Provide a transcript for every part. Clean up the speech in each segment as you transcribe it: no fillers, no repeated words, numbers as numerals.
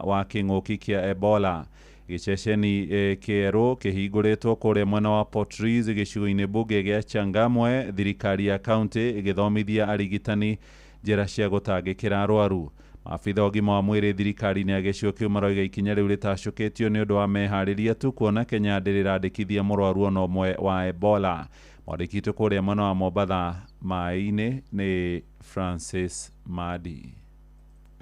wa king'uki kia Ebola. Giceceni kieru kihingũrĩtwo kũrĩa mwena wa Port Reitz gĩcigo-inĩ mbunge gĩa Changamwe, thirikari ya kaunti igĩthomithia arigitani njĩra cia gũtangĩkĩra arwaru. Maabitha ũgima wa mwĩrĩ thirikari-inĩ ya gĩcigo kĩu marauga ikinya rĩu rĩtacũkĩtio nĩ ũndũ wa meharĩria tu kuona Kenya ndĩrĩrandĩkithia mũrwaru ona ũmwe wa Ebola. Mwandĩki witũ kũrĩa mwena wa Mombatha maĩ-inĩ nĩ Francis Madi.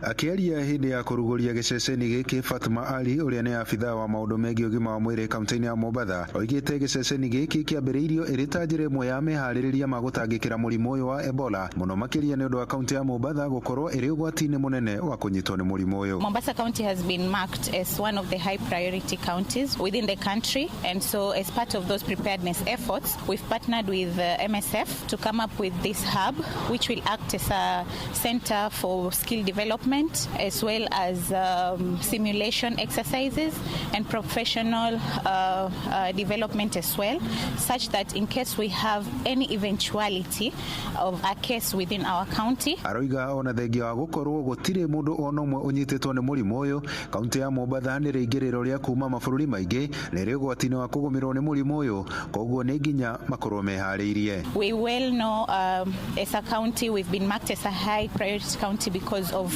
Akiaria hindi ya kuruguria giceceni giki, Fatma Ali uria ni afitha wa maundu megie ũgima wa mwĩrĩ kaunti-inĩ ya Mombatha oigĩte giceceni giki kĩambĩrĩirio ĩrĩ ta njĩra ĩmwe ya meharĩrĩria ma gũtangĩkĩra mũrimũ ũyũ wa Ebola, mũno makĩria nĩ ũndũ wa kaunti ya Mombatha gũkorwo ĩrĩ ũgwati-inĩ mũnene wa kũnyitwo nĩ mũrimũ ũyũ. Mombasa County has been marked as one of the high priority counties within the country, and so as part of those preparedness efforts we've partnered with MSF to come up with this hub which will act as a center for skill development as well as simulation exercises and professional development as well, such that in case we have any eventuality of a case within our county. Aroiga ona thengia wa gũkorwo gũtirĩ mũndũ ona ũmwe ũnyitĩtwo nĩ mũrimũ ũyũ, kaunti ya Mombatha nĩ rĩingĩrĩro rĩa kuma mabũrũri maingĩ na rĩ ũgwati-inĩ wa kũgũmĩrwo nĩ mũrimũ ũyũ, koguo nĩ nginya makorwo meharĩirie. We well know as a county we've been marked as a high priority county because of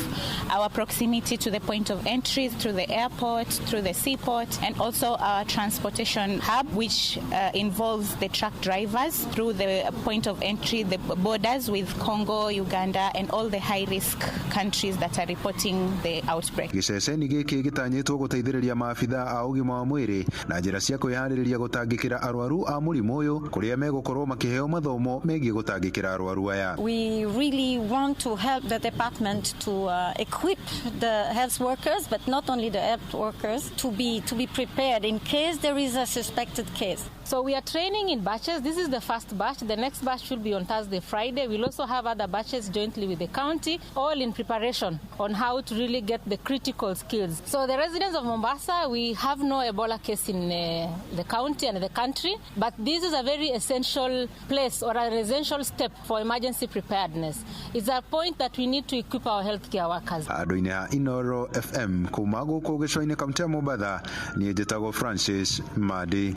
our proximity to the point of entry through the airport, through the seaport, and also our transportation hub, which involves the truck drivers through the point of entry, the borders with Congo, Uganda, and all the high-risk countries that are reporting the outbreak. Giceceni gĩkĩ gĩtanyĩtwo gũteithĩrĩria maabitha a ũgima wa mwĩrĩ na njĩra cia kwĩharĩrĩria gũtangĩkĩra arwaru a mũrimũ ũyũ, kũrĩa megũkorwo makĩheo mathomo megie gũtangĩkĩra arwaru aya. We really want to help the department to equip the health workers, but not only the health workers, to be prepared in case there is a suspected case. So we are training in batches. This is the first batch. The next batch should be on Thursday, Friday. We'll also have other batches jointly with the county, all in preparation on how to really get the critical skills. So the residents of Mombasa, we have no Ebola case in the county and the country, but this is a very essential place or an essential step for emergency preparedness. It's a point that we need to equip our healthcare workers. Andũ-inĩ ya Inoro FM kuma gũkũ gĩcũa-inĩ kaunti ya Mombatha, niĩ njĩtagwo Francis Madi.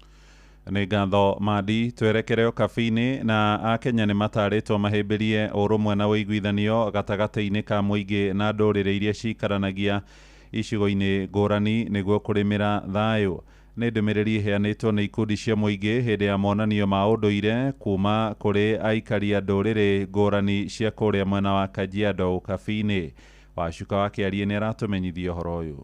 Nĩ ngatho Madi. Twerekere kabi-inĩ na Akenya nĩ matarĩtwo mahĩmbĩrie ũrũmwe na ũiguithanio gatagatĩ-inĩ ka mũingĩ na ndũrĩrĩ iria cikaranagia icigo-inĩ ngũrani nĩguo kũrĩmĩra thayũ. Nĩ ndũmĩrĩri ĩheanĩtwo nĩ ikundi cia mũingĩ hĩndĩ ya monanio ma ũndũire kuma kũrĩ aikari a ndũrĩrĩ ngũrani cia kũrĩa mwena wa Kajiado kabi-inĩ. Wacuka wa Kĩarie nĩ aratũmenyithia ũhoro ũyũ.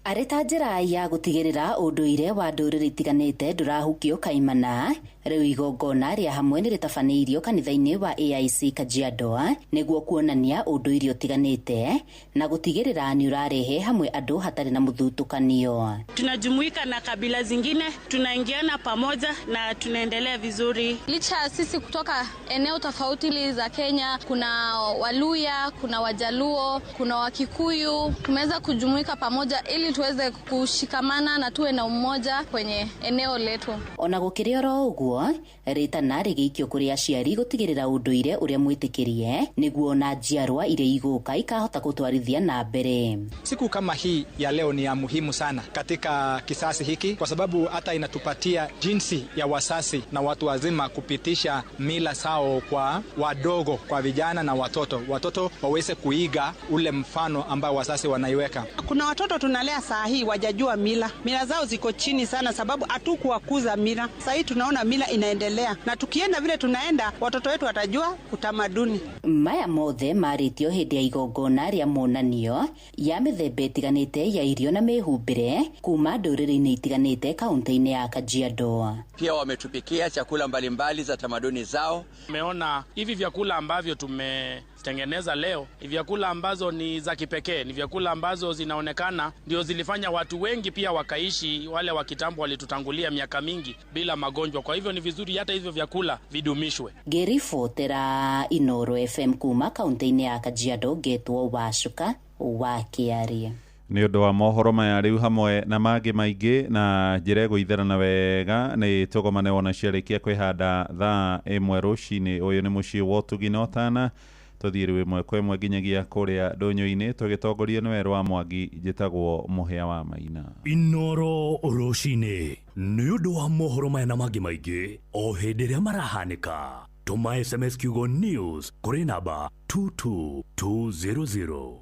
Arĩ ta njĩra ya gũtigĩrĩra ũndũire wa ndũrĩrĩ itiganĩte ndũrahukio kaimana, rĩu igongona rĩa hamwe nĩ rĩtabanĩirio kanitha-inĩ wa AIC Kajiado nĩguo kuonania ũndũire ũtiganĩte na gũtigĩrĩra nĩ ũrarehe hamwe andũ hatarĩ na mũthutũkanio. Tunajumuika na kabila zingine, tunaingiana pamoja na tunaendelea vizuri. Licha sisi kutoka eneo tofauti za Kenya, kuna Waluya, kuna Wajaluo, kuna Wakikuyu, tumeweza kujumuika pamoja ili tuweze kushikamana na tuwe na umoja kwenye eneo letu. Ona gũkĩrĩ oro ũguo, rĩtana rĩgĩikio kũrĩ aciari gũtigĩrĩra ũndũire ũrĩa mwĩtĩkĩrie nĩguo na njiarwa iria igũka ikahota gũtwarithia na mbere. Siku kama hii ya leo ni ya muhimu sana katika kisasi hiki kwa sababu hata inatupatia jinsi ya wasasi na watu wazima kupitisha mila sao kwa wadogo, kwa vijana na watoto. Watoto waweze kuiga ule mfano ambao wasasi wanaiweka. Kuna watoto tunalea saa hii wajajua mila zao ziko chini sana sababu hatukuwakuza mila. Sasa hii tunaona mila inaendelea na tukienda vile tunaenda watoto wetu watajua utamaduni. Maya mothe marĩtio hĩndĩ ya igongona rĩa monanio ya mĩthemba ĩtiganĩte ya irio na mĩhumbĩre kuma ndũrĩrĩ-inĩ itiganĩte kaunti-inĩ ya Kajiado. Pia wametupikia chakula mbalimbali za tamaduni zao. Tumeona hivi vyakula ambavyo tumetengeneza leo, ni vyakula ambazo ni za kipekee, ni vyakula ambazo zinaonekana ndio zilifanya watu wengi pia wakaishi, wale wa kitambo walitutangulia miaka mingi bila magonjwa. Kwa hivyo ni vizuri hata hivyo vyakula vidumishwe. Ngĩribotera Inoro FM kuma kaunti-inĩ ya Kajiado, Getwo Wacuka wa Kĩarie. Nĩ ũndũ wa mohoro maya rĩu hamwe na mangĩ maingĩ na njĩra gũitherana wega nĩ tũgomane wona ciarĩkia kwĩhanda thaa 1 rũcinĩ. Ũyũ nĩ mũciĩ wa Ũtugi na Ũtana, tuthiri mwe kwa mwe nginyagia kuria ndonyo-ini tugitongorio ni Weru wa Mwangi njitagwo Muhia wa Maina. Inoro Roshine ni undu wa mohoro maya na mangi maingi o hindi ria marahanika. Tuma SMS kiugo news kuri namba 22200.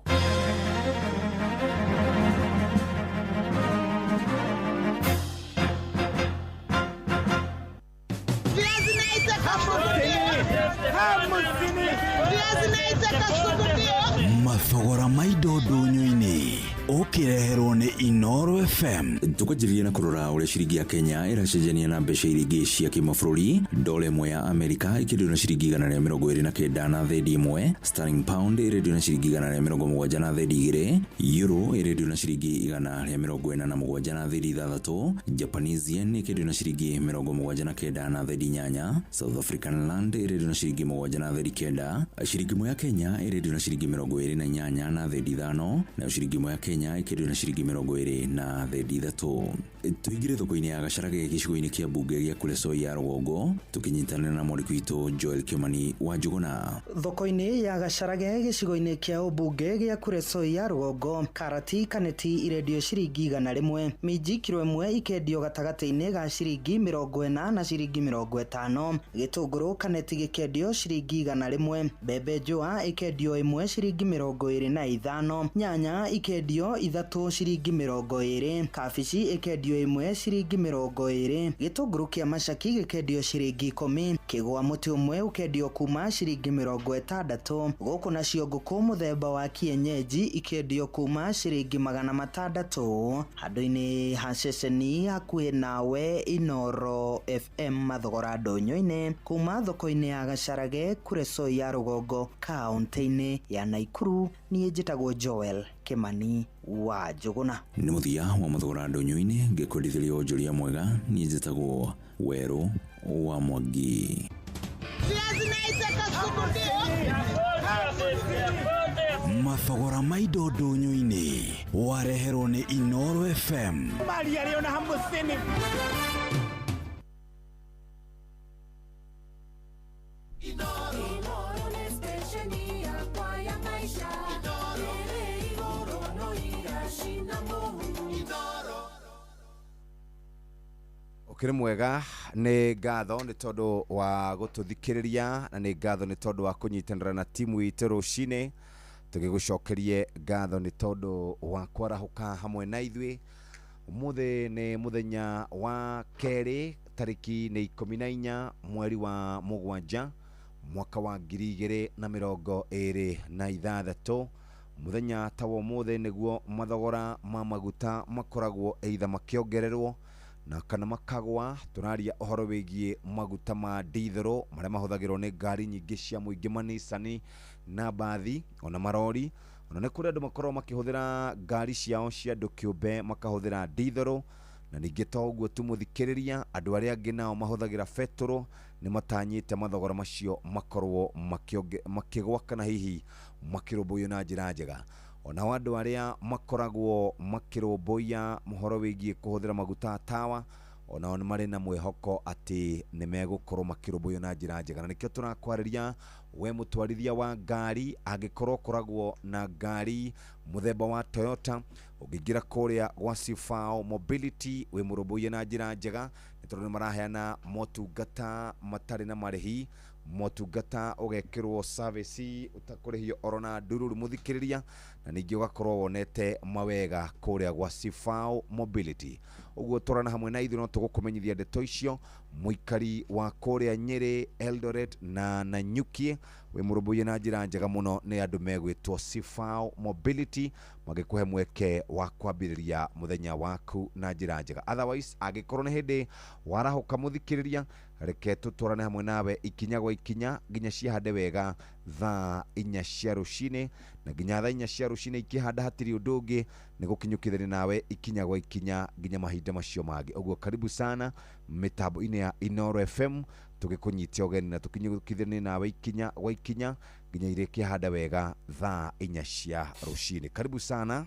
Mathogora maido ndonyo-ini ukireherwo ni Inoro FM. Tukajiria na kurora ule shiringi ya Kenya iracenjania na mbeca iringi cia kimabũrũri. Dola ĩmwe ya Amerika ikiendio na shiringi 129 na thendi ĩmwe. Sterling pound irendio na shiringi 170 na thendi igĩrĩ. Euro irendio na shiringi 147 na thendi ithathatũ. Japanese yen ikiendio na shiringi 79 na thendi 8. South African rand irendio na shiringi 7 na thendi 9. Shiringi ĩmwe ya Kenya irendio na shiringi 28 na thendi 5. Na shiringi ĩmwe ya Kenya ikiendio na shiringi 20 na thendi 3. Tuingire thoko-ini ya Gacarage gicigo-ini kia mbunge gia Kuresoi ya Rũgongo tukinyitana na mwandĩki witũ Joel Kimani wa Njuguna. Thoko-ini ya Gacarage gicigo-ini kia mbunge gia Kuresoi ya Rũgongo karati kaneti irendio ciringi 100, minji kilo 1 ikendio gatagati-ini ga ciringi 40 na ciringi 50, gitunguru kaneti gikendio ciringi 100, mbembe njũa ikendio 1 ciringi 25, nyanya ikendio 3 ciringi 20, kabici ikendio 1 ciringi 20, gitunguru kia macaki gikendio ciringi 10, kigwa muti umwe ukendio kuma ciringi 60, guku nacio nguku muthemba wa kienyeji ikendio kuma ciringi 600. Handu-ini ha ceceni hakuhi nawe Inoro FM mathogora ndonyo-ini kuma thoko-ini ya Gacarage Kuresoi ya Rũgongo kaunti-ini ya Naikuru. Niĩ njĩtagwo Joel Kimani wa Njuguna. Nĩ muthia wa mathogora ndonyo-ini ngĩkwendithĩria onjoria mwega. Niĩ njĩtagwo Weru wa Mwangi. Mathogora maido ndonyo-ini wareherwo ni Inoro FM. Ukiri mwega ni ngatho ni tondu wa gututhikiriria na ni ngatho ni tondu wa kunyitanira na timu itu rucine. Tugigucokerie ngatho ni tondu wa kwarahuka hamwe na ithui. Umuthi ni muthenya wa keri tariki ni 14 mweri wa mugwanja mwaka wa 2026. Muthenya ta wo muthi niguo mathogora ma maguta makoragwo either makiongererwo na kana makagwa. Turaria uhoro wigie maguta ma dithero maria mahuthagirwo ni ngari nyingi cia muingi manisani na bathi ona marori. Ona ni kuri andu makorwo makihuthira ngari ciao cia andu kiumbe makahuthira dithero. Na ningi to uguo tumuthikiriria andu aria angi nao mahuthagira petrol ni matanyite mathogora macio makorwo makigwa kana hihi makirumbuyo na njira njega. Ona andu aria makoragwo makirumbuya muhoro wigie kuhuthira maguta tawa ona ni mari na mwihoko ati ni megukorwo makirumbuyo na njira njega. Na nikio turakwarĩria we mutwarithia wa ngari angikorwo koragwo na ngari muthemba wa Toyota ugingira kuria gwa Sifao Mobility we murumbuye na njira njega. Nitondu ni maraheana motungata matari na marihi, motungata ugekirwo service utakurihio orona ndururu muthikiriria na ningi ugakorwo wonete mawega kuria gwa Sifao Mobility. Uguo torana hamwe na ithu no tugukumenyithia ndeto icio. Muikari wa kuria Nyeri, Eldoret na Nanyuki we murumbuye na njira njega muno ni andu megwitwo Sifao Mobility magikuhe mweke wa kwambiriria muthenya waku na njira njega. Otherwise agikorwo ni hindi warahuka muthikiriria reke tutwarane hamwe nawe ikinya gwa ikinya nginya ciahande wega thaa 4 cia rucine na nginya thaa 4 cia rucine ikihanda hatiri undu ungi ni gukinyukithania nawe ikinya gwa ikinya nginya mahinda macio mangi. Uguo karibu sana mitambo-ini ya Inoro FM tugikunyitia ugeni na tukinyukithania nawe ikinya gwa ikinya nginya ire kihanda wega thaa 4 cia rucine. Karibu sana.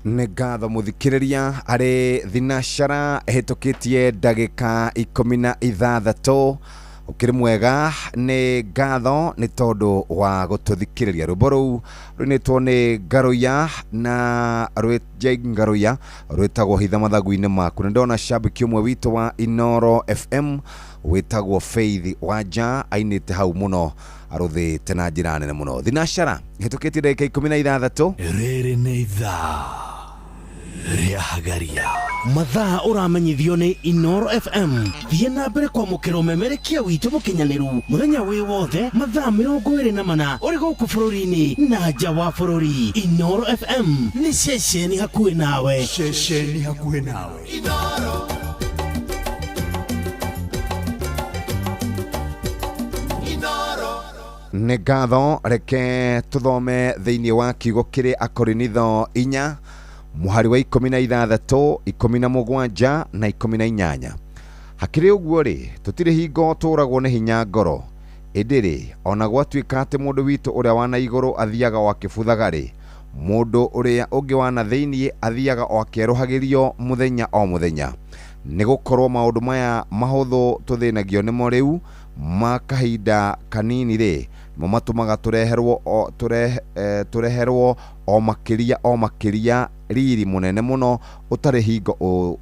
nĩ ngatho muthikiriria ari thinashara hetoketie ndagika 16 ukiri mwega nĩ ngatho nĩ tondu wa gututhikiriria rwimbo rũu rwinitwo nĩ Ngaruya na rwĩtje Ngaruya rwĩtagwo hitha mathagu-inĩ maku. Nĩ ndona shabiki umwe witũ wa Inoro FM wĩtagwo Faith Wanja ainĩte hau muno aruthĩte na njĩra nene muno. Thinashara hetoketie ndagika 16 rĩrĩ nĩ ithaa Riahagaria mathaa uramenyithio ni Inoro FM thiĩ na mbere kwamũkĩra ũmemerekia witũ mũkinyanĩru mũthenya wĩ wothe mathaa 24 ũrĩ gũkũ bũrũri-inĩ na nja wa bũrũri. Inoro FM nĩ ceceni hakuhĩ nawe, ceceni hakuhĩ nawe. Inoro nĩ ngatho reke tũthome thĩinĩ wa kiugo kĩrĩ Akorinitho 4 mũhari wa 16, 17 na 18. Hakĩrĩ ũguo rĩ, tũtirĩ hingo tũragwo nĩ hinya ngoro, ĩndĩ rĩ, ona gwatuĩka atĩ mũndũ witũ ũrĩa wana igũrũ athiaga o akĩbuthaga rĩ, mũndũ ũrĩa ũngĩ wana thĩinĩ athiaga o akĩerũhagĩrio mũthenya o mũthenya. Nĩ gũkorwo maũndũ maya mahũthũ tũthĩnagio nĩmo rĩu makahinda kanini rĩ, matũmaga tũreherwo o makĩria riri mũnene mũno ũtarĩ hingo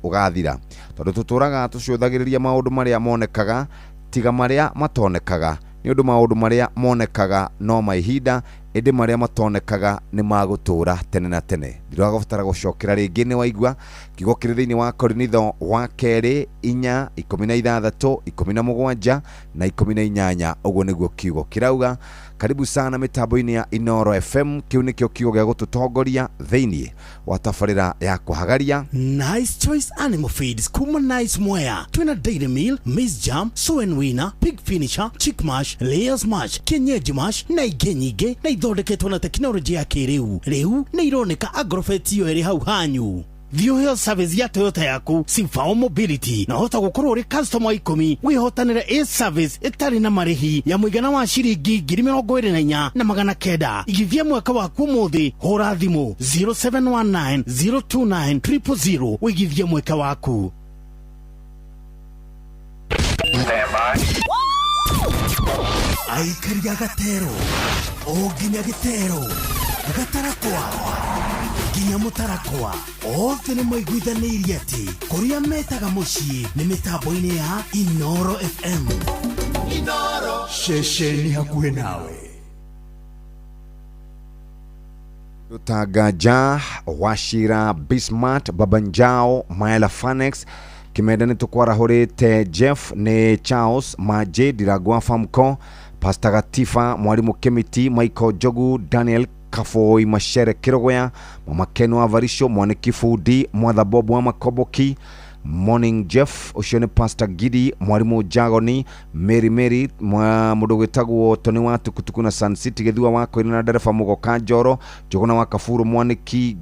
ũgathira, tondũ tũtũraga tũcũthagĩrĩria maũndũ marĩa monekaga tiga marĩa matonekaga, nĩ ũndũ maũndũ marĩa monekaga no maihinda, ĩndĩ marĩa matonekaga nĩ magũtũra tene na tene. Ndirabatara gũcokera rĩngĩ, nĩ waigua kiugo kĩrĩ thĩinĩ wa Korinitho wa 2 4 16 17 na 18. Ũguo nĩguo kiugo kĩrauga. Karibu sana mitambo-inĩ ya Inoro FM, kiu nĩkĩo kiugo gĩa gũtũtongoria thĩinĩ wa tabarĩra ya kũhagaria Nice Choice Animal Feeds kuma Nice Mwea. Twina Dairy Meal, Maize Jam, Soen Winner, Pig Finisher, Chick Mash, Layers Mash, Kienyeji Mash na ingĩ nyingĩ na ithondeketwo na tekinoronjĩ ya kĩrĩu. Rĩu nĩ ironeka Agrovet iyo ĩrĩ hau hanyu. View Health Service ya Toyota yaku, Simfao Mobility na hota gũkorwo ũrĩ customer 10 wihotanĩre A-Service ĩtarĩ na marĩhi ya mũigana wa ciringi 24,900. Igithia mwaka waku ũmũthĩ, hũra thimũ 0719 029 000 wĩigithie mwaka waku. Aikaria Gatero, o nginya Gĩtero, Gatarakwa, nginya Mũtarakwa, othe nĩ maiguithanĩirie atĩ kũrĩa metaga mũciĩ nĩ mĩtambo-inĩ ya Inoro FM. Inoro, ceceni hakuhĩ nawe. Utagaja, Washira, Bismart, Babanjao, Maela Fanex, Kimenda nĩ tũkwarahũrĩte Jeff nĩ Charles Maje Diragwa Famco, Pastor Gatifa, Mwalimu Kemiti, Michael Jogu, Daniel Kafoi Mashere Kirogoya, Mama Keno Avarisho, Mwaniki Fudi, Mwatha Bob wa Makoboki, Morning Jeff, Ocean Pastor Gidi, Mwalimu Jagoni, Mary, mũndũ gwĩtagwo Tony wa Tukutuku na Sun City Gĩthua wako na ndereba Mũgoka Njoro, Jogona wa Kafuru Mwaniki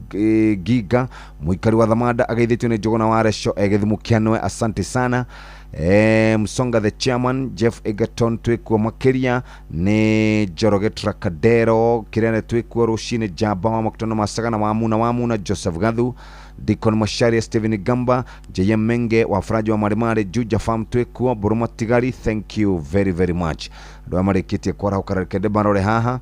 Giga, Mũikari wa Thamanda ageithĩtio nĩ Jogona wa Resho Gĩthumu Kĩanwe, asante sana. Msonga the chairman Jeff Egerton twikuo makiria ni Joroge Trakadero kirene twikuo Rushine Jaba wa Makutano Masaga na Wamuna Joseph Gathu, Deacon Mashari Steven Gamba, JM Menge wa Fraji wa Marimare Juja Farm twikuo Buruma Tigari. Thank you very much. Ndo amarekitie kwara ukarekede barore haha.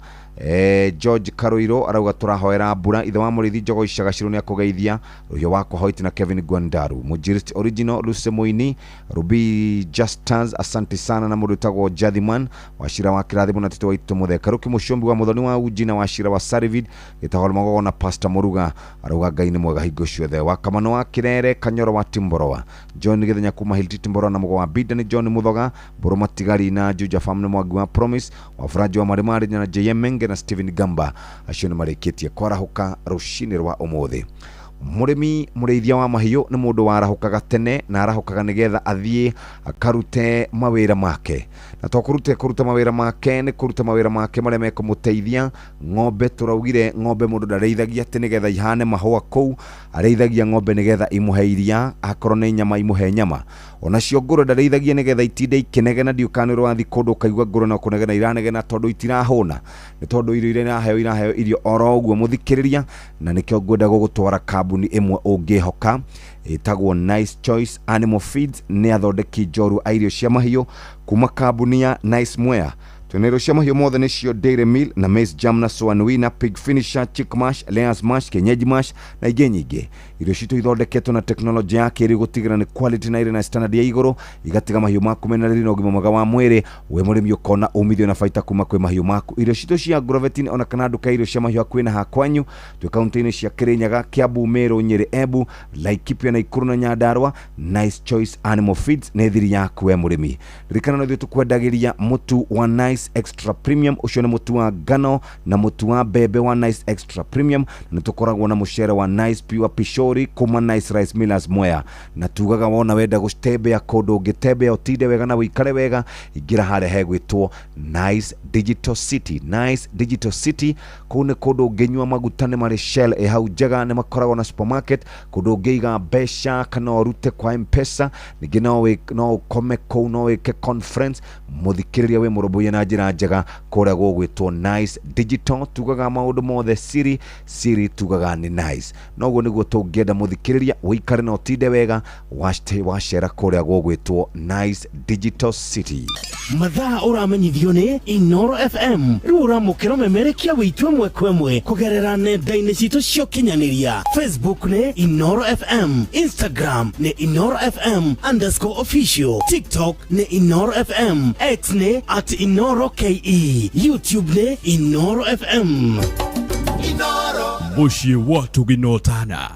George Karoiro arauga turahoera mbura ithe wa Mũrĩithi Njogo Icagacirũ nĩ akũgeithia rũhio wako Hoiti na Kevin Gwandaru, Mujirist Original Luce Moini, Ruby Justas, asante sana na mũndũ wĩtagwo Jathiman Wachira wa Kĩrathimo na Tito Waitũ Mũtheka, Ruki Mũcũmbi wa Mũthoni wa Uji na Wachira wa Sarivid gĩtagwo Magogo na Pastor Mũruga arauga Ngai nĩ mwega hingo ciothe. Wa Kamano wa Kĩrere, Kanyoro wa Timboroa, John Gĩthenya kuma Hilti Timboroa na Mũgo wa Bida ni John Muthoga, Buruma Tigari na Juja Farm nĩ Mwangi wa Promise, wa Fraji wa Marimari na JM Menge na Steven Gamba acio nĩ mareketie kwarahuka rucinĩ rwa ũmũthĩ. Mũrĩithia wa mahiũ nĩ mũndũ warahukaga tene na arahukaga nĩgetha athiĩ akarute mawĩra make, na to kũruta mawĩra make nĩ kũruta mawĩra make marĩa mekũmũteithia. Ng'ombe tũraugire ng'ombe mũndũ ndareithagia atĩ nĩgetha ihane mahũa kũu, areithagia ng'ombe nĩgetha imũhe iria, akorwo nĩ nyama imũhe nyama. Ona cio ngũrwe ndareithagia nĩgetha itinde ikenegena, ndiũkanĩrwo wathi kũndũ ũkaigua ngũrwe no kũnegena iranegena tondũ itirahũna, nĩ tondũ irio iraheo irio oro ũguo mũthikĩrĩria. Na nĩkĩo ngwenda gũgũtwara kambuni ĩmwe ũngĩhoka ĩtagwo Nice Choice Animal Feeds, nĩ athondeki njorua irio cia mahiũ kuma kambuni ya Nice Mwea. twina irio cia mahiũ mothe nĩcio Dairy Meal na Maize Jam na Swan Winner, Pig Finisher, Chick Mash, Layers Mash, Kienyeji Mash na ingĩ nyingĩ. Irio citũ ithondeketwo na teknolojĩ ya kĩrĩu gũtigĩrĩra nĩ quality na irĩ na standard ya igũrũ, igatiga mahiũ maku mena riri na ũgima mwega wa mwĩrĩ, we mũrĩmi ũkona umithio na baita kuma kwĩ mahiũ maku. Irio citũ cia Agrovet ona kana nduka irio cia mahiũ hakuhĩ na hakwanyu, twĩ kaunti-inĩ cia Kirinyaga, Kiambu, Meru, Nyeri, Embu, Laikipia na Ikuru na Nyandarua. Nice Choice Animal Feeds nĩ thiri yaku we mũrĩmi. Ririkana no ithuĩ tũkwendagĩria mũtu wa Nice Extra Premium, ũcio nĩ mũtu wa ngano na mũtu wa mbembe wa Nice Extra Premium, na tũkoragwo na mũcere wa Nice Pure Pishori kuma Nice Rice Millers Mwea. Na tugaga wona wenda gũtembea kũndũ ũngĩtembea ũtinde wega na wĩikare wega, ingĩra harĩa hegwĩtwo Nice Digital City. Nice Digital City kũu nĩ kũndũ ũngĩnyua maguta nĩ marĩ Shell hau njega, nĩ makoragwo na supermarket, kũndũ ũngĩiga mbeca kana ũrute kwa M-Pesa, ningĩ no ũkome kũu, no wĩke conference, mũthikĩrĩria we mũrũmbũiye na njĩra njega kũrĩa gũgwĩtwo Nice Digital. Tugaga maũndũ mothe siri tugaga nĩ nice. Noguo nĩguo tũngĩenda mũthikĩrĩria wĩikare na ũtinde wega wacera kũrĩa gũgwĩtwo Nice Digital City. Mathaa ũramenyithio nĩ Inoro FM. Rĩu ũramũkĩra ũmemerekia wĩitũ ĩmwe kwa ĩmwe kũgerera nenda-inĩ citũ cia ũkinyanĩria. Facebook nĩ Inoro FM, Instagram nĩ Inoro FM_official, TikTok nĩ Inoro FM, X nĩ @InoroKE, YouTube nĩ Inoro FM. Inoro Muciĩ watu ginotana.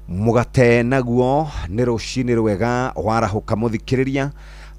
Mugate naguo nĩ rũcinĩ rwega warahũka mũthikĩrĩria,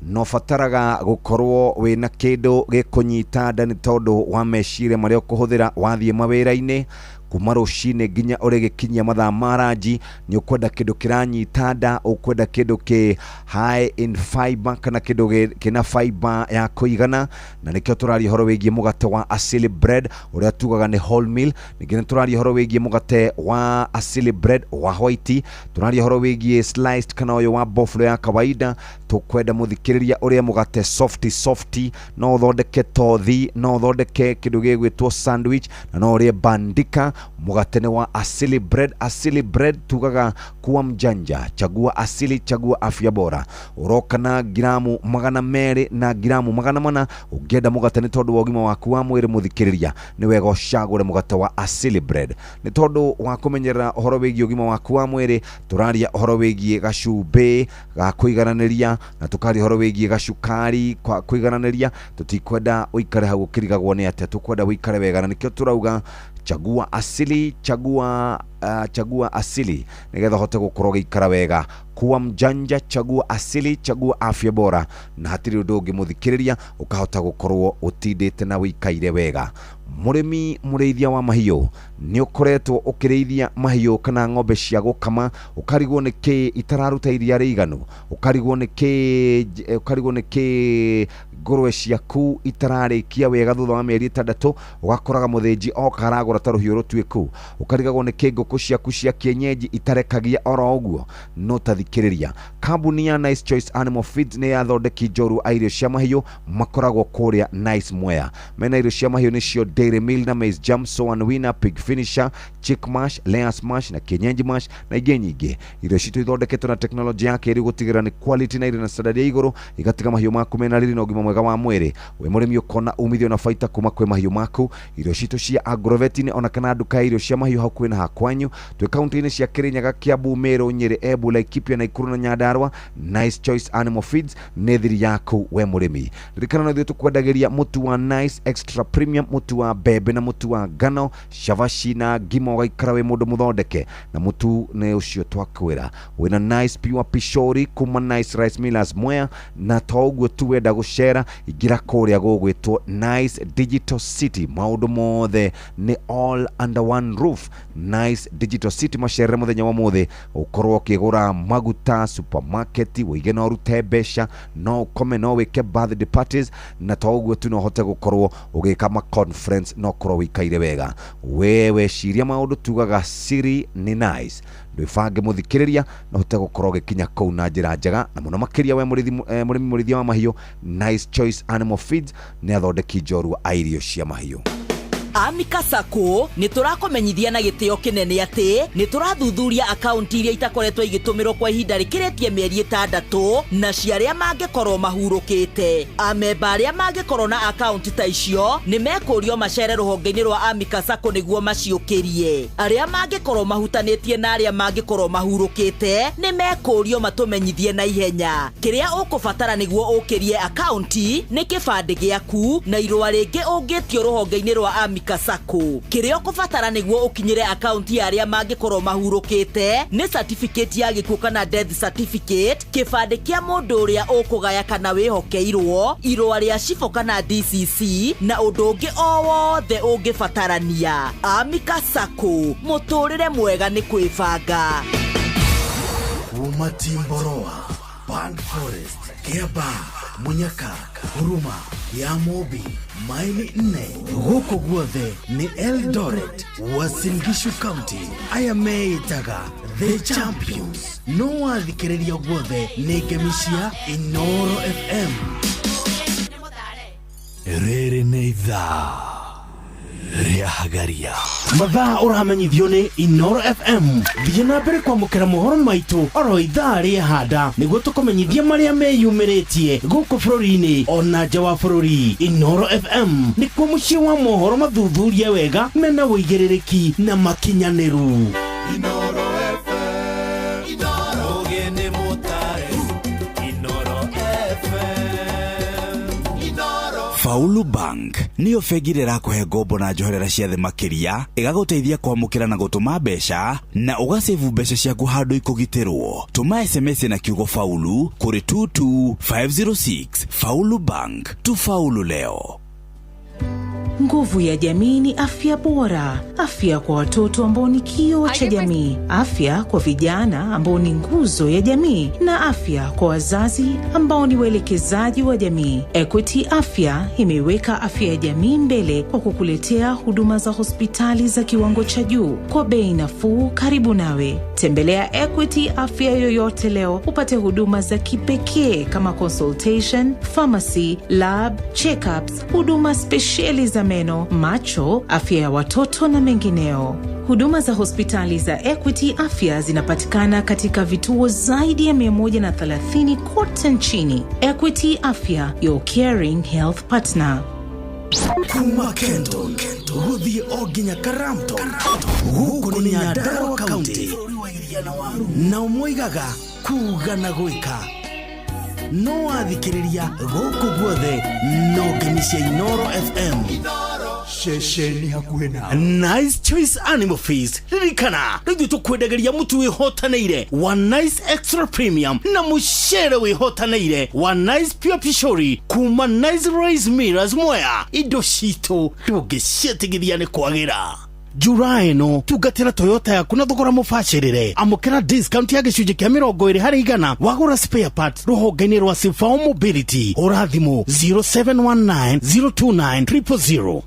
no bataraga gũkorwo wĩna kĩndũ gĩkũnyita nda nĩ tondũ wa meciria marĩa ũkũhũthĩra wathiĩ mawĩra-inĩ kuma rũcinĩ nginya ũrĩgĩkinyia mathaa ma ranji. Nĩ ũkwenda kĩndũ kĩranyita nda, ũkwenda kĩndũ kĩ high in fiber kana kĩndũ kĩna fiber ya kũigana, na nĩkĩo tũraria ũhoro wĩgiĩ mũgate wa Asili Bread ũrĩa tugaga nĩ whole meal. Ningĩ nĩ tũraria ũhoro wĩgiĩ mũgate wa Asili Bread wa white, tũraria ũhoro wĩgiĩ sliced kana ũyũ wa boflo ya kawaida. Tũkwenda mũthikĩrĩria ũrĩa mũgate softy, no ũthondeke tothi, no ũthondeke kĩndũ gĩgwĩtwo sandwich, na no ũrĩe bandika. Mũgate nĩ wa Asili Bread. Asili Bread tugaga kuwa mjanja, chagua asili, chagua afya bora. Uroka na gramu 200 na gramu 400 ũngĩenda mũgate nĩ tondũ wa ũgima waku wa mwĩrĩ mũthikĩrĩria, nĩ wega ũcagũre mũgate wa Asili Bread. Nĩ tondũ wa kũmenyerera ũhoro wĩgiĩ ũgima waku wa mwĩrĩ, tũraria ũhoro wĩgiĩ gacumbĩ ga kũigananĩria, na tũkaria ũhoro wĩgiĩ gacukari kwa kũigananĩria. Tũtikwenda ũikare hau ũkĩrigagwo nĩ atĩa, tũkwenda ũikare wega, na nĩkĩo tũrauga chagua asili, chagua asili nigetha hote gũkorwo gĩikara wega. Kuwa mjanja, chagua asili, chagua afya bora, na hatirĩ ũndũ ũngĩ mũthikĩrĩria ũkahota gũkorwo ũtindĩte na wĩikaire wega. Mũrĩmi mũrĩithia wa mahiũ nĩ ũkoretwo ũkĩrĩithia mahiũ kana ng'ombe cia gũkama, ũkarigwo nĩ kĩ itararuta iria rĩiganu, ũkarigwo nĩ kĩ ngũrwe ciaku itararĩkia wega thutha wa mĩeri 6, ũgakoraga mũthĩnji oka aragũra ta rũhiũ rũtuĩku, ũkarigagwo nĩ kĩ ngũkũ ciaku cia kienyeji itarekagia oro ũguo. No tathikĩrĩria, kambuni ya Nice Choice Animal Feeds nĩ yathondeki njorua a irio cia mahiũ, makoragwo kũrĩa Nice Mwea. Mena irio cia mahiũ nĩcio Dairy Meal na Maize Jam, Swan Winner, Pig Finisher, Chick Mash, Layers Mash na Kienyeji Mash na ingĩ nyingĩ. Irio citũ ithondeketwo na teknolojĩ ya kĩrĩu gũtigĩrĩra nĩ quality na irĩ na standard ya igũrũ, igatiga mahiũ maku mena riri na ũgima mwega wa mwĩrĩ. We mũrĩmi ũkona umithio na baita kuma kwĩ mahiũ maku. Irio citũ cia Agrovet ona kana nduka ya irio cia mahiũ hakuhĩ na hakwanyu, twĩ kaunti-inĩ cia Kirinyaga, Kiambu, Meru, Nyeri, Embu, Laikipia na Ikuru na Nyandarua. Nice Choice Animal Feeds nĩ thiri yaku we mũrĩmi. Ririkana no ithuĩ tũkwendagĩria mũtu wa Nice Extra Premium, mũtu wa mbembe na mũtu wa ngano, cavaci na ngima, ũgaikara wĩ mũndũ mũthondeke, na mũtu nĩ ũcio twakwĩra wĩna Nice Pure Pishori kuma Nice Rice Millers Mwea. Na to ũguo tu wenda gũcera, ingĩra kũrĩa gũgwĩtwo Nice Digital City. Maũndũ mothe nĩ all under one roof. Nice Digital City macerere mũthenya wa mũthĩ, ũkorwo ũkĩgũra maguta supermarket, wĩige no ũrute mbeca, no ũkome, no wĩke birthday parties, na to ũguo tu no hote gũkorwo ũgĩka ma conference, no korwo wĩikaire wega. Wewe ciria maũndũ tugaga siri ni nice. Ndwĩbange mũthikĩrĩria no hote gũkorwo gĩkinya kũu na njĩra njega, na mũno makĩria we mũrĩmi mũrĩithia wa mahiũ. Nice Choice Animal Feeds nĩ athondeki njorua a irio cia mahiũ. Amica Sacco ni turakomenyithia na gitio kinene ati ni turathuthuria akaunti iria itakoretwo igitumirwo kwa ihinda rikiritie mieri 6 na ciaria mangikorwo mahurukite. Amemba aria mangikorwo na akaunti ta icio ni mekurio macere ruhonge-ini rwa Amica Sacco niguo maciukirie. Aria mangikorwo mahutanitie na aria mangikorwo mahurukite ni mekurio matumenyithie na ihenya. Kiria ukubatara niguo ukirie akaunti ni kibande giaku na irua ringi ungitio ruhonge-ini rwa Amica Sacco. Kiria ukubatara niguo ukinyire akaunti ya aria mangikorwo mahurukite ni certificate ya gikuo kana death certificate, kibande kia mundu uria ukugaya kana wihokeirwo, irua ria cifo kana DCC na undu ungi o wothe ungibatarania. Amica Sacco, muturire mwega ni kwibanga. Umatimboroa, Band Forest, Kiaba, Munyaka, Huruma, Yamobi, Maili 4, huko guothe ni Eldoret, Uasin Gishu County. Aya meitaga The Champions. No wathikiriria guothe ni gemishia Inoro FM. Rere neitha Riahagaria mathaa uramenyithio ni Inoro FM. Thiĩ na mbere kwamũkĩra mohoro maitu oro ithaa rĩahanda nĩguo tũkũmenyithia marĩa meyumĩrĩtie gũkũ bũrũri-inĩ ona nja wa bũrũri. Inoro FM nĩkuo mũciĩ wa mohoro mathuthurie wega mena wũigĩrĩrĩki na makinyanĩru. Inoro FM, Inoro gene motare, Inoro FM, Inoro. Faulu Bank niyo fegire rakuhe ngombo na njoherera cia thĩ makiria igaguteithia kwamũkĩra na gũtũma mbeca na ugasevu mbeca ciaku handũ ikugitirwo. Tuma SMS na kiugo Faulu kuri 22506. Faulu Bank, tufaulu leo. Nguvu ya jamii ni afya bora. Afya kwa watoto ambao ni kioo cha jamii. Afya kwa vijana ambao ni nguzo ya jamii. Na afya kwa wazazi ambao ni waelekezaji wa jamii. Equity Afya imeweka afya ya jamii mbele kwa kukuletea huduma za hospitali za kiwango cha juu kwa bei nafuu karibu nawe. Tembelea Equity Afya yoyote leo upate huduma za kipekee kama consultation, pharmacy, lab, check-ups, huduma speciali za meno, macho, afya ya watoto na mengineo. Huduma za hospitali za Equity Afya zinapatikana katika vituo zaidi ya 130 kote nchini. Equity Afya, your caring health partner. Kuma Kenton, Ruthi Oginya Karamto, huku ni Nyandarua County, na umwigaga kuga na gwika. No athikiriria gũkũ guothe no ngemisha Inoro FM. Shesheni hakuena Nice Choice Animal Feast. Ririkana rĩu tũkwendageria mũtu wĩhotanĩire wa Nice Extra Premium na mũcere wĩhotanĩire wa Nice Pure Pishori kuma Nice Rice Millers Mwea. Indo citũ ndũngĩciĩtigithia nĩ kwagĩra. July no tugatira Toyota yaku na thogora mũbacĩrĩre. Amũkĩra discount ya gĩcunjĩ kĩa 20% wagũra spare parts rũhonge-inĩ rwa Sifao Mobility. Ũrathimũ 0719029000.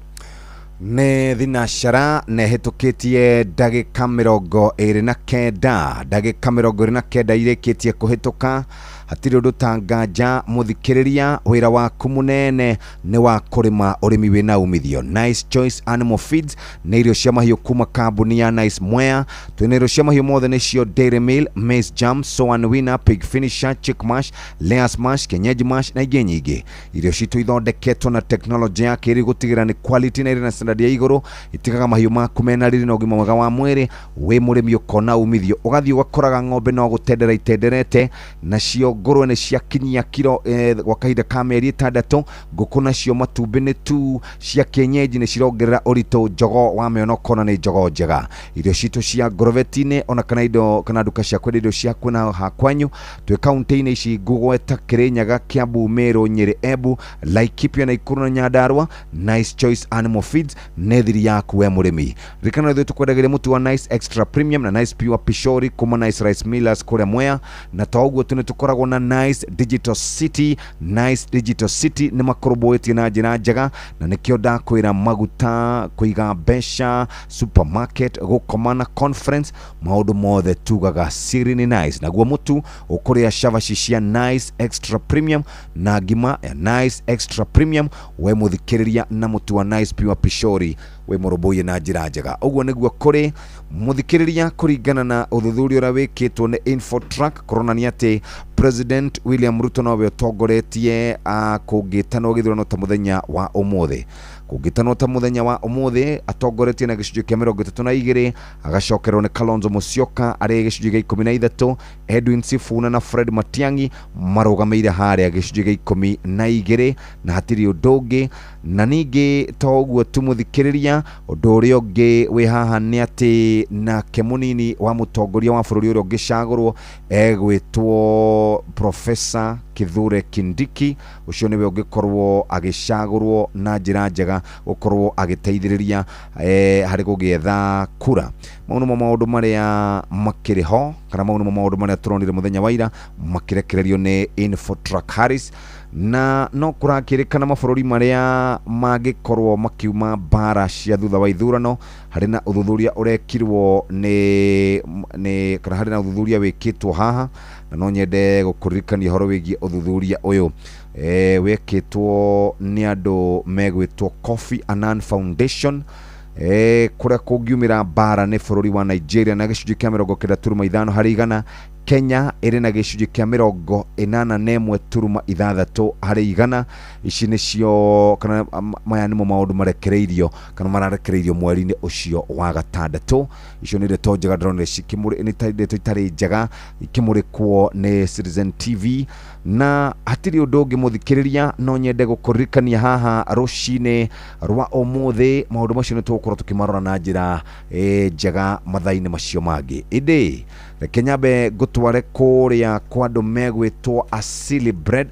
Nĩ thinacara nehĩtũkĩtie ndagĩka 29 ndagĩka 29 irĩkĩtie kũhĩtũka. Hatirĩ ũndũ tanganja mũthikĩrĩria, wĩra waku mũnene nĩ wa kũrĩma ũrĩmi wĩna umithio. Nice Choice Animal Feeds nĩ irio cia mahiũ kuma kambuni ya Nice Mwea. Twĩna irio cia mahiũ mothe nĩcio Dairy Meal, Maize Jam, Soan Winner, Pig Finisher, Chick Mash, Layers Mash, Kienyeji Mash na ingĩ nyingĩ. Irio citũ ithondeketwo na teknolojĩ ya kĩrĩu gũtigĩrĩra nĩ quality na irĩ na standard ya igũrũ, itigaga mahiũ maku mena riri na ũgima mwega wa mwĩrĩ. Wĩ mũrĩmi ũkona umithio, ũgathiĩ ũgakoraga ng'ombe no gũtendera itenderete, nacio ngũrwe nĩ ciakinyia kiro gwa kahinda ka mĩeri 6. Ngũkũ nacio matumbĩ nĩ tu, cia kienyeji nĩ cirongerera ũritũ, njogo wa mĩona kona nĩ njogo njega. Irio citũ cia Grovet-inĩ ona kana indo kana nduka cia kwendia indo cia kwĩna hakwanyu twĩ kaunti-inĩ ici ngũgweta Kirinyaga, Kiambu, Meru, Nyeri, Embu, Laikipia, Nakuru na Nyandarua. Nice Choice Animal Feeds nĩ thiri yaku we mũrĩmi. Ririkana ithuĩ tũkwendagĩria mũtu wa Nice Extra Premium na Nice Pure Pishori kuma Nice Rice Millers kũrĩa Mwea. Na to ũguo tu nĩ tũkoragwo na Nice Digital City. Nice Digital City nĩ makorũmbũĩtie na njĩra njega, na nĩkĩo ndakwĩra maguta, kũiga mbeca, supermarket, gũkoma na conference, maũndũ mothe tugaga siri ni Nice. Naguo mũtu ũkũrĩa cavaci cia Nice Extra Premium na ngima ya Nice Extra Premium. We mũthikĩrĩria na mũtu wa Nice Pure Pishori Shori we Murubuye na njira njega uguo niguo kuri muthikiriria kuringana na uthuthuria ura wikitwo ni Infotrack kuronania ati President William Ruto nowe utongoretie kungitanwo githurano ta muthenya wa umuthi kungitanwo ta muthenya wa umuthi atongoretie na gicunjĩ kĩa 32 agacokerwo ni Kalonzo Musyoka ari gicunjĩ gĩa 13 Edwin Sifuna na Fred Matiang'i marugameire haria gicunjĩ gĩa 12 na hatiri undu ungi na ningi toguo tumuthikiriria undu uria ungi wi haha ni ati na kemunini wa mutongoria wa bururi uria ungicagurwo egwitwo Professor Kithure Kindiki ucio niwe ungikorwo agicagurwo na njira njega gukorwo agiteithiriria hari kugietha kura maundu maria makiriho kana maundu maria turonire muthenya wa ira makirekererio ni Infotrack Harris na no kurakirikana mabururi maria magikorwo makiuma bara cia thutha wa ithurano hari na uthuthuria urekirwo ni kana hari na uthuthuria wikitwo haha na no nyende gukuririkania horo wigie uthuthuria uyu wekitwo ni andu megwitwo Kofi Annan Foundation kuria kungiumira bara ni bururi wa Nigeria na gicunjĩ kĩa 90.5 harĩ 100 Kenya iri na gicunjĩ kĩa 81.6 harĩ 100 ici nicio kana maya nimo maundu marekereirio kana mararekereirio mweri-inĩ ucio wa gatandatũ icio nĩ ndeto njega ndĩronire cikĩmũrĩ nĩ ndeto itarĩ njega ikĩmũrĩkwo nĩ Citizen TV na hatiri undu ungi muthikiriria no nyende gukuririkania haha rucinĩ rwa umuthi maundu macio nĩ tũgũkorwo tukimarora na njĩra njega mathaa-inĩ macio mangĩ indi Kenyambe gutware kuria kwa andu megwitwo Asili Bread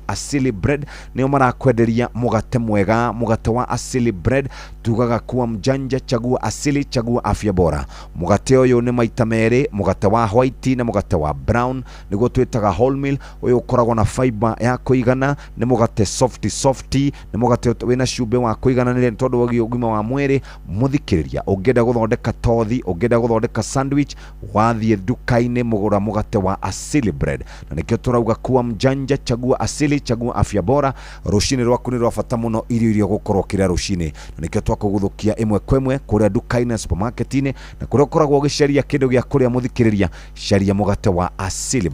nio marakwenderia mugate mwega mugate wa Asili Bread tugaga kuwa mjanja chagua asili chagua afya bora mugate uyu ni maita meri mugate wa white na mugate wa brown niguo twitaga wholemeal uyu ukoragwo na fiber ya kuigana ni mugate soft ni mugate wina cumbe wa kuigana ni tondu wa ugima wa mwiri muthikiriria ungenda guthondeka tothi ungenda guthondeka sandwich wathie duka-ini mugura mugate wa Asili Bread na nikio turauga kuwa mjanja chagua asili chagua afya bora rucini rwaku ni rwa bata muno irio gukorwo kira rucini na nikio twakuguthukia imwe kwemwe kuria duka-ini supermarket-ini na kuria ukoragwo ugicaria kindu gia kuria muthikiriria caria mugate wa Asili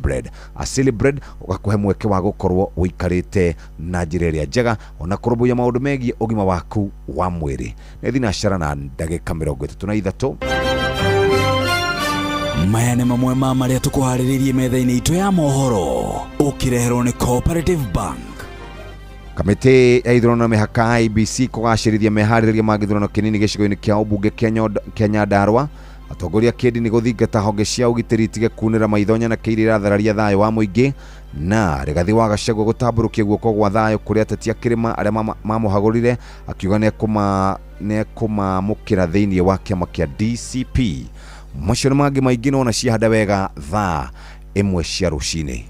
Bread ugakuhe mweke wa gukorwo uikarite na njira iria njega ona kurumbuya maundu megie ugima waku wa mwiri ni thinacara na ndagika 33 maya nĩ mamwe ma marĩa tũkũharĩrĩirie metha-inĩ itũ ya mohoro ũkĩreherwo nĩ Cooperative Bank. Kamĩtĩ ya ithurano na mĩhaka IEBC kũgacĩrithia meharĩrĩria ma gĩthurano kĩnini gĩcigo-inĩ kĩa ũmbunge kĩa Nyandarua atongoria kĩndini gũthingata honge cia ũgitĩri itige kunĩra maithonya na kĩrĩa irathararia thayũ wa mũingĩ na Rigathi wa Gachagua gũtambũrũkia guoko gwa thayũ kũrĩ ateti a kĩrĩma arĩa mamũhagũrire akiuga nĩekũmamũkĩra thĩinĩ wa kĩama kĩa DCP. Macio nĩ mangĩ maingĩ no na ciahanda wega thaa ĩmwe cia rũcinĩ.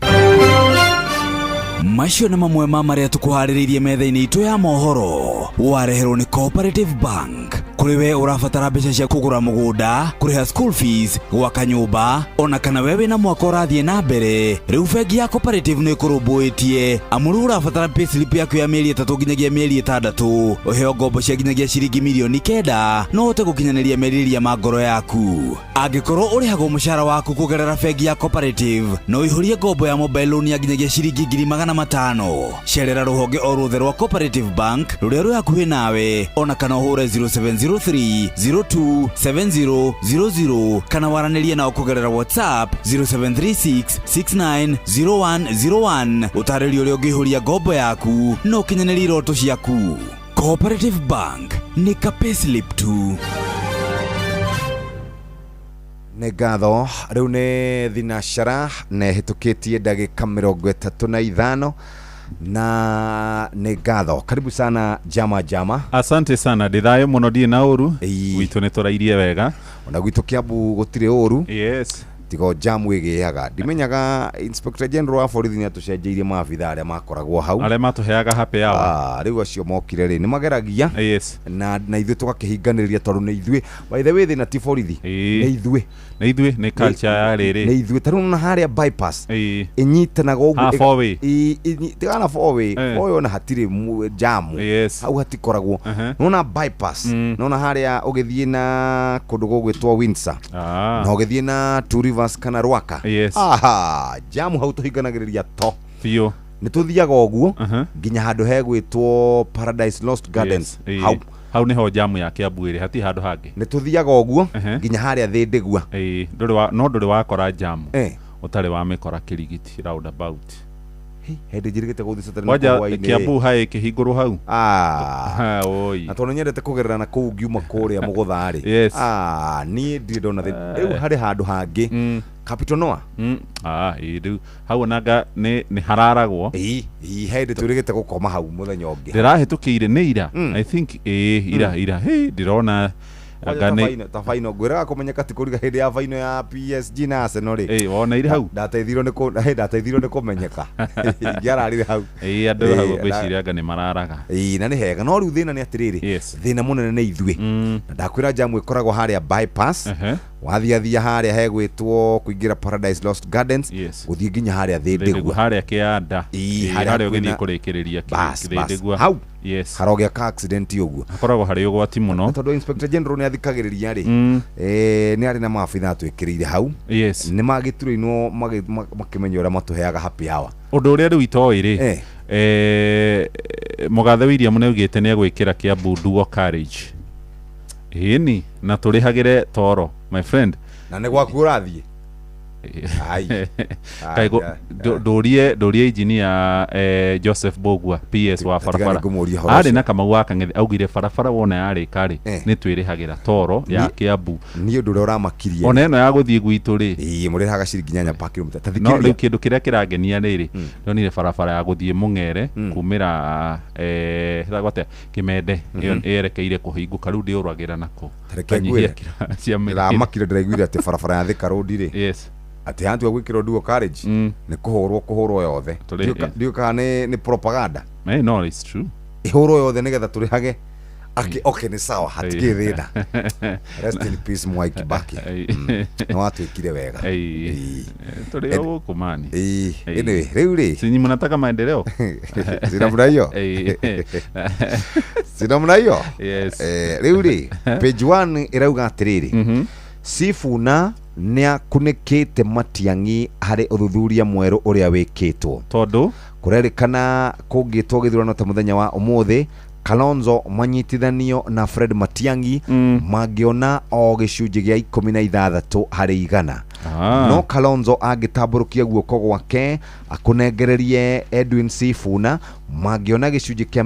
Macio nĩ mamwe ma marĩa tũkũharĩrĩirie metha-inĩ itũ ya mohoro wareherwo nĩ Cooperative Bank. Kuri we urabatara mbeca cia kugura mugunda kuriha school fees gwaka nyumba ona kana wewe na mwaka ũrathiĩ na mbere riu bengi ya Cooperative nĩ ĩkũrũmbũĩtie amuru urabatara payslip yaku ya mĩeri 3 nginyagia mĩeri 6 ũheo ngombo cia nginyagia ciringi mirioni 9 no ũhote gũkinyanĩria merirĩria ma ngoro yaku angĩkorwo ũrĩhagwo mũcara waku kũgerera bengi ya Cooperative no ihũrie ngombo ya mobile loan ya nginyagia ciringi 500,000 cerera rũhonge o rũthe rwa Cooperative Bank rũrĩa rwĩ hakuhĩ nawe ona kana ũhũre 0703027000 kana waranĩrie nao kũgerera WhatsApp 0736690101 ũtarĩrio ũrĩa ũngĩihũria ngombo yaku no ũkinyanĩrie iroto ciaku. Cooperative Bank nĩ ka payslip tu. Nĩ ngatho rĩu nĩ thinacara na hĩtũkĩtie ndagĩka 35 na nĩ ngatho. Karibu sana Jama. Asante sana ndithayo muno ndie na uru gwitũ nĩ tũrairie wega ona gwitũ Kiambu gũtirĩ uru. Yes. tigo jamu igiaga ndimenyaga Inspector General wa borithi ni atucenjeirie maabitha aria makoragwo hau aria matuheaga happy hour riu acio mokire ri ni mageragia na ithuĩ tugakihinganĩrĩria tondu ni ithuĩ by the way thina ti borithi ni ithuĩ ni culture ya rĩrĩ ni ithuĩ tarũ na haria bypass inyitanaga ũguo tigana four-way ona hatire jamu hau hatikoragwo nona bypass nona haria ũgĩthiĩ na kũndũ gũgwĩtwo Windsor na ũgĩthiĩ na Two Rivers kana Rwaka jamu hau tũhinganagĩrĩria to biũ nĩ tũthiaga ũguo nginya handũ hegwĩtwo Paradise Lost Gardens hau niho jamu ya Kiambu ĩrĩ hati handũ hangĩ nĩ tũthiaga ũguo nginya haria thĩndigua ndũrĩ wakora jamu ũtarĩ wamĩkora Kĩrigiti roundabout hende njirigite guthi waja Kiambu hae kĩhingũrwo hau na tondu nyendete kugerera na kuu ngiuma kũrĩa mũgũthari niĩ ndirĩ ndona rĩu harĩ handũ hangĩ Capital Noah rĩu hau onanga nĩ hararagwo hende twĩrĩgĩte gũkoma hau mũthenya ũngĩ ndĩrahĩtũkĩire nĩ ira I think ira ndĩrona ta final gwĩraga kũmenyeka ti kũriga hĩndĩ ya final ya PSG na Arsenal rĩ wona ire hau ndateithirwo nĩ kũmenyeka ingĩararire hau andũ hau ngwĩciria anga nĩ mararaga na nĩ hega no rĩu thĩna nĩ atĩrĩrĩ thĩna mũnene nĩ ithuĩ na ndakwĩra jamu ĩkoragwo harĩa bypass wathiathia harĩa hegwĩtwo kũingĩra Paradise Lost Gardens gũthiĩ nginya harĩa thĩndigua harĩa kĩanda harĩa ũgĩthiĩ kũrĩkĩrĩria thĩndigua hau harogĩa ka accident ũguo hakoragwo harĩ ũgwati mũno tondũ Inspector General nĩ athikagĩrĩria rĩ nĩ arĩ na maabitha twĩkĩrĩire hau nĩ magĩturĩinwo makĩmenya ũrĩa matũheaga happy hour ũndũ ũrĩa rĩu itoĩ rĩ Mũgathe William nĩ augĩte nĩ egwĩkĩra Kiambu dual carriage ĩni na tũrĩhagĩre toro my friend na nĩ gwaku ũrathiĩ ndorie engineer Joseph Bogwa PS wa barabara arĩ na Kamau wa Kang'ethi augire barabara wona yarĩka rĩ nĩ twĩrĩhagĩra toro ya Kiambu niĩ ũndũ ũrĩa ũramakirie ona ĩno ya gũthiĩ gwitũ rĩ mũrĩhaga ciringi 8 per kilometer no rĩu kĩndũ kĩrĩa kĩrangenia rĩrĩ nĩonire barabara ya gũthiĩ Mũng'ere kumĩra gwate Kĩmende yerekeire kũhingũka rĩu ndĩũragĩra nako ndĩramakire ndĩraiguire atĩ barabara ya Thika Road rĩ ati hantu gwikirwo dual carriage ni kuhurwo yothe ndio kana ni propaganda no it's true ihurwo yothe nigetha turihage okay ni sawa hatigithina rest in peace Mwai Kibaki no atwikire wega tuli huko mani anyway riu ri sinyi mnataka maendeleo sina mnayo riu ri page 1 irauga atiriri Sifuna nĩa kunĩkĩte Matiang'i harĩ ũthuthuria mwerũ ũrĩa wĩkĩtwo tondũ kũrerĩkana kũngĩtwo gĩthurano ta mũthenya wa ũmũthĩ Kalonzo manyitithanio na Fred Matiang'i mangĩona o gĩcunjĩ gĩa 16 harĩ 100 no Kalonzo angĩtambũrũkia guoko gwake akũnengererie Edwin Sifuna mangĩona gĩcunjĩ kĩa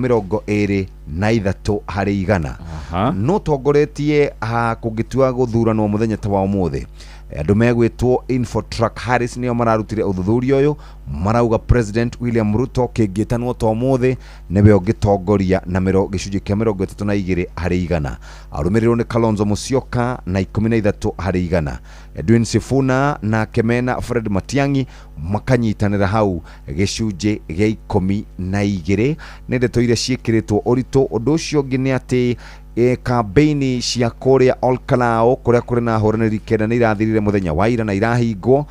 23 harĩ 100 no tongoretie kũngĩtua gũthuranwo mũthenya ta wa ũmũthĩ andũ megwĩtwo Infotrack Harris nĩo mararutire ũthuthuria ũyũ marauga President William Ruto kĩngĩtanwo ta ũmũthĩ nĩwe ũngĩtongoria na gĩcunjĩ kĩa 32 harĩ 100 arũmĩrĩrwo nĩ Kalonzo Musyoka na 13 harĩ 100 Edwin Sifuna na Kemena Fred Matiang'i makanyitanĩra hau gĩcunjĩ gĩa 12 nĩ ndeto iria ciĩkĩrĩtwo ũritũ ũndũ ũcio ũngĩ nĩ atĩ kampeni cia kũrĩa Olkalau kũrĩa kũrĩ na hũranĩri kenda nĩ irathirire mũthenya wa ira na irahingwo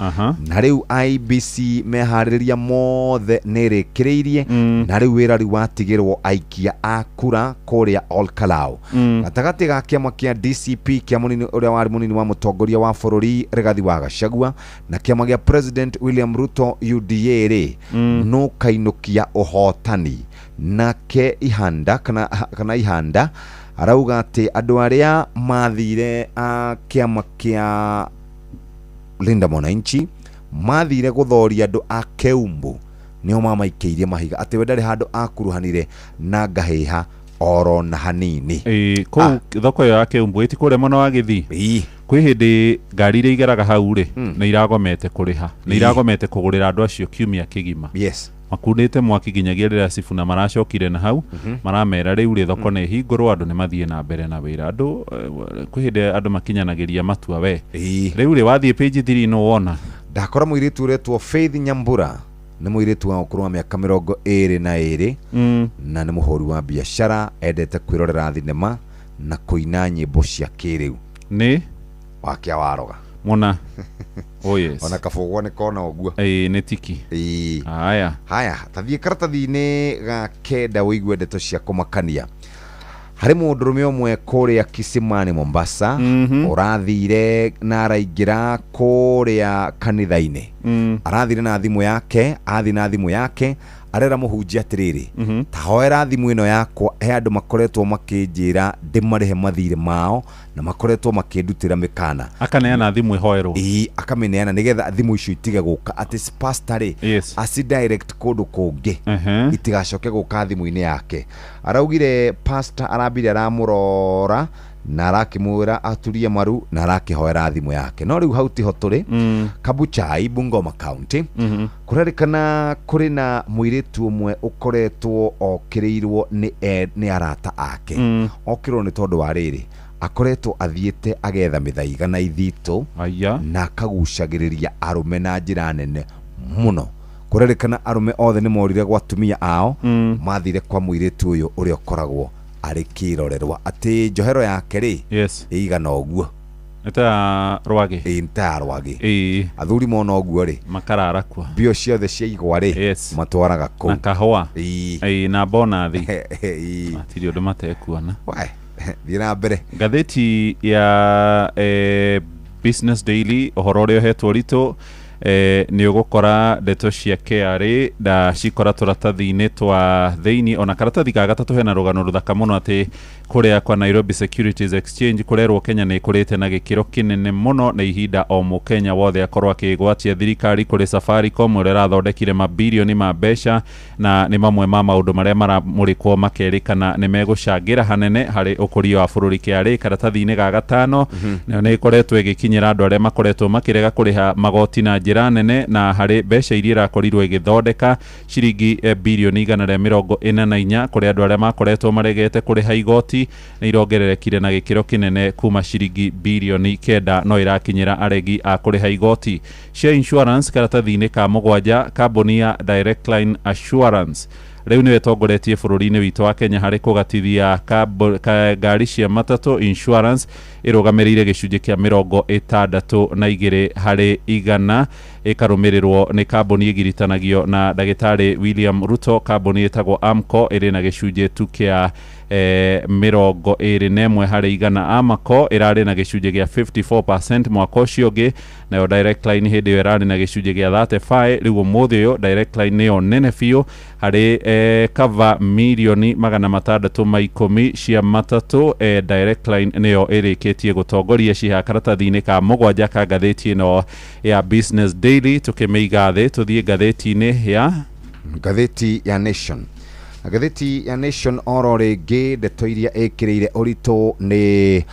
na rĩu IBC meharĩrĩria mothe nĩ ĩrĩkĩrĩirie na rĩu wĩra rĩu watigĩrwo aikia a kura kũrĩa Olkalau gatagatĩ ga kĩama kĩa DCP kĩa mũnini ũrĩa warĩ mũnini wa mũtongoria wa bũrũri Rigathi wa Gachagua na kĩama gĩa President William Ruto UDA rĩ no kainũkia ũhotani nake Ihanda kana Ihanda arauga atĩ andũ arĩa mathire kĩama kĩa Linda Mwananchi mathire gũthoria andũ a Keumbu nĩo mamaikĩirie mahiga atĩ we ndarĩ handũ akuruhanire na ngahĩha oro na hanini kũu thoko ya Keumbu ĩti kũrĩa mwena wa Gĩthii kwĩ hĩndĩ ngari iria igeraga hau rĩ nĩ iragomete kũrĩha nĩ iragomete kũgũrĩra andũ acio kiumia kĩgima makundite mwaki ginyagia rira Sifuna maracokire na hau maramera riu ri thoko ne hingurwo andu ne mathie na mbere na wira andu kwihinde andu makinyanagiria matua we riu ri wathie page 3 no wona ndakora muiritu retwo Faith Nyambura nĩ muiritu wa ukuru wa miaka 22 na nĩ muhuri wa biashara endete kwirorera thinema na kuina nyimbo cia kiriu ni wakia waroga mona oh yes ona kabogwa nĩ kona ũguo nĩ tiki haya tathie karatathi-inĩ ga kenda wĩigue ndeto cia kũmakania harĩ mũndũrũme ũmwe kũrĩa Kisimani Mombasa ũrathire na araingĩra kũrĩa kanitha-inĩ arathire na thimũ yake athi na thimũ yake arera mũhunjia atĩrĩrĩ tahoera thimũ ĩno yakwa he andũ makoretwo makĩnjĩra ndĩmarĩhe mathirĩ mao na makoretwo makĩndutĩra mĩkana akaneana thimũ ihoerwo akameneana nĩgetha thimũ icio itige gũka atĩ pastor aci direct kũndũ kũngĩ itigacoke gũka thimũ-inĩ yake araugire pastor arambire aramũrora na arakimwira aturie maru na arakihoera thimũ yake no riu hau tiho turi Kabuchai Bungoma County kurerikana kuri na muiritu umwe ukoretwo okiriirwo ni arata ake okirwo ni tondu wa riri akoretwo athiete agetha mithaiga na ithito na akagucagiriria arume na njira nene muno kurerikana arume othe ni morire gwa tumia ao mathire kwa muiritu uyu uri okoragwo ari kirorerwa ati njohero yake ri igana oguo eta rwage nta rwage athuri mona oguo ri makarara kwa bio ciothe cia igwa ri matwaraga ku na kahwa na bonathi matiri undu matekuona thira mbere ngatheti ya Business Daily ohoro rio hetwo rito ni ugukora ndeto cia KRA da cikora turatathi-ini twa theini ona karatathi ka gatatu hena rugano ruthaka muno ati kuria kwa Nairobi Securities Exchange kurerwo Kenya ni kurite na gikiro kinene muno na ihinda o mu Kenya wothe akorwa kigwatia thirikari kuri Safaricom uri rathondekire mabilioni ma mbeca na ni mamwe ma maundu maria maramurikwo makerikana ni megucangira hanene hari ukuria wa bururi KRA karatathi-ini ga gatano ni ikoretwo igikinyira andu aria makoretwo makirega kuriha magoti na njira nene na hari mbeca iria irakorirwo igithondeka ciringi bilioni 144 kuri andu aria makoretwo maregete kuriha igoti na irongererekire na gikiro kinene kuma ciringi bilioni 9 no irakinyira aregi a kuriha igoti cia insurance karatathi-ini ka mugwanja kambuni ya Direct Line Assurance riu niwe tongoretie bururi-ini witu wa Kenya hari kugatithia ngari cia matatu insurance irugamirire gicunji kia 62 hari igana ikarumirirwo ni kambuni igiritanagio na dagitari William Ruto kambuni etagwo Amco iri na gicunji tu kia 21 hari igana Amco irari na gicunji gia 54% mwaka ucio ungi nayo Direct Line hindi irari na gicunji gia 35 riu muthi uyu Direct Line niyo nene fiu hari cover milioni 610 cia matatu Direct Line niyo irikitie gutongoria ciha karatathi-ini ka mugwanja ka ngatheti ino ya Business Daily tukimeiga thi tuthie ngatheti-ini ya ngatheti ya Nation ngatheti ya Nation oro ringi ndeto iria ikirire urito ni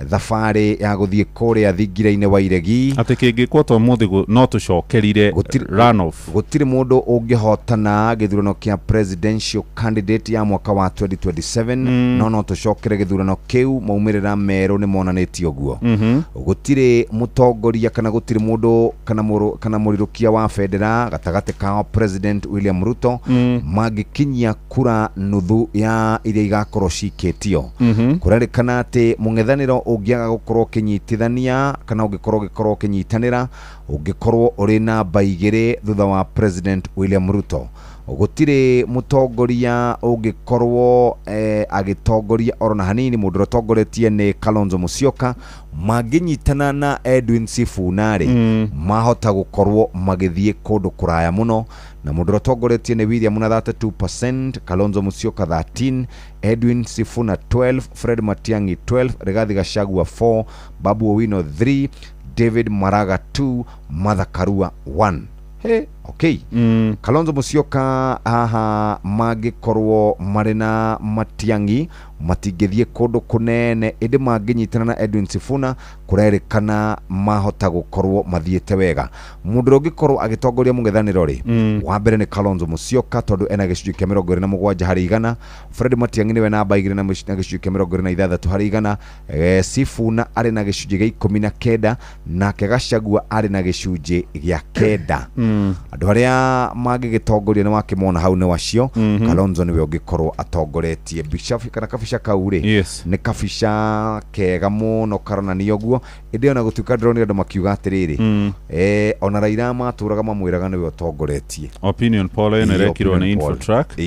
thabari ya guthie kuria thingira-ini wa iregi ati kingikwo to muthi no tucokerire runoff gutiri mundu ungihotana githurano kia presidential candidate ya mwaka wa 2027 no tucokere githurano kiu maumirira meru ni monanitio guo gutiri mutongoria kana gutiri mundu kana murirukia wa federa gatagati ka president William Ruto magikinyia kura nuthu ya iria igakorwo cikitio kurerikana ati mung'ethaniro ungiaga gukorwo kinyitithania kana ungikorwo kinyitanira ungikorwo uri namba 2 thutha wa president William Ruto gutire mutongoria ungikorwo agitongoria orona hanini mundu rotongoretie ni Kalonzo Musyoka maginyitana na Edwin Sifuna mahota gukorwo magithie kundu kuraya muno na mundu rotongoretie ni William na 32%, Kalonzo Musyoka 13, Edwin Sifuna 12, Fred Matiang'i 12, Rigathi Gachagua 4, Babu Owino 3, David Maraga 2, Martha Karua 1. Okay. Kalonzo Musyoka haha magikorwo marina Matiang'i matingithie kundu kunene indi manginyitana na Edwin Sifuna kurerikana mahota gukorwo mathiete wega. Mundu ungikorwo agitongoria mung'ethaniro ri wa mbere ni Kalonzo Musyoka tondu ena gicunji kia 27 harĩ 100. Fred Matiang'i niwe namba 2 na gicunji kia 26 harĩ 100. Sifuna ari na gicunji gia 19 nake Gachagua ari na gicunji gia 9. Andu aria magigitongoria ni wakimona hau ni wacio. Kalonzo niwe ungikorwo atongoretie Bishop kana kabisha kaure ni kabisha kega muno karonanio guo indi ona gutuika drone andu makiuga atiriri ona Raila maturaga mamwiraga niwe utongoretie. Opinion poll ene rekirwo ni Infotrack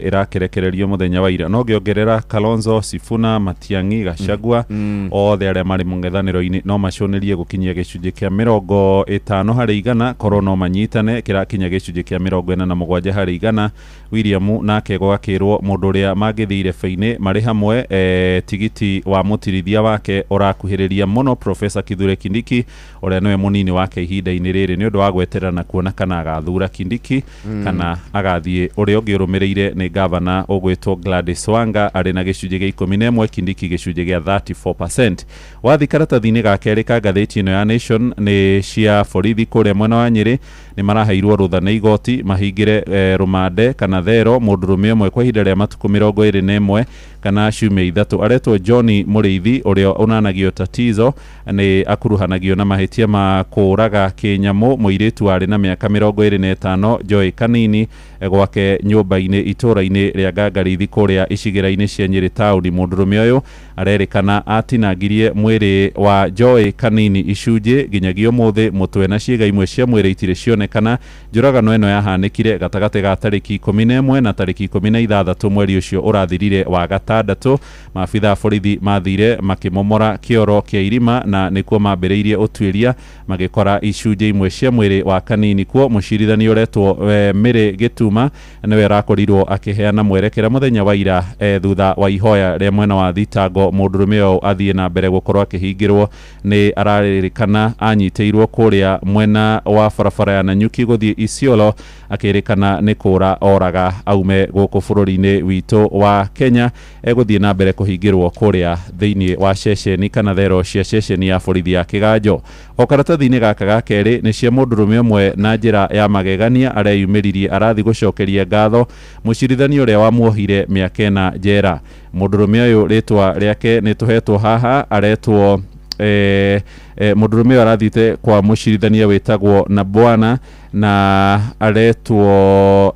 irakerekererio muthenya wa ira no giongerera Kalonzo, Sifuna, Matiang'i, Gachagua othe aria mari mung'ethaniro-ini no maconirie gukinyia gicunji kia 50 harĩ 100 korwo no manyitane kirakinya gicunji kia 47 harĩ 100. William nake gwakirwo mundu uria magithire feini mari hamwe tigiti wa mutirithia wake urakuhiriria muno Professor Kithure Kindiki uria niwe munini wake ihinda-ini riri ni undu wa gweterana kuona kana agathura Kindiki kana agathie uria ungirumireire ni governor ugwitwo Gladys Wanga ari na gicunji gia 11 Kindiki gicunji gia 34%. Wathi karatathi-ini ga keri ka ngathĩti ino ya Nation ni cia borithi kuria mwena wa Nyeri ni maraheirwo rutha na igoti mahingire rumande kana thero mundurume umwe kwa ihinda ria matuku 21 kana ciumia 3 aretwo John Muriithi uria unanagio tatizo ni akuruhanagio na mahitia ma kuraga kinyamu muiritu wari na miaka 25 Joy Kanini gwake nyumba-ini itura-ini ria Gangarithi kuria icigĩra-ini cia Nyeri town. Mundurume uyu arerikana atinangirie mwiri wa Joy Kanini icunji nginyagia umuthi mutwe na ciĩga imwe cia mwiri itire cionekana. Njuragano eno yahanikire gatagati ga tariki 11 na tariki 16 mweri ucio urathirire wa gatandatu. Maabitha borithi mathire makimomora kioro kia irima na nikuo mambĩrĩirie utuĩria magikora icunji imwe cia mwiri wa Kanini kuo. Mucirithania uretwo Mary Gituma niwe rakorirwo akiheana mwerekera muthenya wa ira thutha wa ihoya ria mwena wa thitango. Mundurume uyu athie na mbere gukorwo akihingirwo ni araririkana anyiteirwo kuria mwena wa barabara ya Nanyuki guthie Isiolo akirikana ni kura oraga aume guku bururi-ini witu wa Kenya eguthie na mbere kuhingirwo kuria thiini wa ceceni kana thero cia ceceni ya borithi ya Kiganjo. O karatathi-ini gaka ga keri ni cia mundurume umwe na njira ya magegania areyumiririe arathi gucokeria ngatho mucirithania uria wamuohire miaka 4 njera. Mundurume uyu ritwa riake ni tuhetwo haha aretwo mundurume uyu arathite kwa mucirithania witagwo na bwana na aretwo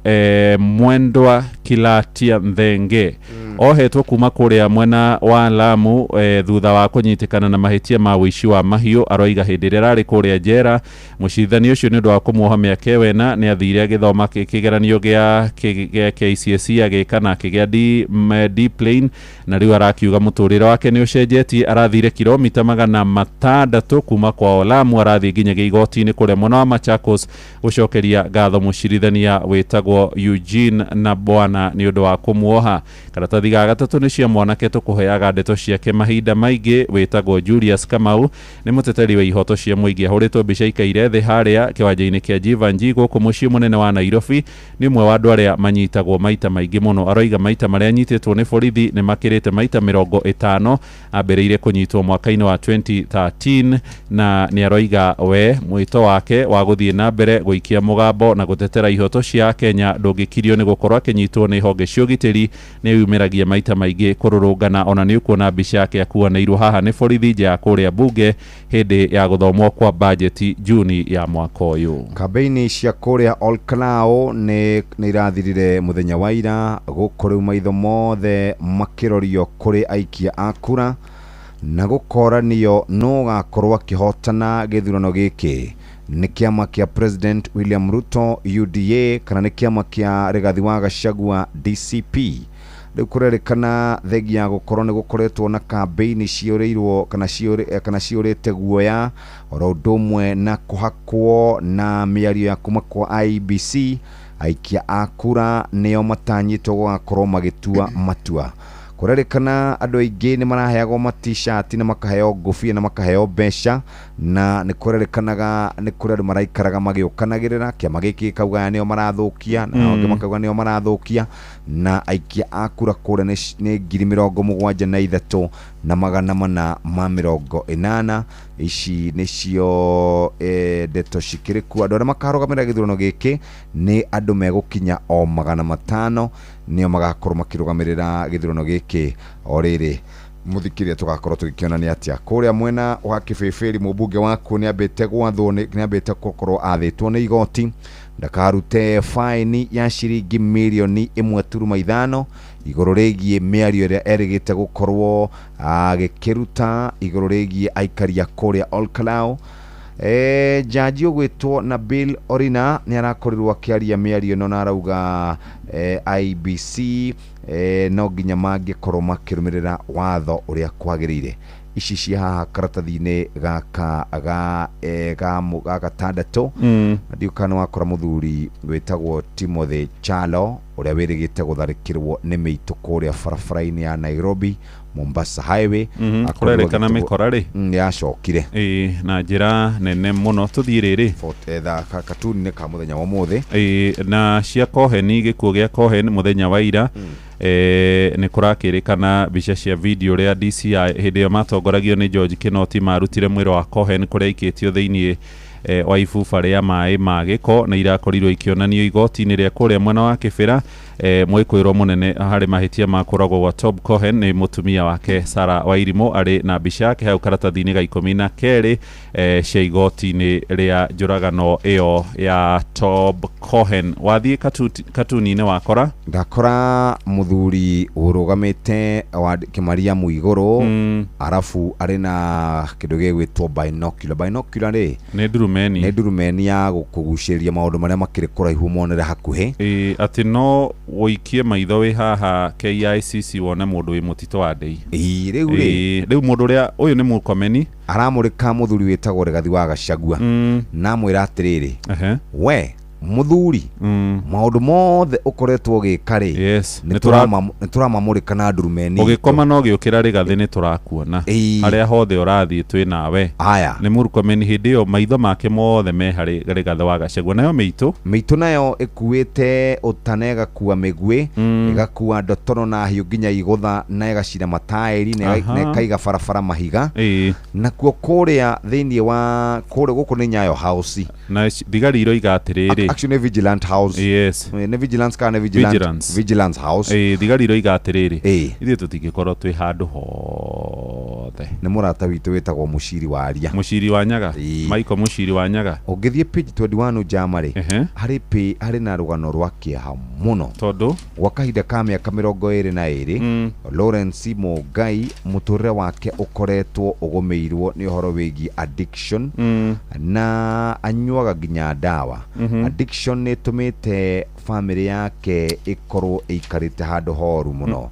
Mwendwa Kilatia Nthenge. Ohetwo kuma kuria mwena wa Lamu thutha wa kunyitikana na mahitia ma wici wa mahiu aroiga hindi ria rari kuria njera. Mucirithania ucio ni undu wa kumuoha miaka 4 ni athire agithoma kigeranio gia KCSE agikana akigia D plane na riu arakiuga muturire wake ni ucenjetie. Arathire kilomita 600 kuma kwa Lamu arathi nginyagia igoti-ini kuria mwena wa Machakos gucokeria ngatho mucirithania witagwo Eugene na bwana ni undu wa kumuoha. Karatathi ga gatatu ni cia mwanake tukuheaga ndeto ciake mahinda maingi witagwo Julius Kamau ni muteteri wa ihoto cia muingi ahuritwo mbica ikaire thi haria kiwanja-ini kia Jivanji guku mucii munene wa Nairobi. Ni mwe wa andu aria manyitagwo maita maingi muno. Aroiga maita maria anyititwo ni borithi ni makirite maita 50 ambĩrĩire kunyitwo mwaka-ini wa 2013 na ni aroiga we mwito wake wa guthie na mbere guikia mugambo na gutetera ihoto cia Kenya ndungikirio ni gukorwo akinyitwo ni honge cia ugitiri ni yumiragia maita maingi kururungana. Ona ni ukuona mbica yake akuanĩirwo haha ni borithi nja ya kuria bunge hindi ya guthomwo kwa budget Juni ya mwaka uyu. Kambeini cia kuria Olkalao ni irathirire muthenya wa ira gukuriu maitho mothe makirorio kuri aikia akura na gukoranio no gakorwo akihotana githurano giki. Ni kiama kia President William Ruto UDA kana ni kiama kia Rigathi wa Gachagua DCP. Riu kurerikana thegi ya gukorwo ni gukoretwo na kambeini cioreirwo kana ciorete guoya oro undu na kuhakwo na miario ya kuma kwa IBC. Aikia akura nio matanyitwo gukorwo magitua matua. Kurerikana andu aingi ni maraheagwo ma t-shirt na makaheo ngofia na makaheo mbeca na nä kårerikanaga nä kå rä andå maraikaraga magĩũkanagĩrĩra kĩama gĩkĩ kauga nĩo marathũkia na angĩ makauga nĩo marathũkia na aikia a kura kũrĩa nĩ 73,480 ici nĩcio ndeto cikĩrĩ kuo. Andũ arĩa makarũgamĩrĩra gĩthurano gĩkĩ nĩ andũ megũkinya o 500 nĩo magakorwo makĩrũgamĩrĩra gĩthurano gĩkĩ. O rĩrĩ muthikiria tugakorwo tugikionania atia kuria mwena wa Kibĩbĩri mũmbunge waku nĩambĩte gwathwo nĩambĩte gũkorwo athĩtwo nĩ igoti ndakarute faini ya ciringi milioni 1.5 igũrũ rĩgiĩ mĩario ĩrĩa erĩgĩte gũkorwo agĩkĩruta igũrũ rĩgiĩ aikaria kũrĩa Olkalau. Jaji ũgwĩtwo Nabil Orina nĩ arakorirwo akĩaria mĩario ĩno na arauga IBC no nginya mangĩkorwo makĩrũmĩrĩra watho ũrĩa kwagĩrĩire. Ici cia haha karatathi-inĩ gaka gatandatũ ndiũkana wakora mũthuri wĩtagwo Timothy Chalo ũrĩa wĩrĩgĩte gũtharĩkĩrwo nĩ mĩitũ kũrĩa barabara-inĩ ya Nairobi Mombasa Highway kũrerĩkana mĩkora rĩ nĩacokire na njĩra nene mũno. Tũthiĩ rĩrĩ katuni-inĩ ka mũthenya wa ũmũthĩ na cia Coheni, gĩkuũ gĩa Cohen mũthenya wa ira nĩ kũrakĩrĩkana mbica cia video rĩa DCI hĩndĩ ĩyo matongoragio nĩ George Kinoti marutire mwĩrĩ wa Cohen kũrĩa aikĩtio thĩinĩ wa ibuba rĩa maĩ ma gĩko na irakorirwo ikĩonanio igoti-inĩ rĩa kũrĩa mwena wa Kĩbĩra. Mwĩkũĩrwo mũnene harĩ mahĩtia ma kũragwo gwa Tob Cohen nĩ mũtumia wake Sarah Wairimu arĩ na mbica yake hau karatathi-inĩ ga 12 cia igoti-inĩ rĩa njũragano ĩyo ya Tob Cohen. Wathiĩ katuni-inĩ wakora ndakora mũthuri ũrũgamĩte wa Kĩmaria Mũigũrũ arabu arĩ na kĩndũ gĩgwĩtwo binocular rĩ nĩ ndurumeni ya gũkũgucĩrĩria maũndũ marĩa makĩrĩ kũraihu monere hakuhĩ atĩ no woikie maitho wĩ haha KICC wone mũndũ wĩ mũtito wa ndei rĩu mũndũ ũrĩa ũyũ nĩ mũkomeni aramũrĩka mũthuri wĩtagwo Rigathi wa Gachagua na mwĩra atĩrĩrĩ we muthuri maundu mothe ukoretwo gĩkarĩ nĩturamamũrĩka na ndurumeni ũgĩkoma no gĩũkĩra Rigathi nĩtũrakuona harĩa hothe ũrathiĩ twĩ nawe nĩ Mũrkomen hĩndĩ ĩyo maitho make mothe me harĩ Rigathi wa Gachagua. Nayo mĩitũ nayo ĩkuĩte ũtana ĩgakua mĩguĩ ĩgakua ndotoro na hiũ nginya igũtha na ĩgacina mataĩri na ĩkaiga barabara mahiga nakuo kũrĩa thĩinĩ wa kũrĩa gũkũ nĩ Nyayo House na thigari iroiga atĩrĩrĩ actually Vigilant House nĩ Vigilance kana Vigilance House thigari iroiga atĩrĩrĩ ithuĩ tũtingĩkorwo twĩ handũ hothe. Nĩ mũrata witũ wĩtagwo Mũciri wa Nyaga Michael Mũciri wa Nyaga ũngĩthiĩ page 21 Jamarĩ harĩ na rũgano rwa kĩeha mũno tondũ gwa kahinda ka mĩaka 22 Lawrence Mũngai mũtũrĩre wake ũkoretwo ũgũmĩirwo nĩ ũhoro wĩgiĩ addiction na anyuaga nginya ndawa. Addiction nĩ ĩtũmĩte family yake ĩkorwo ĩikarĩte handũ horu mũno.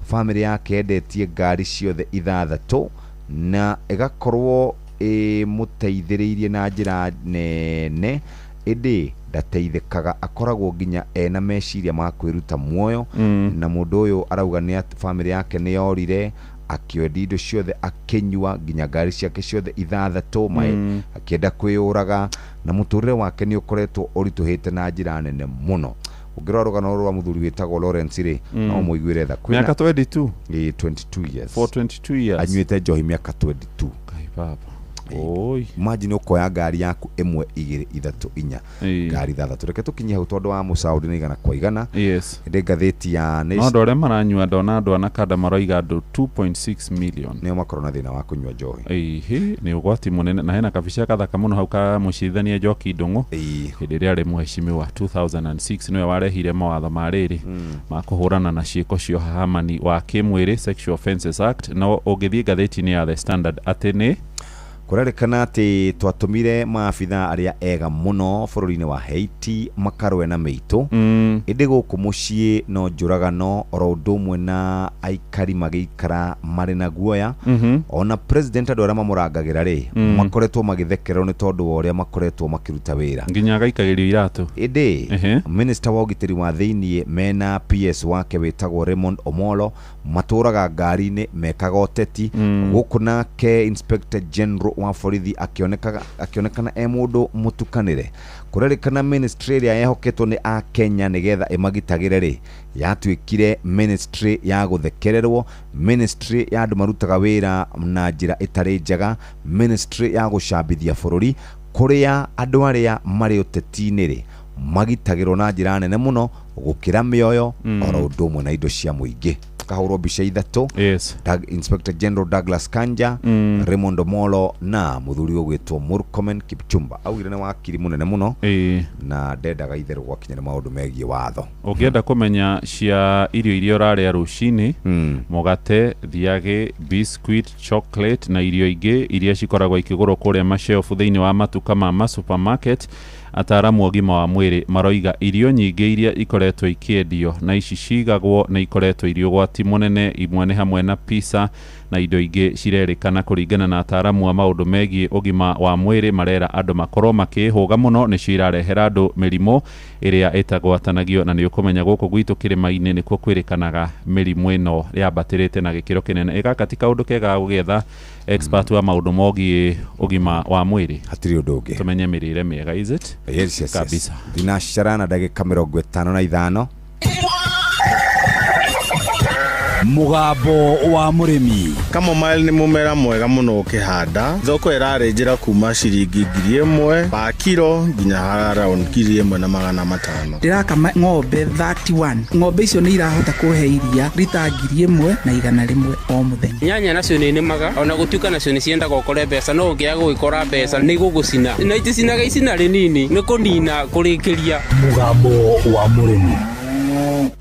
Family yake endetie ngari ciothe 6 na ĩgakorwo mũteithĩrĩirie na njĩra nene ĩndĩ ndateithĩkaga akoragwo nginya ena meciria ma kwĩruta muoyo na mũndũ ũyũ arauga nĩ family yake nĩ yorire akĩendia indo ciothe akĩnyua nginya ngari ciake ciothe 6 akĩenda kwĩyũraga na mũtũrĩre wake nĩ ũkoretwo ũritũhĩte na njĩra nene mũno. Ũngĩrora rũgano rwa mũthuri wĩtagwo Lawrence rĩ no mũiguĩre tha mĩaka 22 22 years for 22 years anyuĩte njohi mĩaka 22 kai baba imagine ukoya ngari yaku 1 2 3 4 ngari 6 reke tukinye hau tondu wa musaudi ni igana kwa igana ndi ngatheti ya Nation ndore maranyua ndona andu anakanda maroiga andu 2.6 million nio makoro na thina wa kunywa njohi ni ugwati munene na hena kabica kathaka muno hau ka mucithania Njoki Ndung'u hindi ria ari muheshimiwa 2006 niwe warehire mawatho ma riri ma kuhurana na ciiko cio hahamani wa kimwiri Sexual Offences Act no ungithie ngatheti-ini ya The Standard atene kũrerĩkana atĩ twatũmire maabitha arĩa ega mũno bũrũri-inĩ wa Haiti makarwe na mĩitũ ĩndĩ gũkũ mũciĩ no njũragano oro ũndũ ũmwe na aikari magĩikara marĩ na guoya ona president andũ arĩa mamũrangagĩra rĩ makoretwo magĩthekererwo nĩ tondũ wa ũrĩa makoretwo makĩruta wĩra nginya agaikagĩrio iratũ ĩndĩ minister wa ũgitĩri wa thĩinĩ mena PS wake wĩtagwo Raymond Omolo matũraga ngari-inĩ mekaga ũteti gũkũ nake Inspector General wa borithi akionekana mundu mutukanire kurerikana ministry ya yehoketwo ni a Kenya nigetha imagitagire ri yatuikire ministry ya guthekererwo, ministry ya andu marutaga wira na njira itari njega, ministry ya gucambithia bururi kuria andu aria mari uteti-ini ri magitagirwo na njira nene muno gukira mioyo oro undu umwe na indo cia muingi. Kahuro bica ithatu. Yes. Inspector General Douglas Kanja, Raymond Molo na muthuri ugwitwo Murkomen Kipchumba augire ne wakiri munene muno na ndendaga itherũ gwakinya maundu megie watho. Ũngĩenda kũmenya cia irio iria ũrarĩa rũcinĩ, mũgate, thiagĩ, biscuit, chocolate na irio ingĩ iria cikoragwo ikĩgũrwo kũrĩa mashelf thĩinĩ wa matuka ma supermarket, ataramu ogima wa mwĩrĩ maroiga irio nyingĩ iria ikoretwo ikĩendio na ici cigagwo na ikoretwo irio gwati munene, imwe nĩ hamwe na pizza na indo ingĩ cirerĩkana kũringana na ataramu wa maũndũ megie ogima wa mwĩrĩ marera andũ makorwo makĩhũga mũno nĩcio irarehera andũ mĩrimũ ĩrĩa ĩtagwatanagio, na nĩ ũkũmenya gũkũ gwitũ kĩrĩma-inĩ nĩkuo kwĩrĩkanaga mĩrimũ ĩno yambatĩrĩte na gĩkĩro kĩnene. Ĩga katika ũndũ kega gũgetha expert wa maũndũ mogie ogima wa mwĩrĩ, hatirĩ ũndũ ũngĩ tumenye mĩrĩre mĩega. Is it? Yes. Kabisa. Thinacara na ndagĩka 55 Mugambo wa murimi. Kamomile ni mumera mwega muno ukihanda. Thoko irarenjera kuma ciringi 1,000 pa kilo nginya around 1,500. Ndirakama ng'ombe 31. Ng'ombe icio ni irahota kuhe iria rita 1,000 na 100 o muthenya. Nyanya nacio ni nĩmaga ona gutuika nacio ni cienda gukore mbeca, no ngiaga gwikora mbeca ni gugucina na iticinaga icina rinini ni kunina kurikiria. Mugambo wa murimi.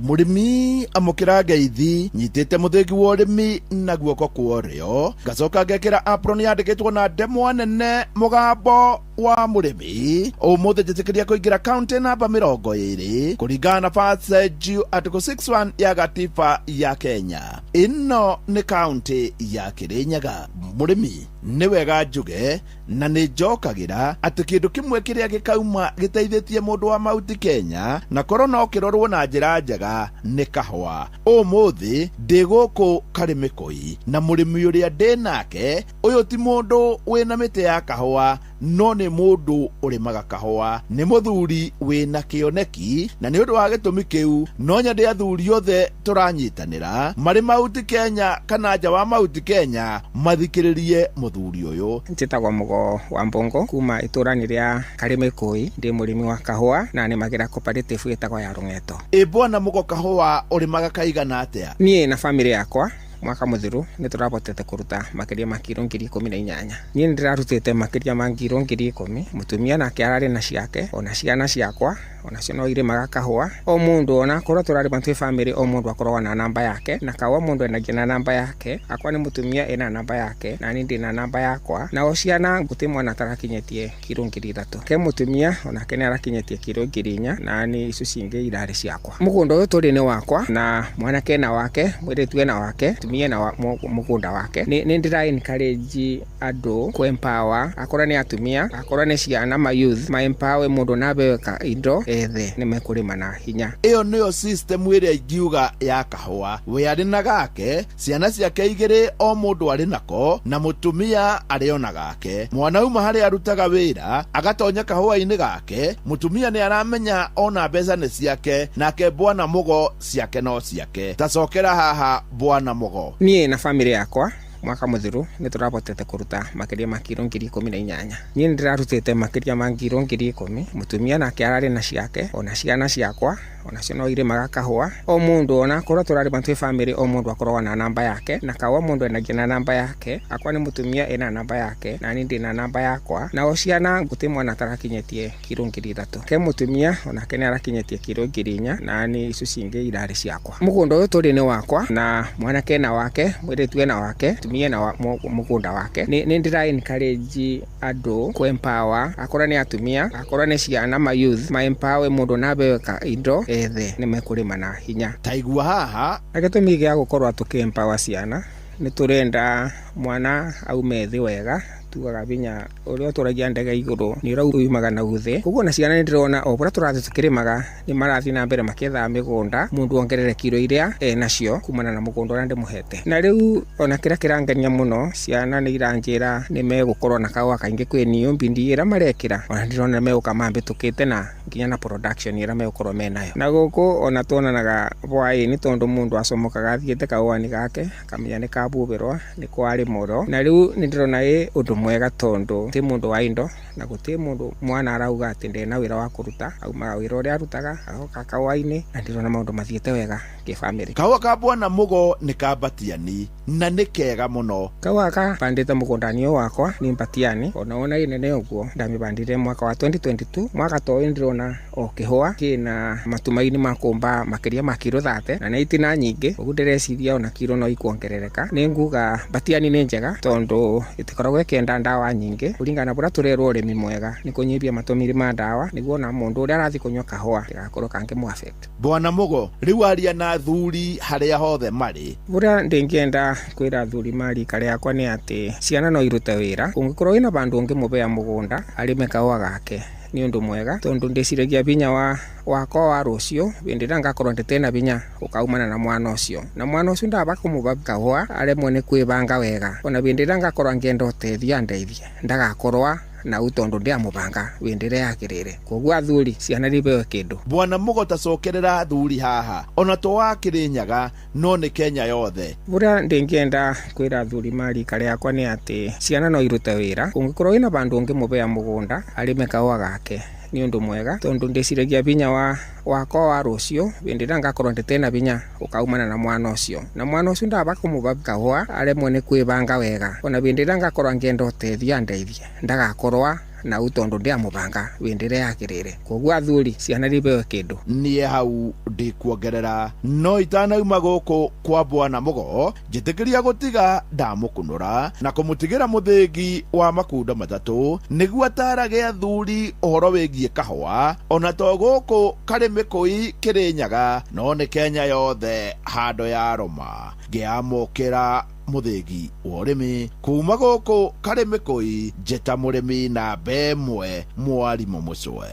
Murimi amukira ngeithi nyitite muthingi wa urimi na guoko kuorio ngacoka ngekira apron yandikitwo na ndemwa nene mugambo wa murimi umuthi njitikiria kuingira county namba 20 kuringana na passage article 61 ya gatiba ya Kenya. Ino ni county ya Kirinyaga. Murimi ni wega njuge na ni njokagira ati kindu kimwe kiria gikauma giteithĩtie mundu wa Mount Kenya na korona okirorwo na njira njega ni kahwa. Umuthi ndi guku Karimikoi na murimi uria ndi nake uyu ti mundu wina miti ya kahwa, no ni mundu urimaga kahwa, ni muthuri wina kioneki na ni undu wa gitumi kiu no nyende athuri othe turanyitanira mari Mount Kenya kana nja wa Mount Kenya mathikiririe muthuri uyu. Njitagwa Mugo wa Mbongo kuma iturani ria Karimikoi, ndi murimi wa kahwa na ni magira cooperative itagwa ya Rungeto. Bwana Mugo kahwa urimaga kaigana atia? Nie na family yakwa mwaka muthiru ni turabotete kuruta makiria ma kiro 18,000. Nie ndirarutite makiria ma kiro 10,000. Mutumia nake arari na ciake ona ciana ciakwa ona cio no irimaga kahwa. O mundu ona korwo turari bantu family o mundu akorwo na namba yake na kawa mundu enagia na namba yake. Akwa ni mutumia ena namba yake na ni ndina namba yakwa, na o ciana nguti mwana tarakinyetie kiro 3,000. Ke mutumia ona kene arakinyetie kiro 4,000 na ni icu cingi irari ciakwa. Mugunda uyu turi ni wakwa na mwana kena wake mwiritu ena wake tumie na mugunda wake. Ni ndira encourage andu ku empower akora ni atumia akora ni ciana ma youth ma empower mundu na beweka indo ethe ni mekurima na hinya. Iyo niyo system iria ingiuga ya kahwa. We ari na gake, ciana ciake igiri o mundu ari nako na mutumia ari ona gake. Mwana uma hari arutaga wira agatonya kahwa-ini gake, mutumia ni aramenya ona mbeca ni ciake nake Bwana Mugo ciake no ciake. Tacokera haha Bwana Mugo. Nie na family yakwa mwaka muthiru ni turabotete kuruta makiria ma kiro 18,000. Nie ndirarutite makiria ma kiro 10,000. Mutumia nake arari na ciake ona ciana ciakwa ona cio no irimaga kahwa. O mundu ona korwo turari bantu family o mundu akorwo na namba yake na kawa mundu enagia na namba yake. Akwa ni mutumia ena namba yake na ni ndina namba yakwa, na o ciana nguti mwana tarakinyetie kiro 3,000. Ke mutumia ona kene arakinyetie kiro 4,000 na ni icu cingi irari ciakwa. Mugunda uyu turi ni wakwa na mwana kena wake mwiritu ena wake tumie na mugunda wake. Ni ndira encourage andu ku empower akora ni atumia akora ni ciana ma youth ma empower mundu na beweka indo ethe ni mekurima na hinya. Taigua haha agitumi gia gukorwa tuki empower ciana ni turenda mwana aume thi wega tugaga binya uria turagia ndege iguru ni urauma na guthe koguo na ciana ndirona o bora turathi tukirimaga ni marathi na mbere maketha migunda mundu ongerere kiro iria nacio kumana na mugunda uria ndimuhete na riu ona kira kirangania muno ciana ni iranjira ni megukorwo na kawa kaingi kwi niyo mbindi ira marekira ona ndirona meguka mambitukite na nginya na production ira megukorwo menayo na guku ona tonanaga bwai ni tondu mundu acomokaga athiete kawani gake akamenya ni kabubirwa ni kwari muro na riu nindirona undu mwega tondu ti mundu wa indo na guti mundu mwana arauga ati ndena wira wa kuruta aumaga wira uria arutaga agoka kawaini na ndirona maundu mathiete wega kifamily. Kawa ka Bwana Mugo ni kabatiani na ni kega muno. Kawa ka pandite mugundani wakwa ni mbatiani ona inene uguo ndamibandire mwaka wa 2022 mwaka to ndirona o kihwa kina matumaini makumba makiria makiro 30 na naitina nyingi ugu ndireciria ona kiro no ikuongerereka ni nguga mbatiani ni njega tondu itikoragwo kenda ndawa nyingi kuringana bura turerwo urimi mwega ni kunyibia matumiri ma ndawa niguo na mundu uria arathi kunywa kahwa tigakorwo kange mu affect. Bwana Mugo riu aria na thuri haria hothe mari bura ndingienda kwira thuri mari kare yakwa ni ati ciana no irute wira kungikorwo ina bandu ngimubea mugunda arime kahwa gake ni undu mwega tondu ndiciragia binya wakwa wa rucio bindira ngakorwo nditena binya ukaumana na mwana ucio na mwana ucio ndaba kumuba kahwa aremwe ni kwibanga wega ona bindira ngakorwo ngenda utethia ndeithie ndagakorwa na utondu ndia mubanga windire yakirire koguo athuri ciana ribewe kindu. Bwana Mugo tacokerera thuri haha ona to wakirinyaga no ni Kenya yothe bura ndingienda kwira thuri mari kare yakwa ni ati ciana no irute wira kungikorwo ina bandu ngimubea mugunda arime kahwa gake ni undu mwega tondu ndiciragia binya wakwa wa rucio bindira ngakorwo nditena binya ukaumana na mwana ucio na mwana ucio ndaba kumuba kahwa aremwe ni kwibanga wega ona bindira ngakorwo ngenda utethia ndeithie ndagakorwa na utondu ndia mubanga windire yakirire koguo athuri ciana ribewe kindu. Nie hau ndikuongerera no itanauma guku kwa Bwana Mugo njitikiria gutiga ndamukunura na kumutigira muthingi wa makunda matatu niguo atarage athuri uhoro wigie kahwa ona to guku kari mikui Kirinyaga no ni Kenya yothe hando ya Roma ngiamukira muthingi wa urimi kuma guku kari mikui njeta murimi na bemwe mwarimu mucwe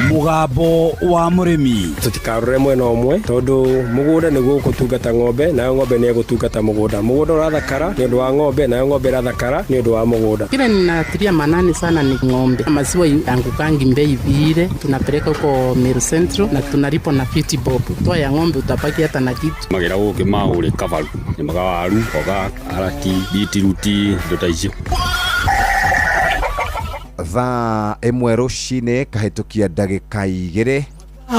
mugambo wa murimi tutikarure mwena omwe tondu mugunda niguo gutungata ng'ombe nayo ng'ombe ni gutungata mugunda urathakara ni undu wa ng'ombe nayo ng'ombe irathakara ni undu wa mugunda. Kile ninatilia manani sana ni ng'ombe. Maziwa yangu kangi mbei vile tunapeleka huko Meru Central na tunalipo na 50 bob. Toa ya ng'ombe utapaki hata na kitu. Magira guki maure kavaru ni magawaru oga araki bitiruti ndotaicio thaa imwe rucine kahitukia ndagika 2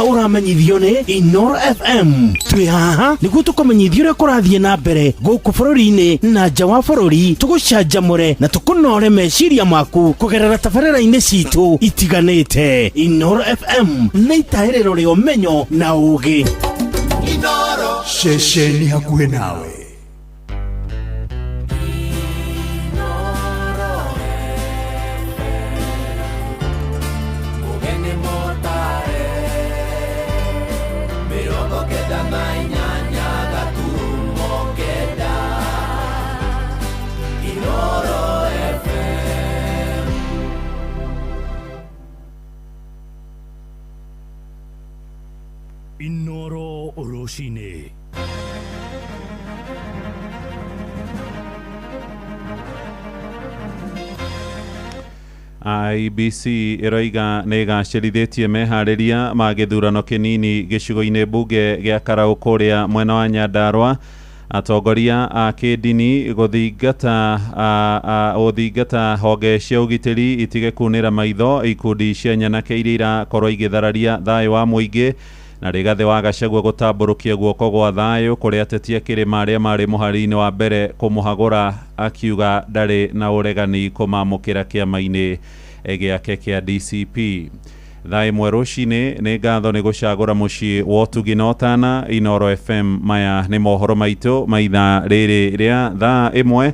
uramenyithio ni Inoro FM twi haha niguo tukumenyithio uria kurathie na mbere guku bururi-ini na nja wa bururi tugucanjamure na tukunore meciria maku kugerera tabarĩra-inĩ citu itiganĩte. Inoro FM nĩ itaĩrĩro rĩa ũmenyo na ũũgĩ. Inoro ceceni hakuhĩ nawe. Inoro Oroshine. IBC iroiga nĩgacĩrithitie meharĩria ma gĩthurano kĩnini gĩcigo-inĩ mbunge gĩa Karaũ kũrĩa mwena wa Nyandarua. Atongoria a kĩndini gũthingata honge cia ũgitĩri itige kunĩra maitho ikundi cia nyanake iria irakorwo igĩthararia thayũ wa mũingĩ na Rigathi wa Gachagua gũtambũrũkia guoko gwa thayũ kũrĩa ateti a kĩrĩma arĩa marĩ mũhari-inĩ wa mbere kũmũhagũra akiuga ndarĩ na ũregani kũmamũkĩra kĩama-inĩ gĩake kĩa DCP. Thaa ĩmwe rũcinĩ nĩ ngatho nĩ gũcagũra mũciĩ wa ũtugi na ũtana. Inoro FM maya nĩ mohoro maitũ ma ithaa rĩrĩ rĩa thaa ĩmwe.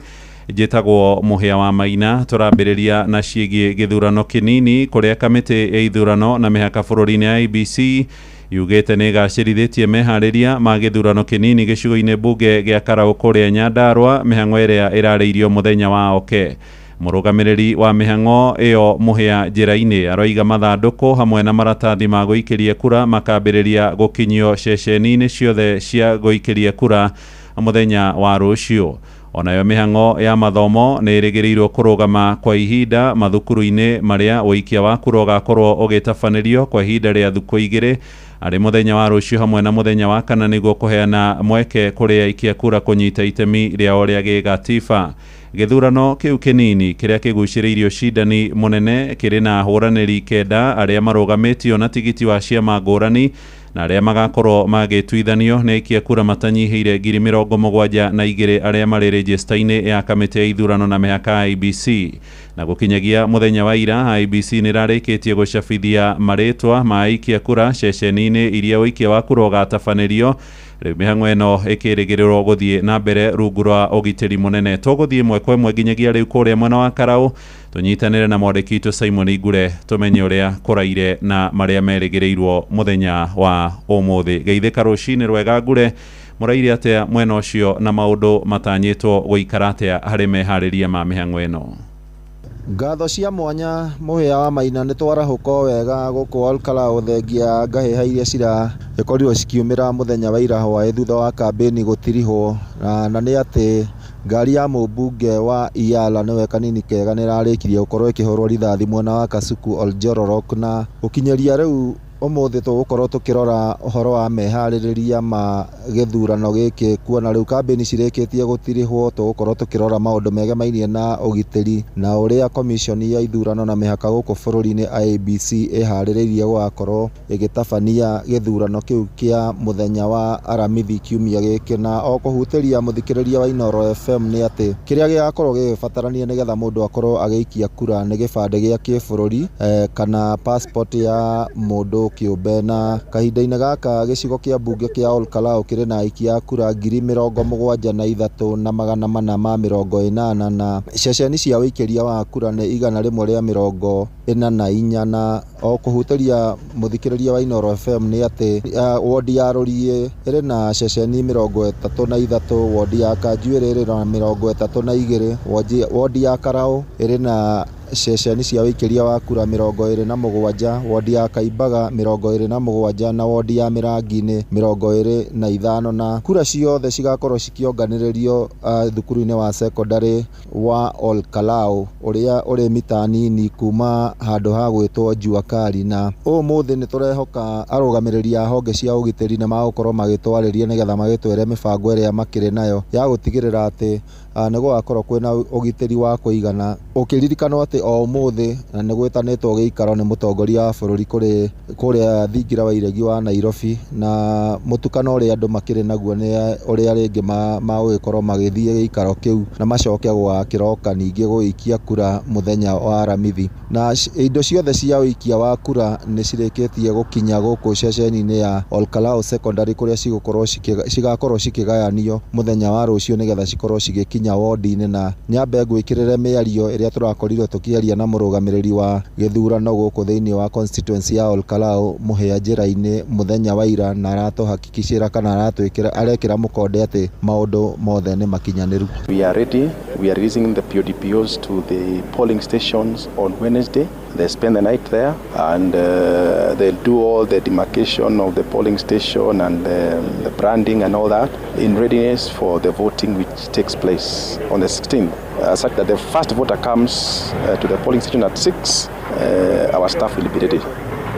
Njĩtagwo Mũhĩa wa Maina. Tũrambĩrĩria na ciĩgiĩ gĩthurano kĩnini kũrĩa kamĩtĩ ya ithurano na mĩhaka bũrũri-inĩ ya IBC yugĩte nĩ gacĩrithĩtie meharĩria ma gĩthurano kĩnini gĩcigo-inĩ mbunge gĩa Karaũ kũrĩa Nyandarua, mĩhang'o ĩrĩa ĩrarĩirio mũthenya wa oke. Mũrũgamĩrĩri wa mĩhang'o ĩyo Mũhĩa Njĩra-inĩ aroiga mathandũkũ hamwe na maratathi ma gũikĩria kura makambĩrĩria gũkinyio ceceni-inĩ ciothe cia gũikĩria kura mũthenya wa rũciũ. Onayo mĩhang'o ya mathomo nĩ ĩrĩgĩrĩirwo kũrũgama kwa ihinda mathukuru-inĩ marĩa ũikia wa kura ũgakorwo ũgĩtabanĩrio kwa ihinda rĩa thikũ 2 arĩ mũthenya wa rũciũ hamwe na mũthenya wa kana nĩguo kũheana mweke kũrĩ aikia kura kũnyita itemi rĩao rĩa gĩgatiba. Gĩthurano kĩu kĩnini kĩrĩa kĩgucĩrĩirio cindani mũnene kĩrĩ na ahũranĩri 9 arĩa marũgamĩtio na tigiti wa ciama ngũrani na arĩa magakorwo magĩtuithanio nĩ aikia kura matanyihĩire 72,000 arĩa marĩ register-inĩ ya kamĩtĩ ya ithurano na mĩhaka IEBC. Na gũkinyagia mũthenya wa ira, IEBC nĩ rarĩkĩtie gũcabithia marĩtwa ma aikia kura ceceni-inĩ iria ũikia wa kura ũgatabanĩrio. Rĩu mĩhang'o ĩno ĩkĩrĩgĩrĩrwo gũthiĩ na mbere rungu rwa ũgitĩri mũnene. Tũgũthiĩ ĩmwe kwa ĩmwe nginyagia rĩu kũrĩa mwena wa Karaũ, tũnyitanĩre na mwandĩki witũ Simon Igure tũmenye ũrĩa kũraire na marĩa merĩgĩrĩirwo mũthenya wa ũmũthĩ. Geithĩka rũcinĩ rwega Ngure, mũraire atĩa mwena ũcio na maũndũ matanyĩtwo gũikara atĩa harĩ meharĩria ma mĩhang'o ĩno? Ngatho cia mwanya Mũhĩa wa Maina nĩ twarahũka wega gũkũ Olkalau thengia ngahĩha iria cirakorirwo cikiumĩra mũthenya wa ira hwaĩ thutha wa kambĩni gũtirihwo, na nĩ atĩ ngari ya mũmbunge wa Iyala nĩwe kanini kega nĩ rarĩkirie gũkorwo ĩkĩhũrwo rithathi mwena wa Kasuku Oljororok, na gũkinyĩria rĩu ũmũthĩ tũgũkorwo tũkĩrora ũhoro wa meharĩrĩria ma gĩthurano gĩkĩ, kuona rĩu kambĩni cirĩkĩtie gũtirihwo. Tũgũkorwo tũkĩrora maũndũ megemainie na ũgitĩri na ũrĩa komishoni ya ithurano na mĩhaka gũkũ bũrũri-inĩ IEBC ĩharĩrĩirie gũgakorwo ĩgĩtabania gĩthurano kĩu kĩa mũthenya wa aramithi kiumia gĩkĩ. Na o kũhutĩria mũthikĩrĩria wa Inooro FM nĩ atĩ kĩrĩa gĩgakorwo gĩgĩbatarania nĩgetha mũndũ akorwo agĩikia kura nĩ gĩbandĩ gĩa kĩbũrũri kana passport ya mũndũ kĩũmbe. Na kahinda-inĩ gaka gĩcigo kĩa mbunge kĩa Olkalau kĩrĩ na aikia kura 73,480 na ceceni cia wĩikĩria wa kura nĩ 144. Na o kũhutĩria mũthikĩrĩria wa Inooro FM nĩ atĩ wodi ya Rũriĩ ĩrĩ na ceceni 33, wodi ya Kanjuĩrĩ ĩrĩ na 32, wodi ya Karaũ ĩrĩ na ceceni cia wĩikĩria wa kura 27, wodi ya Kaimbaga 27 na wodi ya Mĩrangi-inĩ 25. Na kura ciothe cigakorwo cikionganĩrĩrio thukuru-inĩ wa secondary wa Olkalau ũrĩa ũrĩ mita nini kuma handũ ha gwĩtwo Juakari. Na ũmũthĩ nĩ tũrehoka arũgamĩrĩri a honge cia ũgitĩri nĩ magũkorwo magĩtwarĩria nĩgetha magĩtwĩre mĩbango ĩrĩa makĩrĩ nayo ya gũtigĩrĩra atĩ nĩ gũgakorwo kwĩna ũgitĩri wa kũigana. Ũkĩririkanwo atĩ o ũmũthĩ nĩ gwĩtanĩtwo gĩikaro nĩ mũtongoria wa bũrũri kũrĩa thingira wa iregi wa Nairobi, na mũtukano ũrĩa andũ makĩrĩ naguo nĩ ũrĩa rĩngĩ magũgĩkorwo magĩthiĩ gĩikaro kĩu na macoke gũgakĩroka ningĩ gũikia kura mũthenya wa aramithi. Na indo ciothe cia ũikia wa kura nĩ cirĩkĩtie gũkinya gũkũ ceceni-inĩ ya Olkalau secondary kũrĩa cigakorwo cikĩgayanio mũthenya wa rũciũ nĩgetha cikorwo cigĩkinya wodi-inĩ. Na nyambe gwĩkĩrĩre mĩario ĩrĩa tũrakorirwo tũkĩaria na mũrũgamĩrĩri wa gĩthurano gũkũ thĩinĩ wa constituency ya Olkalau Mũhĩa Njĩra-inĩ mũthenya wa ira, na aratũhakikicĩra kana arekĩra mũkonde atĩ maũndũ mothe nĩ makinyanĩru. We are ready. We are releasing the PODPOs to the polling stations on Wednesday. They spend the night there and they'll do all the demarcation of the polling station and the branding and all that in readiness for the voting which takes place on the 16th. Such that the first voter comes to the polling station at 6, our staff will be ready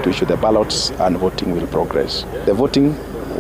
to issue the ballots and voting will progress. The voting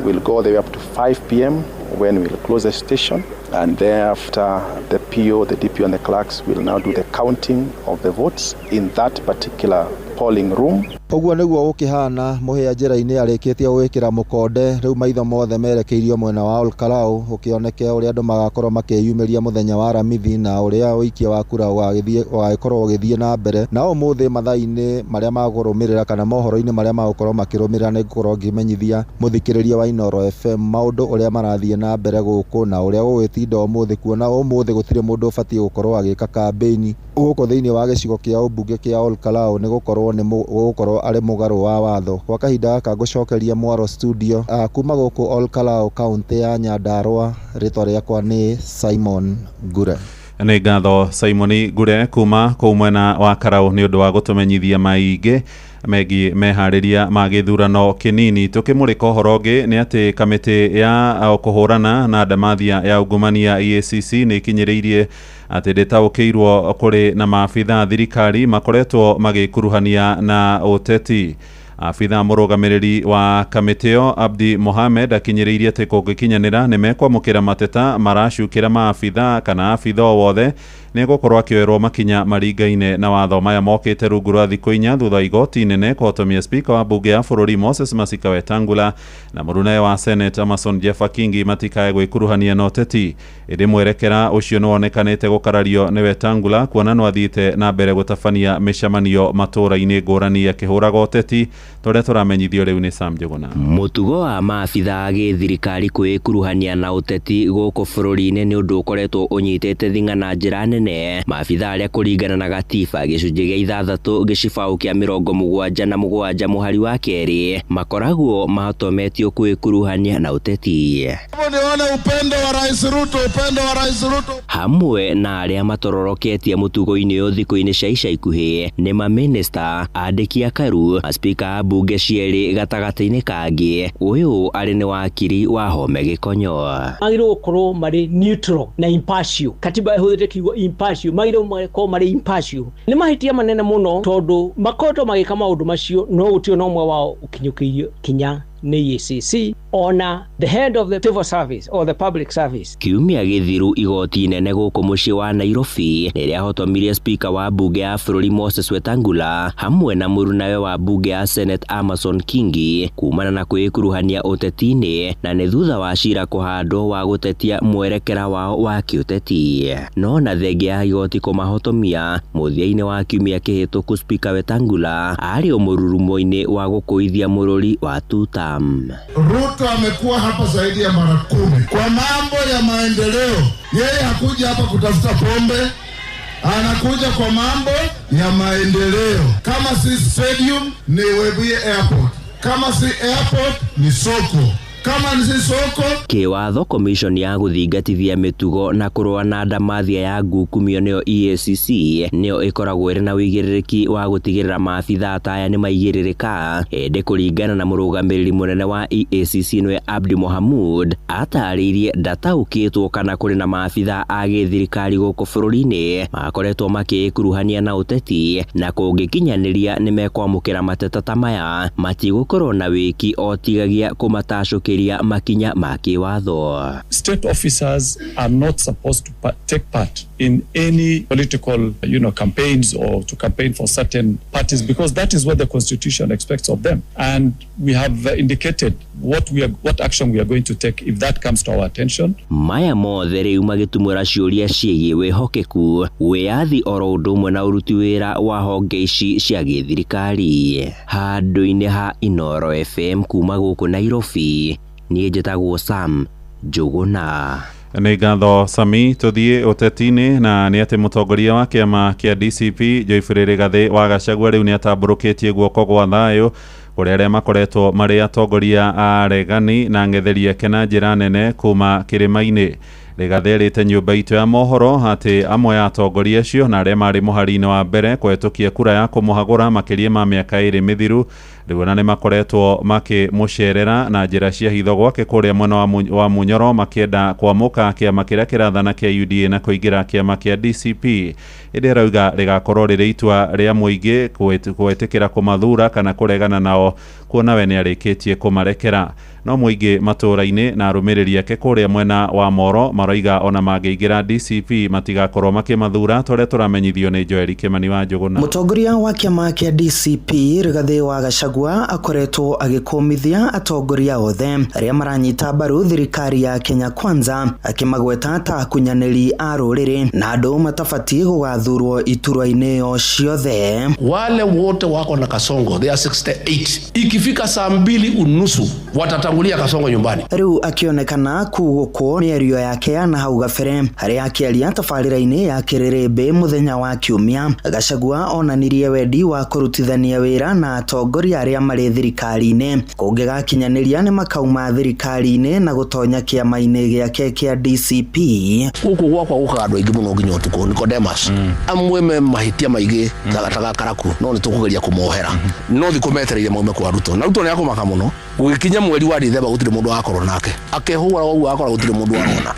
will go all the way up to 5 p.m. when we'll close the station, and thereafter the PO, the DPO and the clerks will now do the counting of the votes in that particular polling room. Ũguo nĩguo gũkĩhana. Mũhĩa Njĩra-inĩ arĩkĩtie gwĩkĩra mũkonde, rĩu maitho mothe merekeirio mwena wa Olkalau ũkĩoneke ũrĩa andũ magakorwo makĩyumĩria mũthenya wa aramithi na ũrĩa ũikia wa kura ũgagĩkorwo ũgĩthiĩ na mbere. Na ũmũthĩ mathaa-inĩ marĩa magũrũmĩrĩra kana mohoro-inĩ marĩa magũkorwo makĩrũmĩrĩra nĩ gũkorwo ngĩmenyithia mũthikĩrĩria wa Inooro FM maũndũ ũrĩa marathiĩ na mbere gũkũ na ũrĩa gũgĩtinda ũmũthĩ, kuona ũmũthĩ gũtirĩ mũndũ ũbatiĩ gũkorwo agĩka kambĩni gũkũ thĩinĩ wa gĩcigo kĩa ũmbunge kĩa Olkalau, nĩ gũkorwo gũkorwo arĩ mũgarũ wa watho. Kwa kahinda gaka ngũcokeria Mwaro studio kuma gũkũ Olkalau kaunti ya Nyandarua. Rĩtwa rĩakwa nĩ Simon Ngure. Nĩ ngatho Simon Ngure kuma kũu mwena wa Karau nĩ ũndũ wa gũtũmenyithia maingĩ megiĩ meharĩria ma gĩthurano kĩnini. Tũkĩmũrĩka ũhoro ũngĩ nĩ atĩ kamĩtĩ ya kũhũrana na ndamathia ya ungumania EACC nĩ ikinyĩrĩirie atĩ ndĩtaũkĩirwo kũrĩ na maabitha thirikari makoretwo magĩkuruhania na ũteti. Afitha mũrũgamĩrĩri wa kamĩtĩ ĩyo Abdi Mohamed akinyĩrĩirie atĩ kũngĩkinyanĩra nĩ mekwamũkĩra mateta maracukĩra maabitha kana abitha o wothe nĩ gũkorwo akĩoerwo makinya maringaine na watho maya mokĩte rungu rwa thikũ 4 thutha igoti inene kũhotomia spika wa bunge ya bũrũri Moses Masika Wetangula na mũnene wa Senate Amason Jeffa Kingi matikae gwĩkuruhania na ũteti. Ĩndĩ mwerekera ũcio nĩ wonekanĩte gũkarario nĩ Wetangula kuona no athiĩte na mbere gũtabania mĩcemanio matũũra-inĩ ngũrani akĩhũraga ũteti. Tũrĩa tũramenyithio rĩu nĩ Sam Njuguna. Mũtugo wa maabitha gĩthirikari kwĩkuruhania na ũteti gũkũ bũrũri-inĩ nĩ ũndũ ũkoretwo ũnyitĩte thing'a na njĩra nene. Maabitha arĩa kũringana na gatiba gĩcunjĩ gĩa 6 gĩcibaũ kĩa 77 mũhari wa 2 makoragwo mahotometio kwĩkuruhania na ũteti. Nione upendo wa Rais Ruto, upendo wa Rais Ruto. Hamwe na arĩa matororoketie mũtugo-inĩ ũyũ thikũ-inĩ cia ica ikuhĩ nĩ maminista, andĩki a karu, spika bunge cierĩ gatagatĩ-inĩ kangĩ. Ũyũ arĩ nĩ wakiri wa Home Gĩkonyo. Magĩrĩirwo gũkorwo marĩ neutral na impartial. Katiba ĩhũthĩrĩte kiugo impartial. Magĩrĩirwo gũkorwo marĩ impartial. Nĩ mahĩtia manene mũno tondũ makoretwo magĩka maũndũ macio no gũtirĩ na ũmwe wao ũkinyũkĩirio kinya nĩ EACC ona the head of the civil service or the public service. Kiumia gĩthiru igoti inene gũkũ mũciĩ wa Nairobi rĩrĩa hotomirie spika wa bunge ya bũrũri Moses Wetangula hamwe na mũrunawe wa bunge ya Senate Amason Kingi kumana na kwĩkuruhania ũteti-inĩ na nĩ thutha wa cira kũhandwo wa gũtetia mwerekera wao wa kĩũteti. No na thengia ya igoti kũmahotomia mũthia-inĩ wa kiumia kĩhĩtũku spika Wetangula arĩ mũrurumo-inĩ wa gũkũithia mũrũri wa tuta. Ruto amekuwa hapa zaidi ya mara 10 kwa mambo ya maendeleo. Yeye hakuja hapa kutafuta pombe, anakuja kwa mambo ya maendeleo. Kama si stadium ni Webuye Airport, kama si airport ni soko, kama ni soko. Kĩwatho commission ya gũthingatithia mĩtugo na kũrũa na ndamathia ya ngukumio nĩyo EACC nĩyo ĩkoragwo ĩrĩ na wĩigĩrĩrĩki wa gũtigĩrĩra maabitha taya nĩ maigĩrĩrĩka. Ĩndĩ kũringana na mũrũgamĩrĩri mũnene wa EACC nĩwe Abdi Mohamud atarĩirie ndataũkĩtwo kana kũrĩ na maabitha a gĩthirikari gũkũ bũrũri-inĩ makoretwo makĩĩkuruhania na ũteti na kũngĩkinyanĩria nĩ mekwamũkĩra mateta ta maya matigũkorwo na wĩki o tigagia kũmatacũkĩria makinya ma kĩwatho. State officers are not supposed to take part in any political, campaigns or to campaign for certain parties because that is what the constitution expects of them. And we have indicated what action we are going to take if that comes to our attention. Maya mothe rĩu magĩtumũra ciũria ciĩgiĩ wĩhokeku, wĩyathi oro ũndũ ũmwe na ũruti wĩra wa honge ici cia gĩthirikari. Handũ-inĩ ha Inooro FM kuma gũkũ Nairobi, niĩ njĩtagwo Sam Njuguna. Nĩ ngatho Sami. Tũthiĩ ũteti-inĩ na nĩ atĩ mũtongoria wa kĩama kĩa DCP Joyfrey Rigathĩ wa Gachagua rĩu nĩ atambũrũkĩtie guoko gwa thayũ kũrĩ arĩa makoretwo marĩ atongoria a regani na ng'etheria kena njĩra nene kuma kĩrĩma-inĩ. Rigathĩ erĩte nyũmba itũ ya mohoro atĩ amwe ya atongoria acio na arĩa marĩ mũhari-inĩ wa mbere kũhetũkia kura ya kũmũhagũra makĩria ma mĩaka 2 mĩthiru rĩu na nĩ makoretwo makĩmũcerera na njĩra cia hitho gwake kũrĩa mwena wa Munyoro makĩenda kwamũka kĩama kĩrĩa kĩrathana kĩa UDA na kũingĩra kĩama kĩa DCP. Ĩndĩ arauga rĩgakorwo rĩrĩ itua rĩa mũingĩ kwĩtĩkĩra kũmathura kana kũregana nao kuona we nĩ arĩkĩtie kũmarekera. No mũingĩ matũũra-inĩ na arũmĩrĩri ake kũrĩa mwena wa Moro maroiga ona mangĩingĩra DCP matigakorwo makĩmathura. Tũrĩa tũramenyithio nĩ Joel Kimani wa Njuguna. Mũtongoria wa kĩama kĩa DCP Rigathĩ wa Gachagua akoretwo agĩkũmithia atongoria othe arĩa maranyita mbaru thirikari ya Kenya Kwanza, akĩmagweta ta akunyanĩri a rũrĩrĩ na andũ matabatie gũgathurwo iturwa-inĩ o ciothe. Wale wote wako na kasongo, they are 68. Ikifika saa 2:30 watata anatangulia Kasongo nyumbani. Riu akionekana kugukwo mĩario yake ya nahau gabere harĩa akĩaria tabarĩra-inĩ ya Kĩrĩrĩmbĩ mũthenya wa Kiumia. Gachagua onanirie wendi wa kũrutithania wĩra na atongoria arĩa marĩ thirikari-inĩ kũngĩgakinyanĩria nĩ makauma thirikari-inĩ na gũtonya kĩama-inĩ gĩake kĩa DCP. Gũkũ gwakwa gũkaga andũ aingĩ mũno nginya ũtukũ. Nicodemus amwe me mahitia maingĩ tagataga karaku no nĩ tũkũgeria kũmohera no thiĩ kũmetereire maume kwa Ruto na Ruto nĩ akũmaka mũno. Gũgĩkinya mweri wa Dithemba gũtirĩ mũndũ wakorwo nake akehũra ũguo akorwo gũtirĩ mũndũ arona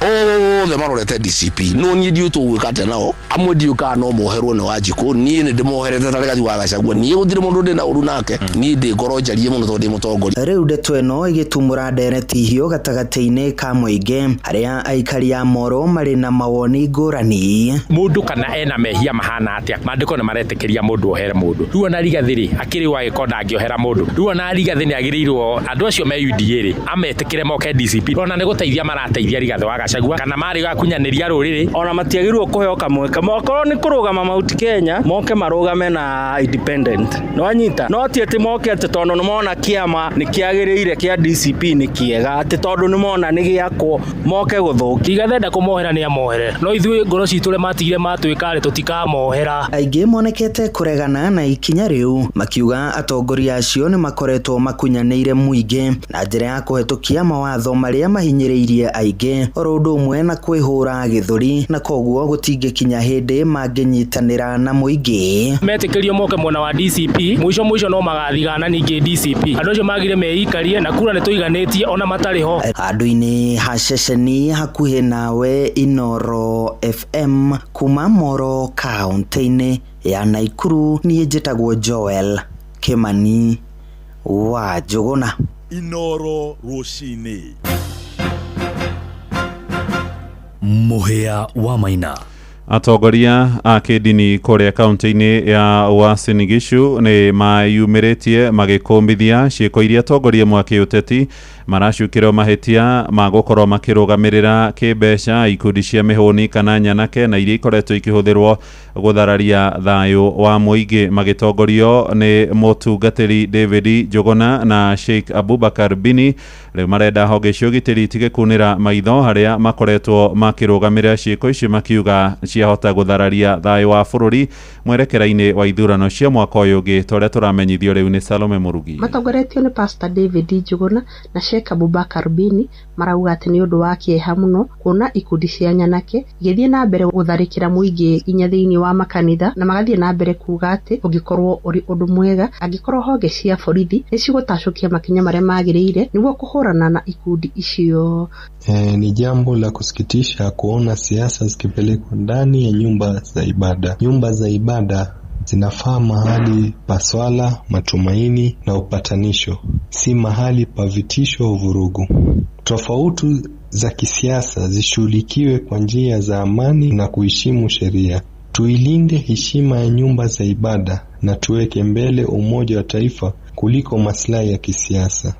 othe marorete DCP no niĩ ndiũ tũgwĩka atĩa nao amwe ndiũkaga no moherwo nĩ Wanjikũ niĩ nĩ ndĩmoherete tarĩgathi wa Gachagua niĩ gũtirĩ mũndũ ndĩ na ũru nake niĩ ndĩ ngoro njarie mũno tondũ ndĩ mũtongoria. Rĩu ndeto ĩno ĩgĩtumũra ndereti hiũ gatagatĩ-inĩ ka mũingĩ harĩa aikari a Moro marĩ na mawoni ngũrani. Mũndũ kana ena mehia mahana atĩa maandĩko nĩ maretĩkĩria mũndũ ohere mũndũ. Rĩu ona Rigathĩ akĩrĩ wa gĩkonda angĩohera mũndũ. Rĩu ona Rigathĩ nĩ agĩrĩirwo andũ acio me UDA rĩ ametĩkĩre moke DCP ona nĩ gũteithia marateithia Rigathĩ wa Gachagua kana marĩ gakunyanĩria rũrĩrĩ ona matiagĩrĩirwo kũheo kamweka okorwo nĩ kũrũgama Mount Kenya moke marũgame na independent no anyita no ti atĩ moke atĩ tondũ nĩ mona kĩama nĩ kĩagĩrĩire kĩa DCP nĩ kĩega atĩ tondũ nĩ mona nĩ gĩakwo moke gũthũkia. Rigathĩ enda kũmohera nĩ amohere no ithuĩ ngoro citũ matigire matwĩka rĩ tũtikamohera. Aingĩ monekete kũregana na ikinya rĩu makiuga atongoria acio nĩ makoretwo makunyanĩire mũingĩ na njĩra ya kũhetũkia mawatho marĩa mahinyĩrĩirie aingĩ oro ũndũ ũmwe na kwĩhũra gĩthũri na koguo gũtingĩkinya hĩndĩ mangĩnyitanĩra na mũingĩ. Metĩkĩrio moke mwena wa DCP mũico no magathigana ningĩ DCP andũ acio magire meikarie na kura nĩ tũiganĩtie ona matarĩ ho. Handũ-inĩ ha ceceni hakuhĩ nawe Inoro FM kuma Moro kaunti-inĩ ya Naikuru niĩ njĩtagwo Joel Kimani wa Njũgũna. Inoro rũcinĩ. Mũhĩa wa Maina. Atongoria a kĩndini kũrĩa kaunti-inĩ ya Uasin Gishu nĩ mayumĩrĩtie magĩkũmbithia ciĩko iria atongoria mwaki ũteti maracukĩrwo mahĩtia ma gũkorwo makĩrũgamĩrĩra kĩmbeca ikundi cia mĩhũni kana nyanake na iria ikoretwo ikĩhũthĩrwo gũthararia thayũ wa mũingĩ magĩtongorio nĩ mũtungatĩri David Njũgũna na Sheikh Abubakar Bini. Rĩu marenda honge cia ũgitĩri itige kunĩra maitho harĩa makoretwo makĩrũgamĩrĩra ciĩko icio makiuga ciahota gũthararia thayũ wa bũrũri mwerekera-inĩ wa ithurano cia mwaka ũyũ ũngĩ tũrĩa tũramenyithio rĩu nĩ Salome Mũrugi. Matongoretio nĩ Pastor David Njũgũna na Sheikh Abubakar Bini marauga atĩ nĩ ũndũ wa kĩeha mũno kuona ikundi cia nyanake igĩthiĩ na mbere gũtharĩkĩra mũingĩ inya thĩinĩ wa makanitha na magathiĩ na mbere kuga atĩ ũngĩkorwo ũrĩ ũndũ mwega angĩkorwo honge cia borithi nĩ cigũtacũkia makinya marĩa magĩrĩire nĩguo kũhũrana na ikundi icio. Ni jambo la kusikitisha kuona siasa zikipelekwa ndani ya nyumba za ibada. Nyumba za ibada zinafaa mahali pa swala, matumaini na upatanisho, si mahali pa vitisho au vurugu. Tofauti za kisiasa zishughulikiwe kwa njia za amani na kuheshimu sheria. Tuilinde heshima ya nyumba za ibada na tuweke mbele umoja wa taifa kuliko maslahi ya kisiasa.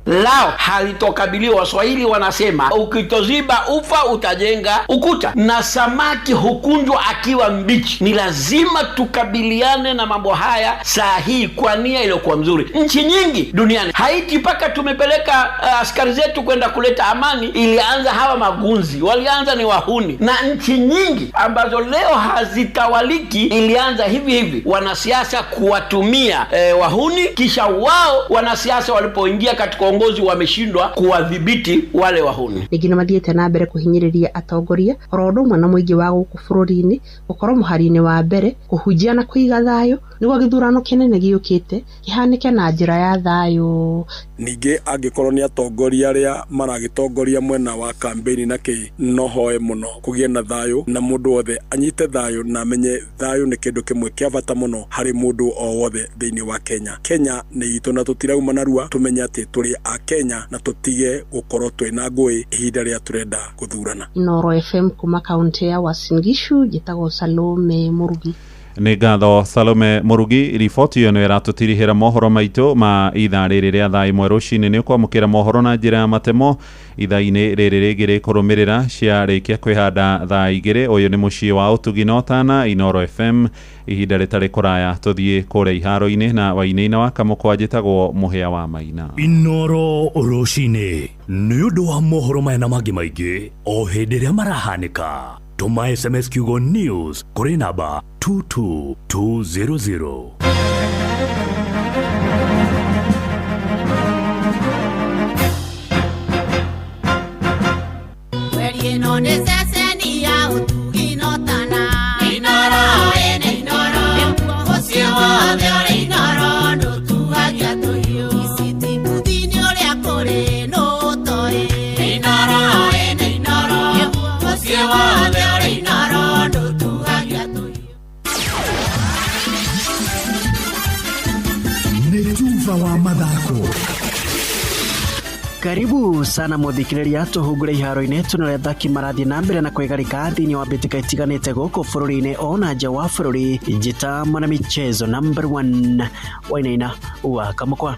Lao halitokabiliwa. Waswahili wanasema ukitoziba ufa utajenga ukuta, na samaki hukunjwa akiwa mbichi. Ni lazima tukabiliane na mambo haya saa hii kwa nia iliyokuwa mzuri. Nchi nyingi duniani, Haiti mpaka tumepeleka askari zetu kwenda kuleta amani, ilianza hawa magunzi, walianza ni wahuni. Na nchi nyingi ambazo leo hazitawaliki ilianza hivi hivi, wanasiasa kuwatumia wahuni, kisha wao wanasiasa walipoingia katika uongozi wameshindwa kuwadhibiti wale wahuni. Ningĩ mathiĩte na mbere kũhinyĩrĩria atongoria oro ũndũ ũmwe na mũingĩ wa gũkũ bũrũri-inĩ gũkorwo mũhari-inĩ wa mbere kũhunjia na kũiga thayũ nĩguo gĩthurano kĩnene gĩũkĩte kĩhanĩke na njĩra ya thayũ. Ningĩ angĩkorwo nĩ atongoria arĩa maragĩtongoria mwena wa kampeni na nohoe mũno kũgĩe na thayũ na mũndũ wothe anyite thayũ na amenye thayũ nĩ kĩndũ kĩmwe kĩa bata mũno harĩ mũndũ o wothe thĩinĩ wa Kenya. Kenya nĩ itũ na tũtirauma narua, tumenye atĩ tũrĩ a Kenya na tutige gũkorwo twĩna ngũĩ ihinda rĩa turenda gũthurana. Inoro FM kuma kaunti ya Uasin Gishu, njĩtagwo Salome Mũrugi. Nĩ ngatho Salome Murugi, riboti ĩyo nĩ ĩratũtirihĩra mohoro maitũ ma ithaa rĩrĩ rĩa thaa ĩmwe rũcinĩ. Nĩ ũkwamũkĩra mohoro na njĩra ya matemo ithaa-inĩ rĩrĩ rĩngĩ rĩkũrũmĩrĩra ciarĩkia kwĩhanda thaa igĩrĩ. Ũyũ nĩ mũciĩ wa ũtugi na ũtana Inoro FM, ihinda rĩtarĩ kũraya tũthiĩ kũrĩa iharo-inĩ na wainĩ-inĩ wa kamũkwa njĩtagwo Mũhĩa wa Maina. Inoro rũcinĩ nĩ ũndũ wa mohoro maya na mangĩ maingĩ o hĩndĩ ĩrĩa marahanĩka. Tuma SMS kiugo news kũrĩ namba 22200. Wa mathako. Karibu sana muthikiriria tuhungure iharo-inĩ tunore athaki marathie na mbere na kwegarika thĩinĩ wa mbĩtĩka itiganĩte gũkũ bũrũri-inĩ ona nja wa bũrũri. Njĩta mwana michezo number 1 Wainaina wa Kamũkwa.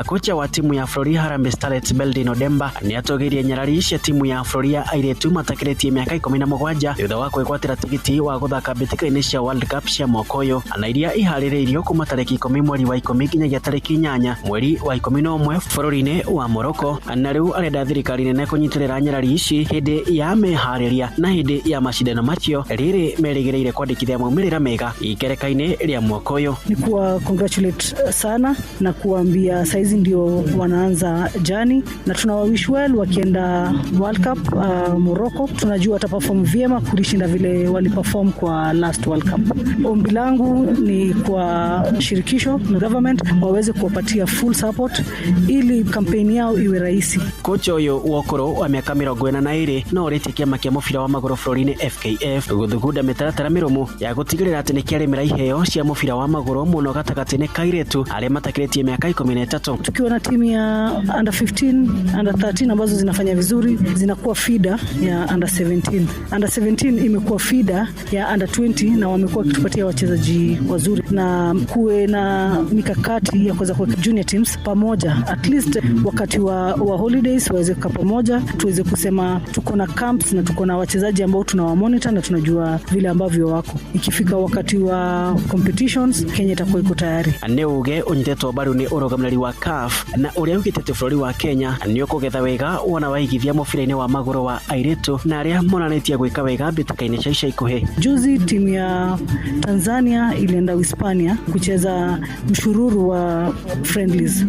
Kocha wa timu ya Florida Harambee Starlets Beldin Odemba nĩ atogeirie nyarari cia timu ya Florida airetu matakĩrĩtie mĩaka 17 thutha wa kwĩgwatĩra tigiti wa gũthaka mbĩtĩka-inĩ cia World Cup cia mwaka ũyũ, na iria iharĩrĩirio kuma tarĩki 10 mweri wa 10 nginyagia tarĩki 8 mweri wa 11 bũrũri-inĩ wa Morocco. Na rĩu arenda thirikari nene kũnyitĩrĩra nyarari ici hĩndĩ ya meharĩria na hĩndĩ ya mashindano macio rĩrĩ merĩgĩrĩire kwandĩkithia maumĩrĩra mega ikereka-inĩ rĩa mwaka ũyũ. Ni kuwa congratulate sana na kuambia saizi ndio wanaanza jani na tunawawish well wakienda World Cup Morocco. Tunajua wataperform vyema kulishinda vile waliperform kwa last World Cup. Ombi langu ni kwa shirikisho na government waweze kuwapatia full support ili kampeni yao iwe rahisi. Kocha ũyũ wokoro wa mĩaka 42 no ũrĩtie kĩama kĩa mũbira wa magũrũ bũrũri-inĩ FKF gũthugunda mĩtaratara mĩrũmu ya gũtigĩrĩra atĩ nĩ kĩarĩmĩra iheo cia mũbira wa magũrũ mũno gatagatĩ-inĩ ka airĩtu arĩa matakĩrĩtie mĩaka 13. Tukiwa na timu ya under 15, under 13 ambazo zinafanya vizuri zinakuwa feeder ya under 17. Under 17 imekuwa feeder ya under 20 na wamekuwa kitupatia wachezaji wazuri, na kuwe na mikakati ya kuweza kuweka junior teams pamoja at least wakati wa holidays waweze kukaa pamoja, tuweze kusema tuko na camps na tuko na wachezaji ambao tunawamonitor na tunajua vile ambavyo wako. Ikifika wakati wa competitions Kenya itakuwa iko tayari. Neuge unyitetwo baru ni urugamĩrĩri wa CAF na ũrĩa ũgitete bũrũri wa Kenya nĩ ũkũgetha wega wona waigithia mũbira-inĩ wa magũrũ wa airĩtu na arĩa monanĩtie gwĩka wega mbĩtĩka-inĩ cia ica ikuhĩ. Juzi timu ya Tanzania ilienda Hispania kucheza mshururu wa friendlies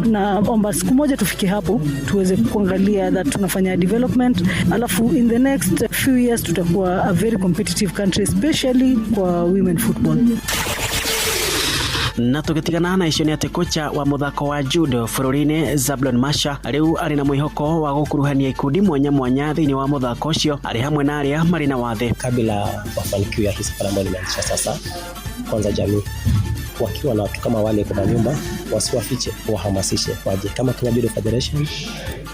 na omba siku moja tufike hapo tuweze kuangalia that tunafanya development, alafu in the next few years tutakuwa a very competitive country especially kwa women football. Na tugitigana na icio nĩ atĩ kocha wa muthako wa judo bũrũri-inĩ Zablon Masha rĩu arĩ na mwĩhoko wa gũkuruhania ikundi mwanya mwanya thĩinĩ wa muthako ũcio arĩ hamwe na arĩa marĩ na wathe. Kabla mafanikio ya hisa ambayo nimeanzisha sasa, kwanza jamii wakiwa na watu kama wale kwa nyumba wasiwafiche, wahamasishe waje kama Kenya Judo Federation,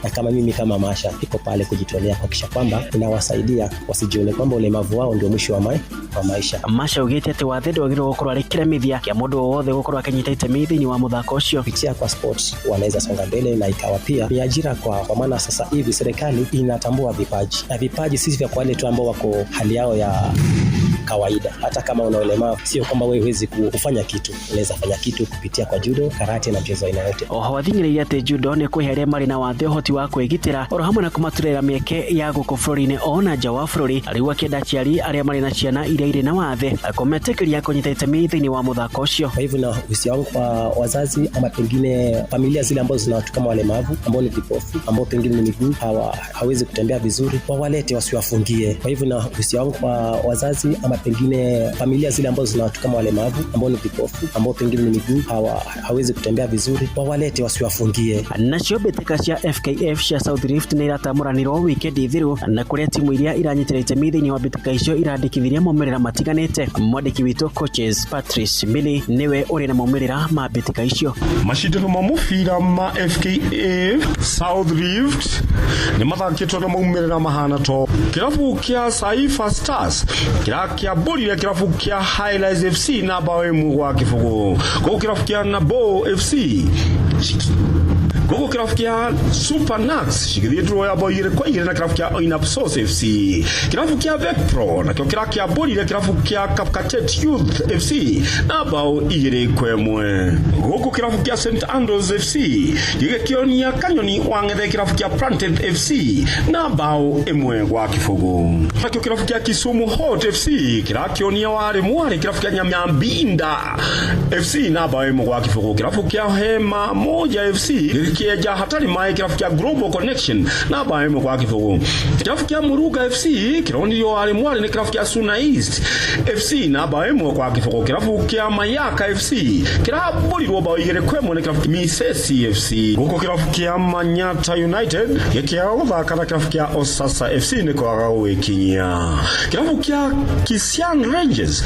na kama mimi kama Masha iko pale kujitolea kuhakikisha kwamba inawasaidia wasijione kwamba ulemavu wao ndio mwisho wa maisha. Masha ugĩte atĩ wathe ndwagĩrĩirwo gũkorwo arĩ kĩremithia kĩa mũndũ wothe gũkorwo akĩnyita itemi thĩinĩ wa muthako ũcio. Kupitia kwa sports wanaweza songa mbele na ikawa pia ni ajira kwa maana sasa hivi serikali inatambua vipaji, na vipaji sisi vya wale tu ambao wako hali yao ya kawaida. Hata kama una ulemavu sio kwamba wewe huwezi kufanya kitu, unaweza fanya kitu kupitia kwa judo, karate na mchezo aina yote. Oho athingĩrĩirie atĩ judo nĩ kũhe arĩa marĩ na wathe ũhoti wa kwĩgitĩra oro hamwe na kũmaturĩra mĩeke ya gũkũ bũrũri-inĩ ona nja wa bũrũri, rĩu akĩenda aciari arĩa marĩ na ciana iria irĩ na wathe kũmetĩkĩria kũnyita itemi thĩinĩ wa muthako ũcio. Kwa hivyo na uhusiano wangu kwa wazazi ama pengine familia zile ambazo zina watu kama walemavu ambao ni vipofu, ambao pengine ni miguu hawezi kutembea vizuri, wawalete wasiwafungie. Kwa hivyo na uhusiano wangu kwa wazazi ama pengine familia zile ambazo zina watu kama walemavu ambao ni vipofu, ambao pengine ni miguu hawezi kutembea vizuri, wawalete wasiwafungie. Nacio mbĩtĩka cia FKF cia South Rift nĩ iratamũranirwo wikendi thiru na kũrĩa timu iria iranyitĩra itemi thĩinĩ wa mbĩtĩka icio irandĩkithirie maumĩrĩra matiganĩte. Mwandĩki witũ coaches Patrice Billy niwe ũrĩ na maumĩrĩra ma mbĩtĩka icio. Mashindano ma mũbira ma FKF South Rift nĩ mathakĩtwo na maumĩrĩra mahana to kĩrabu kĩa Taifa Stars kĩrakia kia Borire kirafu kia Highlights FC na bao emu gwa kifugu. Goko kirafu kia Nabo FC Goko kirafu kia Super Nax shigithie draw ya Borire kwa igire na kirafu kia Oinapsos FC. Kirafu kia Vecpro na kirafu kia Borire kirafu kia Kapkatet Youth FC na bao igire kwemwe. Goko kirafu kia St Andrews FC gige kionia Kanyoni wangethe kirafu kia Planted FC na bao emwe gwa kifugu. Nakio kirafu kia Kisumu Hot FC kirakionia wale mwari kirafu kia Nyambinda FC na bao emwe gwa kifugu. Kirafu kia Hema Moja FC kia Hatari Mai kirafu kia Global Connection na bao emwe gwa kifugu. Kirafu kia Muruga FC kironi yo wale mwari ni kirafu kia Suna East FC na bao emwe gwa kifugu. Kirafu kia Mayaka FC kirabulirwa bao igere kwemwe ni kirafu kia Misesi FC. Guko kirafu kia Manyata United kia uthaka kirafu kia Osasa FC ni kwa wekinya. Kirafu kia Kisian Rangers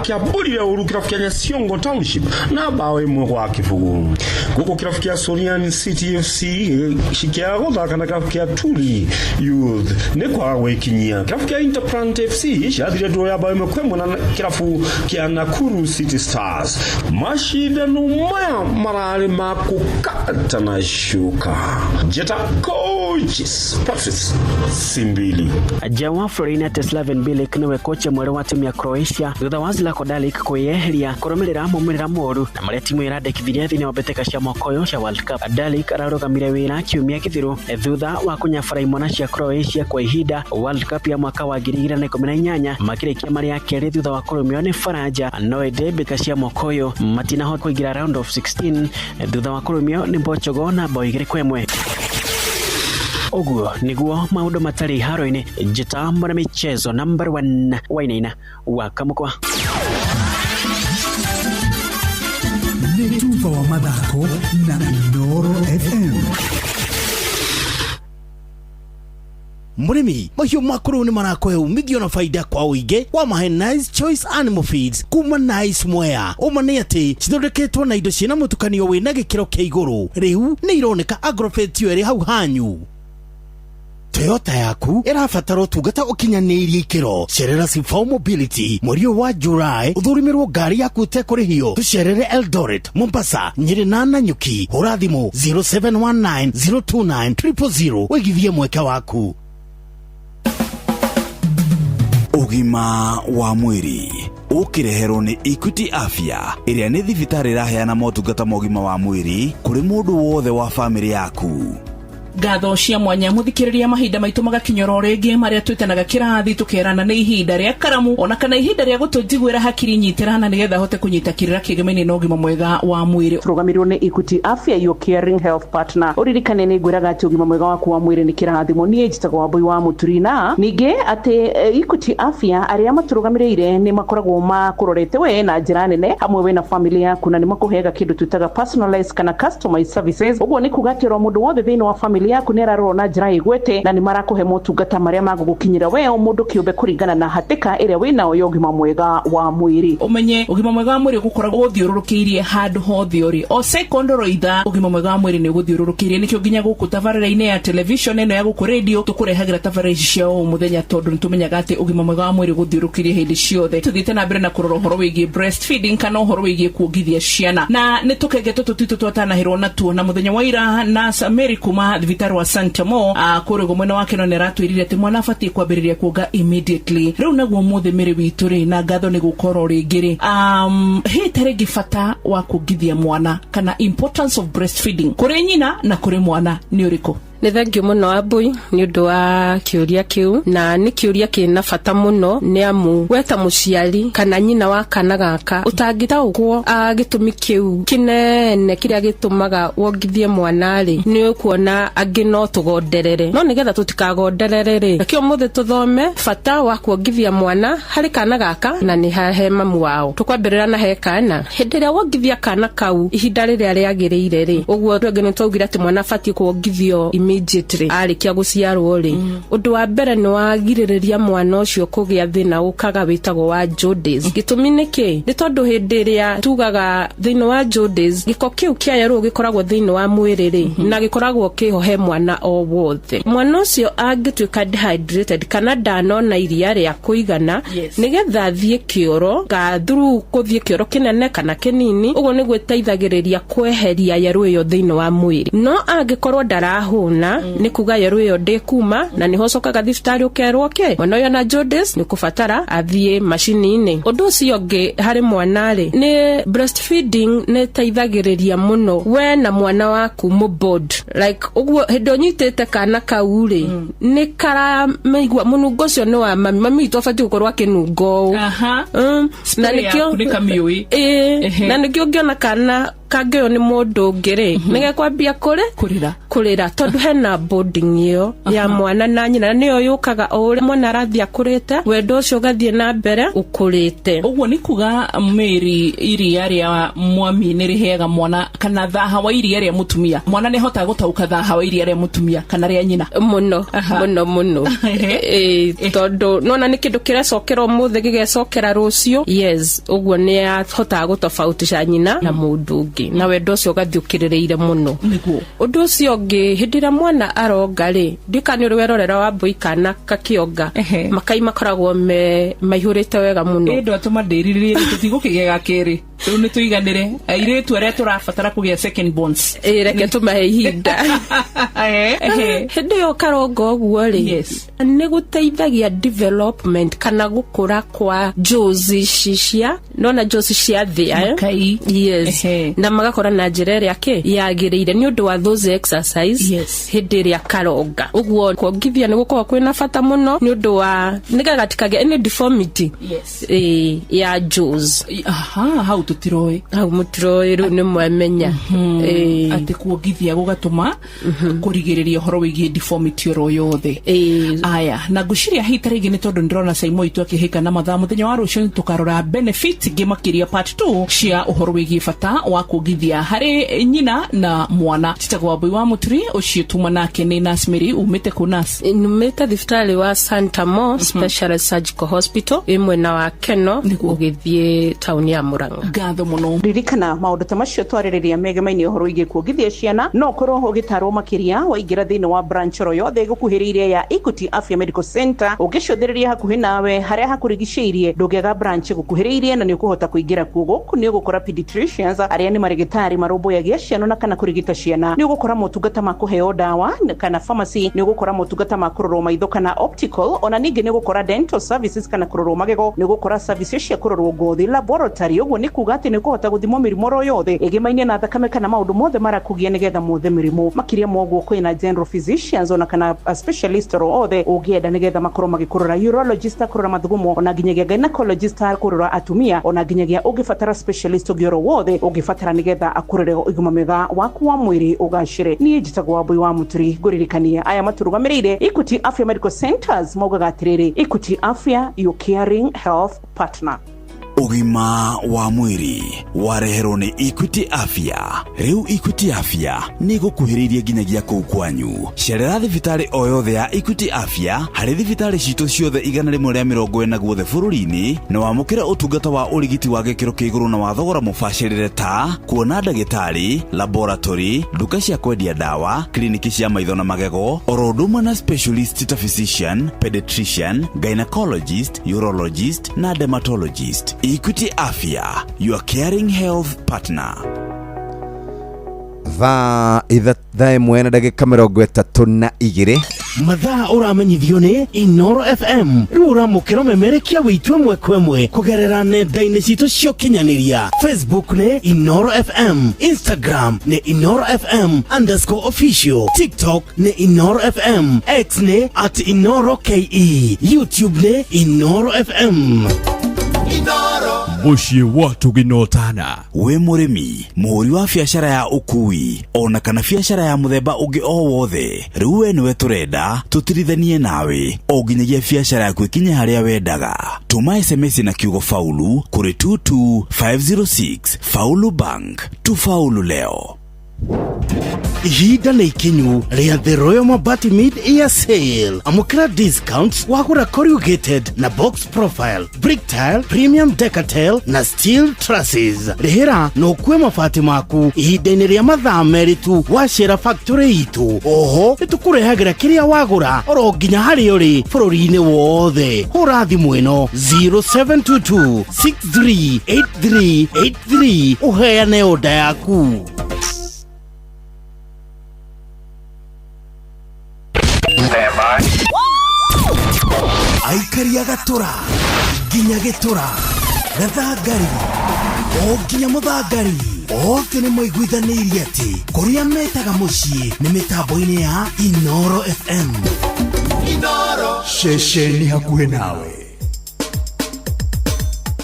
kia Borire uru kirafu kia Nyasiongo Township na bao emwe gwa kifugu. Guko kirafu kia Sorian City FC shikia uthaka kirafu kia Tuli Youth ni kwa wekinya. Kirafu kia Interplant FC shadire draw ya bao emwe kwemwe na kirafu kia Nakuru City Stars. Mashindano maya marale makukata na shuka. Jeta coaches Profits Simbili Jawa Florina Teslaven Bilic niwe kocha mwere wa timu ya Croatia thutha wa Zlatko Dalic kweyeheria kurumirira mumirira moru na maria timu iradekithirie thiini wa mbeteka cia mokoyo cia World Cup. Dalic ararugamire wira kiumia kithiru thutha wa kunyabara imwana cia Croatia kwa ihinda World Cup ya mwaka wa 2018 makirikia maria keri thutha wa kurumio ni Faraja no ende mbeteka cia mokoyo matinahota kuingira round of 16 thutha wa kurumio ni Portugal na bao igire kwemwe. Oguo niguo maundu matari haro-ini. Njita mwana michezo number 1 wainaina wa Kamukwa. Netuva wa mathako na Inooro FM. Murimi mahiũ makũrũ nĩ marakohe umithio na faida kwa ũingĩ wa mahe Nice Choice Animal Feeds kuma Nice Mwea. Ũma nĩ atĩ cithondeketwo na indo ciĩna mũtukanio wĩna gĩkĩro kĩa igũrũ. Rĩu nĩ ironeka Agrovet ĩrĩ hau hanyu. Toyota yaku irabatara ũtungata ũkinyanĩirie ikĩro. Cerera Sifau Mobility mweri wa July ũthũrimirwo ngari yaku ũtekũrĩhio. Tucerere Eldoret, Mombasa, Nyeri na Nanyuki. Hũra thimũ 0719029000 wĩgithie mweke waku. Ugima wa mwiri ukireherwo ni Equity Afya iria ni thibitarĩ iraheana motungata ma ugima wa mwiri kuri mundu wothe wa family yaku. Ngatho cia mwanya muthikiriria mahinda maitu magakinyora rĩngĩ maria twitanaga kirathi tukerana nĩ ihinda rĩa karamu ona kana ihinda rĩa gũtũjiguĩra hakiri nyitirana nĩgetha hote kunyita kirira kĩgemenĩ na ũgima mwega wa mwĩrĩ. Tũrũgamirwo nĩ Equity Afya, your caring health partner. Ũririkane nĩ ngwĩraga atĩ ũgima mwega waku wa mwĩrĩ nĩ kĩrathimo. Niĩ njĩtagwo Wambui wa Mũturina. Ningĩ atĩ Equity Afya arĩa matũrũgamĩrĩire nĩ makoragwo makũrorete we na njĩra nene hamwe we na family yaku na nĩ makũheaga kĩndũ twĩtaga personalized kana customized services. Ũguo nĩ kuga atĩ mũndũ wothe thĩinĩ wa family yaku nĩ ararorwo na njĩra igwete na nĩ marakũhe motungata marĩa magũgũkinyĩra we o mũndũ kĩũmbe kũringana na hatĩka ĩrĩa wĩnayo ya ũgima mwega wa mwĩrĩ. Ũmenye ũgima mwega wa mwĩrĩ ũgũkoragwo ũthiũrũrũkĩirie handũ hothe ũrĩ. O second roitha ũgima mwega wa mwĩrĩ nĩ ũgũthiũrũrũkĩirie. Nĩkĩo nginya gũkũ tabarĩra-inĩ ya television ĩno ya gũkũ radio tũkũrehagĩra tabarĩra ici cia o mũthenya tondũ nĩ tũmenyaga atĩ ũgima mwega wa mwĩrĩ ũgũthiũrũkĩirie hĩndĩ ciothe. Tũthiĩte na mbere na kũrora ũhoro wĩgiĩ breastfeeding kana ũhoro wĩgiĩ kuongithia ciana na nĩ tũkenge tũtũ twatanahĩrwo natuo na mũthenya wa ira na Mary kuma thibitarĩ wa Santa Mo kũrĩgwo mwena wake no nĩratwĩrire atĩ mwana abatie kwambĩrĩria kuonga immediately. Rĩu naguo mũthĩ Mary witũ rĩ na ngatho nĩ gũkorwo rĩngĩ rĩ tarĩngĩ bata wa kuongithia mwana kana importance of breastfeeding kũrĩ nyina na kũrĩ mwana nĩ ũrĩkũ? Nĩ thengio mũno Wambui nĩ ũndũ wa kĩũria kĩu na nĩ kĩũria kĩna bata mũno nĩ amu weta mũciari kana nyina wa kana gaka ũtangĩtaũkwo gĩtũmi kĩu kĩnene kĩrĩa gĩtũmaga wongithie mwana rĩ nĩ ũkuona angĩ no tũgonderere no nĩgetha tũtikagonderere rĩ nakĩo mũthĩ tũthome bata wa kuongithia mwana harĩ kana gaka na nĩ hahe mamu wao. Tũkwambĩrĩra na he kana hĩndĩ ĩrĩa wongithia kana kau ihinda rĩrĩa rĩagĩrĩire rĩ ũguo twenge nĩ twaugire atĩ mwana abatie kuongithio immediately arikia guciarwo ri undu wa mbere ni wagiriria mwana ucio kugia thina ukaga witagwo wa jaundice. Gitumi niki ni tondu hindi iria tugaga thina wa jaundice giko kiu kiayeru gikoragwo thina wa mwiri ri na gikoragwo kihohe mwana o wothe. Mwana ucio angituika dehydrated kana ndanona iria ria kuigana nigetha thie kioro ga through kuthie kioro kinene kana kinini ugo ni gwiteithagiriria kweheria yeru iyo thina wa mwiri. No angikorwo ndarahuna ni kuga yeru iyo ndikuma na ni hocokaga thibitari ukerwo ke mwana uyo na jaundice ni kufatara athie machine-ini. Undu ucio ngi hari mwana ri ni breastfeeding ni teithagiriria muno we na mwana waku mu bond like uguo hindo nyitete kana kauri ni kara meigwa munungo cio ni wa mami itofati gukorwa kinungo na nikio na nikio ngiona kana kageo ni mundu ngire nige kwambia kurira tondu hena bonding iyo ya mwana na nyina niyo yukaga ore mwana arathia kurite wendo ucio gathie na mbere ukurite. Uguo ni kuga Mary iria ria mwami ni rihega mwana kana thaha wa iria ria mutumia mwana ni hota gutauka thaha wa iria ria mutumia kana ria nyina muno tondu nona ni kindu kirecokera muthe gigecokera rucio. Yes, uguo ni hota gutofautisha nyina na mundu ungi na wendo ucio gathiukirireire muno. Undu ucio ngi hindira mwana aronga ri ndikani uri werorera wa mbui kana kakionga makai makoragwo maihurite wega muno. Ndo atuma ndiririe tutigukigega kiri riu ni tuiganire airetu aria turafatara kugia second bonds reke tumahe ihinda hindi yo karongo uguo ri ni guteithagia development kana gukura kwa jozi shishia nona jozi cia thia yes na magakora na njira iria yagiriire ni undu wa those exercise hindi iria karonga uguo kuongithia ni gukorwo kwina fata muno ni undu wa nigagatikage any deformity ya jozi hau tutiroi hau mutiroi ru ni mwamenya ati kuongithia gugatuma kurigiriria horo wigie deformity oro yothe aya na guciria hitari gine tondu ndirona Saimo itu akihika na mathaa muthenya wa rucio tukarora benefit gimakiria part 2 cia uhoro wigie fata wa kuongithia hari nyina na mwana. Titagwa Mbui wa Muturi ucio tuma nake ni nurse Mary umite ku nurse numeta thibitari wa Santa Mo Specialist Surgical Hospital imwe na wa Keno ugithie tauni ya Murang'a. Gatho muno ririkana maundu ta macio twaririria megemaini uhoro wigie kuongithia ciana no korwo ugitarwo makiria waingira thini wa branch ro yothe gukuhiriire ya Equity Afya Medical Center ugicothiriria hakuhi nawe haria hakurigiceirie ndugega branch gukuhiriire na ni ukuhota kuingira kugo kuni ugukora pediatricians aria ni marigitari marumbuyagia ciana na kana kurigita ciana ni ugukora motungata ma kuheo dawa kana pharmacy ni ugukora motungata ma kurorwo maitho kana optical ona ningi ni ugukora dental services kana kurorwo magego ni ugukora services cia kurorwo ngothi laboratory uguo ni kuga ati ni kuhota guthimo mirimo ro yothe igimainie na thakame kana maundu mothe marakugia nigetha mothe mirimo makiria moguo kwina general physicians ona kana specialist ro othe ugienda nigetha makorwo magikurora urologist kurora mathugumo ona nginyagia gynecologist kurora atumia ona nginyagia ugifatara specialist ugioro wothe ugifatara nigetha akurere iguma mega waku wa mwiri ugashire. Ni njitagwa Mbui wa Muturi guririkania aya maturugamirire Equity Afya Medical Centers maugaga atiriri Equity Afya, your caring health partner. Ugima wa mwiri wareherwo ni Equity Afya. Riu Equity Afya ni gukuhiriria ginyagia kuu kwanyu. Cerera thibitari o yothe ya Equity Afya hari thibitari citu ciothe 140 guothe bururi-ini na wamukire utungata wa urigiti wa gikiro kiguru na wa thogora mubashirire ta kuona ndagitari, laboratory, duka cia kwendia dawa, kliniki cia maitho na magego, oroduma na specialist ta physician, pediatrician, gynecologist, urologist na dermatologist. Equity Afya, your caring health partner. Thaa imwe na ndagika 32 mathaa uramenyithio ni Inoro FM riu uramukira memerekia witwe mwekwemwe kugerera nenda-ini citu cio kinyaniria Facebook ni Inoro FM, Instagram ni Inoro FM_official, TikTok ni Inoro FM, X ni @InoroKE, YouTube ni Inoro FM. Bushi watu ginotana we murimi muhuri wa biashara ya ukui ona kana biashara ya muthemba ungi o wothe riu niwe turenda tutirithanie nawe o nginyagia biashara yaku ikinye haria wendaga. Tuma SMS na kiugo faulu kuri 22506 Faulu Bank, tufaulu leo. ihinda nĩ ikinyu rĩa The Royal Mabati Mid-Year Sale. Amũkĩra discounts wagũra corrugated na box profile, brick tile, premium decker tile na steel trusses. Rĩhĩra na ũkue mabati maku ihinda-inĩ rĩa mathaa merĩ tu wacera factory itũ. Oho nĩtũkũrehagĩra kĩrĩa wagũra oro nginya harĩa ũrĩ bũrũri-inĩ wothe. Hũra thimũ ĩno 0722 638383 ũheane oda yaku. Aikaria Gatura nginya Gĩtura Gathangari o nginya Mũthangari othe nĩ maiguithanĩirie atĩ kũrĩa metaga mũciĩ nĩ mĩtambo-inĩ ya Inoro FM. Inoro ceceni hakuhĩ nawe.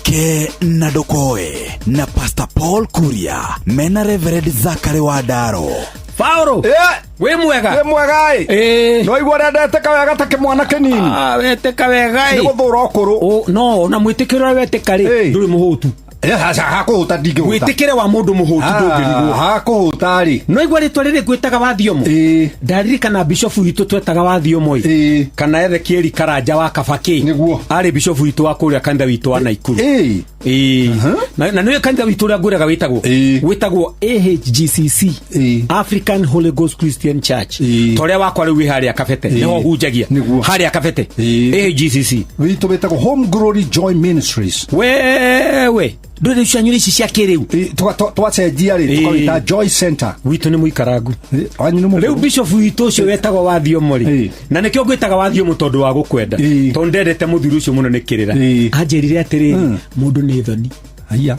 Ke na Ndokoe na Pastor Paul Kuria mena Reverend Zachary Wadaro. Paulo we mwega no igwa ndete kawega ta kimwana kinini wete kawega ni guthura okuru no na mwitikiro wete kare nduri muhutu hakuhuta ndingi mwitikire wa mundu muhutu ndungirigwo hakuhuta ri no igwa ritwa riri gwitaga wathiomo ndaririkana bishop witu twetaga wathiomo kana Ezekiel Karanja wa Kabaki niguo ari bishop witu wa kuria kanitha witu wa Naikuru na niwe kanitha witu uria nguraga witagwo AHGCC African Holy Ghost Christian Church toria wakwa riu haria Kabete niho hunjagia haria Kabete AHGCC witu witagwo Home Glory Joy Ministries wewe ndore cianyuri ici cia kiriu twacenjia ri tukawita Joy Center witu ni muikarangu riu bishop witu ucio wetagwo Wathiomo ri na nikio ngwitaga Wathiomo tondu wa gukwenda tondu ndendete muthuri ucio muno nikirira anjirire atiriri mundu ni thoni aya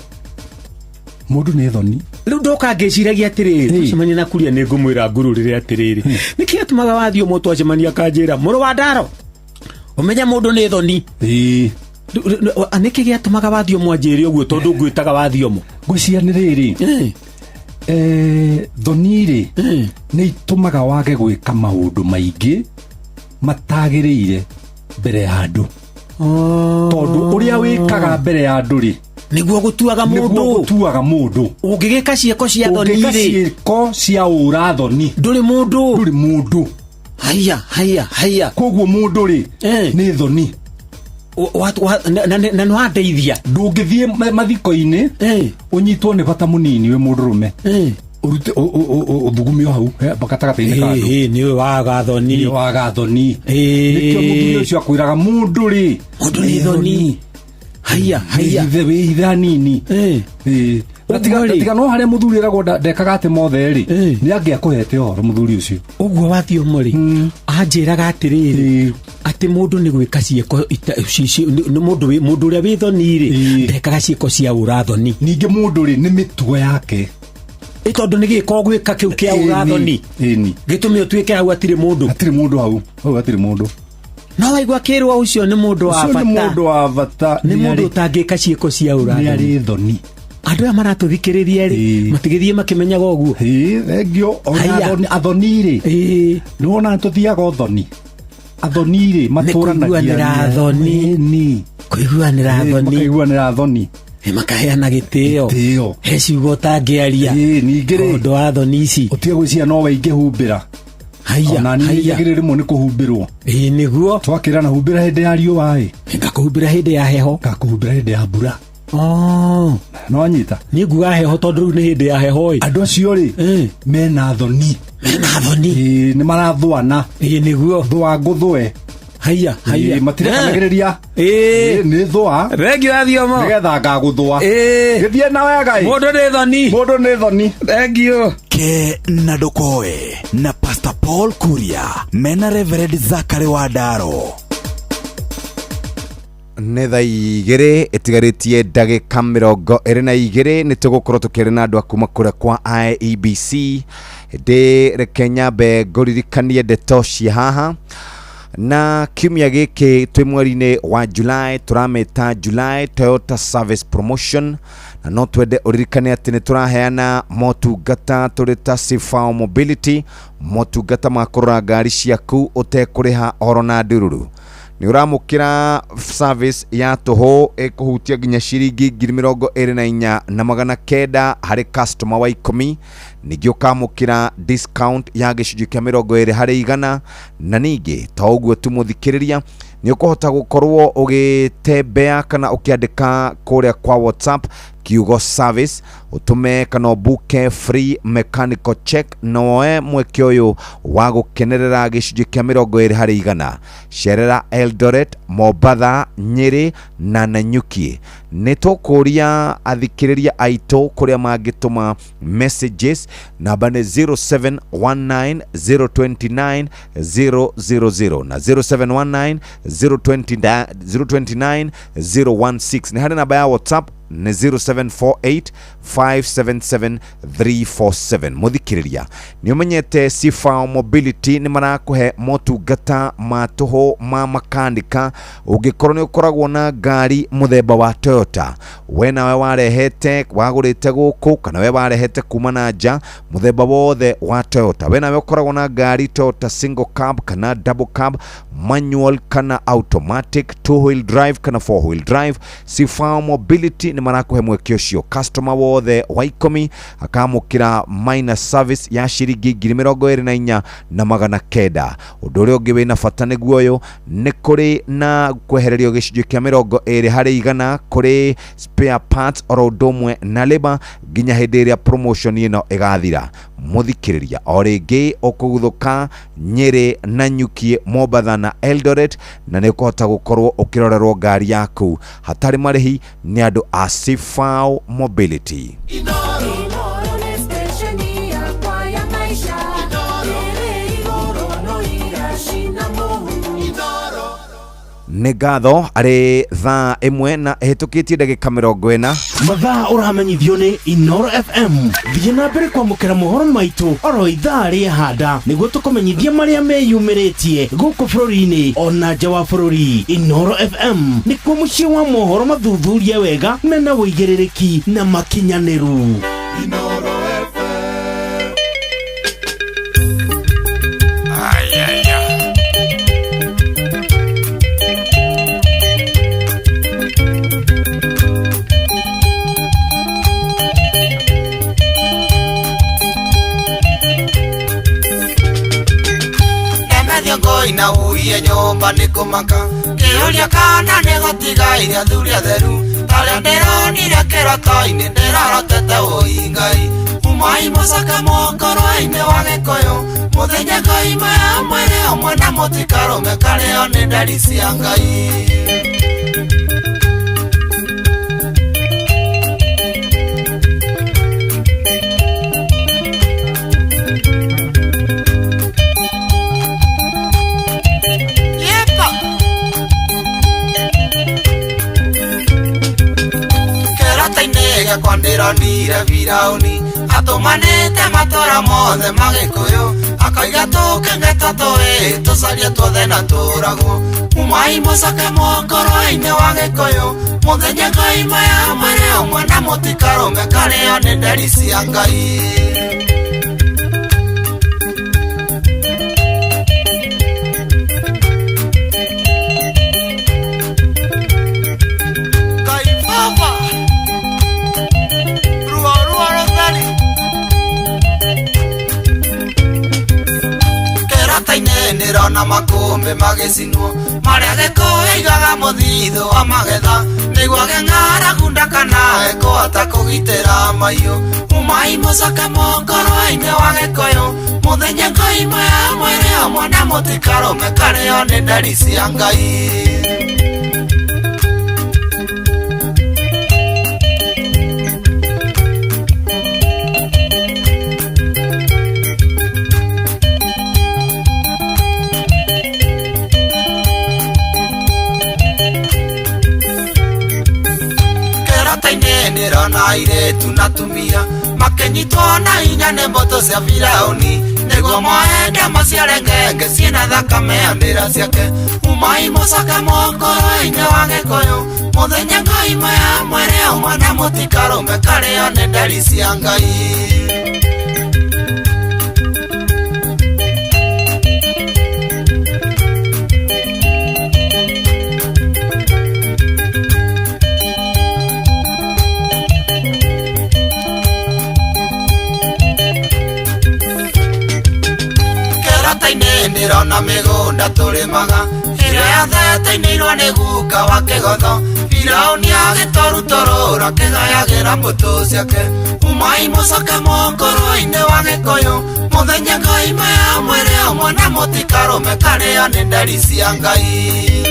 mundu ni thoni riu ndoka ngeciragia atiriri cemania na kuria ni ngumwira ngururire atiriri niki atumaga Wathiomo twacemania kanjira muru wa Ndaro umenya mundu ni thoni aneke giatumaga Wathiomo anjire uguo tondu ngwitaga Wathiomo ngwicianiriri thoniri ni itumaga wage gwika maundu maingi matagiriire mbere ya andu tondu uria wikaga mbere ya andu ri niguo gutuaga mundu ungigika cieko cia thoni ri cieko cia ura thoni nduri mundu haya koguo mundu ri ni thoni na no adeithia ndungithie mathiko-ini unyitwo ni bata munini we mundurume urute uthugumio hau bakatagata-ini kandu ni waga thoni nikio muthuri ucio akwiraga mundu ri mundu ni thoni haya ithe nini tiga no haria muthuri eragwo ndekaga ati mothe ri ni angiakuhete horo muthuri ucio uguo Wathiomo ri anjiraga atiriri ati mundu ni gwika cieko ni mundu uria wi thoni ri ndekaga cieko cia ura thoni ningi mundu ri ni mitugo yake tondu ni giko gwika kiu kia ura thoni gitumi utwike hau atiri mundu hau atiri mundu no waigua kirwa ucio ni mundu wa bata ni mundu utangika cieko cia ura thoni ni ari thoni andu aya maratuthikiriria ri matigithie makimenyaga uguo thengio athoni ri ni wona tuthiaga uthoni athoni ri maturanagia thoni kuiguanira thoni makaheana gitio he ciugo tangiaria ningi ri undu wa thoni ici utige gwiciria no waingihumbira haya nigire rimwe ni kuhumbirwo niguo twakira na humbira hindi ya riua ngakuhumbira hindi ya heho ngakuhumbira hindi ya mbura no anyita ni nguga heho tondu riu ni hindi ya heho andu acio ri mena thoni ni marathwana niguo thwa nguthwe haya matirekanagiriria ni thwa regio Wathiomo nigetha ngaguthwa githie na wega mundu ni thoni regio Ke na Ndokoe na Pastor Paul Kuria mena Reverend Zachary Wadaro. nä thaa igä ĩtigarĩtie ndagĩka 22 nĩ tũgũkorwo tũkĩrĩ na andũ a kuma kũrĩa kwa IEBC ndĩ reke nyambe ngũririkanie ndeto cia haha na kiumia gĩkĩ twĩ mweri-inĩ wa July tũramĩta July Toyota Service Promotion na no twende ũririkane atĩ nĩ tũraheana motungata tũrĩ ta Safe Mobility motungata ma kũrora ngari ciaku ũtekũrĩha oro na ndururu ni uramukira service ya toho ekuhutia ginya shiringi 24,900 hari customer wa 10 nigyo kamukira discount ya gicunjĩ kĩa 20 harĩ 100 na ningi toguo tumuthikiriria ni ukuhota gukorwo ugitembea kana ukiandika kuria kwa WhatsApp kiugo service utume kana buke free mechanical check noe mweke uyu wa gukenerera gicunjĩ kĩa 20 harĩ 100 Sherera Eldoret Mobatha Nyeri na Nanyuki nitukuria athikiriria aito kuria mangituma messages namba ni 0719029000 na 0719029016 ni hadi namba ya WhatsApp ni 0748577347 muthikiriria ni umenyete Sifa Mobility ni marakuhe motungata matuho ma makanika ugikorwo ni ukoragwo na ngari muthemba wa Toyota we nawe warehete wagurite guku kana we warehete kuma na nja muthemba wothe wa Toyota we nawe ukoragwo na ngari Toyota single cab kana double cab manual kana automatic two wheel drive kana four wheel drive Sifa Mobility ni marakuhe mwekio cio customer wothe wa 10 akamukira minor service ya shiringi 24,900 undu uria ungi wina bata niguo uyu ni kuri na kwehererio gicunjĩ kĩa 20 harĩ 100 kuri spare parts oro ndomwe na labor ginya hĩndĩ ĩrĩa promotion ĩno ĩgathira muthikiriria o rĩngĩ ukuguthuka Nyeri Nanyuki Mobatha na Eldoret na nĩ ũkũhota gũkorwo ũkĩrorerwo ngari yaku hatarĩ marĩhi nĩ andũ a Sifa Mobility. Nĩ ngatho arĩ thaa 1 na hĩtũkĩtie ndagĩka 40 mathaa ũramenyithio nĩ Inoro FM thiĩ na mbere kwamũkĩra mohoro maitũ oro ithaa rĩa handa nĩguo tũkũmenyithia marĩa meyumĩrĩtie gũkũ bũrũri-inĩ ona nja wa bũrũri. Inoro FM nĩkuo mũciĩ wa mohoro mathuthurie wega mena wũigĩrĩrĩki na makinyanĩru. Inoro ina uye nyomba nikumaka kiuria kana nigotiga iria thuria theru taria ndironire kĩroto-inĩ ndirorotete ũingai umai mũcaka mokoro-inĩ wa gĩkũyũ mũthenya ngoima ya mwĩrĩ ũmwe na mũtikarũme karĩo nĩ ndari cia Ngai. Kwa ndironire virauni atumanite matora mothe magikuyu akaiga tukengeta tũĩ tũcarie tuothe na tũragwo umai mũcake mokoro-inĩ wa gĩkũyũ mũthenya ngoima ya mwĩrĩ ũmwe na mũtikarũme karĩo nĩ nderi cia Ngai. Ndirona makũmbĩ magĩcinwo marĩa gĩkũyũ igaga mũthithũ wa magetha nĩguo ng'aragu ndakanae kũhota kũgitĩra mahiũ umai mũcake mokoro-inĩ wa gĩkũyũ mũthenya ngoima ya mwĩrĩ ũmwe na mũtikarũme karĩo nĩ ndari cia Ngai. Ndirona airĩtu na atumia makĩnyitwo na hinya nĩ mbũtũ cia Firaũni nĩguo moenda maciare ngenge ciĩna thakame ya ndĩra ciake umai mũcake mokoro-inĩ wa gĩkũyũ mũthenya ngoima ya mwĩrĩ ũmwe na mũtikarũme karĩo nĩ ndari cia Ngai. ndirona migunda turimaga ira yathetainirwo ni guka wa kigotho Firauni agitorutorora kigayagira mbutu ciake umai mucoke mongoro-ini wa gikuyu muthenya ngai maya mwiri amwe na mutikarume kario ni nderi cia ngai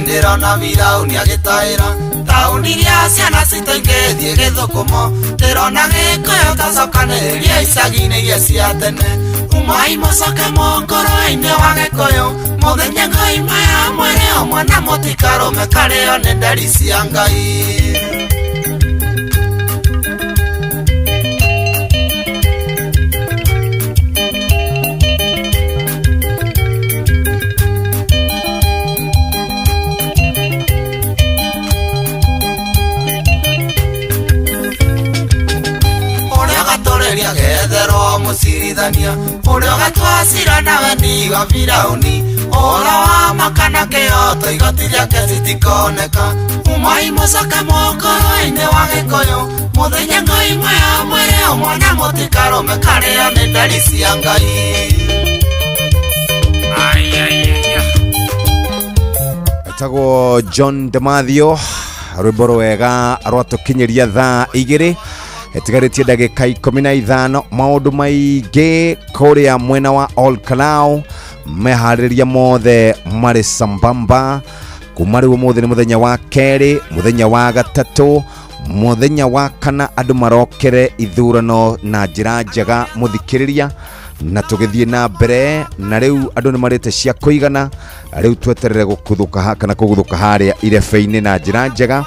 ndirona Firauni agitaira tauni iria ciana citaingĩthie gĩthũkũmo ndirona gĩkũyũ tacokanĩrĩria icagi-inĩ iria cia tene umai mũcoke mongoro-inĩ wa gĩkũyũ mũthenya ngai maya mwĩrĩ ũmwe na mũtikarume karĩo nĩ nderi cia ngai getherwo mũcirithania ũrĩa ũgatwacira nawe ni wa Firauni ũhoro wa makana kĩhoto igoti rĩake citikoneka umai mũcoke mongoro-inĩ wa gĩkũyũ mũthenya ngai maya mwĩrĩ ũmwe na mũtikarume karĩo nĩ nderi cia ngai etagwo John Demathio rwĩmbo rwega rwatũkinyĩria thaa 2 etigarĩtie ndagĩka 15 maũndũ maingĩ kũrĩa mwena wa Olkalau meharĩria mothe marĩ sambamba kuma rĩu ũmũthĩ nĩ mũthenya wa kerĩ mũthenya wa gatatũ mũthenya wa kana andũ marokere ithurano na njĩra njega mũthikĩrĩria na tũgĩthiĩ na mbere na rĩu andũ nĩ marĩte cia kũigana rĩu tweterere gũkuthũka kana kũguthũka harĩa irebe-inĩ na njĩra njega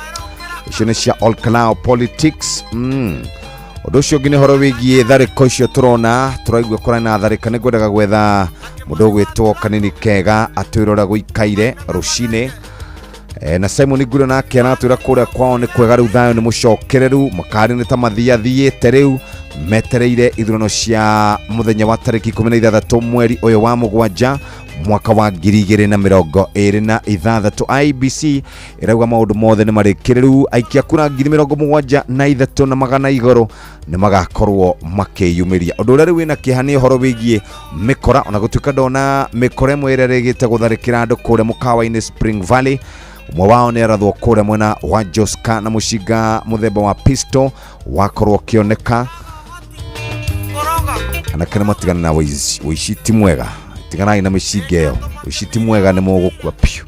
icio nĩ cia Olkalau politics ũndũ ũcio ũngĩ nĩ horo wĩgiĩ tharĩko icio tũrona tũraigua kũrĩ na tharĩka nĩ ngwendaga gwetha mũndũ ũgwĩtwo Kanini Kega atwĩra ũrĩa gũikaire rũcinĩ na Simon Nguro nake aratwĩra kũrĩa kwao nĩ kwega rĩu thayũ nĩ mũcokereru makari nĩ ta mathiathiĩte rĩu metereire ithurano cia mũthenya wa tarĩki 16 mweri ũyũ wa mũgwanja mwaka wa 2026 IBC irauga maũndũ mothe nĩ marĩkĩrĩru aikia kura 73,000 na magana igũrũ nĩ magakorwo makĩyumĩria ũndũ ũrĩa rĩu wĩna kĩeha nĩ ũhoro wĩgiĩ mĩkora ona gũtuĩka ndona mĩkora ĩmwe ĩrĩa rĩgĩte gũtharĩkĩra andũ kũrĩa mũkawa-inĩ Spring Valley ũmwe wao nĩ arathwo kũrĩa mwena wa Joska na mũcinga mũthemba wa pistol wakorwo ũkĩoneka anake nĩ matigana na ũici ti mwega tiganai na mĩcinga ĩyo ũici ti mwega nĩ mũgũkua piũ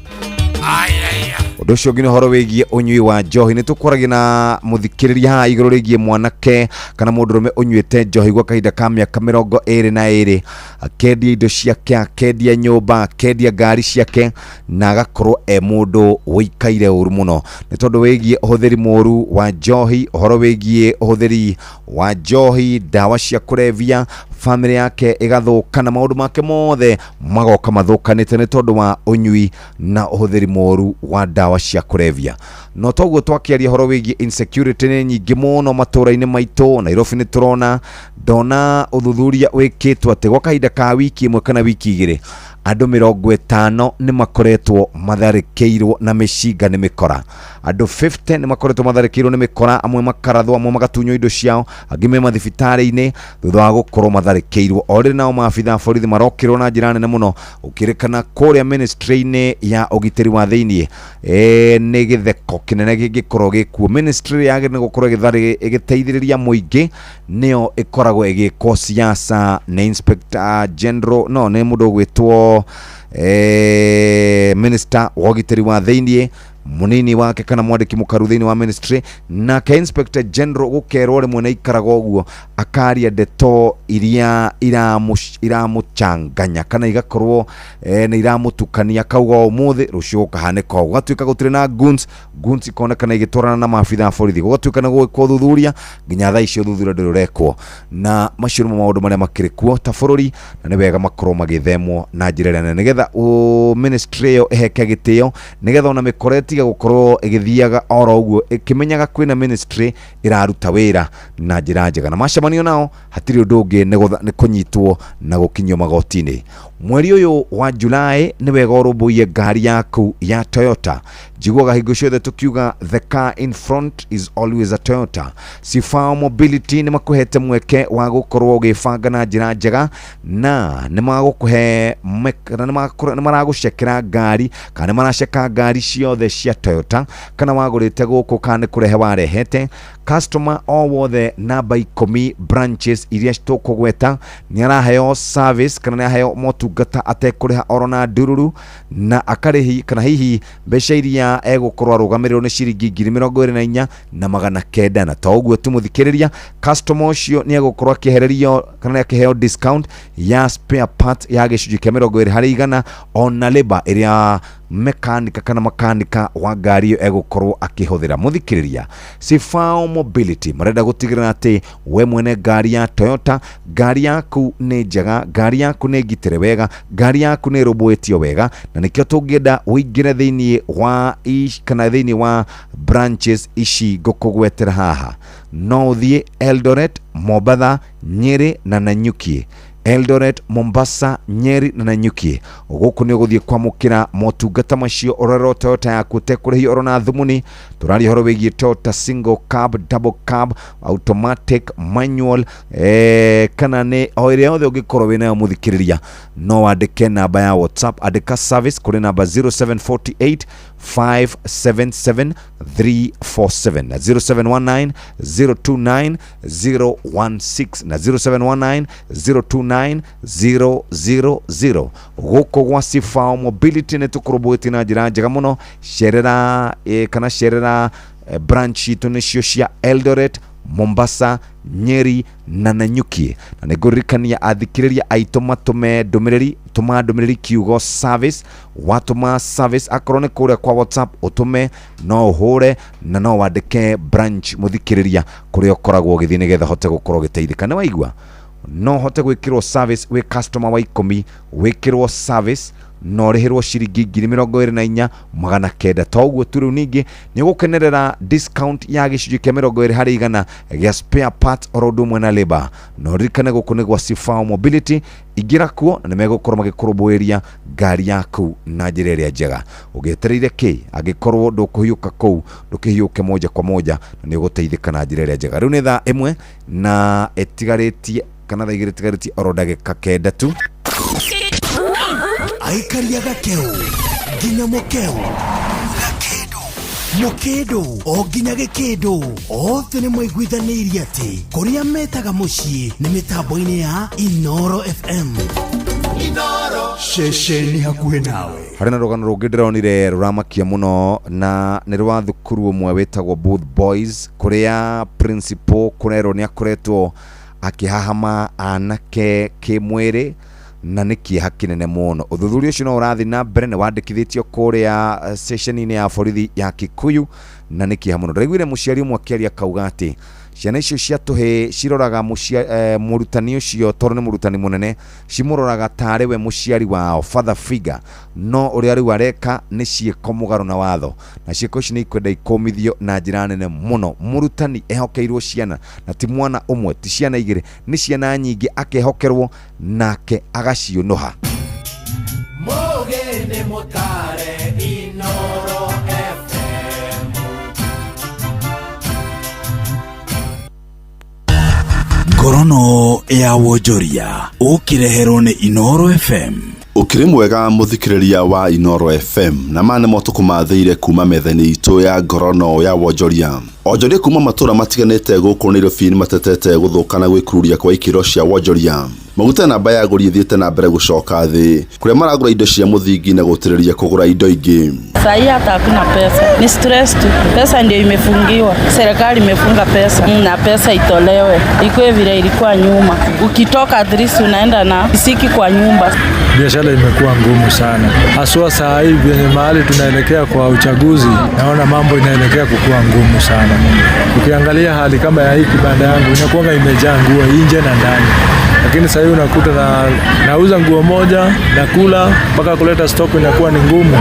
ũndũ ũcio ũngĩ nĩ ũhoro wĩgiĩ ũnyui wa njohi nĩ tũkwaragia na mũthikĩrĩria haha igũrũ rĩgiĩ mwanake kana mũndũrũme ũnyuĩte njohi gwa kahinda ka mĩaka 22 akendia indo ciake akendia nyũmba akendia ngari ciake na agakorwo mũndũ wĩikaire ũru mũno nĩ tondũ wĩgiĩ ũhũthĩri mũru wa njohi ũhoro wĩgiĩ ũhũthĩri wa njohi ndawa cia kũrebia family yake igathũka na maũndũ make mothe magoka mathũkanĩte nĩ tondũ wa ũnyui na ũhũthĩri mũru wa ndawa cia kũrebia no toguo twakĩaria horo wĩgiĩ insecurity nĩ nyingĩ mũno matũra-inĩ maitũ Nairobi nĩ tũrona ndona ũthuthuria wĩkĩtwo atĩ gwa kahinda ka wiki ĩmwe kana wiki igĩrĩ andũ 50 nĩ makoretwo matharĩkĩirwo na mĩcinga nĩ mĩkora andũ 50 nĩ makoretwo matharĩkĩirwo nĩ mĩkora amwe makarathwo amwe magatunywo indo ciao angĩ me mathibitarĩ-inĩ thutha wa gũkorwo matharĩkĩirwo o rĩrĩ nao maabitha borithi marokĩrwo na njĩra nene mũno ũkĩrĩkana kũrĩa ministry-inĩ ya ũgitĩri wa thĩinĩ nĩ gĩtheko kĩnene gĩgĩkorwo gĩkuo ministry yagĩrĩire gũkorwo ĩgĩteithĩrĩria mũingĩ nĩyo ĩkoragwo ĩgĩkwo siasa nĩ inspector general no nĩ mũndũ ũgwĩtwo minister wa ũgitĩri wa thĩinĩ munini wake kana mwandiki mũkaru thĩinĩ wa ministry na ka inspector general gũkerwo rĩmwe na ikaraga ũguo akaria ndeto iria iramũchanganya kana igakorwo nĩ iramũtukania kauga ũmũthĩ rũciũ gũkahanĩka ũguo gatuĩka gũtirĩ na guns ikonekana igĩtwarana na maabitha borithi gũgatuĩka nĩ gwĩkwo ũthuthuria nginya thaa icio ũthuthuria ndũrĩrekwo na macio nĩmo maũndũ marĩa makĩrĩ kuo ta bũrũri na nĩ wega makorwo magĩthemwo na njĩra nene nĩgetha nigetha ministry yo eheke gitio nigetha ona mikoreti gukorwo igithiaga oro uguo ikimenyaga kwina ministry iraruta wira na njira njega na macemanio nao hatiri undu ungi ni kunyitwo na gukinywo magotini. Mweri uyu wa Julai ni wega urumbuye ngari yaku ya Toyota. Jiguaga hingo ciothe tukiuga the car in front is always a Toyota. Sifao Mobility ni makuhete mweke wa gukorwo ugibanga na njira njega na ni magukuhe ni maragucekera ngari kana ni maraceka ngari ciothe cia Toyota kana wagurite guku kana kurehe warehete customer all wothe namba 10 branches iria tukugweta ni araheo service kana ni araheo motungata atekuriha orona ndururu na akarihi kana hihi mbeca iria egukorwo arugamiriro ni ciringi 24,000 na 900 na toguo tumuthikiriria customer ucio ni egukorwo akihererio kana akiheo discount ya spare part ya gicunji kia 20 hari igana ona labor iria mekanika kana makanika wa ngari iyo egukorwo akihuthira. Muthikiriria Sifao Mobility marenda gutigirira ati we mwene ngari ya Toyota ngari yaku ni njega, ngari yaku ni ngitire wega, ngari yaku ni rumbwitio wega na nikio tungienda uingire thiini wa kana thiini wa branches ici ngukugwetera haha no uthie Eldoret, Mombasa, Nyeri na Nanyuki. Eldoret, Mombasa, Nyeri na Nanyuki. Guku ni guthie kwamukira motungata macio orero Toyota yaku tekurihi orona thumuni turari horo wigie Toyota single cab, double cab, automatic, manual kana ne oire yothe ugikorwo wina muthikiriria no andike namba ya WhatsApp andika service kuri namba 0748 577 347 na 0719 029 016 na 0719 029 000. Guko gwa Sifao Mobility ne tukurubwiti na njira njega muno sherera kana sherera branch itu nicio cia Eldoret, Mombasa, Nyeri na Nanyuki na negurikania athikiriria aitu matume ndumiriri kiugo service watuma service akorone kuria kwa WhatsApp utume no uhure na no wandike branch muthikiriria kuria ukoragwo githii nigetha hote gukorwo giteithika ni waigua no hote gwikirwo service we customer wa 10 wikirwo service no rihirwo ciringi 24,000 900 toguo turu ningi ni gukenerera discount ya gicunji kia 20 hari igana gia spare part orodu mwena labor no rikane gukune gwa Sifao Mobility igira kuo na nimegukorwo magikurumbuiria ngari yaku na njira iria njega ugetereire ki agikorwo ndukuhiuka kou ndukihiuke moja kwa moja na ni guteithika na njira iria njega. Riu ni thaa 1 na etigaritie kana thaa 2 etigariti oro ndagika 9 tu aikaria gakeu nginya mukeu mukedo o nginya gikido othe ni mwaiguithanirie ati kuria metaga mucii ni mitambo-ini ya Inoro FM. Inoro shesheni hakuhe nawe hari na rugano rungi ndironire ruramakia muno na ni rwa thukuru umwe wetagwo Booth Boys kuria principal kurero ni akoretwo akihahama anake kimwiri na niki hakinene muno. Uthuthuria ucio no urathi na mbere ni wandikithitio kuria session-ini ya borithi ya Kikuyu na niki hamuno. Ndaiguire muciari umwe akiaria kauga ati ciana icio ciatuhe ciroraga murutani ucio tondu ni murutani munene cimuroraga tare we muciari wao father figure no uria riu areka ni ciiko mugaru na watho na ciiko ici ni ikwenda ikomithio na njira nene muno. Murutani ehokeirwo ciana na ti mwana umwe ti ciana igiri ni ciana nyingi akehokerwo nake agaciunuha. Mogene motare Inoro FM. Ngorono ya wonjoria ukireherwo ni Inoro FM. Ukiri mwega muthikiriria wa Inoro FM na mane motuku mathire kuma metheni itu ya ngorono ya wonjoria. Onjoria kuma matura matiganite guku Nairobi ni matetete guthukana gwikururia kwa ikiro cia wonjoria. Maguta namba ya aguri ithiite na mbere gucoka thi kuria maragura indo cia muthingi na gutiriria kugura indo ingi. Sai hata hakuna pesa, ni stress tu. Pesa ndio imefungiwa, serikali imefunga pesa na pesa itolewe ikuwe vile ilikuwa nyuma. Ukitoka at least unaenda na isiki kwa nyumba. biashara imekuwa ngumu sana, haswa saa hii vyenye mahali tunaelekea kwa uchaguzi. Naona mambo inaelekea kukua ngumu sana. Ukiangalia hali kama ya hii kibanda yangu inakuwa imejaa nguo nje na ndani, lakini sasa hivi unakuta nauza nguo moja na kula mpaka kuleta stock inakuwa ni ngumu.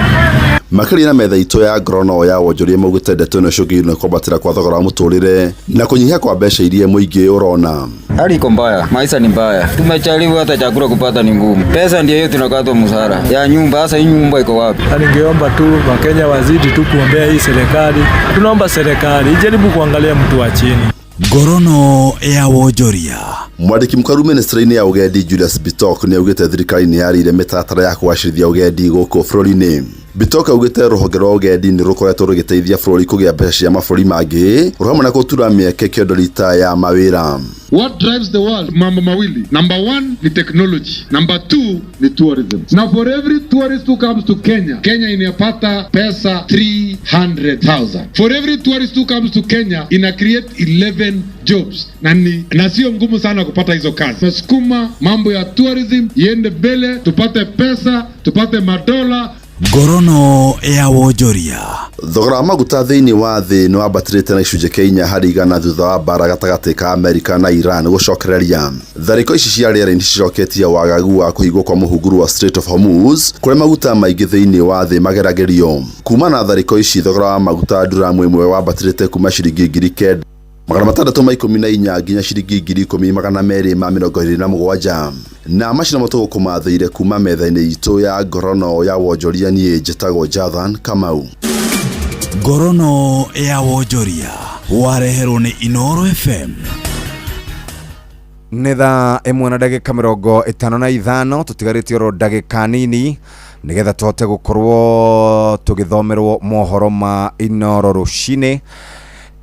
Makiri na metha ito ya ngorono ya wonjoria maugite ndeto ino cugirwe kwabatira kwa thogora wa muturire na kunyihia kwa mbeca iria muingi urona. Hali iko mbaya, maisha ni mbaya. Tumechaliwa hata chakula kupata ni ngumu. Pesa ndio hiyo tunakatwa mshahara ya nyumba. Sasa hii nyumba iko wapi? Ningeomba tu Wakenya wazidi tu kuombea hii serikali. Tunaomba serikali ijaribu kuangalia mtu wa chini. Ngorono ya wonjoria. Mwandiki mkaru ministry-ini ya ugendi Julius Bitok ni augite thirikari ni yarire mitatara ya kwacirithia ugendi guku bururi-ini. Bitok augite ruhonge rwa ugendi ni rukoretwo rugiteithia bururi kugia mbeca cia mabũrũri mangĩ ruhamwe na gutura mieke kĩondoritha ya mawĩra. What drives the world? Mambo mawili. Number 1 ni technology. Number 2 ni tourism. Now for every tourist who comes to Kenya, Kenya inapata pesa 300,000. For every tourist who comes to Kenya, ina create 11 jobs. Na sio ngumu sana kupata hizo kazi. Nasukuma mambo ya tourism iende mbele, tupate pesa, tupate madola. Ngorono ya wonjoria. Thogora wa maguta thĩinĩ wa thĩ nĩ wambatĩrĩte na icunjĩ kĩa 4 harĩ 100 thutha wa mbara gatagatĩ ka Amerika na Iran gũcokereria. Tharĩko ici cia rĩera nĩ cicoketie wagagu wa kũhingwo kwa mũhunguru wa Strait of Hormuz kũrĩa maguta maingĩ thĩinĩ wa thĩ mageragĩrio. Kuma na tharĩko ici thogora wa maguta duramu ĩmwe wambatĩrĩte kuma ciringi 9,000 magana 614 nginya ciringi 10,227 na macina moto gũkũmathĩire kuma metha-inĩ itũ ya ngorono ya wonjoria niĩ njĩtagwo Jathan Kamau. Ngorono ya wonjoria wareherwo nĩ Inoro FM. Nĩ thaa 1:55 tutigarĩtie oro ndagĩka nini nigetha tũhote gũkorwo tũgĩthomerwo mohoro ma Inoro rũcinĩ.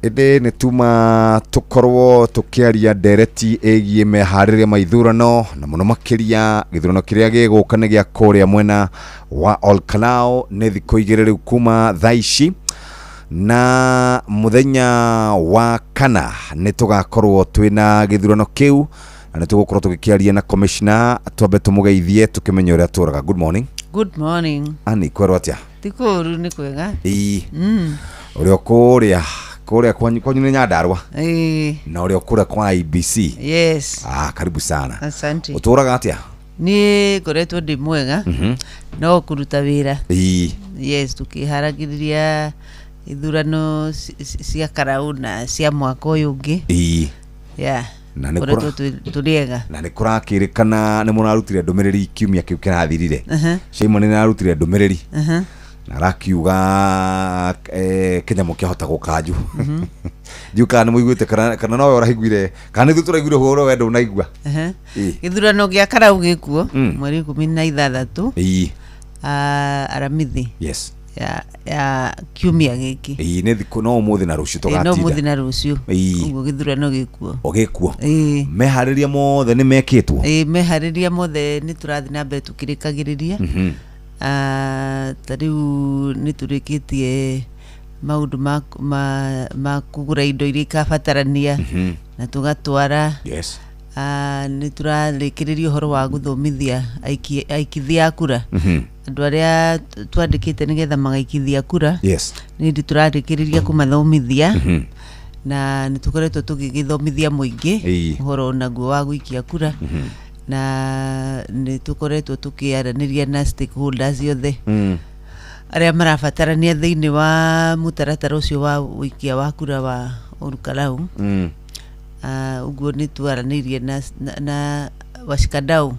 Ede netuma tukorwo tukiaria ndereti ĩgiĩ meharĩrĩria ma ithurano na mũno makĩria gĩthurano kĩrĩa gĩgũka nĩ gĩa kũrĩa mwena wa Olkalau nĩ thikũ 2 rĩu kuma thaa ici, na mũthenya wa kana nĩ tũgakorwo twĩna gĩthurano kĩu na nĩ tũgũkorwo tũgĩkĩaria na commissioner twambe tũmũgeithie tũkĩmenya ũrĩa tũraga. Good morning. Good morning. Ani kwerwo atĩa? Tikũru nĩ kwega. Ũrĩa kũrĩa kwanyu nĩ Nyandarua na ũrĩa kũrĩa kwa IBC. Yes. Karibu sana. Asante. Ũtũraga atĩa? Ni ngoretwo ndĩ mwega no kũruta wĩra. Yes, tukiharagĩrĩria ithurano cia Karau na cia mwaka ũyũ ũngĩ. Na nĩ tũrĩega. Na nĩ kũrakĩrĩkana nĩ mũrarutire ndũmĩrĩri kiumia kĩu kĩrathirire. Shaimon nĩ ararutire ndũmĩrĩri na rakiuga Kenya kĩahota gũkanju. Ndiuka nĩ mũiguĩte kana no ũrahiguire kana nĩ tũraiguire horo wendo unaigua. Gĩthurano gĩa Karau gĩkuo mweri 16 aramithi. Yes. Ya kiumia gĩkĩ. Nĩ thikũ no ũmũthĩ na rũciũ tũgatinda. No ũmũthĩ na rũciũ. Ũguo gĩthurano gĩkuo. Gĩkuo. Meharĩria mothe nĩ mekĩtwo. Meharĩria mothe nĩ tũrathiĩ na mbere tũkĩrĩkagĩrĩria. Tariu nĩ tũrĩkĩtie maũndũ ma kũgũra indo iria ikabatarania na tũgatwara. Yes. Nĩ tũrarĩkĩrĩria ũhoro wa gũthomithia aikithia a kura. Andũ arĩa twandĩkĩte nĩgetha magaikithia kura. Yes. Nĩ tũrarĩkĩrĩria kũmathomithia na nĩ tũkoretwo tũgĩgĩthomithia mũingĩ ũhoro naguo wa gũikia kura. Na nĩ tũkoretwo tũkĩaranĩria na stakeholders yothe arĩa marabatarania thĩinĩ wa mũtaratara ũcio wa ũikia wa kura wa Olkalau. Ũguo nĩ twaranĩirie na washikadau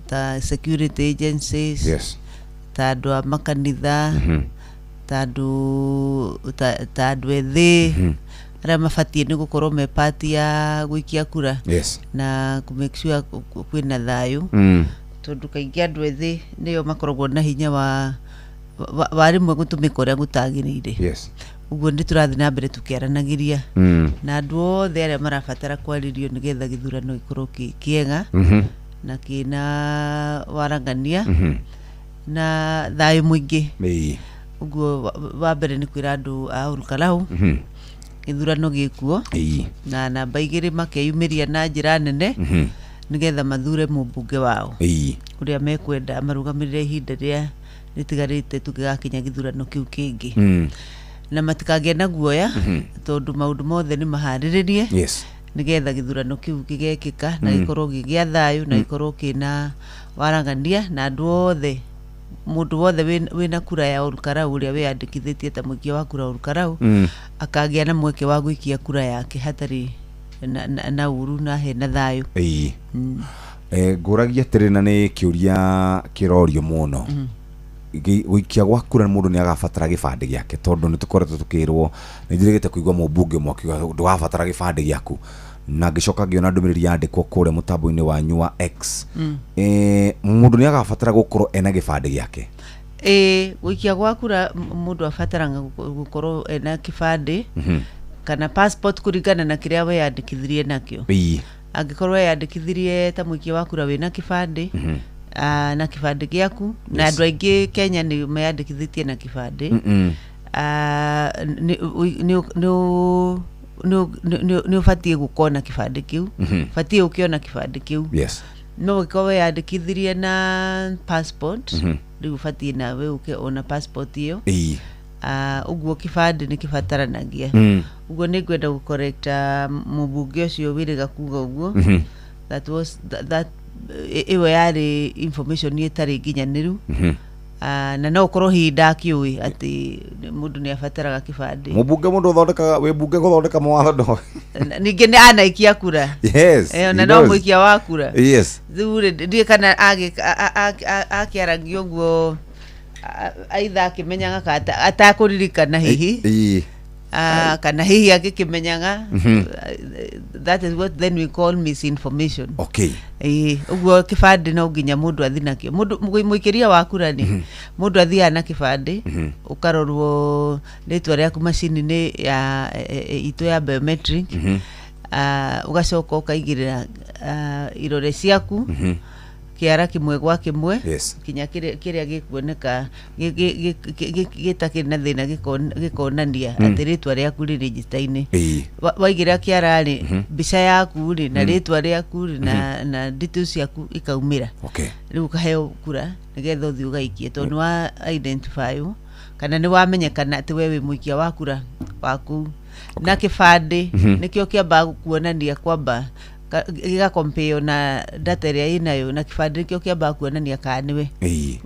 ta security agencies. Yes. Ta andũ a makanitha, ta andũ ethĩ arĩa mabatiĩ nĩ gũkorwo me party ya gũikia kura. Yes. Na make sure kwĩna thayũ tondũ kaingĩ andũ ethĩ nĩo makoragwo na hinya wa rĩmwe gũtũmĩka ũrĩa gũtagĩrĩire. Yes. Ũguo nĩ tũrathiĩ na mbere tũkĩaranagĩria na andũ othe arĩa marabatara kwarĩrio nĩgetha gĩthurano gĩkorwo kĩega na kĩna waragania na thayũ mũingĩ. Ũguo wa mbere nĩ kwĩra andũ a Olkalau gĩthurano gĩkuo na namba 2 makeyumĩria na njĩra nene nigetha mathure mũmbunge wao ii uria mekwenda marugamirire ihinda ria ritigarite tukigakinya githurano kiu kingi na matikagĩa na guoya tondu maundu mothe ni maharĩrĩrie nigetha githurano kiu gigekĩka na gikorwo gĩgĩa thayũ na gikorwo kina waragania na andũ othe mundu wothe wina kura ya Olkarau uria wiyandikithitie ta muikia wa kura Olkarau akagĩa na mweke wa gũikia kura yake hatari na uru na he na thayũ ngũragia atĩrĩ na nĩ kĩũria kĩrorio mũno gũikia gwa kura mũndũ nĩ agabatara gĩbandĩ gĩake tondũ nĩ tũkoretwo tũkĩrwo nĩ njĩrĩgĩte kũigua mũmbunge mwakiuga ndũgabatara gĩbandĩ gĩaku na ngĩcoka ngĩona ndũmĩrĩri yandĩkwo kũrĩa mũtambo-inĩ wanyu wa X mũndũ nĩ agabatara gũkorwo ena gĩbandĩ gĩake gũikia gwa kura mũndũ abataraga gũkorwo ena kĩbandĩ kana passport kũringana na kĩrĩa weyandĩkithirie nakĩo angĩkorwo weyandĩkithirie ta mũikia wa kura wĩna kĩbandĩ na kĩbandĩ gĩaku na andũ aingĩ Kenya nĩ meyandĩkithĩtie na kĩbandĩ nĩ ũbatiĩ gũkorwo na kĩbandĩ kĩu ũbatiĩ ũkĩona kĩbandĩ kĩu no ũgĩkorwo weyandĩkithirie na passport rĩu ũbatiĩ nawe ũkĩona passport ĩyo ũguo kĩbandĩ nĩ kĩbataranagia ũguo nĩ ngwenda gũcorrecta mũmbunge ũcio wĩrĩga kuga ũguo that iwe yarĩ information ĩtarĩ nginyanĩru na no ũkorwo hihi ndakiũĩ atĩ mũndũ nĩ abataraga kĩbandĩ mũmbunge mũndũ ũthondekaga wĩ mbunge gũthondeka mawatho ningĩ nĩ anaikia kura na no mũikia wa kura rĩu ndiĩ kana akĩaragia ũguo aitha akĩmenyaga atakũririkana hihi kana hihi agĩkĩmenyaga that is what then we call misinformation ũguo kĩbandĩ no nginya mũndũ athi nakĩo mũikĩria wa kura nĩ mũndũ athiaga na kĩbandĩ ũkarorwo rĩtwa rĩaku macini-inĩ ya itũ ya biometric ũgacoka ũkaigĩrĩra irore ciaku kiara kimwe gwa kimwe kinya kiria gikuoneka gitakĩrĩ na thĩna gikonania atĩ rĩtwa rĩaku rĩ register-inĩ waigira kiara rĩ mbica yaku rĩ na rĩtwa rĩaku rĩ na details ciaku ikaumĩra rĩu ũkaheo kura nĩgetha ũthiĩ ũgaikie tondũ wa identify kana nĩ wamenyekana atĩ we wĩ mũikia wa kura waku na kĩbandĩ nĩkĩo kĩambaga kuonania kwamba giga compare na data ĩrĩa ĩnayo na kĩbandĩ kĩo kĩambaga kuonania kana nĩwe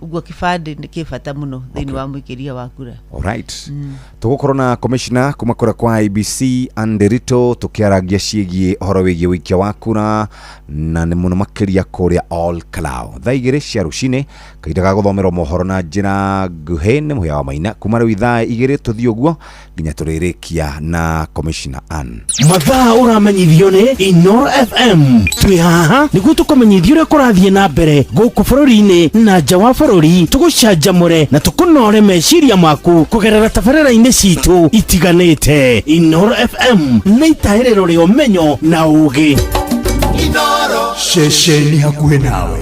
ũguo kĩbandĩ nĩ kĩbata mũno thĩinĩ wa mũikĩria wa kura alright tũgũkorwo na commissioner kuma kũrĩa kwa IBC Anderito tũkĩaragia ciĩgiĩ ũhoro wĩgiĩ ũikia wa kura na nĩ mũno makĩria kũrĩa Olkarau thaa 2 cia rũcinĩ kahinda ga gũthomerwo mohoro na njĩra nguhĩ nĩ Mũhĩa wa Maina kuma rĩu thaa 2 tũthiĩ ũguo nginya tũrĩrĩkia na commissioner Ann mathaa ũramenyithio nĩ Inoro FM twĩ haha nĩguo tũkũmenyithia ũrĩa kũrathiĩ na mbere gũkũ bũrũri-inĩ na nja wa bũrũri tũgũcanjamũre na tũkũnore meciria maku kũgerera tabarĩra-inĩ citũ itiganĩte Inoro FM nĩ itaĩrĩro rĩa ũmenyo na ũũgĩ Inoro ceceni hakuhĩ nawe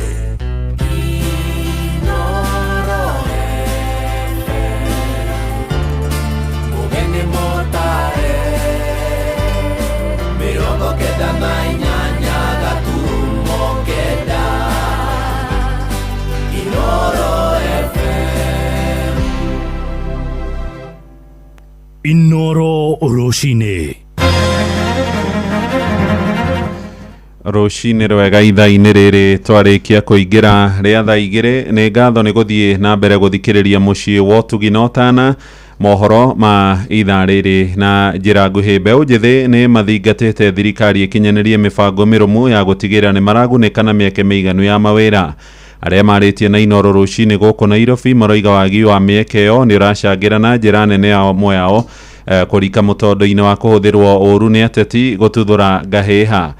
Inoro rũcinĩ rũcinĩ rwega ithaa-inĩ rĩrĩ twarĩkia kũingĩra rĩa thaa 2 nĩ ngatho nĩ gũthiĩ na mbere gũthikĩrĩria mũciĩ wa Ũtugi na Ũtana mohoro ma ithaa rĩrĩ na njĩra nguhĩ mbeũ njĩthĩ nĩ mathingatĩte thirikari ĩkinyanĩrie mĩbango mĩrũmu ya gũtigĩrĩra nĩ maragunĩka na mĩeke mĩiganu ya mawĩra arĩa marĩtie na Inoro rũcinĩ gũkũ Nairobi maroiga wagi wa mĩeke ĩyo nĩ ũracangĩra na njĩra nene ya moyao kũrika mũtondo-inĩ wa kũhũthĩrwo ũru nĩ ateti gũtuthũra ngahĩha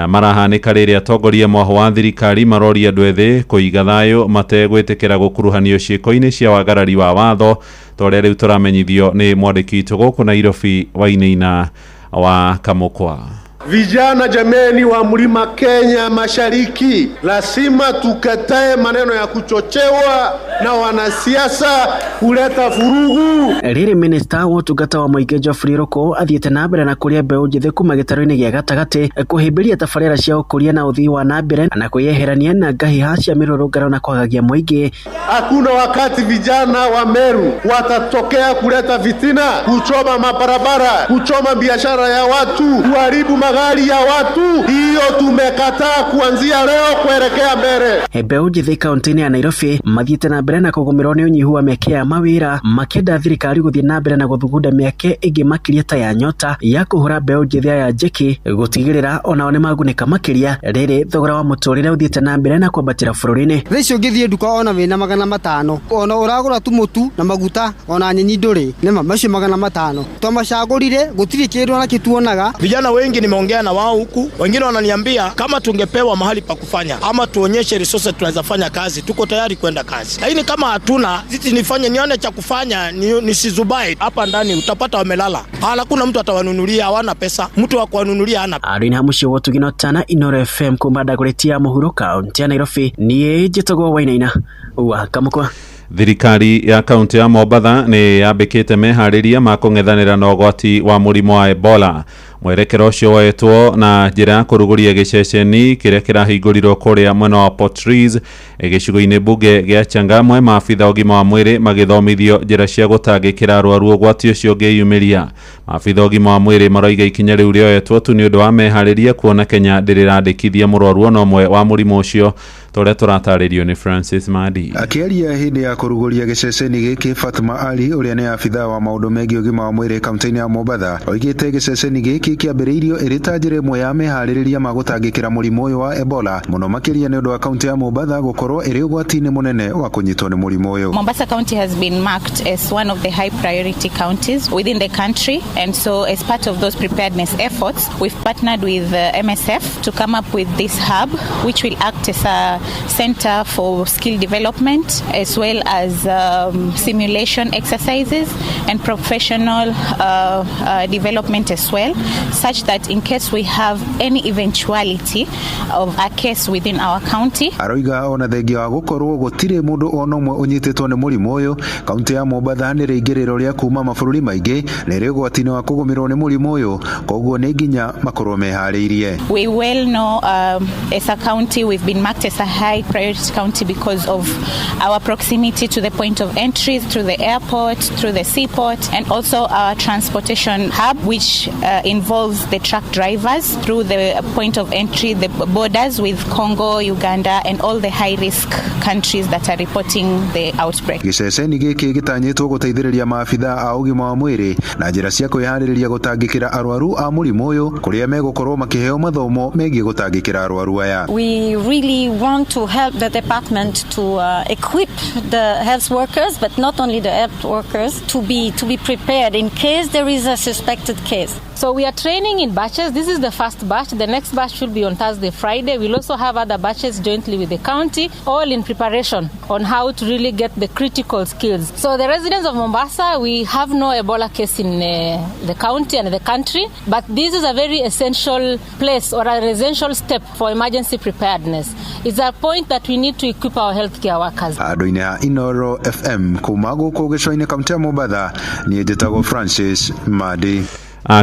marahanĩka rĩrĩa atongoria mwaho wa thirikari maroria andũ ethĩ kũiga thayũ mategwĩtĩkĩra gũkuruhanio ciĩko-inĩ cia wagarari wa watho torĩa rĩu tũramenyithio nĩ mwandĩki witũ gũkũ Nairobi Wainaina wa Kamũkwa Vijana jameni wa Mlima Kenya Mashariki, lazima tukatae maneno ya kuchochewa na wanasiasa kuleta furugu. Riri minista wotungata wa Muingi Geoffrey Ruku athiete na mbere na kuria mbeũ njĩthĩ kuma gĩtarũ-inĩ gĩa gatagati kuhĩmbĩria tabarĩra cia ũkũria na ũthii wa na mbere na kwĩyeherania na ngahiha cia mĩrũrũngano na kwagagia mũingĩ. Hakuna wakati vijana wa Meru watatokea kuleta vitina, kuchoma mabarabara, kuchoma biashara ya watu, kuharibu magari ya watu. Hiyo tumekataa kuanzia leo kuelekea mbele. Mbeũ njĩthĩ kaunti-inĩ ya Nairobi mathiĩte na mbere na kũgũmĩrwo nĩ ũnyihu wa mĩeke ya mawĩra, makĩenda thirikari gũthiĩ na mbere na gũthugunda mĩeke ĩngĩ makĩria ta ya Nyota ya kũhũra mbeũ njĩthĩ ya njĩki gũtigĩrĩra onao nĩ magunĩka makĩria. Rĩrĩ thogora wa mũtũrĩre ũthiĩte na mbere na kwambatĩra bũrũri-inĩ. Rĩcio ngĩthiĩ nduka ona wĩna 500, ona ũragũra tu mũtu na maguta ona nyeni ndũrĩ, nĩma macio 500 twamacagũrire gũtirĩ kĩndũ na kituonaga. Vijana wengi nimeongea na wao huku, wengine wananiambia kama tungepewa mahali pa kufanya ama tuonyeshe resources tunaweza fanya kazi, tuko tayari kwenda kazi. Lakini kama hatuna, sisi nifanye nione cha kufanya, nisizubai hapa ndani utapata wamelala. Hakuna mtu atawanunulia, hawana pesa. Mtu wa kuwanunulia hana. Arina mucio wotuginotana Inoro FM kumbada kuletia muhuro kaunti ya Nairobi ni Jetogo Wainaina wa Kamukwa. Thirikari ya kaunti ya Mombatha nĩ yambĩkĩte meharĩria ma kũng'ethanĩra na ũgwati wa mũrimũ wa Ebola. Mwerekero ũcio woetwo na njĩra ya kũrugũria gĩceceni kĩrĩa kĩrahingũrirwo kũrĩa mwena wa Port Reitz gĩcigo-inĩ mbunge gĩa Changamwe. Maabitha ũgima wa mwĩrĩ magĩthomithio njĩra cia gũtangĩkĩra arwaru ũgwati ũcio ũngĩyumĩria. Maabitha ũgima wa mwĩrĩ maroiga ikinya rĩu rĩoetwo tu nĩ ũndũ wa meharĩria kuona Kenya ndĩrĩrandĩkithia mũrwaru ona ũmwe wa mũrimũ ũcio. Tũrĩa tũratarĩrio nĩ Francis Madi. Akĩaria hĩndĩ ya kũrugũria gĩceceni gĩkĩ, Fatuma Ali ũrĩa nĩ abitha wa maũndũ megiĩ ũgima wa mwĩrĩ kaunti-inĩ ya Mombatha oigĩte gĩceceni gĩkĩ kĩambĩrĩirio ĩrĩ ta njĩra ĩmwe ya meharĩrĩria ma gũtangĩkĩra mũrimũ ũyũ wa Ebola, mũno makĩria nĩ ũndũ wa kaunti ya Mombatha gũkorwo ĩrĩ ũgwati-inĩ mũnene wa kũnyitwo nĩ mũrimũ ũyũ. Mombasa County has been marked as one of the high priority counties within the country, and so as part of those preparedness efforts we've partnered with MSF to come up with this hub which will act as a center for skill development as well as simulation exercises and professional development as well, such that in case we have any eventuality of a case within our county. Aroiga ona thengia wa gũkorwo gũtirĩ mũndũ ona ũmwe ũnyitĩtwo nĩ mũrimũ ũyũ, kaunti ya Mombatha nĩ rĩingĩrĩro rĩa kuma mabũrũri maingĩ na ĩrĩ ũgwati-inĩ wa kũgũmĩrwo nĩ mũrimũ ũyũ, koguo nĩ nginya makorwo meharĩirie. We well know as a county we've been marked as a high priority county because of our proximity to the point of entry through the airport, through the seaport, and also our transportation hub which involves the truck drivers through the point of entry, the borders with Congo, Uganda, and all the high risk countries that are reporting the outbreak. Gĩceceni gĩkĩ gĩtanyĩtwo gũteithĩrĩria maabitha a ũgima wa mwĩrĩ na njĩra cia kwĩharĩrĩria gũtangĩkĩra arwaru a mũrimũ ũyũ, kũrĩa megũkorwo makĩheo mathomo megiĩ gũtangĩkĩra arwaru aya. We really want to help the department to equip the health workers, but not only the health workers, to be prepared in case there is a suspected case. So we are training in batches. This is the first batch. The next batch will be on Thursday, Friday. We'll also have other batches jointly with the county, all in preparation on how to really get the critical skills. So the residents of Mombasa, we have no Ebola case in the county and the country, but this is a very essential place or an essential step for emergency preparedness. It's a point that we need to equip our healthcare workers. Andũ-inĩ a Inoro FM kuma gũkũ gĩcũa-inĩ kaunti ya Mombatha, niĩ njĩtagwo Francis Madi.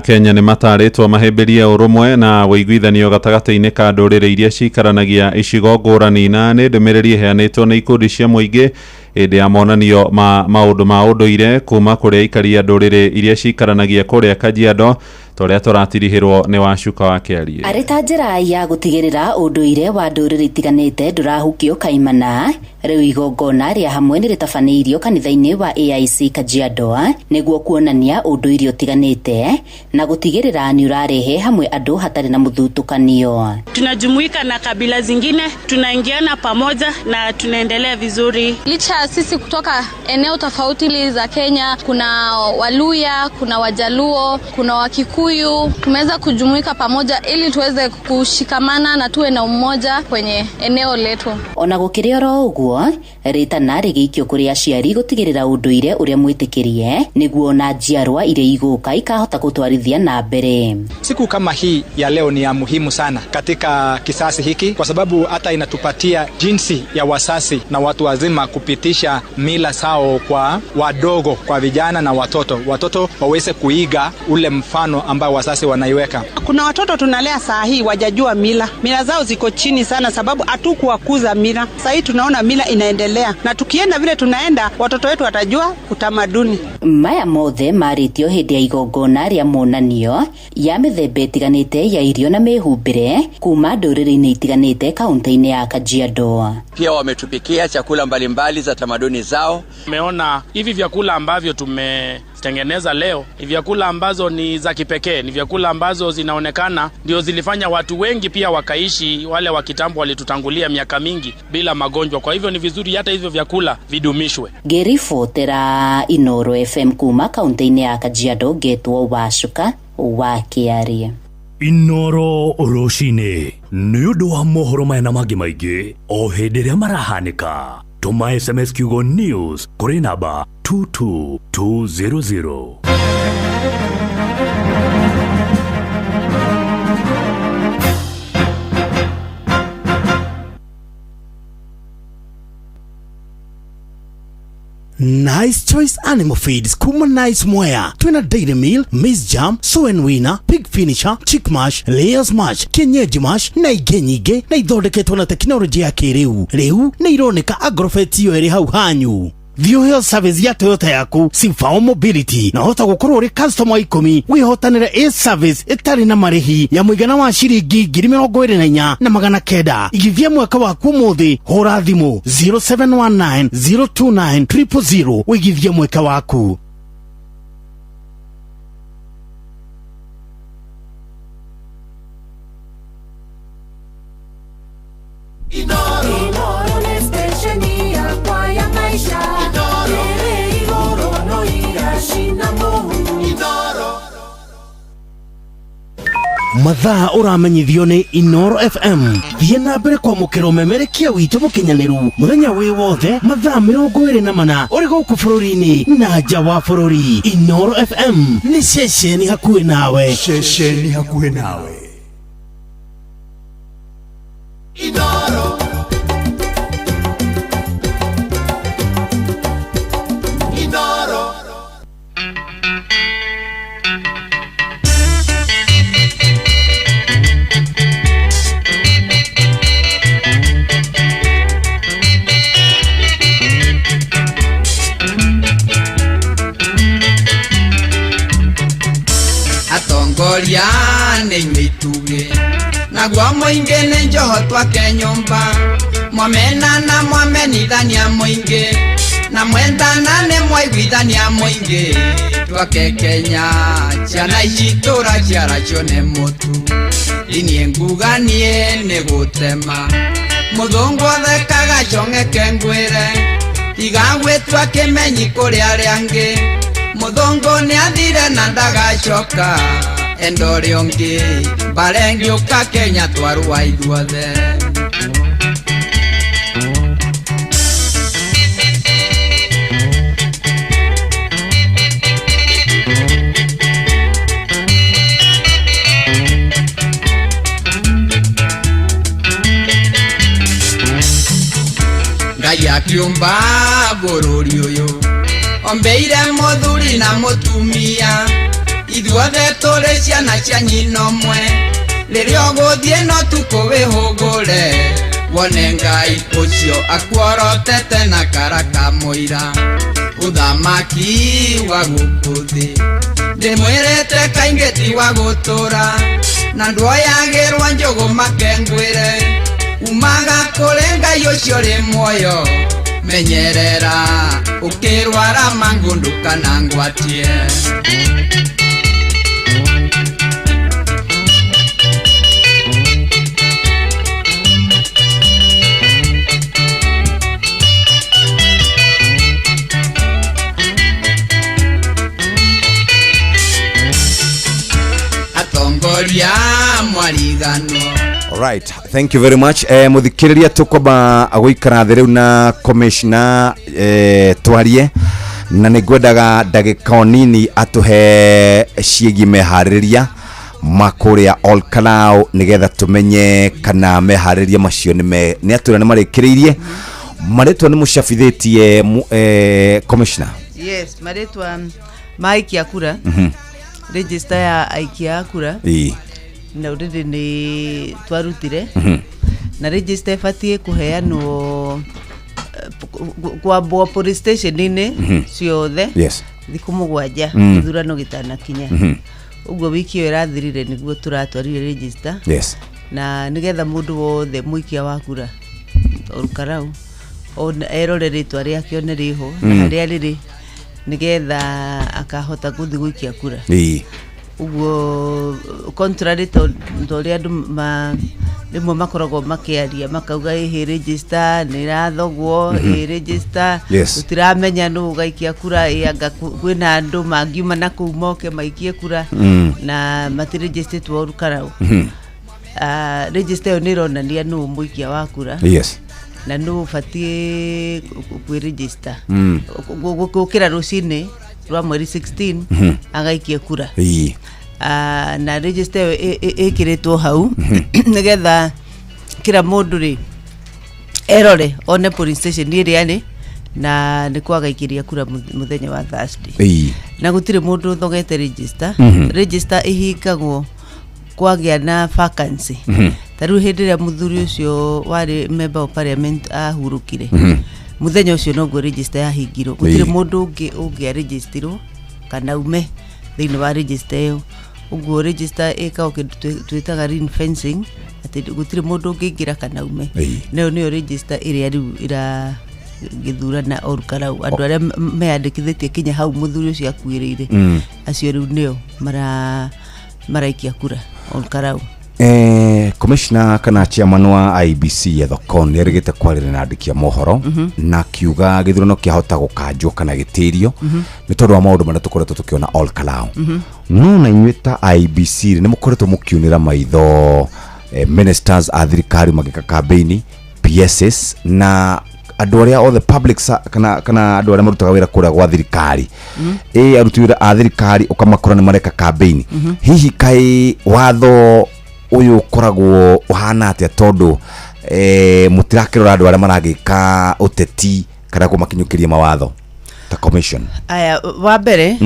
Kenya nĩ matarĩtwo mahĩmbĩrie ũrũmwe na ũiguithanio gatagatĩ-inĩ ka ndũrĩrĩ iria cikaranagia icigo ngũrani, na nĩ ndũmĩrĩri ĩheanĩtwo nĩ ikundi cia mũingĩ hĩndĩ ya monanio ma maũndũ ma ũndũire kuma kũrĩa aikari a ndũrĩrĩ iria cikaranagia kũrĩa Kajiado, tũrĩa tũratirihĩrwo nĩ Wacuka wa Kĩarie. Arĩ ta njĩra ya gũtigĩrĩra ũndũire wa ndũrĩrĩ itiganĩte ndũrahukio kaimana, rĩu igongona rĩa hamwe nĩ rĩtabanĩirio kanitha-inĩ wa AIC Kajiado nĩguo kuonania ũndũire ũtiganĩte na gũtigĩrĩra nĩ ũrarehe hamwe andũ hatarĩ na mũthutũkanio. Tunajumuika na kabila zingine, tunaingiana pamoja na tunaendelea vizuri. Licha sisi kutoka eneo tofauti za Kenya, kuna Waluya, kuna Wajaluo, kuna Wakikuyu, Wakikuyu tumeweza kujumuika pamoja ili tuweze kushikamana na tuwe na umoja kwenye eneo letu. Ona gukiri oro uguo ritana rigikio kuri aciari gutigirira unduire uria mwitikirie niguo na njiarwa iria iguka ikahota gutwarithia na mbere. Siku kama hii ya leo ni ya muhimu sana katika kisasi hiki kwa sababu hata inatupatia jinsi ya wasasi na watu wazima kupitisha mila sao kwa wadogo, kwa vijana na watoto waweze kuiga ule mfano ambao wasasi wanaiweka. Kuna watoto tunalea saa hii wajajua mila zao ziko chini sana sababu hatukuwakuza mila. Sasa hii tunaona mila inaendelea na tukienda vile tunaenda watoto wetu watajua utamaduni. Maya mothe maritio hindi ya igongona ria monanio ya mithemba itiganite ya irio na mihumbire kuma nduriri-ini itiganite kaunti-ini ya Kajiado. Pia wametupikia chakula mbalimbali za tamaduni zao. Tumeona hivi vyakula ambavyo tumetengeneza leo ni vyakula ambazo ni za kipekee, ni vyakula ambazo zinaonekana ndio zilifanya watu wengi pia wakaishi, wale wa kitambo walitutangulia miaka mingi bila magonjwa. Kwa hivyo ni vizuri hata hivyo vyakula vidumishwe. Gerifotera Inoro FM kuma kaunti-ini ya Kajiado getwo Wacuka wakiaria. Inoro Roshine nĩũndũ wa mohoro maya na mangĩ maingĩ o hĩndĩ ĩrĩa marahanĩka. Tũma SMS kiugo news kũrĩ namba 22200. Nice Choice Animal Feeds kuma Nice Mwea. Twina Dairy Meal, Maize Jam, Soen Wina, Pig Finisher, Chick Mash, Layers Mash, Kienyeji Mash na ingĩ nyingĩ na ithondeketwo na teknolojĩ ya kĩrĩu. Rĩu nĩ ironeka Agrovet iyo ĩrĩ hau hanyu. View Health Service ya Toyota yaku Simfao Mobility na hota gukorwo uri customer 10 wihotanira a service itari na marihi ya muigana wa shiringi 24,900 igithia mwaka waku muthi hora thimu 0719 029 000 wigithia mwaka waku. Mathaa uramenyithio ni Inoro FM. Thiĩ na mbere kwamũkĩra ũmemerekia witũ mũkinyanĩru mũthenya wĩ wothe mathaa 24 ũrĩ gũkũ bũrũri-inĩ na nja wa bũrũri. Inoro FM nĩ ceceni hakuhĩ nawe. Ceceni hakuhĩ nawe. Inoro. Inoro. Atongoria nĩ mituge na gwa mũingĩ nĩ njoho twake nyũmba mwamena na mwamenithania mũingĩ na mwendana nĩ mwaiguithania mũingĩ twake Kenya ciana ici tũra ciaracio nĩ mũtu inie nguganie nĩ gũtema mũthũngũ thekaga cong'eke ngwĩre igagwĩtwa kĩmenyi kũrĩ arĩa angĩ mũthũngũ nĩ athire na ndagacoka endore ongi barengiuka Kenya twarua ithuothe Ngai akiumba bũrũri ũyũ ombeire mũthuri na mũtumia ithuothe tũrĩ ciana cia nyina ũmwe rĩrĩa ũgũthiĩ no tũkũwĩhũngũre wone Ngai ũcio akuorotete na kara kamũira ũthamaki wa gũkũ thĩ ndĩmwĩrĩte kaingĩ ti wa gũtũra na nduoyagĩrwo njũgũ makengwĩre umaga kũrĩ Ngai ũcio rĩ muoyo menyerera ukirwara mangundu kana ngwatie mwarigano. Alright, thank you very much. Muthikiriria tukoba agwikara thiriu na commissioner twarie na nigwendaga ndagika nini atuhe ciegi mehariria makuria Olkalau nigetha tumenye kana mehariria macio ni atura ni marikiriirie maretwa ni mucabithitie commissioner. Yes, maretwa maikia kura. Register ya aikia kura. Na already ni twarutire. Na register fatie kuheanwo kwa police station nini ciothe. Yes. Thiku mugwanja ithurano gitana kinya. Uguo wiki iyo irathirire niguo turatwarire register. Yes. Na nigetha mundu wothe muikia wa kura Olkalau on erore ritwa riake one riho na haria riri nigetha akahota guthi guikia kura. Uguo contrary to ria andu rimwe makoragwo makiaria makauga ihi register ni rathogwo register tutiramenya nu gaikia kura anga kwina andu mangiuma na kuu moke maikie kura na matiregister tu Olkalau. Register ni ronania nu muikia wa kura. Yes. Na no fatie ku register gukira rucini rwa mweri 16 agaikia kura. Na register ikiritwo hau nigetha kira mundu ri erore one police station iri yani na ni kwagaikiria kura muthenya wa Thursday. Na gutire mundu thogete register. Register ihingagwo kwagia na vacancy. Taru hediria muthuri ucio wari member of parliament ahurukire. Muthenya ucio no go register yahingirwo. Gutire mundu ungi registerwo kana ume thini wa register yo. Uguo register eka twitaga ring fencing ati gutire mundu ungingira kana ume. Neo niyo register iria riu ira githurana Olkalau. Andu aria meandikithitie kinya hau muthuri ucio akuirire. Acio riu neo maraikia kura Olkalau. Commissioner kana chairman wa IBC ya thoko ni rigite kwarira na andikia mohoro na kiuga githurano kiahota gukanjwo kana gitirio ni tondu wa maundu maria tukoretwo tukiona Olkalau. No na inyuita IBC ni mukoretwo mukiunira maitho ministers a thirikari magika campaign PSS na andu aria all the public kana andu aria marutaga wira kuria gwa thirikari aruti wira a thirikari ukamakora ni mareka campaign. Hihi kai watho uyu koragwo uhana atia tondu mutirakirora andu aria maragika uteti kana kumakinyukiria mawatho ta commission? Aya wa mbere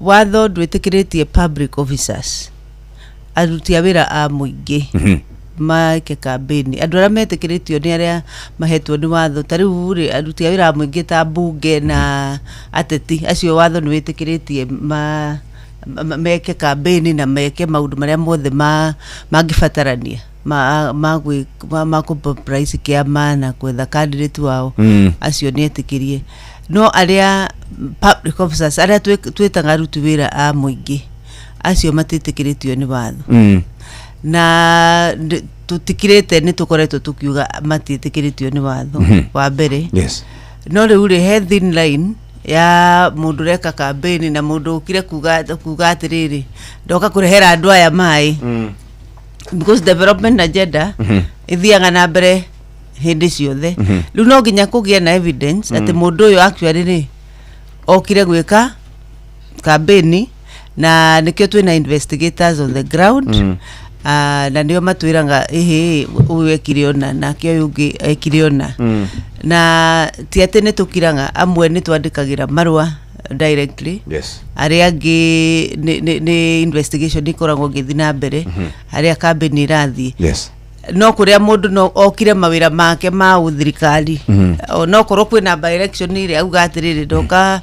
watho ndwitikiritie public officers aruti a wira a muingi maike campaign. Andu aria metikiritio ni aria mahetwo ni watho tariu ri aruti a wira a muingi ta bunge na ateti acio watho ni witikiritie meke campaign na meke maundu maria mothe mangibatarania ma price kiama na kwetha candidate wao acio ni etikirie. No aria public officers aria twitaga aruti wira a muingi acio matitikiritio ni watho na tutikirete ni tukoretwo tukiuga matitikiritio ni watho wa mbere. No riu ri he thin line ya mundu reka campaign na mundu ukire kuga atiriri ndoka kurehera andu aya mai because development agenda ithiaga na mbere hindi ciothe. Riu no nginya kugia na evidence ati mundu uyu actually ni okire gwika campaign na nikio twina investigators on the ground. Na ndio matwiranga uyu ekiriona na kio ungi ekiriona na ti ati ni tukiranga amwe ni twandikagira marua directly. Aria angi ni investigation ikoragwo ngithi na mbere aria campaign irathi. No kuria mundu no okire mawira make ma uthirikari no korwo kwina by election iri auga atiriri ndoka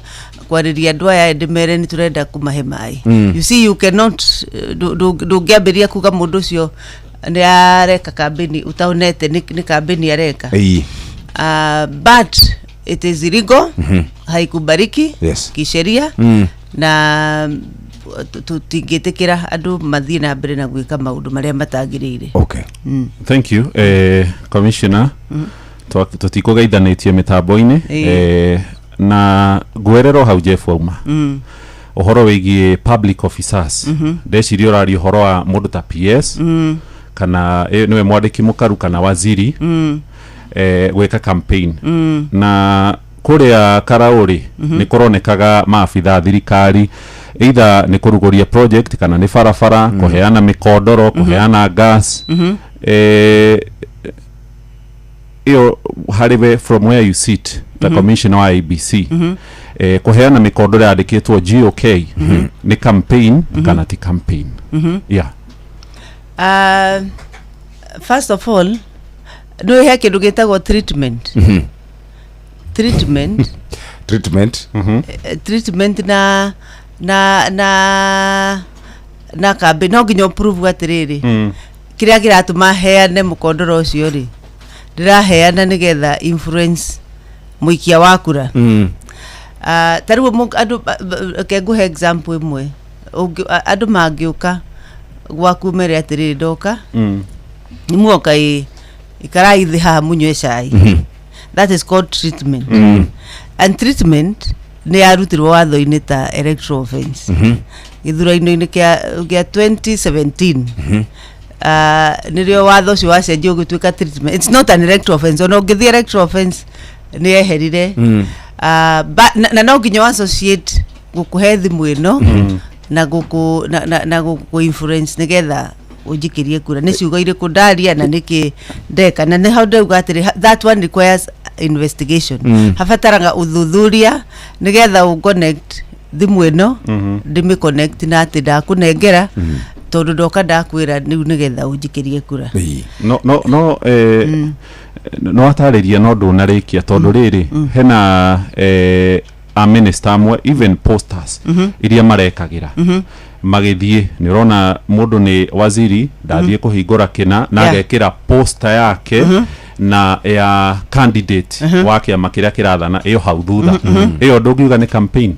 kwariria andu aya ndimere ni turenda kumahe mai. You see you cannot do gaberia kuga mundu cio ni areka campaign utaonete ni campaign areka. But it is illegal. Haikubariki kisheria na tutingitikira andu mathie na mbere na gwika maundu maria matagirire. Thank you Commissioner. Tutikugeithanitie mitambo-ini na gwerero hau Jeff Wauma uhoro wigie public officers ndeciria urari uhoro wa mundu ta PS kana niwe mwandiki mukaru kana waziri gweka campaign na kuria Karauri ni kuronekaga maafitha thirikari either ni kuruguria project kana ni farafara kuheana mikodoro kuheana gas iyo harive from where you sit the commissioner wa IBC kuheana mikodoro yandikitwo GOK ni campaign kana ti campaign yeah first of all no yake ndugitagwo treatment treatment na kambe no nginya prove atiriri kiria kiratuma heane mukondoro ucio ri ndiraheana nigetha influence muikia wa kura tariwe andu kenguhe example imwe andu mangiuka gwaku mere atiriri ndoka ni muoka ikarai ha munywe cai that is called treatment and treatment ni arutirwo watho-ini ta electoral offense githura-ini kia 2017 nirio watho ucio wacenjio gituika treatment. It's not an electoral offense, ono ngithi electoral offense ni eherire na no nginya associate gukuhe thimu ino na guku influence nigetha ujikirie kura ni ciugo ire kundaria na niki ndeka na ni how do gatiri that one requires investigation hafataraga uthuthuria nigetha u connect thimu ino ndimi connect na ati ndakunengera tondu ndoka ndakwira niu nigetha ujikirie kura no atariria no ndunarikia tondu riri hena a minister amwe even posters iria marekagira magithie ni rona mundu ni waziri ndathie kuhingura kina na agekira poster yake na ya candidate wake ya makiria kirathana iyo hau thutha iyo ndungiuga ni campaign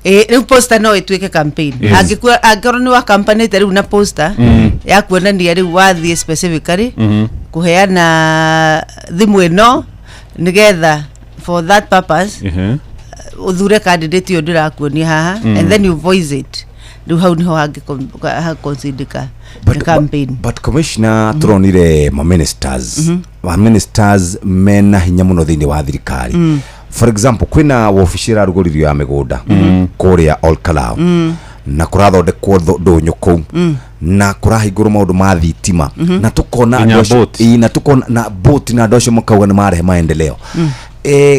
ni poster no itwike campaign angikora ni wa campaign tari una poster ya kuonania ri wathie specifically kuheana thimu ino nigetha for that purpose uthure candidate yo ndirakuonia haha and then you voice it do how ni ho consider campaign but commissioner turonire ma ministers mena hinya muno thini wa thirikari for example kwina official ruguririo ya migunda kuria all kalau na kurathondekwo ndonyo kou na kurahingurwo maundu ma thitima na tukona na tukona na boat na ndosho mukauga ni marehe maendeleo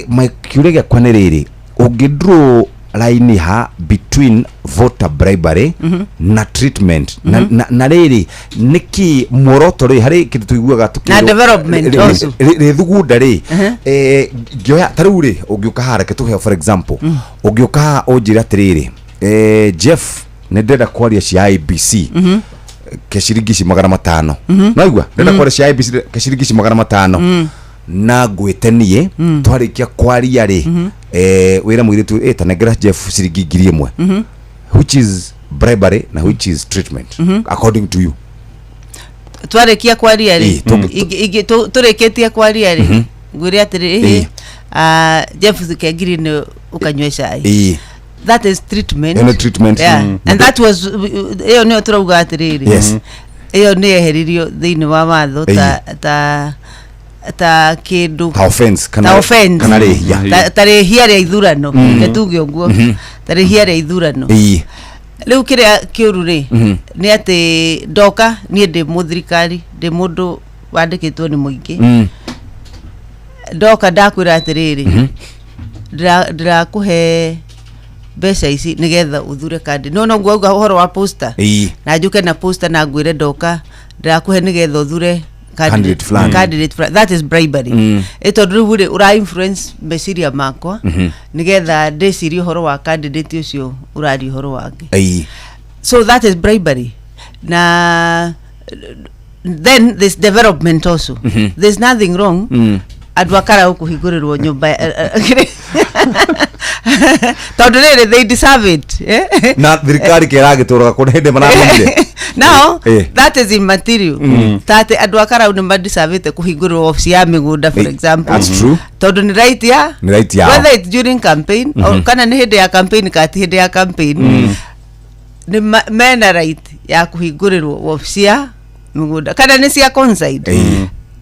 makiurege kwaniriri ungidro line ha between voter bribery na treatment na riri niki moroto ri hari kindu tuiguaga na development also ri thugunda ri gioya taruri ugiuka hareke tuhe for example ugiuka ojira atiriri Jeff ndenda kwaria cia IBC keshiringici 500 naigua ndenda kwaria cia IBC keshiringici 500 na gwetenie twarikia kwaria ri wira mwiritu tanegera Jeff shiringi 1000 which is bribery na which is treatment according to you twarikia kwaria ri tureketia kwaria ri ngwire atiri Jeff kengiri ni ukanywe cai that is treatment and that was iyo ni oturauga atiriri iyo ni eheririo thini wa watho ta kindu ta offense kana rehia tare hiare ithurano netuge uguo tare hiare ithurano riu kiria kiuru ri ni ati ndoka ni ndi muthirikari ndi mundu wandikitwo ni muingi ndoka ndakwira atiriri ndirakuhe besa ici nigetha uthure kandi no ngauga uhoro wa poster na njuke na poster na ngwire ndoka ndirakuhe nigetha uthure candidate that is bribery etondu hure ura influence meciria makwa nigetha ndecirie uhoro wa candidate ucio urari uhoro wake so that is bribery na then this development also there's nothing wrong adwakara ukuhigurirwo nyumba tondu riri they deserve it na thirikari kiragitura kuna hinde manamire now that is immaterial tate andu akara ni deserve kuhingurwo office ya migunda for example. That's true. Tondu ni right ya whether it's during campaign or kana ni hinde ya campaign kati hinde ya campaign ni mena right ya kuhingurirwo office ya migunda kana ni cia coincide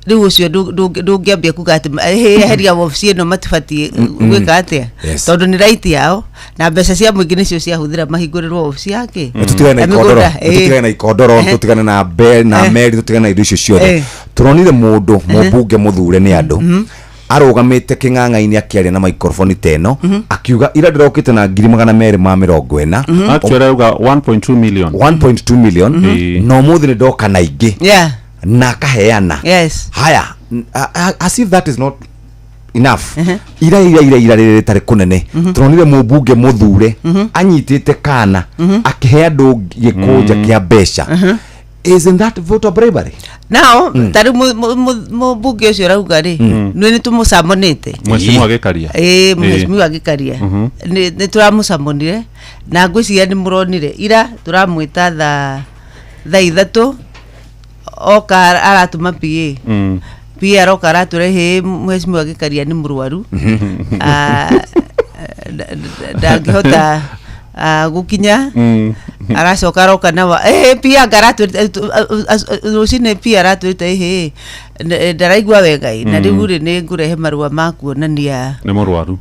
riu ucio ndungiambia kuga ati heria office no matibati gwika atia tondu ni right yao na mbeca cia muingi nicio cia huthira mahingurirwo office yake tutigane na ikondoro tutigane na bell na meri tutigane na indo icio ciothe turonire mundu mubunge muthure ni andu arugamite king'ang'a-ini akiaria na microphone teno akiuga ira ndirokite na 240 actually auga 1.2 million no muthi ni ndoka na ingi na kaheana haya as if that is not enough ira riri tari kunene turonire mubunge muthure anyitite kana akihe andu gikunja kia mbeca. Isn't that vote of bravery? Now, tari mubunge ucio rauga ri ni tumucamonite mheshimiwa agikaria mheshimiwa agikaria ni turamucamonire na ngwiciria ni muronire ira turamwita thaa ithatu oka aratuma PA aroka araturehe mheshimiwa agikaria ni murwaru ndangihota gukinya aracoka aroka nawa PA garatu rucine PA aratuite ndaraigua wega na riu ri ni ngurehe marua makuonania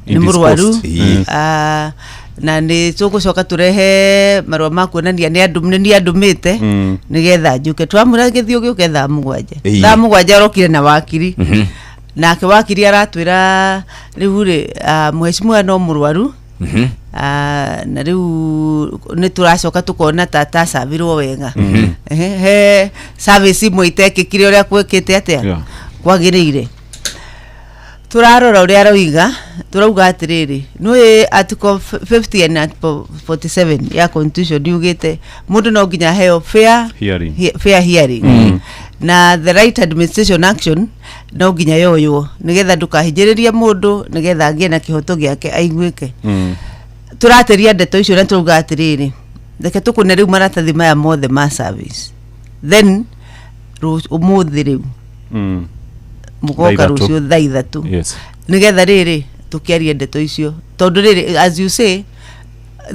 ni murwaru na ni tugucoka turehe marua makuonania ni andumite nigetha njuke twamura githio gioke thaa mugwanja arokire na wakiri nake wakiri aratwira riu ri mheshimiwa no murwaru na riu ni turacoka tukona tata sabirwo wega service imwe itekikire uria kwekete atia kwagirire turarora uria aroiga turauga atiriri nui article 50 and article 47 ya constitution yugite mundu no nginya heo fair hearing na the right administration action no nginya yoyo nigetha ndukahijiriria mundu nigetha agie na kihoto giake aiguike turateria ndeto icio na turauga atiriri reke tukune riu maratathi maya mothe ma service then umuthi riu mugoka rucio thaa ithatu nigetha riri tukiaria ndeto icio tondu riri as you say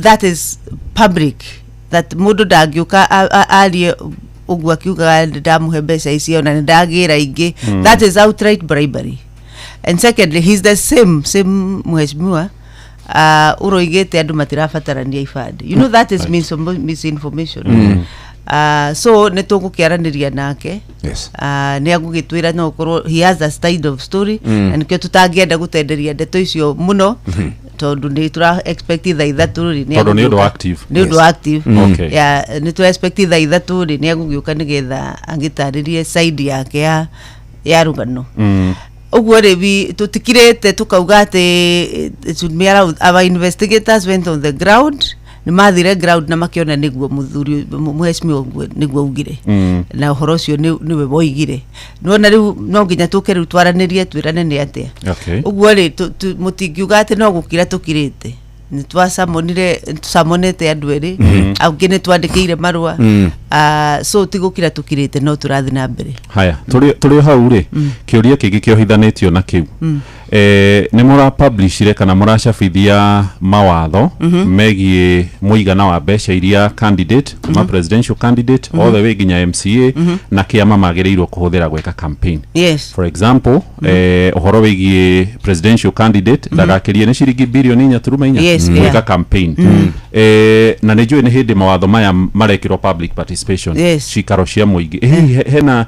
that is public that mundu ndangiuka arie ugu akiuga ndamuhe mbeca icio na ndagira ingi that is outright bribery. And secondly, he's the same mheshimiwa uroigete andu matirabatarania ibande. You know that is misinformation. So nitugukiaraniria nake ni agugitwira no korwo he has a style of story and kio tutangienda gutenderia ndeto icio muno tondu ni tura expect thaa ithatu ri ni active ya ni tura expect thaa ithatu ri ni agugiuka nigetha angitaririe side yake ya rugano uguo ri tutikirete tukauga ati it should be allowed. Our investigators went on the ground ni mathire ground na makiona niguo muthuri mheshimiwa niguo ugire na uhoro ucio niwe boigire nona riu no nginya tuke riu twaranirie twirane ni atia uguo ri mutingiuga ati no gukira tukirite ni twacamonete andu eri auge ni twandikire marua so tigukira tukirite no turathi na mbere. Haya turi hau ri kiuria kingi kiohithanitio na kiu ni mura publish ire kana muracabithia mawatho megie muigana wa mbeca iria candidate kuma presidential candidate all the way ginya MCA na kiama magirirwo kuhuthira gweka campaign. For example uhoro wigie presidential candidate ndagakirie ni ciringi bilioni 4.4 gweka campaign na nejue ni hindi mawatho maya marekirwo public participation cikaro cia muingi hena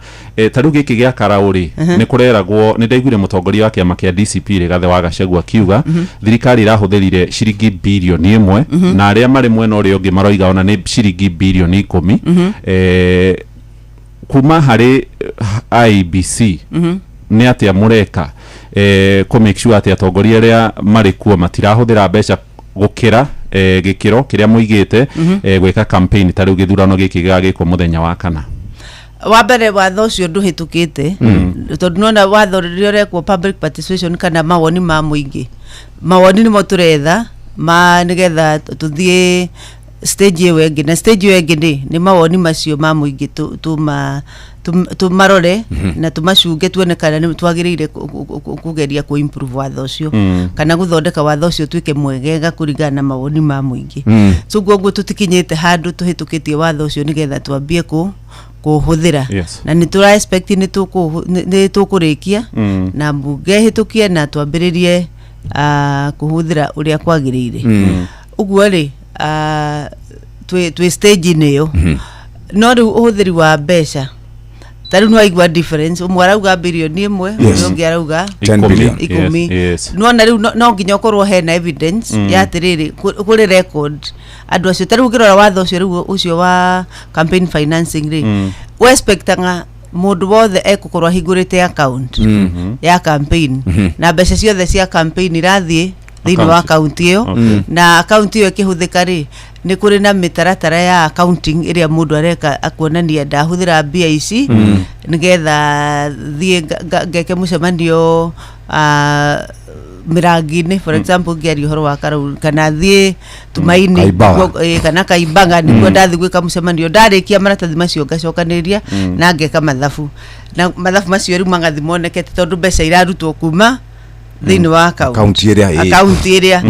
taru giki gia karauri ni kureragwo ni ndaiguire mutongoria wa kiama kia DCP Rigathi wa Gachagua kiuga thirikari irahuthirire ciringi bilioni 1 na aria mari mwena uri ungi maroiga ona ni ciringi bilioni 10 kuma hari IBC ni atia mureka ku make sure atia atongoria aria mari kuo matirahuthira mbeca gukira gikiro kiria muigite gweka campaign tari githurano giki gagikwo muthenya wa kana wa mbere watho ucio nduhitukite tondu nona watho rirekwo public participation kana mawoni ma muingi mawoni ni mo turetha ma nigetha tuthie stage ĩyo ĩngĩ na stage ĩyo ĩngĩ nĩ mawoni macio ma mũingĩ tumarore na tumacunge tuone kana nĩ twagĩrĩire kugeria ku improve watho ũcio kana guthondeka watho ũcio tuĩke mwegega kũringana na mawoni ma mũingĩ so guo tutikinyĩte handũ tuhĩtũkĩtie watho ũcio nigetha twambie kuhũthĩra na nĩ tũra expect nĩ tũkũrĩkia na mbunge hĩtũkie na twambĩrĩrie kuhũthĩra ũrĩa kwagĩrĩire ũguo rĩ twĩ stage ĩyo no rĩu ũhũthĩri wa mbeca tariu no aigua difference umwe arauga bilioni 1 ũngĩ arauga 10 billion 10 no na rĩu no nginya ũkorwo hena evidence ya atĩrĩrĩ kũrĩ record andũ acio tariu ngĩrora watho ũcio rĩu ũcio wa campaign financing rĩ we expectanga mũndũ wothe egũkorwo ahingũrĩte account ya campaign na mbeca ciothe cia campaign irathiĩ thĩinĩ wa account ĩyo na account ĩyo ĩkĩhũthĩka rĩ nĩ kũrĩ na mĩtaratara ya accounting ĩrĩa mũndũ areka akuonania ndahũthĩra mbia ici nĩgetha thiĩ ngeke mũcemanio mirangi-inĩ for example ngĩaria ũhoro wa kana thiĩ Tumaini kana Kaimbaga nĩguo ndathi gwĩka mũcemanio ndarĩkia maratathi macio ngacokanĩrĩria na ngeka mathabu na mathabu macio rĩu magathi monekete tondũ mbeca irarutwo kuma thĩinĩ wa account ĩrĩa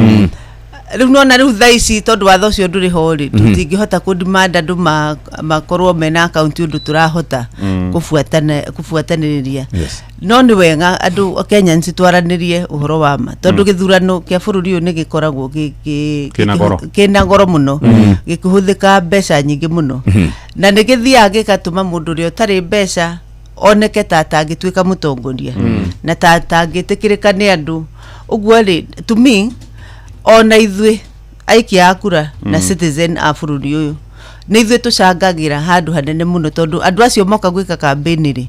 rĩu nona rĩu thaa ici tondũ watho ũcio ndũrĩ ho rĩ tũtingĩhota kũdimanda andũ makorwo mena account ũndũ tũrahota kũbuatanĩrĩria no nĩ wega andũ Kenyans twaranĩrie ũhoro wa ma tondũ gĩthurano kĩa bũrũri ũyũ nĩ gĩkoragwo kĩna goro mũno gĩkĩhũthĩka mbeca nyingĩ mũno na nĩ gĩthiaga gĩgatũma mũndũ ũrĩa ũtarĩ mbeca oneke ta atangĩtuĩka mũtongoria na ta atangĩtĩkĩrĩka nĩ andũ ũguo rĩ to me ona ithuĩ aikia akura na citizen a bũrũri ũyũ nĩ ithuĩ tũcangagĩra handũ hanene mũno tondũ andũ acio moka gwĩka kambĩni rĩ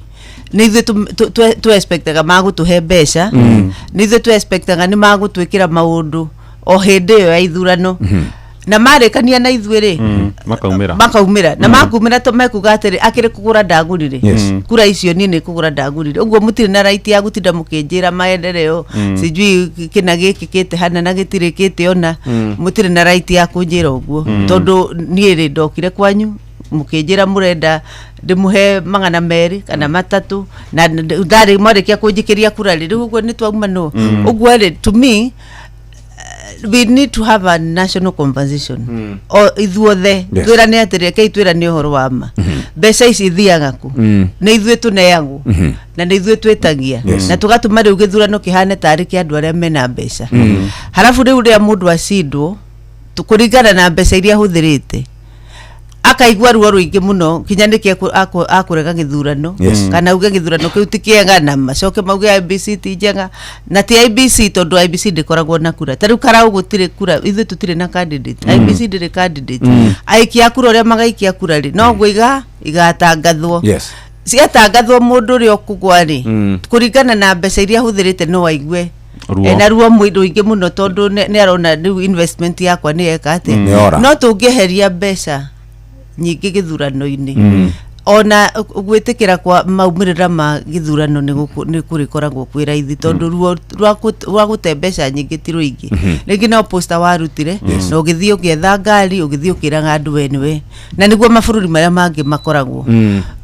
nĩ ithuĩ tu expectaga magũtũhe mbeca nĩ ithuĩ tu expectaga nĩ magũtwĩkĩra maũndũ o hĩndĩ ĩyo ya ithurano na marĩkania na ithuĩ rĩ makaumĩra na makumĩra mekuga atĩrĩ akĩrĩ kũgũra ndagũrire kura icio niĩ nĩ kũgũra ndagũrire ũguo mũtirĩ na right ya gũtinda mũkĩnjĩra maendeleo sijui kĩna gĩkĩ kĩte hana na gĩtirĩ kĩte ona mũtirĩ na right ya kũnjĩra ũguo tondũ niĩ rĩ ndokire kwanyu mũkĩnjĩra mũrenda ndĩmũhe 200 kana 3 na ndarĩ mwarĩkia kũnjĩkĩria kura rĩ rĩu ũguo nĩ twauma no ũguo rĩ to me we need to have a national conversation o ithuothe twĩrane atĩrĩ kei twĩrane ũhoro wa ma mbeca ici ithiaga ku nĩ ithuĩ tũneagwo na nĩ ithuĩ twĩtagia na tũgatũma rĩu gĩthurano kĩhane tarĩ kĩa andũ arĩa mena mbeca halafu rĩu rĩa mũndũ acindwo kũringana na mbeca iria hũthĩrĩte akaigua ruo rũingĩ mũno kinya nĩkĩ akũrega gĩthurano kana uge gĩthurano kĩu ti kĩega na macoke mauge IBC ti njega na ti IBC tondũ IBC ndĩkoragwo na kura tarĩu Karau gũtirĩ kura ithuĩ tũtirĩ na candidate IBC ndĩrĩ candidate aikia kura ũrĩa magaikia kura rĩ no gũiga igatangathwo ciatangathwo mũndũ ũrĩa ũkũgwa rĩ kũringana na mbeca iria hũthĩrĩte no waigue na ruo mũingĩ mũno tondũ nĩ arona rĩu investment yakwa nĩ eka atĩ no tũngĩeheria mbeca nyingĩ gĩthurano-inĩ ona gwĩtĩkĩra kwa maumĩrĩra ma gĩthurano nĩ kũrĩkoragwo kwĩ raithi tondũ ruo rwa gũte mbeca nyingĩ ti rũingĩ rĩngĩ no posta warutire na ũgĩthiĩ ũgĩetha ngari ũgĩthiĩ ũkĩraga andũ wenwe na nĩguo mabũrũri marĩa mangĩ makoragwo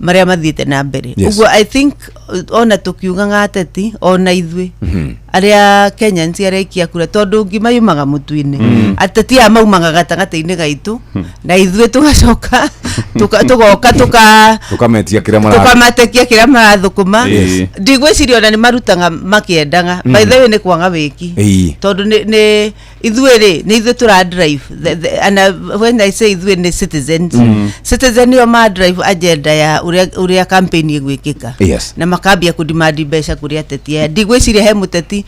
marĩa mathiĩte na mbere ũguo I think ona tũkiugaga ateti ona ithuĩ arĩa Kenyans arĩa aikia kura tondũ ngima yumaga mũtu-inĩ ateti aya maumaga gatagatĩ-inĩ gaitũ na ithuĩ tũgacoka tũgoka tukametia kĩrĩa marathũkũma ndigwĩciria ona nĩ marutaga makĩendaga by the way nĩ kwanga wĩki tondũ nĩ ithuĩ rĩ nĩ ithuĩ tũra drive and when I say ithuĩ nĩ citizens citizen nĩo ma drive agenda ya ũrĩa campaign ĩgwĩkĩka na makambia kũdimandi mbeca kũrĩ ateti aya ndigwĩciria he mũteti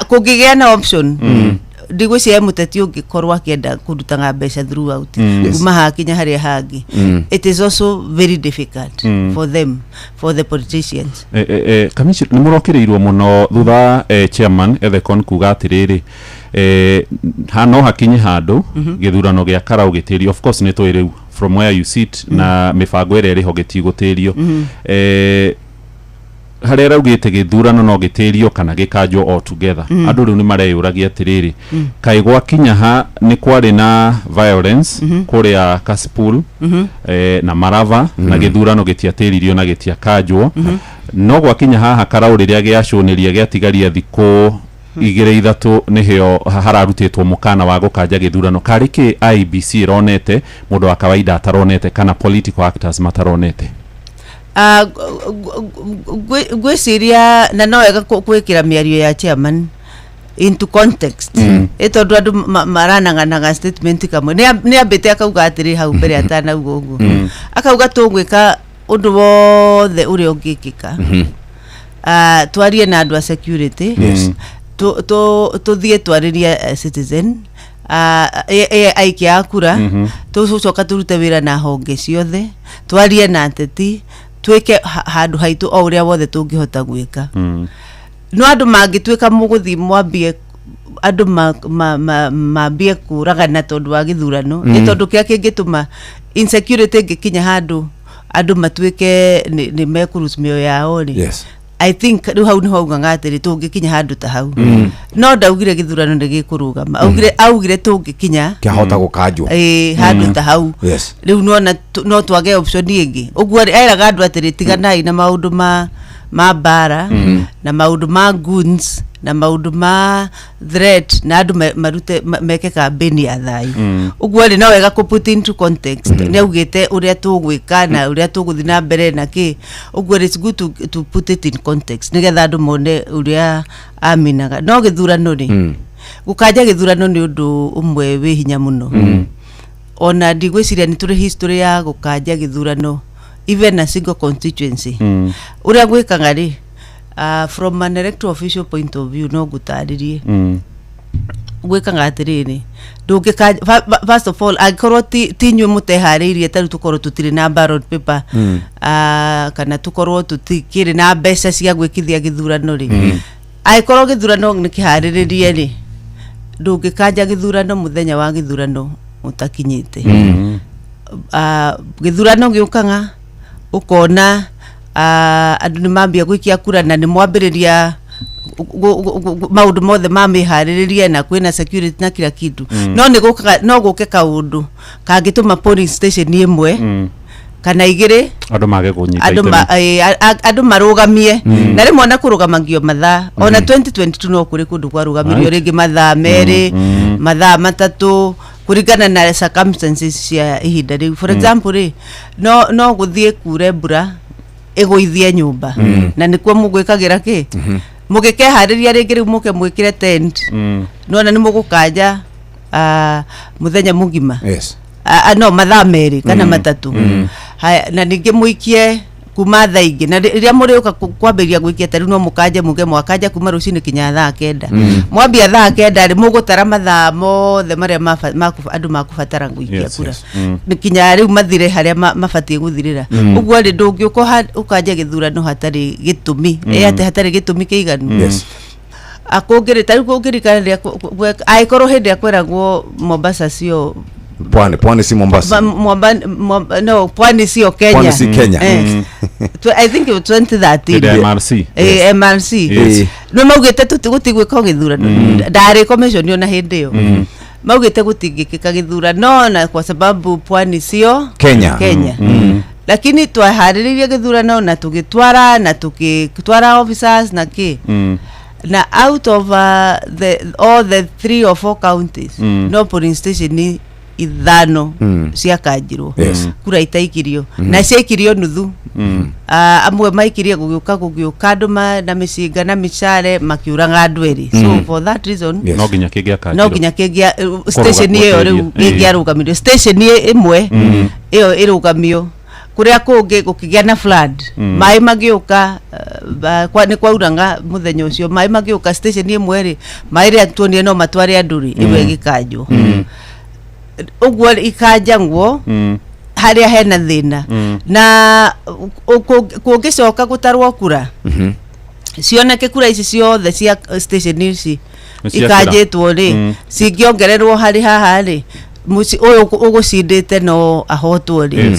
kũngĩgĩa na option ndigwĩciria mũteti ũngĩkorwo akĩenda kũrutaga mbeca throughout kuma hakinya harĩa hangĩ it is also very difficult for them for the politicians Commission nĩ mũrokĩrĩirwo mũno thutha chairman Ethekon kuga atĩrĩrĩ no hakinye handũ gĩthurano gĩa Karau gĩtĩrio of course nĩ tũĩ rĩu from where you sit na mĩbango ĩrĩa ĩrĩho gĩtigũtĩrio harĩa raugĩte gĩthurano no gĩtĩrio kana gĩkanjwo all together andũ rĩu nĩ mareyũragia atĩrĩrĩ kaĩ gwakinya ha nĩ kwarĩ na violence kũrĩa Kasipul na Marava na gĩthurano gĩtiatĩririo na gĩtiakanjwo no gwakinya haha Karaũ rĩrĩa gĩacũnĩria gĩatigaria thikũ 2-3 nĩheo hararutĩtwo mũkana wa gũkanja gĩthurano karĩkĩ IBC ronete mũndũ wa kawaida ataronete kana political actors mataronete gwĩciria na no wega gwĩkĩra mĩario ya chairman into context ĩtondũ andũ marananganaga statement kamwe nĩ ambĩte akauga atĩrĩ hau mbere atanauga ũguo akauga tũgwĩka ũndũ wothe ũrĩa ũngĩkĩka twarie na andũ a security tũthiĩ twarĩria citizen aikia akura tũcoka tũrute wĩra na honge ciothe twarie na ateti twĩke handũ haitũ o ũrĩa wothe tũngĩhota gwĩka no andũ mangĩtuĩka mũgũthiĩ mwambie andũ mambie kũragana tondũ wa gĩthurano nĩ tondũ kĩrĩa kĩngĩtũma insecurity ĩngĩkinya handũ andũ matuĩke nĩ mekũruta mĩoyo yao rĩ I think rĩu hau nĩho augaga atĩrĩ tũngĩkinya handũ ta hau no ndaugire gĩthurano nĩ gĩkũrũgama augire tũngĩkinya kĩahota gũkanjwo handũ ta hau rĩu no twage option ĩngĩ ũguo eraga andũ atĩrĩ tiganai na maũndũ ma mbara na maũndũ ma goons na maũndũ ma threat na andũ marute meke campaign ya thayũ ũguo rĩ no wega kũ put into context nĩ augĩte ũrĩa tũgwĩka na ũrĩa tũgũthiĩ na mbere na kĩ ũguo it's good to put it in context nĩgetha andũ mone ũrĩa aminaga no gĩthurano rĩ gũkanja gĩthurano nĩ ũndũ ũmwe wĩ hinya mũno ona ndigwĩciria nĩ tũrĩ history ya gũkanja gĩthurano even a single constituency ũrĩa gwĩkaga rĩ from an electoral official point of view no gũtarĩrie gwĩkaga atĩrĩrĩ first of all angĩkorwo ti inyuĩ mũteharĩirie tarĩu tũkorwo tũtirĩ na ballot paper kana tũkorwo tũtikĩrĩ na mbeca cia gwĩkithia gĩthurano rĩ angĩkorwo gĩthurano nĩ kĩharĩrĩrie rĩ ndũngĩkanja gĩthurano mũthenya wa gĩthurano ũtakinyĩte gĩthurano gĩũkaga ũkona andũ nĩ mambia gũikia kura na nĩ mwambĩrĩria maũndũ mothe mamĩharĩrĩria na kwĩna security na kila kitu no gũke kaũndũ kangĩtũma police station ĩmwe kana igĩrĩ andũ mage kũnyita andũ marũgamie na rĩmwe na kũrũgamagio mathaa ona 2022 no kũrĩ kũndũ kwarũgamirio rĩngĩ mathaa merĩ mathaa matatũ kũringana na circumstances cia ihinda rĩu for example rĩ no gũthiĩ kure mbura ĩgũithie nyũmba na nĩkuo mũgwĩkagĩra kĩ mũgĩkeharĩria rĩngĩ rĩu mũke mwĩkĩre tent nona nĩ mũgũkanja mũthenya mũgima no mathaa merĩ kana matatũ na ningĩ mũikie kuma thaa ingĩ na rĩrĩa mũrĩũka kwambĩrĩria gwĩkia tarĩu no mũkanje muge mwakanja kuma rũcinĩ kinya thaa 9 mwambia thaa 9 rĩ mũgũtara mathaa mothe marĩa andũ makũbatara gũikia kura kinya rĩu mathire harĩa mabatiĩ gũthirĩra ũguo rĩ ndũngĩũka ũkanje gĩthurano hatarĩ gĩtũmi atĩ hatarĩ gĩtũmi kĩiganu akũngĩrĩ tarĩu kũngĩrĩkanĩria angĩkorwo hĩndĩ ya kweragwo Mombasa cio Pwani si Mombasa. No, Pwani sio Kenya. Pwani si Kenya. I think it was 2013. MRC. MRC. No maugĩte tũtigũtigwĩka gĩthurano. Ndarĩ commission ona hĩndĩ ĩyo. Maugĩte gũtigĩkĩka gĩthurano na kwa sababu Pwani sio Kenya. Lakini twaharĩrĩirie gĩthurano na tũgĩtwara officers na kĩ. Na out of all the 3 or 4 counties, no polling station ithano ciakanjirwo kura itaikirio na ciaikirio nuthu amwe maikirie gũgĩũka andũ na mĩcinga na mĩcare makiũraga andũ erĩ so for that reason no nginya kĩngĩa station ĩyo rĩu ĩngĩarũgamirio station ĩmwe ĩyo ĩrũgamio kuria kũngĩ gũkĩgĩa na flood maĩ magĩũka nĩ kwauranga mũthenya ũcio maĩ magĩũka station ĩmwe rĩ maĩ rĩa tuonire no matware andũ rĩ ĩwe gĩkanjwo ũguo ikanjangwo harĩa hena thĩna na kũngĩcoka gũtarwo kura cioneke kura ici ciothe cia station ici ikanjĩtwo rĩ cingĩongererwo harĩ haha rĩ ũyũ ũgũcindĩte no ahotwo rĩ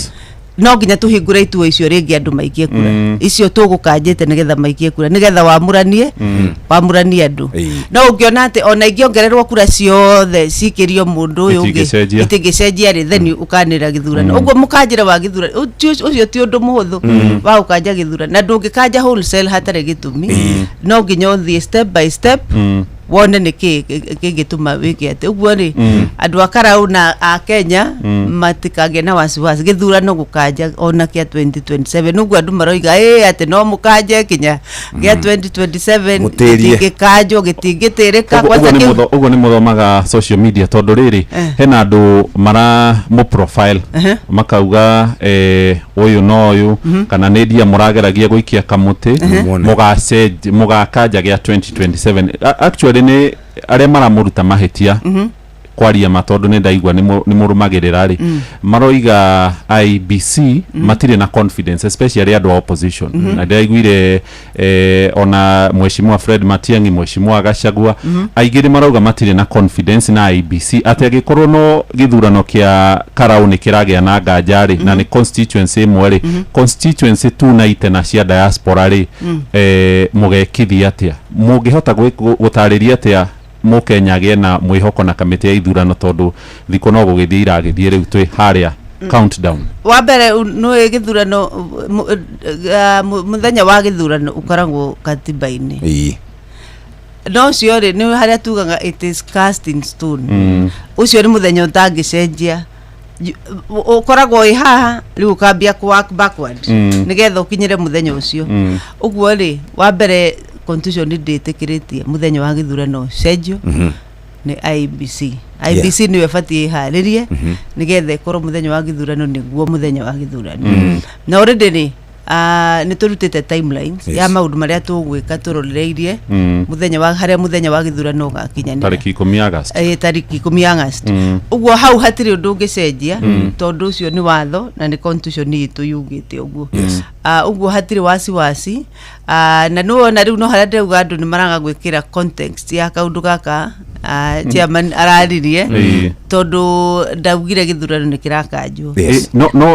no nginya tuhingure ituo icio ringi andu maikie kura icio tugukanjite nigetha maikie kura nigetha wamuranie andu no ungiona ati ona ingiongererwo kura ciothe cikirio mundu uyu ungi itingicenjia ri then ukanira githurano uguo mukanjira wa githurano ucio ti undu muhuthu wa ukanja githurano na ndungikanja wholesale hatari gitumi no nginya uthie step by step wone niki gituma wiki ati uguo ri andu akarau na a Kenya matikage na wasiwasi githurano gukanja ona kia 2027 uguo andu maroiga ati no mukanje kinya gia 2027 gikanjo gitingitirika uguo ni muthomaga social media tondu riri hena andu mara mu profile makauga uyu no uyu kana nedia murageragia guikia kamuti mugakanja gia 2027 actually ni are maramuruta mahetia kwaria matondu ne ndaigwa ni murumagirira ri maroiga IBC matire na confidence especially andu opposition na ndaiguire ona mheshimiwa Fred Matiang'i mheshimiwa Gachagua aigire marauga matire na confidence na IBC ategikorwo no githurano kia Karauni kiragea na ngajari na ni constituency imwe constituency tu na itena cia diaspora ri mugekithia atia mungihota gutariria atia Mukenya gena mwihoko na kamiti ya ithurano tondu thiko no gugithia iragithie riu twi haria countdown wa mbere no githurano muthenya wa githurano ukaragwo katiba-ini no ciore ni haria tugaga it is cast in stone ucio ni muthenya utangicenjia ukoragwo haha riu ukambia work backward nigetha ukinyire muthenya ucio uguo ri wa mbere constitution nditikiritie muthenya wa githurano cenjio ni IBC niwe fatie haririe nigetha ikorwo muthenya wa githurano niguo muthenya wa githurano na already ni turutite timelines ya maundu maria tugwika turoreirie muthenya wa haria muthenya wa githurano gakinyania tariki 10 August tariki 10 August uguo hau hatiri undu ungicenjia tondu ucio ni watho na ni constitution itu yugite uguo uguo hatiri wasi na no na riu no haria ndauga andu ni maraga gwikira context ya kaundu gaka chairman araririe tondu ndaugire githurano ni kirakanjwo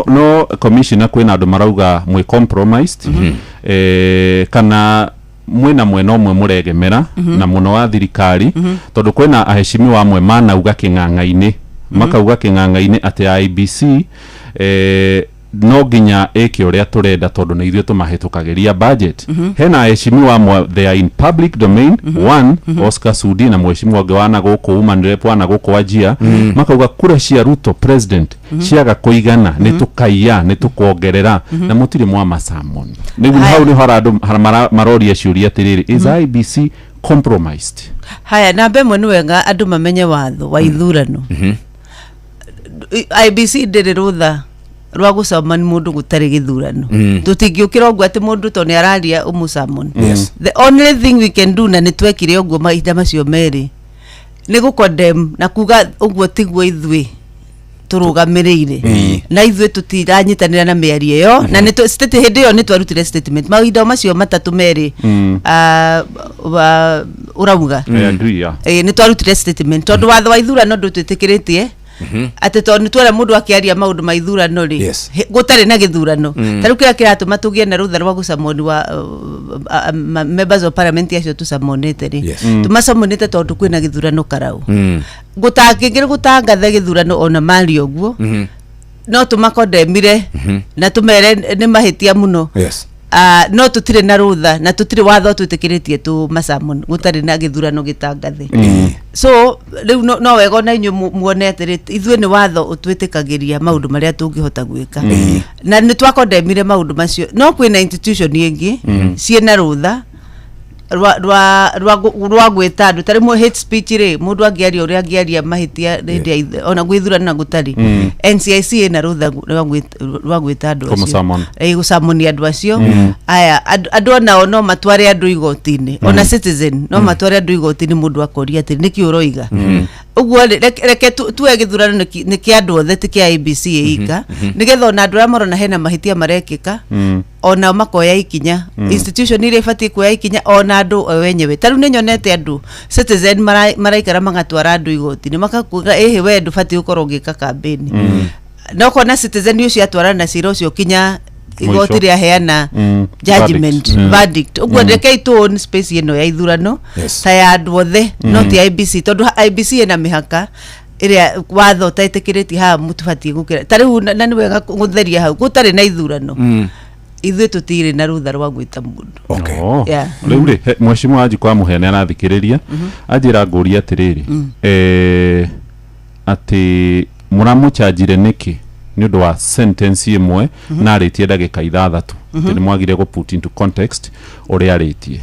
no commissioner kwina andu marauga mwe compromised kana mwena mwena omwe muregemera na muno wa thirikari tondu kwina aheshimiwa amwe manauga king'ang'a-ini makauga king'ang'a-ini ati IBC no ginya eke uria turenda tondu na ithuĩ tumahitukagiria budget hena aheshimiwa amwe they are in public domain one Oscar Sudi na mheshimiwa Gwana guku Women Rep wana guku Wajia makauga kura cia Ruto president ciaga kuigana nitukaiya nitukuongerera na mutiri mwa masamon nigu hau ni haradu maroria ciuria tiriri is IBC compromised haya na mbe mwenu wenga andu mamenye watho wa ithurano IBC ndiri rutha rwa gucamani mundu gutari githurano tutingiukira ogwo ati mundu to ni araria umucamoni the only thing we can do na nitwekire ogwo mahinda macio meri ni gukondem na kuga ogwo tigwo ithui turugamirire na ithui tutiranyitanira na miario yo na ni state hindi yo ni twarutire statement mahinda macio matatu meri urauga ni twarutire statement tondu watho wa ithurano ndutwitikiretie ati tondu twara mundu akiaria maundu ma ithurano ri gutari na githurano taru kira kiratuma tugie na rutha rwa gucamoni wa members of parliament acio tucamonete ri tumacamonete tondu kwina githurano Karau gutangira gutangatha githurano ona mari ogwo no tumakondemire na tumere ni mahitia muno no tutire na rutha na tutire watho twitikiritie tu macamoni gutari na githurano gitangathe so riu no wego na inyu muonete ithui ni watho utwitikagiria maundu maria tungihota gwika na ni twakondemire maundu macio no kwina institution ingi ciena rutha rwa gwita andu tari mo hate speech ri mundu angiaria uria angiaria mahitia ona gwithurana na gutari NCIC ina rutha rwa gwita andu acio gucamoni andu acio aya andu nao no matware andu igoti-ini ona citizen no matware andu igoti-ini mundu akoria ati niki uroiga uguo reke tuwe githurano ni kia andu othe ti kia IBC ika nigetha ona andu marona hena mahitia marekika ona makoya ikinya institution ile ifati kuya ikinya ona andu wenyewe taru ni nyonete andu citizen maraikara magatwara andu igoti ni makakuga we ndufati ukorwo ngika campaign no kona citizen ucio atwara na cira ucio kinya igoti ria heana judgment verdict ugwo ndeke itu space ino ya ithurano ta ya andu othe not ya IBC tondu IBC ina mihaka iria watho taitikiriti ha mutubatie gukira tariu na ni wega gutheria hau gutari na ithurano ithuĩ tutire na rutha rwa gwita mundu riu ri mheshimiwa aji kwa muhene arathikiriria ajira nguria atiriri ati muramuchajire niki ni undu wa sentence imwe na aritie ndagika 6 ni mwagire go put into context uri aritie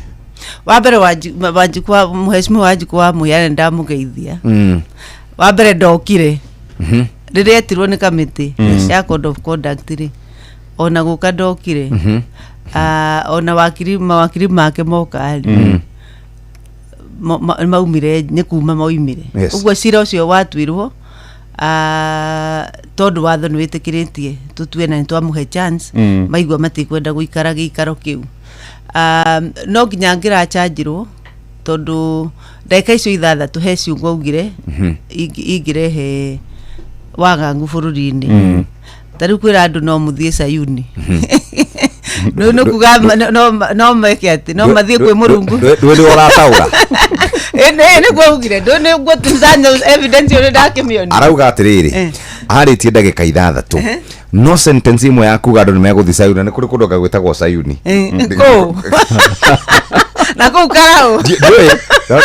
wa mbere waji kwa mheshimiwa waji kwa muhene ndamugeithia wa mbere ndokire riria etirwo ni kamiti ya code of conduct ri ona guka ndokire ona mawakiri make moka ali maumire ni kuma maumire ugwo cira ucio watwirwo tondu watho ni witikiritie tutue na twamuhe chance maigwa matikwenda guikara giikaro kiu no nginya ngira chanjirwo tondu ndaika icio 6 he ciugo ugire ingirehe wagangu bururi-ini tariu kwira andu no muthie Sayuni no kuga no meke ati no mathie kwi Murungu ndwe orataura ne kwa ugire ndone gwo tuzanya evidence yone ndakimioni arauga atiriri aritie ndagika 6 no sentence imwe ya kuga andu nimeguthi Sayuni ni kuri kundu gagwitagwo Sayuni ko na ko karao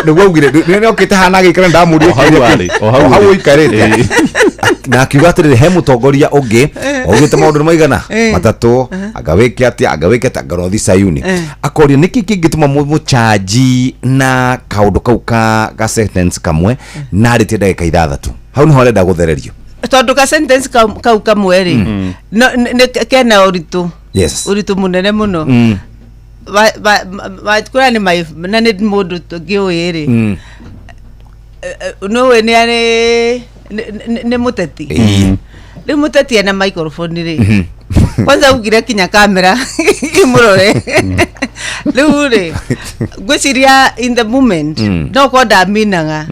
ndwe ugire ne okite hana gikara ndamurio hau ikarete na akiuga atiriri he mutongoria ungi ogite maundu maigana matatu agaweke ati agarothi Sayuni akoria niki kingituma muchaji na kaundu kau ka sentence kamwe na aritie ndagika 6 hau ni horenda guthererio tondu ka sentence kau kamwe ri no kena uritu munene muno va kura ni mai na ni mundu ngiuiri no we ni ari ne muteti ni muteti na microphone ri kwanza ugire kinya kamera imurore lure gwiciria in the moment no ko ndaminaga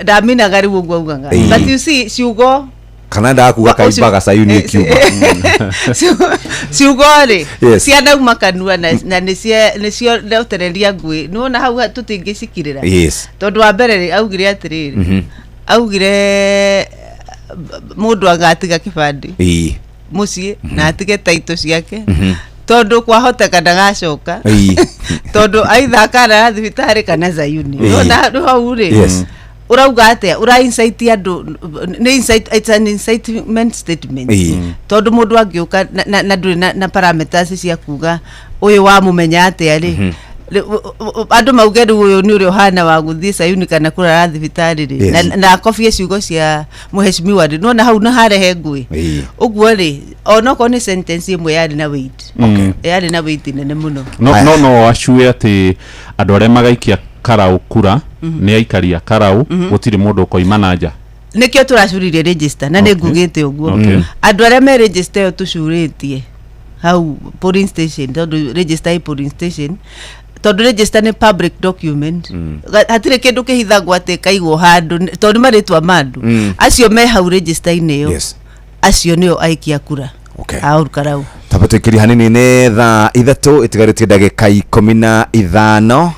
ndaminaga riu ugwo ugaga but you see ciugo kana ndakuga kaimbaga Sayuni kiuba ciugo ri ciana umakanua na nicio ndeutereria ngui nona hau tutingicikirira tondu wa mbere ri augire atiriri augire mundu agatiga kibandi mucie na atige taito ciake tondu kwahoteka ndagacoka tondu aitha kana thibitari kana Sayuni nona hau ri urauga atia ura insight andu ni insight, it's an incitement statement tondu mundu angiuka na nduri na parameters cia kuga uyu wa mumenya atia ri andu mauge ri uyu ni uri hana wa guthie Sayuni kana kurara thibitari ri na kofie ciugo cia muheshimiwa ri nona hau na harehe ngui ugwo ri ona ko ni sentence imwe yari na weight yari na weight nene muno no acue ati andu aria magaikia karau kura ni aikaria karau gutiri mundu koimana nja nikio turacuririe register na ne ngugite uguo andu aria me register tucuritie hau polling station tondu register polling station tondu register ni public document hatire kindu kihithagwo ati kaigwo handu tondu maritwa mandu acio me hau register inio acio nio aikia kura au karau tapatikiri hanini ne tha 3 itigarite ndagika 15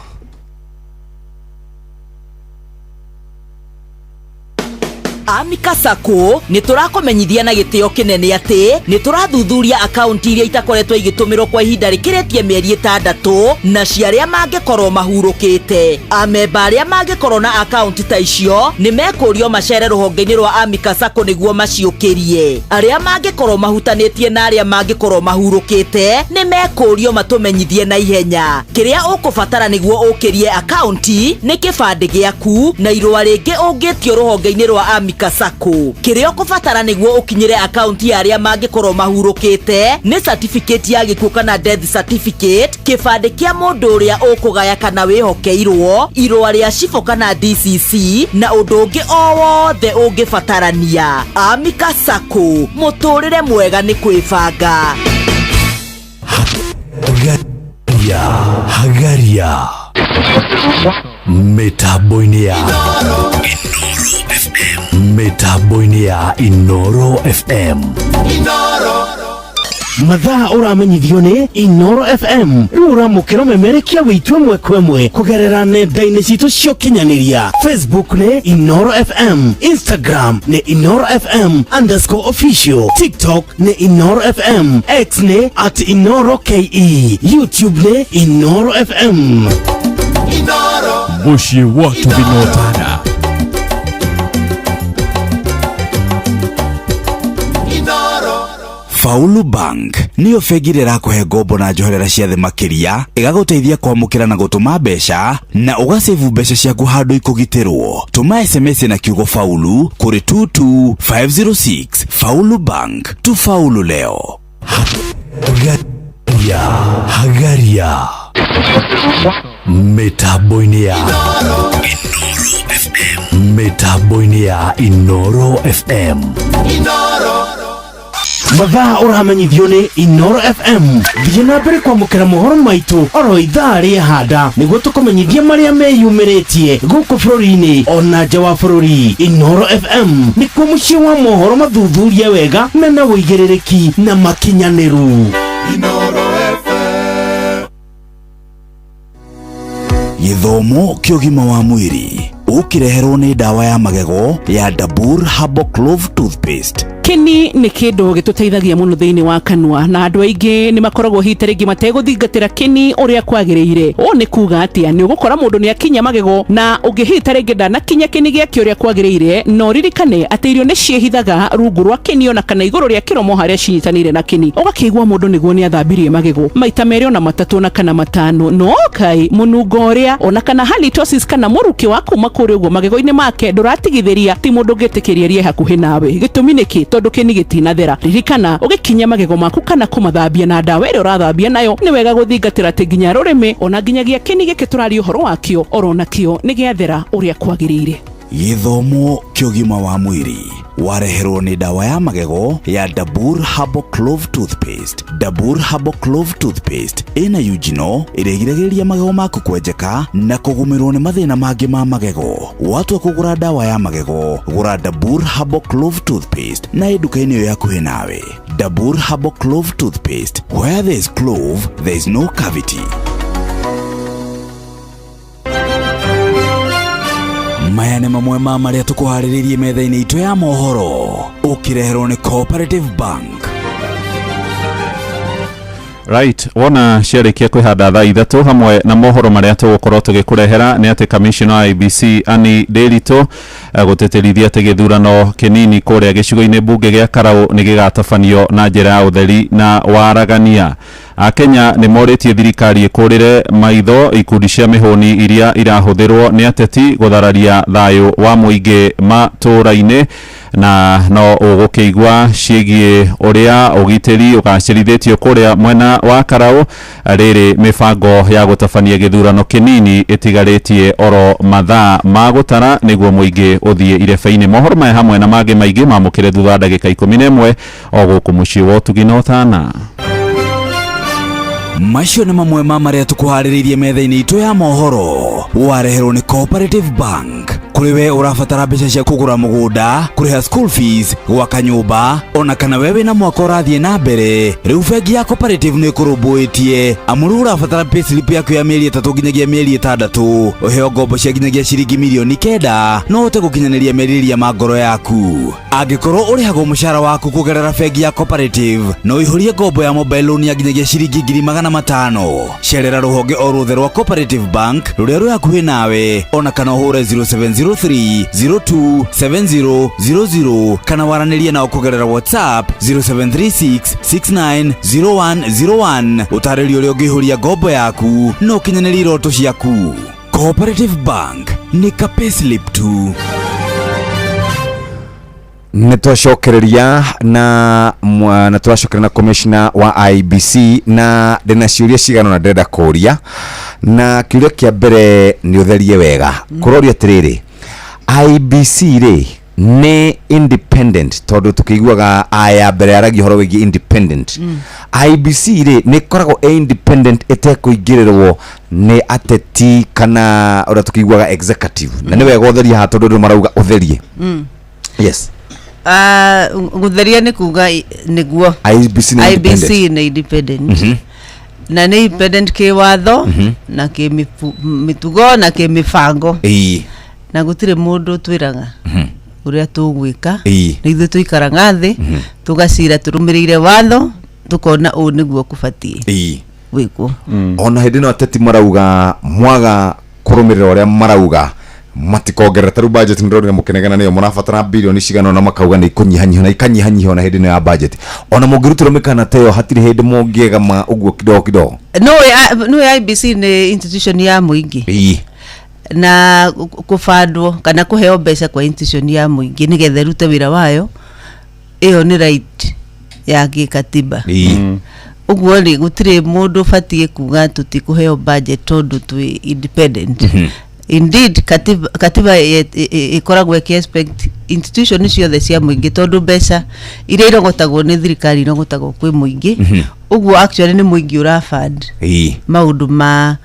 Amika Sacco ni turakomenyithia na gitio kinene ati ni turathuthuria account iria itakoretwo igitumirwo kwa ihinda rikiretie mieri 6 na ciaria mangikorwo mahurukite amemba aria mangikorwo na account ta icio ni mekurio macere ruhonge-ini rwa Amika Sacco niguo maciukirie aria mangikorwo mahutanitie na aria mangikorwo mahurukite ni mekurio matumenyithie na ihenya kiria ukubatara niguo ukirie account ni kibandi giaku na irua ringi ungitio ruhonge-ini rwa Amika Sacco kiria ukubatara niguo ukinyire account ya aria mangikorwo mahurukite ni certificate ya gikuo kana death certificate kibandi kia mundu uria ukugaya kana wihokeirwo irua ria cifo kana DCC na undu ungi o wothe ungibatarania Amika Sacco muturire mwega ni kwibanga Hagaria Metaboinea Inoro FM Mitambo-inĩ ya Inoro FM. Inoro mathaa uramenyithio ni Inoro FM riu uramukira memerekia witwe mwekwemwe kugerera nenda-inĩ citũ cia ũkinyanĩria. Facebook ni Inoro FM, Instagram ni Inoro FM_official, TikTok ni Inoro FM, X ni @InoroKE, YouTube ni Inoro FM. Inoro Muciĩ watu vinotana. Faulu Bank niyo bengi ĩrakũhe ngombo na njoherera cia thĩ makĩria, ĩgagũteithia kwamũkĩra na gũtũma mbeca na ũgasave mbeca ciaku handũ ikũgitĩrwo. Tũma SMS na kiugo Faulu kũrĩ 22506. Faulu Bank, tufaulu leo. Hagaria mitambo-inĩ ya mitambo-inĩ ya Inoro FM. mathaa uramenyithio ni Inoro FM. Thiĩ na mbere kwamũkĩra mohoro maitũ oro ithaa rĩa handa nĩguo tũkũmenyithia marĩa meyumĩrĩtie gũkũ bũrũri-inĩ ona nja wa bũrũri. Inoro FM nĩkuo mũciĩ wa mohoro mathuthurie wega mena wũigĩrĩrĩki na makinyanĩru. Inoro FM. Gĩthomo kĩa ũgima wa mwĩrĩ ũkĩreherwo nĩ ndawa ya magego ya Dabur Herbal Clove Toothpaste. Kini nĩ kĩndũ gĩtũteithagia mũno thĩinĩ wa kanua na andũ aingĩ nĩ makoragwo hita rĩngĩ mategũthingatĩra kini ũrĩa kwagĩrĩire. Ũũ nĩ kuga atĩa nĩ ũgũkora mũndũ nĩ akinya magego na ũngĩhita rĩngĩ ndanakinya kini gĩake ũrĩa kwagĩrĩire, no ririkane atĩ irio nĩ ciehithaga rungu rwa kini ona kana igũrũ rĩa kĩromo harĩa cinyitanĩire na kini. Ũgakĩigua mũndũ nĩguo nĩ athambirie magego maita merĩ ona matatũ ona kana matano, no kai mũnungo ũrĩa ona kana halitosis kana mũrukĩ wa kuma kũrĩa ũguo magego-inĩ make ndũratigithĩria ti mũndũ ũngĩtĩkĩria rie hakuhĩ nawe. Gĩtũmi nĩkĩ? Tondũ kini gĩtinathera. Ririkana ũgĩkinya magego maku kana kũmathambia na ndawa ĩrĩa ũrathambia nayo nĩ wega gũthingatĩra atĩ nginya rũrĩmĩ ona nginyagia kini gĩkĩ tũraria ũhoro wakĩo oro nakĩo nĩ gĩathera ũrĩa kwagĩrĩire. Gĩthomo kĩa ũgima wa mwĩrĩ wareherwo nĩ ndawa ya magego ya Dabur Herbal Clove Toothpaste. Dabur Herbal Clove Toothpaste ĩna eugenol ĩrĩa ĩgiragĩrĩria magego maku kwenjeka na kũgũmĩrwo nĩ mathĩna mangĩ ma magego. Watua kũgũra ndawa ya magego, gũra Dabur Herbal Clove Toothpaste na nduka-inĩ ĩyo yakuhĩ nawe. Dabur Herbal Clove Toothpaste, where there is clove there is no cavity. Maya nĩ mamwe ma marĩa tũkũharĩrĩirie metha-inĩ itũ ya mohoro ũkĩreherwo nĩ Cooperative Bank. Right, wona ciarĩkia kwĩhanda thaa ithatũ hamwe na mohoro marĩa tũgũkorwo tũgĩkũrehera nĩ atĩ Commissioner wa IEBC Anne Nderitu gũtĩtĩrithia atĩ gĩthurano kĩnini kũrĩa gĩcigo-inĩ mbunge gĩa Karaũ nĩ gĩgatabanio na njĩra ya ũtheri na waragania. Akenya nĩ morĩtie thirikari ĩkũrĩre maitho ikundi cia mĩhũni iria irahũthĩrwo nĩ ateti gũthararia thayũ wa mũingĩ matũũra-inĩ, na no ũgũkĩigua ciĩgiĩ ũrĩa ũgitĩri ũgacĩrithĩtio kũrĩa mwena wa Karaũ rĩrĩ mĩbango ya gũtabania gĩthurano kĩnini ĩtigarĩtie oro mathaa ma gũtara nĩguo mũingĩ ũthiĩ irebe-inĩ. Mohoro maya hamwe na mangĩ maingĩ mamũkĩre thutha wa ndagĩka 11 o gũkũ mũciĩ wa Ũtugi na Ũtana. Macio nĩ mamwe ma marĩa tũkũharĩrĩirie metha-inĩ itũ ya mohoro wareherwo nĩ Cooperative Bank. Kũrĩ we ũrabatara mbeca cia kũgũra mũgũnda, kũrĩha school fees, gwaka nyũmba, ona kana wewe na mwaka ũrathiĩ na mbere, rĩu bengi ya Cooperative nĩ ĩkũrũmbũĩtie amu rĩu ũrabatara payslip yaku ya mĩeri 3 nginyagia mĩeri 6, ũheo ngombo cia nginyagia ciringi mirioni 9 no ũhote gũkinyanĩria merirĩria ma ngoro yaku. Angĩkorwo ũrĩhagwo mũcara waku kũgerera bengi ya Cooperative no ihũrie ngombo ya mobile loan ya nginyagia ciringi 500,000. Cerera rũhonge o ruothe rwa Cooperative Bank rũrĩa rwĩ hakuhĩ nawe, ona kana ũhũre 0703027000 kana waranĩrie nao kũgerera WhatsApp 0736690101 ũtarĩrio ũrĩa ũngĩihũria ngombo yaku no ũkinyanĩrie iroto ciaku. Cooperative Bank nĩ ka payslip tu. Nitwacokereria na twacokereria na Commissioner wa IEBC na ndĩna ciũria cigana na ndĩrenda kũria, na kĩũria kĩa mbere nĩ ũtherie wega kũroria atĩrĩrĩ, IEBC rĩ nĩ independent tondũ tukĩiguaga aya mbere aragia horo wĩgiĩ independent. IEBC rĩ nĩ koragwo independent ĩtekũingĩrĩrwo nĩ ateti kana ũrĩa tukĩiguaga executive, na nĩ wega ũtherie ha tondũ ndũ marauga ũtherie. Yes. Gutheria ni kuga niguo IBC ni independent. Na ni independent ke watho na ke mitugo na ke mifango. Na gutire mundu twiraga uria tugwika ni ithu tuikara thi tugacira turumirire watho tukona u niguo kubatie wiko. Ona hindi no ateti marauga mwaga kurumirira uria marauga matikongerera taru budget ndorira mukenegana niyo murafatara bilioni cigana na makauga ni kunyihanyiha na ikanyihanyiha na hindi no ya budget. Ona mungirutira mikana teyo hatiri hindi mongiega ma uguo kidogo. No IBC ni institution ya muingi. Na kufandwo kana kuheo mbeca kwa institution ya muingi nigetha rute wira wayo iyo ni right ya gikatiba. Uguo ri gutire mundu fatie kuga tutikuheo budget tondu twi independent. Indeed katiba ikoragwo expect institution ciothe cia muingi tondu mbeca iria irogotagwo ni thirikari irogotagwo kwi muingi. Uguo actually ni muingi ura fund maundu ma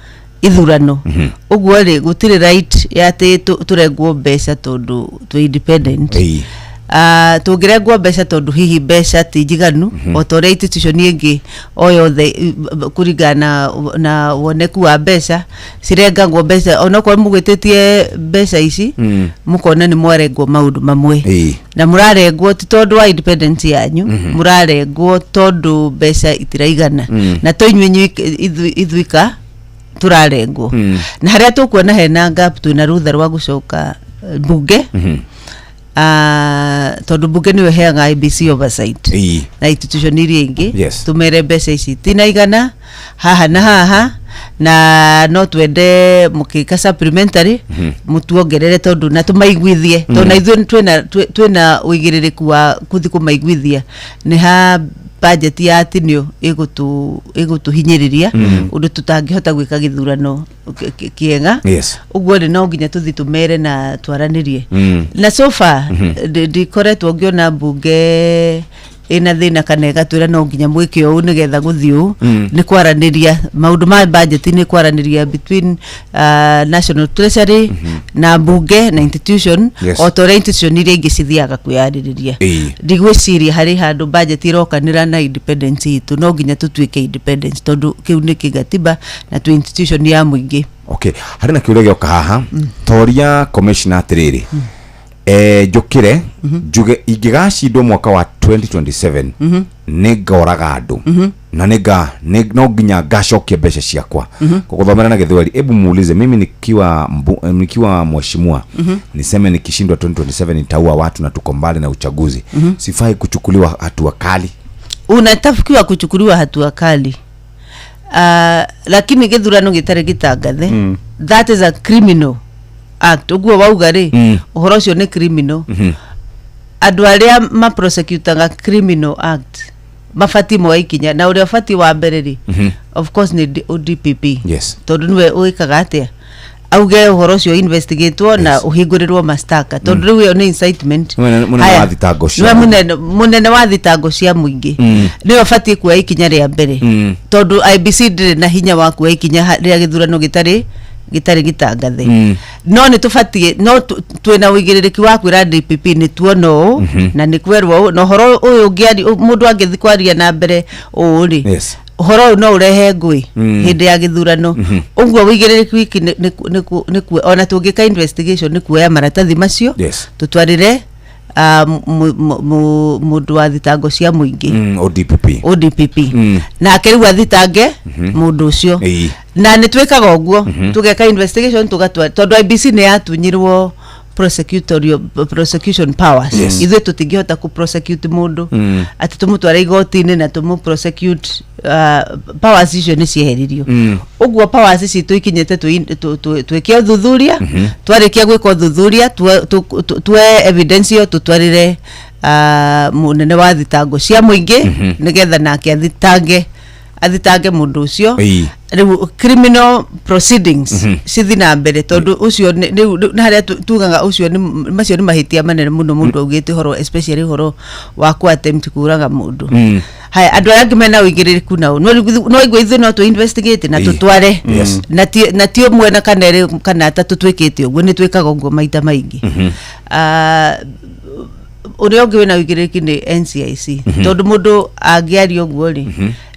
ithurano. Uguo ri gutire right ya te turengwo mbeca tondu twi independent. Tungirengwo mbeca tondu hihi mbeca ti njiganu o tore institution ingi o yothe kuringana na woneku wa mbeca cirengagwo mbeca ona kwa mugwititie mbeca ici mukona ni mwarengwo maundu mamwe na murarengwo ti tondu wa independence yanyu murarengwo tondu mbeca itiraigana na toinywe ithuika turarengwo na haria tukuona hena gap twina rutha rwa gucoka bunge. Tondu bunge niwe heaga IBC oversight na institution iria ingi tumere mbeca ici tinaigana haha na haha na no twende mukika supplementary mutuongerere tondu na tumaiguithie tondu ithu twina uigiririku wa kuthi kumaiguithia ni ha budget ya tinio igutuhinyiriria undu tutangihota gwika githurano kiega. Uguo ri no nginya tuthi tumere na twaranirie na so far ndikoretwo ngiona bunge ina thina kana igatwira no nginya mwike u nigetha guthiu ni kwaraniria maundu ma budget ni kwaraniria between National Treasury na bunge na institution o tore institution iria ingi cithiaga kwiyaririria ndigwiciria hari handu budget irokanira na independence itu no nginya tutuike independence tondu kiu ni kigatiba na tu institution ya muingi. Okay, hari na kiuria gioka haha toria commissioner atiriri njukire njuge ingigacindwo mwaka wa 2027 ningoraga andu na no nginya ngacokia mbeca ciakwa kuguthomera na githweri. Ebu muulize mimi nikiwa mheshimiwa niseme nikishindwa 2027 nitaua watu na tuko mbali na uchaguzi, sifai kuchukuliwa hatua kali? Unatafikiwa kuchukuliwa hatua kali lakini githurano gitare gitangathe that is a criminal act. Uguo wauga ri uhoro ucio ni criminal. Andu aria ma prosecutaga criminal act mafati moikinya na uria fati wa mbere ri of course ni ODPP tondu niwe uikaga atia auge uhoro ucio investigatewo na uhingurirwo mastaka tondu riu ni incitement munene wa thitango cia muingi niwe fati kuoya ikinya ria mbere tondu IBC ndire na hinya wa kuoya ikinya ria githurano gitari gitangathe. No ni tufatie no twina uigiririki wa kwira DPP ni tuono na ni kwerwo no horo uyu ngiari mundu angithikwaria na mbere uri horo no urehe ngui hindi ya githurano. Uguo uigiririki wiki ni ona tungika investigation ni kuoya maratathi macio tutwarire mundu wa thitango cia muingi ODPP na akiriu athitange mundu ucio na ni twikaga uguo tugeka investigation tugatwa tondu IBC ni yatunyirwo prosecution powers ithu tutingihota ku prosecute mundu ati tumutware igoti-ini na tumu prosecute powers icio ni cieheririo. Uguo powers ici tuikinyete twike uthuthuria twarikia gwika uthuthuria twe evidence yo tutwarire munene wa thitango cia muingi nigetha nake athitange mundu ucio criminal proceedings cithi na mbere tondu ucio na haria tugaga ucio macio ni mahitia manene muno mundu augite horo especially horo wa ku attempt kuraga mundu. Hai andu aria ngimena uigiririku nao no igwe ithu no tu investigate na tutware na tio mwena kana atatu twikite uguo ni twikaga uguo maita maingi. uria ungi wina wigiriki ni NCIC tondu mundu angiaria uguo ri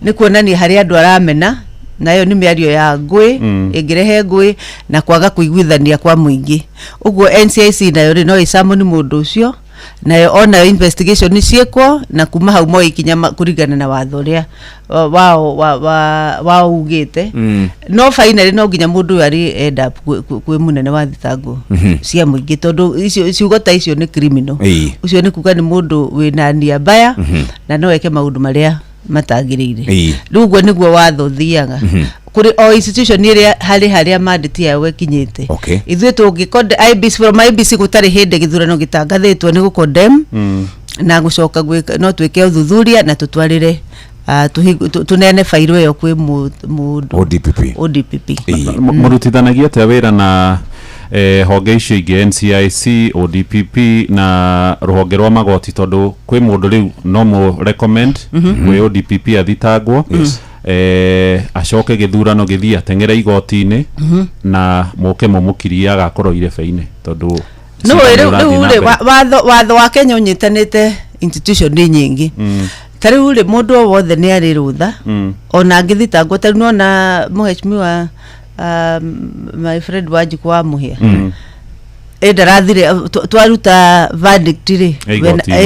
ni kuonania hari andu aramena nayo ni miario ya ngui ingirehe ngui na kwaga kuiguithania kwa muingi uguo NCIC nayo ri no isamu ni mundu ucio nayo ona investigation ni ciekwo na kuma hau mo ikinya kurigana na watho uria wao ugite no finally no nginya mundu ari end up kwi munene wa thitango cia muingi tondu icio gota icio ni criminal ucio ni kuga ni mundu wina nia mbaya na no eke maundu maria matagirire rugo niguo watho thiaga kuri o institution iria haria mandate yawe kinyite ithuĩ tungikode IBC from IBC gutari hinde githurano gitangathitwo ni gukondem na gucoka gwika no twike uthuthuria na tutwarire tunene fairo yo kwi ODPP murutithanagia ta wira na honge icio ingĩ NCIC ODPP na ruhonge rwa magoti tondu kwi mundu riu no mu recommend kwi ODPP athitangwo acoke githurano githia tengera igoti-ini na muke mumukiria agakorwo irebe-ini tondu no watho wa Kenya unyitanite institution nyingi tariu ri mundu wothe ni ari rutha ona angithitangwo tariu nona muheshimiwa my friend Wanjiku wa Muhia ndarathire twaruta verdict ri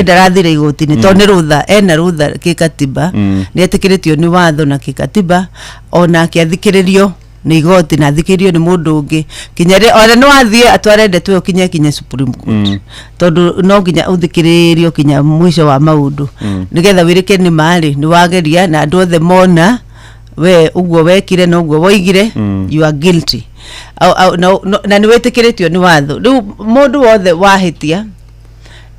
ndarathire igoti-ini to ni rutha ena rutha kikatiba ni etikiritio ni watho na kikatiba ona akiathikiririo ni igoti na thikirio ni mundu ungi kinyare ona no athie atwarende twe kinya Supreme Court tondu no nginya uthikiririo kinya mwisho wa maundu nigetha wirike ni mari ni wageria na andu othe mona we uguo wekire no uguo woigire you are guilty na ni wetikiritio ni watho riu mundu wothe wahitia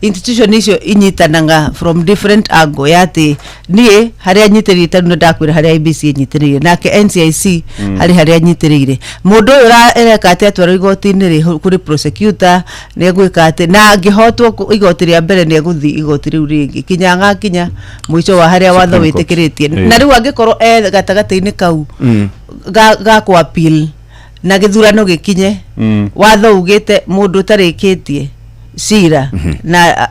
institution icio inyitananga from different angle yati nie haria nyitirire tanu ndakwira haria IBC nyitirire nake NCIC haria nyitirire mundu ureka ati atwara igoti-ini ri kuri prosecutor ne gwika ati na angihotwo igoti ria mbere ne guthi igoti riu ringi kinya mwisho wa haria watho witikiritie na riu angikorwo gatagati-ini kau ga ku appeal na githurano gikinye watho ugite mundu tarikitie cira na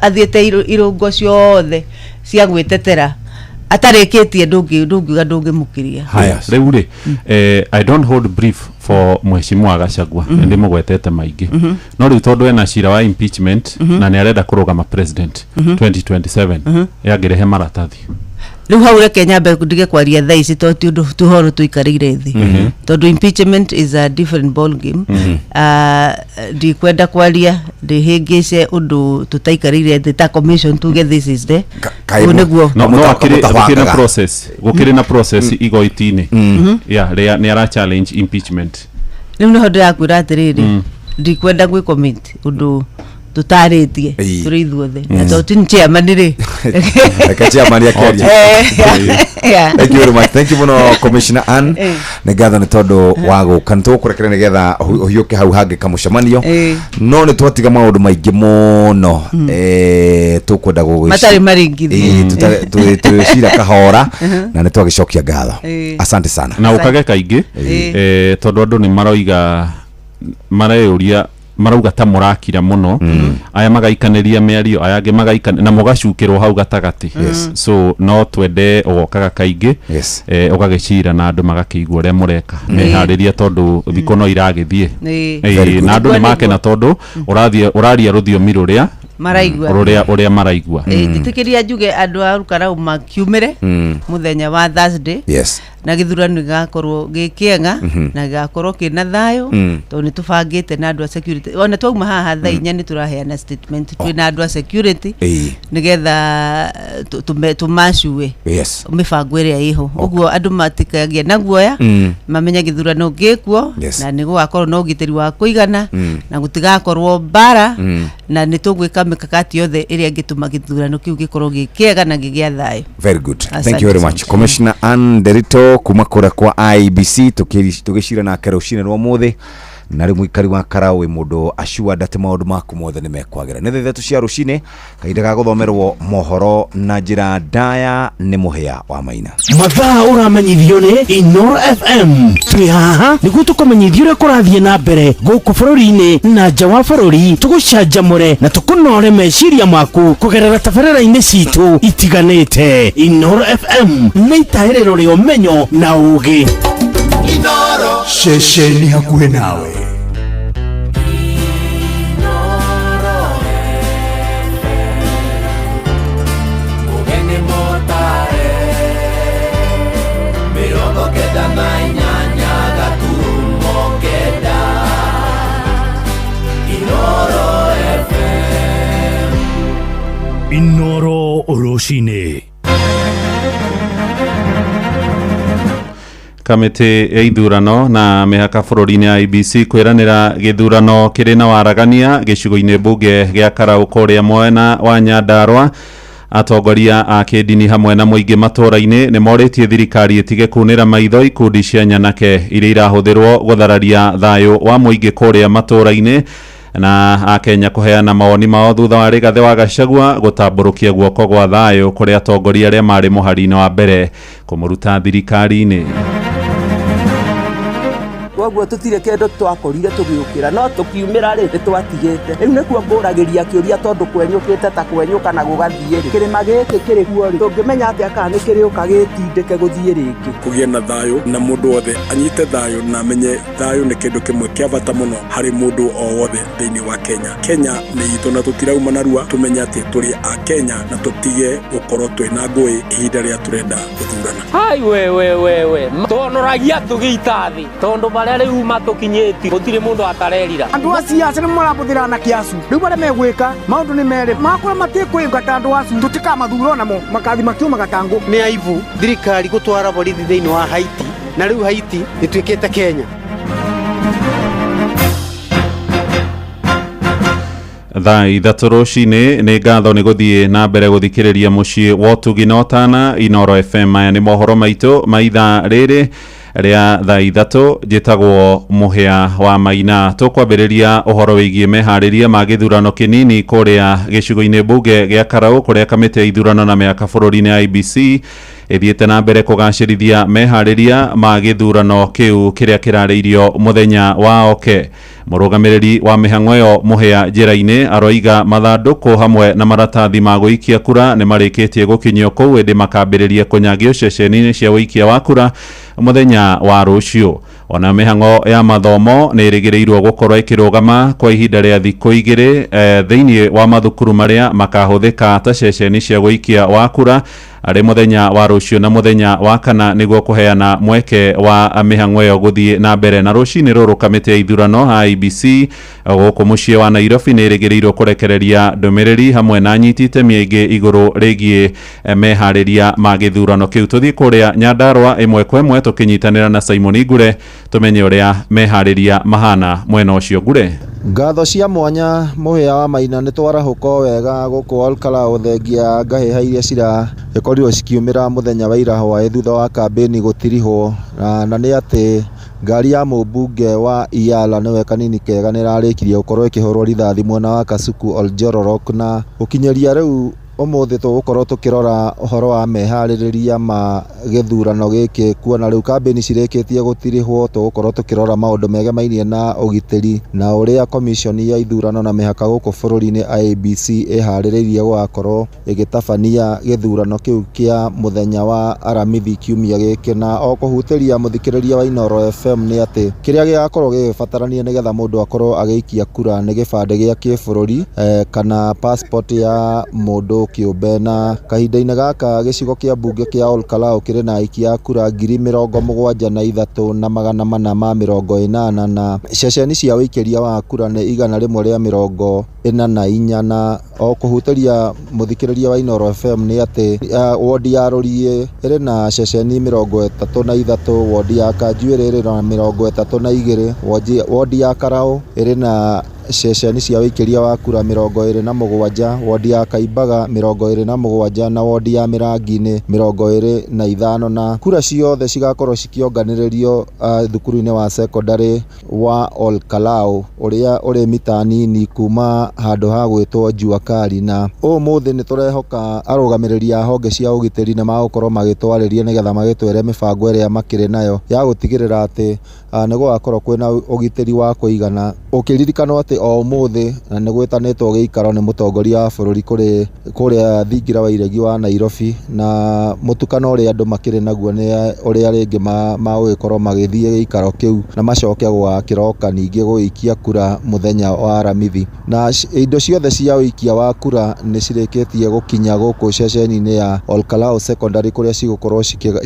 athiete irungo ciothe cia gwitetera atarikitie ndungi mukiria haya riu ri I don't hold brief for Mheshimiwa Gachagua ndi mugwetete maingi no riu tondu ena cira wa impeachment na ni arenda kurugama president 2027 yagirehe maratathi riu haure Kenya be ndige kwaria thaa ici to tuhoro tuikarire thi tondu impeachment is a different ball game ndi kwenda kwaria ndi hingice undu tutaikarire thi ta commission to get this is the uneguo no gukire na process igoti-ini ya ni ara challenge impeachment riu no hondo yakwira atiriri ndi kwenda gwi commit undu tutaritie turi ithuothe na to tin chairman ri chairman ya Kenya. Thank you very much. Thank you muno Commissioner Ann negatha ni tondu wago kanto kurekera negetha uhiuke hau hange kamucemanio no ni twatiga maundu maingi muno tukwenda gugwici matari maringithi tucira kahora na ni twagicokia ngatho asante sana na ukage kaingi tondu andu ni maroiga mareuria marauga ta murakira muno aya magaikaniria miario aya ange magaikana na mugacukirwo hau gatagati so no twende ogokaga kaingi ugagicira na andu magakigwa ria mureka mehariria tondu thiko no iragithie na andu ni makena tondu uraria ruthiomi ruria maraigwa uria maraigwa titikiria njuge andu arukara makiumire muthenya wa Thursday na githurano gakorwo gikienga na gakorwo kina thayo to ni tubangite na andu a security ona twauma haha thaa inya ni turaheana statement twina andu a security nigetha tumashue mibango iria iho uguo andu matikagia na guoya mamenya githurano gikuo na ni gugakorwo no giteri wa kuigana na gutigakorwo bara na ni tugwika mikakati yothe iria ngituma githurano kiu gikorwo gikiega na gigia thayo. Very good. Thank you very much Commissioner Ann Derito kuma kura kwa IBC tukishira na kero shine rwa muthi na rä muikari wa Karau wä må ndå acua ndatä maå ndå maku mothe nä mekwagä nä thethetå cia rå cinä kahinda ga gå thomerwo mohoro na njä ra ndaya nä må hä wa Maina mathaa å ramenyithio nä Inoro FM twä haha nä guo tå kåmenyithio å rä a kå rathiä na mbere gå kå bå rå ri-inä na nja wa bå rå ri tå gå canjamå re na tå kå nore meciria maku kå gerera tabarĩra-inĩ citũ itiganĩte. Inoro FM nĩ itaĩrĩro rĩa ũmenyo na ũũgĩ. Inoro ceceni hakuhĩ nawe. Inoro Roshine. Kamĩtĩ ya ithurano na mĩhaka bũrũri-inĩ ya IEBC kwĩranĩra gĩthurano kĩrĩ na waragania gĩcigo-inĩ mbunge gĩa Karau kũrĩa mwena wa Nyandarua. Atongoria a kĩndini hamwe na mũingĩ matũũra-inĩ nĩ morĩtie thirikari ĩtige kunĩra maitho ikundi cia nyanake iria irahũthĩrwo gũthararia thayũ wa mũingĩ kũrĩa matũũra-inĩ na Akenya kuheana mawoni mao thutha wa Rigathi wa Gachagua gũtambũrũkia guoko gwa thayũ kũrĩ atongoria arĩa marĩ mũhari-inĩ wa mbere kũmũruta thirikari-inĩ. Koguo tutire kendo twakorire tugiukira no tukiumira ri nitwatigite riu nikuo nguragiria kiuria tondu kwenyukite ta kwenyuka na gugathie ri kirima giki kiri kuo ri tungimenya atia kana ni kiriuka gitindike guthie ringi kugie na thayo na mundu wothe anyite thayo na amenye thayo ni kindu kimwe kia bata muno hari mundu o wothe thiini wa Kenya ni itu na tutirauma narua tumenya ati turi a Kenya na tutige gukorwo twina ngui ihinda ria turenda guthurana. Hai we tonoragia tugita thi tondu riu matukinyeti gutire mundu atarerira andu acia acio marabuthira na kiasu riu bare megwika maundu ni mere makora matikwinga tandu acu tutikamathuro namo makathi makiuma gatangu ni aibu thirikari gutwara borithi thiini wa Haiti na riu Haiti itwikite Kenya. Thaa ithatũ rũcinĩ nĩ ngatho nĩ gũthiĩ na mbere gũthikĩrĩria mũciĩ wa Ũtugi na Ũtana. Inoro FM aya nĩ mohoro maitũ ma ithaa rĩrĩ rĩa thaa ithatũ njĩtagwo Mũhĩa wa Maina. Tũkwambĩrĩria ũhoro wĩgiĩ meharĩria ma gĩthurano kĩnini kũrĩa gĩcigo-inĩ mbunge gĩa Karau kũrĩa kamĩtĩ ya ithurano na mĩhaka bũrũri-inĩ ya IEBC ĩthiĩte na mbere kũgacĩrithia meharĩria ma gĩthurano kĩu kĩrĩa kĩrarĩirio mũthenya wa oke. Mũrũgamĩrĩri wa mĩhang'o ĩyo Mũhĩa njĩra-inĩ aroiga mathandũkũ hamwe na maratathi ma gũikia kura nĩ marĩkĩtie gũkinyio kũu ĩndĩ makambĩrĩria kũnyagio ceceni-inĩ cia ũikia wa kura mũthenya wa rũciũ. Ona mĩhang'o ya mathomo nĩ ĩrĩgĩrĩirwo gũkorwo ĩkĩrũgama kwa ihinda rĩa thikũ igĩrĩ thĩinĩ wa mathukuru marĩa makahũthĩka ta ceceni cia gũikia wa kura arĩ mũthenya wa rũciũ na mũthenya wa kana nĩguo kũheana mweke wa mĩhang'o ĩyo gũthiĩ na mbere. Na rũcinĩ rũrũ kamĩtĩ ya ithurano ha IEBC gũkũ mũciĩ wa Nairobi nĩ ĩrĩgĩrĩirwo kũrekereria ndũmĩrĩri hamwe na anyiti itemi aingĩ igũrũ rĩgiĩ meharĩria ma gĩthurano kĩu. Tũthiĩ kũrĩa Nyandarua ĩmwe kwa ĩmwe tũkĩnyitanĩra na Simon Ngure tumenye ũrĩa meharĩria mahana mwena ũcio. Ngure. Ngatho cia mwanya Mũhĩa wa Maina nĩ twarahũko wega gũkũ Olkalau thengia ngahĩha iria cirakorirwo cikiumĩra mũthenya wa ira hwaĩ thutha wa kambĩni gũtirihwo na nĩ atĩ ngari ya mũmbunge wa Iala nĩwe kanini kega nĩ rarĩkirie gũkorwo ĩkĩhũrwo rithathi mwena wa Kasuku Oljororok na gũkinyĩria rĩu ũmũthĩ tũgũkorwo tũkĩrora ũhoro wa meharĩrĩria ma gĩthurano gĩkĩ kuona rĩu kambĩni cirĩkĩtie gũtirihwo. Tũgũkorwo tũkĩrora maũndũ megemainie na ũgitĩri na ũrĩa komishoni ya ithurano na mĩhaka gũkũ bũrũri-inĩ IEBC ĩharĩrĩirie gũgakorwo ĩgĩtabania gĩthurano kĩu kĩa mũthenya wa aramithi kiumia gĩkĩ. Na o kũhutĩria mũthikĩrĩria wa Inoro FM nĩ atĩ kĩrĩa gĩgakorwo gĩgĩbatarania nĩgetha mũndũ akorwo agĩikia kura nĩ gĩbandĩ gĩa kĩbũrũri kana passport ya mũndũ kĩũmbe. Na kahinda-inĩ gaka gĩcigo kĩa mbunge kĩa Olkalau kĩrĩ na aikia a kura 73,480 na ceceni cia wĩikĩria wa kura nĩ 144 na o kũhutĩria mũthikĩrĩria wa Inoro FM nĩ atĩ wodi ya Rũriĩ ĩrĩ na ceceni 33, wodi ya Kanjuĩrĩ ĩrĩ na 32, wodi ya Karau ĩrĩ na ceceni cia wĩkĩria wa kura 27, wodi ya Kaimbaga 27 na wodi ya Mĩrangi-inĩ 25, na kura ciothe cigakorwo cikionganĩrĩrio thukuru-inĩ wa secondary wa Olkalau ũrĩa ũrĩ mita nini kuma handũ ha gwĩtwo Juakali. Na ũmũthĩ nĩ tũrehoka arũgamĩrĩri a honge cia ũgitĩri nĩ magũkorwo magĩtwarĩria nĩgetha magĩtwĩre mĩbango ĩrĩa makĩrĩ nayo ya gũtigĩrĩra atĩ nĩ gũgakorwo kwĩna ũgitĩri wa kũigana. Ũkĩririkanwo atĩ o ũmũthĩ nĩ gwĩtanĩtwo gĩikaro nĩ mũtongoria wa bũrũri kũrĩa thingira wa iregi wa Nairobi, na mũtukano ũrĩa andũ makĩrĩ naguo nĩ ũrĩa rĩngĩ magũgĩkorwo magĩthiĩ gĩikaro kĩu na macoke gũgakĩroka ningĩ gũikia kura mũthenya wa Aramithi. Na indo ciothe cia ũikia wa kura nĩ cirĩkĩtie gũkinya gũkũ ceceni-inĩ ya Olkalau Secondary kũrĩa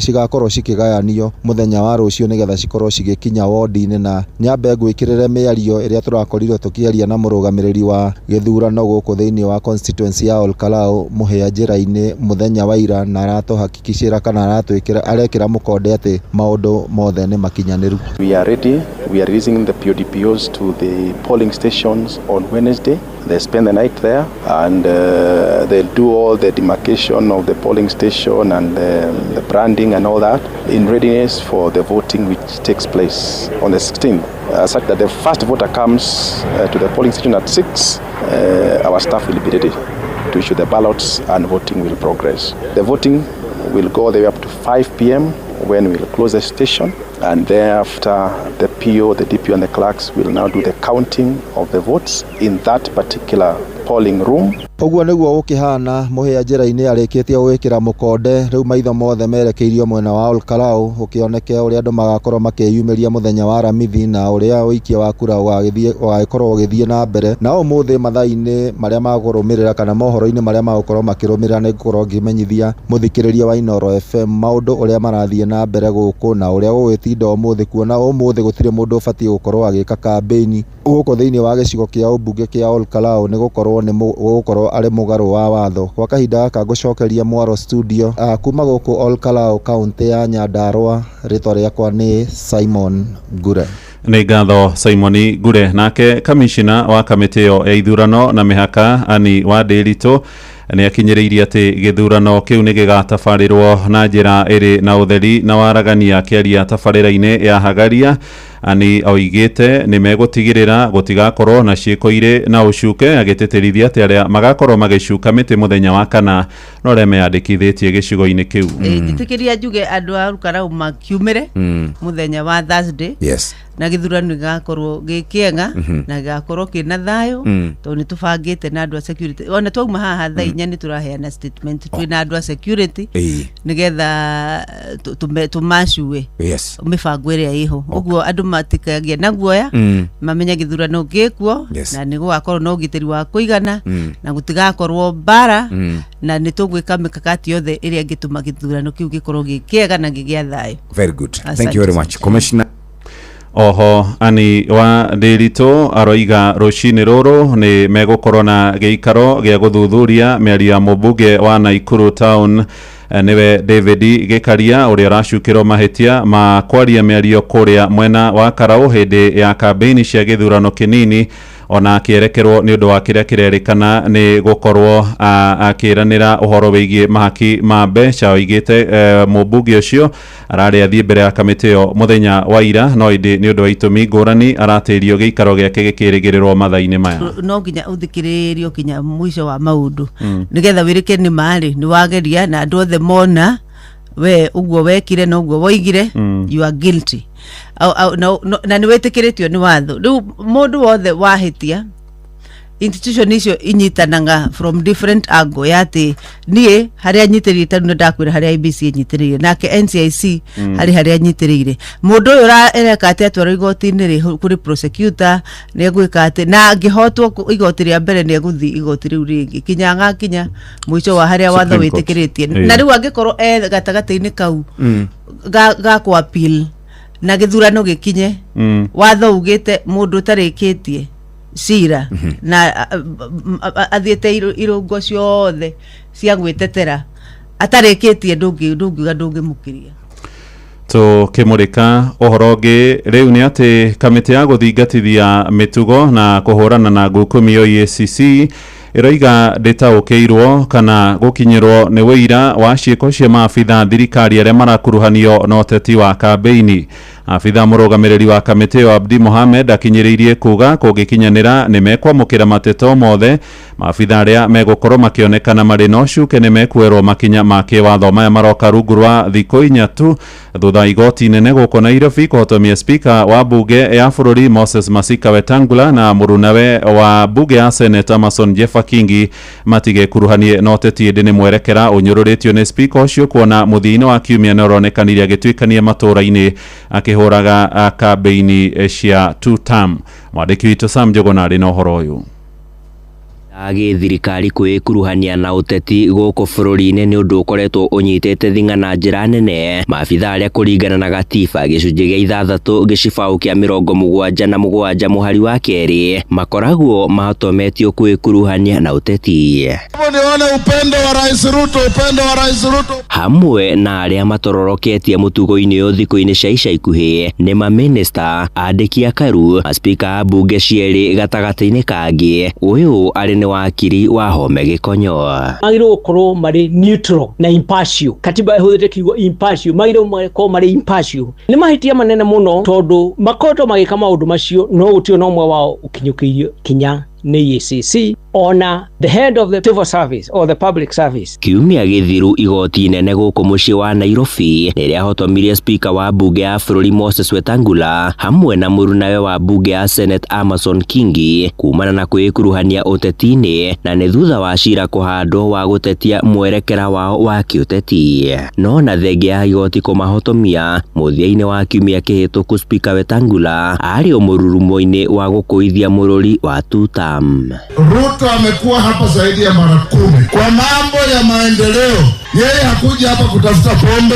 cigakorwo cikĩgayanio mũthenya wa rũciũ nĩgetha cikorwo cigĩkinya wodi-inĩ. Na nyambe gwĩkĩrĩre mĩario ĩrĩa tũrakorirwo tũkĩaria na mũrũgamĩrĩri wa gĩthurano gũkũ thĩinĩ wa constituency ya Olkalau Mũhĩa njĩra-inĩ mũthenya wa ira, na aratũhakikicĩra kana arekĩra mũkonde atĩ maũndũ mothe nĩ makinyanĩru. We are ready. We are releasing the PODPOs to the polling stations on Wednesday. They spend the night there and they'll do all the demarcation of the polling station and the branding and all that in readiness for the voting which takes place on the 16th. Such that the first voter comes to the polling station at 6, our staff will be ready to issue the ballots and voting will progress. The voting will go all the way up to 5 p.m. when we'll close the station, and thereafter the PO, the DPO and the clerks will now do the counting of the votes in that particular polling room. Ũguo nĩguo gũkĩhana. Mũhĩa njĩra-inĩ arĩkĩtie gwĩkĩra mũkonde, rĩu maitho mothe merekeirio mwena wa Olkalau ũkĩoneke ũrĩa andũ magakorwo makĩyumĩria mũthenya wa Aramithi na ũrĩa ũikia wa kura ũgagĩkorwo ũgĩthiĩ na mbere. Na ũmũthĩ mathaa-inĩ marĩa magũrũmĩrĩra kana mohoro-inĩ marĩa magũkorwo makĩrũmĩrĩra nĩ ngũkorwo ngĩmenyithia mũthikĩrĩria wa Inooro FM maũndũ ũrĩa marathiĩ na mbere gũkũ na ũrĩa gũgĩtinda ũmũthĩ, kuona ũmũthĩ gũtirĩ mũndũ ũbatiĩ gũkorwo agĩka kambĩini gũkũ thĩinĩ wa gĩcigo kĩa ũmbunge kĩa Olkalau nĩ gũkorwo arĩ mũgarũ wa watho. Kwa kahinda gaka ngũcokeria Mwaro studio kuma gũkũ Olkalau kaunti ya Nyandarua. Rĩtwa rĩakwa nĩ Simon Ngure. Nĩ ngatho Simon Ngure. Nake kamishina wa kamĩtĩ ĩyo ya ithurano na mĩhaka Ani wa Ndĩritũ nĩ akinyĩrĩirie atĩ gĩthurano kĩu nĩ gĩgatabarĩrwo na njĩra ĩrĩ na ũtheri na waragania akĩaria tabarĩra-inĩ ya Hagaria. Ani oigĩte nĩ megũtigĩrĩra gũtigakorwo na ciĩko irĩ na ũcuke, agĩtĩtĩrithia atĩ arĩa magakorwo magĩcuka mĩtĩ mũthenya wa kana no arĩa meyandĩkithĩtie gĩcigo-inĩ kĩu. Njĩtĩkĩria njuge andũ a Olkalau makiumĩre mũthenya wa Thursday. Yes. Na gĩthurano gĩgakorwo gĩkĩega na gĩgakorwo kĩna thayũ tondũ nĩ tũbangĩte na andũ a security. Ona twauma haha thaa inya nĩ tũraheana statement twĩna andũ a security nĩgetha tũmacue mĩbango ĩrĩa ĩho. Ũguo andũ matikagie na guoya, mamenya gĩthurano gĩkuo na nĩ gũgakorwo na ũgitĩri wa kũigana na gũtigakorwo mbara, na nĩ tũgwĩka mĩkakati yothe ĩrĩa ĩngĩtũma gĩthurano kĩu gĩkorwo gĩkĩega na gĩgĩa thayũ. Very good. Thank you very much, Commissioner. Oho Ani wa Ndĩritũ aroiga rũcinĩ rũrũ nĩ megũkorwo na gĩikaro gĩa gũthuthuria mĩario ya mũmbunge wa Naikuru Town niwe David Gĩkaria ũrĩa ũracukĩrwo mahĩtia ma kwaria mĩario kũrĩa mwena wa Karau hĩndĩ ya kambĩini cia gĩthurano kĩnini, ona akĩerekerwo nĩ ũndũ wa kĩrĩa kĩrerĩkana nĩ gũkorwo akĩranĩra ũhoro wĩgiĩ mahaki ma mbeca. Oigĩte mũmbunge ũcio ararĩ athiĩ mbere ya kamĩtĩ ĩyo mũthenya wa ira, no ĩndĩ nĩ ũndũ wa itũmi ngũrani aratĩrio gĩikaro gĩake gĩkĩrĩgĩrĩrwo mathaa-inĩ maya. No nginya ũthikĩrĩrio kinya mũico wa maũndũ nĩgetha wĩrĩke nĩ marĩ nĩ wageria na andũ othe mona we ũguo wekire na ũguo woigire you are guilty na nĩ wĩtĩkĩrĩtio nĩ watho. Rĩu mũndũ wothe wahĩtia institution icio inyitanaga from different angle ya atĩ niĩ harĩa nyitĩrĩire tondũ nĩ ndakwĩra harĩa IBC nyitĩrĩire nake NCIC harĩa nyitĩrĩire. Mũndũ ũyũ areka atĩ atwarwo igoti-inĩ kũrĩ prosecutor nĩ egwĩka atĩ na angĩhotwo igoti rĩa mbere nĩ egũthiĩ igoti rĩu rĩngĩ kinya agakinya mũico wa harĩa watho wĩtĩkĩrĩtie. Na rĩu angĩkorwo gatagatĩ-inĩ kau ga appeal na gĩthurano gĩkinye watho ugĩte mũndũ ũtarĩkĩtie cira na athiĩte irũngo ciothe cia gwĩtetera atarĩkĩtie ndũngĩmũkĩria. tukimurika uhoro ungi riu ni ati kamiti ya guthingatithia mitugo na kuhurana na ngukumio EACC iroiga nditaukirwo kana gukinyirwo ni wira wa ciiko cia maabitha thirikari aria marakuruhanio na uteti wa kambeini. Afitha murugamiriri wa kamiti yo Abdi Mohamed akinyiriirie kuga kungikinyanira ni mekwamukira mateto mothe maabitha aria megukorwo makionekana mari no cuke ni mekwerwo makinya make watho maya maroka rungu rwa thikũ 4 tu thutha igoti nene guko Nairobi kuhotomia spika wa bunge ya bururi Moses Masika Wetangula na murunawe wa bunge ya Senate Amason Jeffa Kingi matige kuruhanie na uteti ndi ni mwerekera unyururitio ni spika ucio kuona muthini wa kiumia ni uronekanire agitwikania matura-ini akihuraga kambeini cia 2 term. Mwandiki witũ Sam Njuguna ari na uhoro uyu. Thirikari kwikuruhania na uteti guku bururi-ini ni undu ukoretwo unyitete thinga na njira nene. Maabitha aria kuringana na gatiba gicunji gia 6 gicibau kia 77 muhari wa keri makoragwo mahotometio kwikuruhania na uteti. Nione upendo wa Rais Ruto, hamwe na aria matororoketie mutugo-ini yo thikũ-ini cia ica ikuhi ni maminista, andiki a karu, spika a bunge cieri gatagati-ini kangi. Uyu ari ni wakiri wa Home Gikonyo. Magiro gukorwo mari neutral na impartial. Katiba ihuthite kiugo impartial, magiro gukorwo mari impartial. Ni mahitia manene muno tondu makoto magika maundu macio no gutio no mwe wao ukinyukirio kinya ni EACC ona the head of the civil service or the public service. Kiumia githiru igoti nene guku mucii wa Nairobi riria hotomirie spika wa bunge ya bururi Moses Wetangula hamwe na murunawe wa bunge ya Senate Amason Kingi kumana na kwikuruhania uteti-ini na ni thutha wa cira kuhandwo wa gutetia mwerekera wao wa kiuteti. No na thengia ya igoti kumahotomia muthia-ini wa kiumia kihituku spika Wetangula ari umururumo-ini wa gukuithia mururi wa 2 term. Ruto amekuwa hapa zaidi ya mara 10 kwa mambo ya maendeleo. Yeye hakuja hapa kutafuta pombe,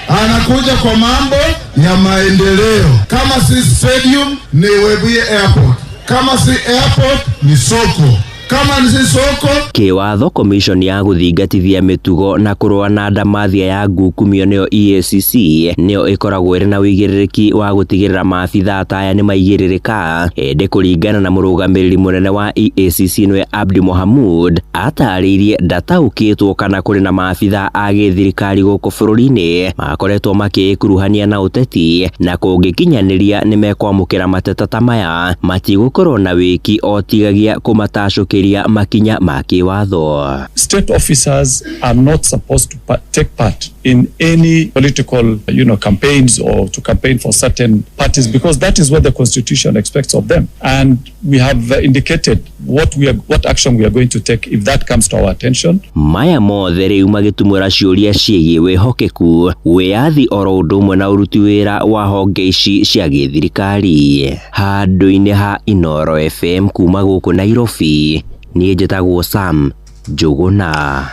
anakuja kwa mambo ya maendeleo. Kama si stadium ni Webuye Airport, kama si airport ni soko, kama ni soko. Kiwatho commission ya guthingatithia mitugo na kurua na ndamathia ya ngukumio niyo EACC niyo ikoragwo iri na wigiririki wa gutigirira maabitha taya ni maigiririka ende kuringana na murugamiriri munene wa EACC niwe Abdi Mohamed atariirie ndataukitwo kana kuri na maabitha a githirikari guku bururi-ini makoretwo makikuruhania na uteti na kungikinyaniria ni mekwamukira mateta ta maya matigukorwo na wiki otigagia kumatacukiria makinya make watho. State officers are not supposed to take part in any political, campaigns or to campaign for certain parties because that is what the constitution expects of them. And we have indicated what action we are going to take if that comes to our attention. Maya mothe riu magitumura ciuria ciĩgiĩ wihokeku, wiathi oro ũndũ ũmwe na ũruti wĩra wa honge ici cia gĩthirikari. Handũ-inĩ ha Inooro FM kuma gũkũ Nairobi, niĩ njĩtagwo Sam Njuguna.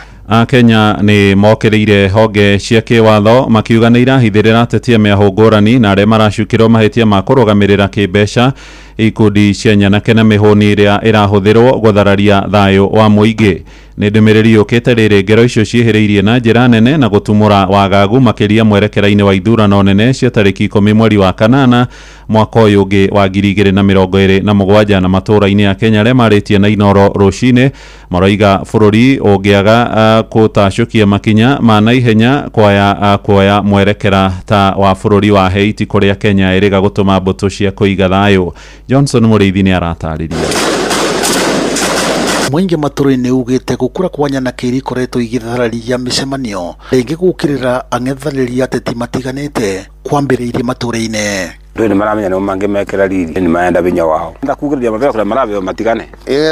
Kenya ni mokereire honge cia kiwatho makiuga ni irahithirira tetia miaho ngũrani na aria maracukirwo mahitia ma kurugamirira kimbeca ikundi cia nyanake na mihoni iria irahuthirwo guthararia thayo wa muingi. Ni ndumiriri yukite riri ngero icio ciihiriirie na njira nene na gutumura wagagu makiria mwerekera-ini wa ithurano nene cia tariki 10 mweri wa kanana mwaka uyu ungi wa 2027 na matura-ini ya Kenya aria maritie na Inooro rucini maroiga bururi ungiaga gutacukia makinya ma naihenya kuoya mwerekera ta wa bururi wa Haiti kuria Kenya iriga gutuma mbutu cia kuiga thayo. Johnson Muriithi ni aratariria. Mwingi maturu-ini ugite gukura kwa nyanake ikoretwo igithararia micemanio ringi gukirira ang'ethanĩri ateti matiganite kwambĩrĩirie matũra-inĩ. Ndio ni maramenya no mange mekera riri ni maenda binya wao ndakugeria mabega kula marabe matigane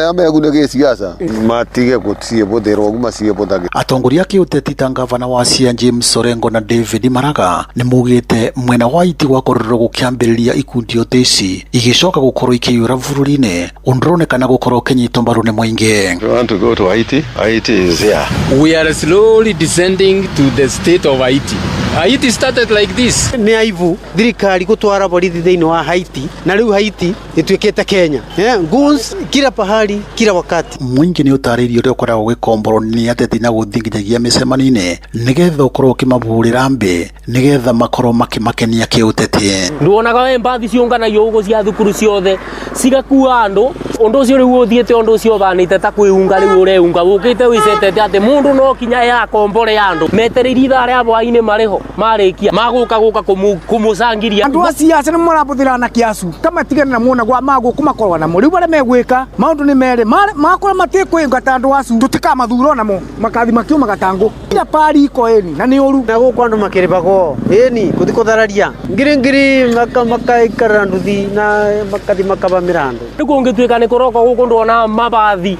amegune ge siasa matige gutie bothero guma sie bothage. Atongoria kiuteti ta gavana wa Siaya James Orengo na David Maraga ni mugite mwena wa iti gwakororwo gukiambĩrĩria ikundi oteci igicoka gukorwo ikiyura bururi-ini undronekana gukorwo kenyito mbaru ni mwingi. We want to go to Haiti. Haiti is here. We are slowly descending to the state of Haiti. Haiti started like this. Ni aibu thirikari gutwara borithi thiini wa Haiti na riu Haiti ituikite Kenya goons kila pahali kila wakati. Mwingi ni utaririo rio koragwo gikomboro ni ateti na guthinginyagia micemanine nigetha ukorwo kimaburira mbe nigetha makorwo makimakenia kiuteti. Nduonaga we mbathi ciunganagio ugo cia thukuru ciothe cigakua andu undu ucio riu uthiete undu ucio banite ta kwiunga riu ureunga ukite wicetete ati mundu no kinya ya kombore andu metereiri thare abwaine mariho marikia maguka kumucangiria andu aciaca ni marabuthira na kiasu kama tigana na muona gwa maguku makorwa na muri bare megwika maundu ni mere makora matikwinga tandu acu tutikamathura namo makathi makiuma gatangu ila pari iko eni na ni uru na guku andu makiribago eni kuthararia ngiri makaikara nduthi na makathi makaba mirando nikungitwika ni kuroko guku ndona mabathi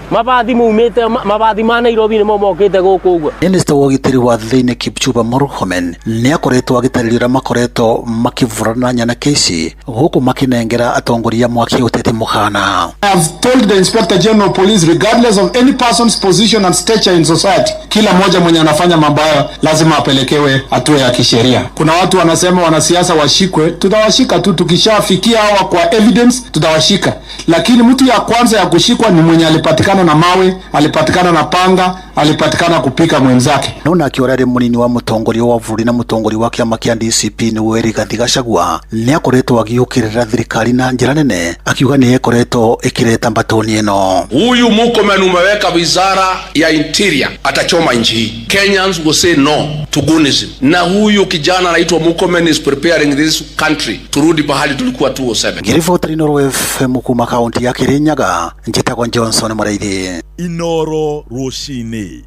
mumite mabathi ma Nairobi ni momokite guku uguo. Minister wa gitiri wa thiini Kipchumba Murkomen ni akoretwo agitariria makoretwo makivurana nyana kesi guku makinengera atongoria mwaki uteti mukhana. I have told the Inspector General of Police, regardless of any person's position and stature in society, kila moja mwenye anafanya mabaya lazima apelekewe hatua ya kisheria. Kuna watu wanasema wanasiasa washikwe, tutawashika tu, tukishafikia hawa kwa evidence tutawashika. Lakini mtu ya kwanza ya kushikwa ni mwenye alipatikana na mawe, alipatikana na panga, alipatikana kupika mwenzake. Nona akiorari munini wa mutongoria wa bũrũri na mutongoria wa kiama kia DCP ni Weri Gachagua ni akoretwo agiukirira thirikari na njira nene akiuga ni ekoretwo ikireta mbatoni eno. Huyu Murkomen umeweka wizara ya interior atachoma nchi hii. Kenyans will say no to goonism. Na huyu kijana anaitwa Murkomen is preparing this country turudi pahali tulikuwa 2007. Girifota Inoro FM kuma kaunti ya Kirinyaga njitagwa Johnson Muraithi. Inoro Rushine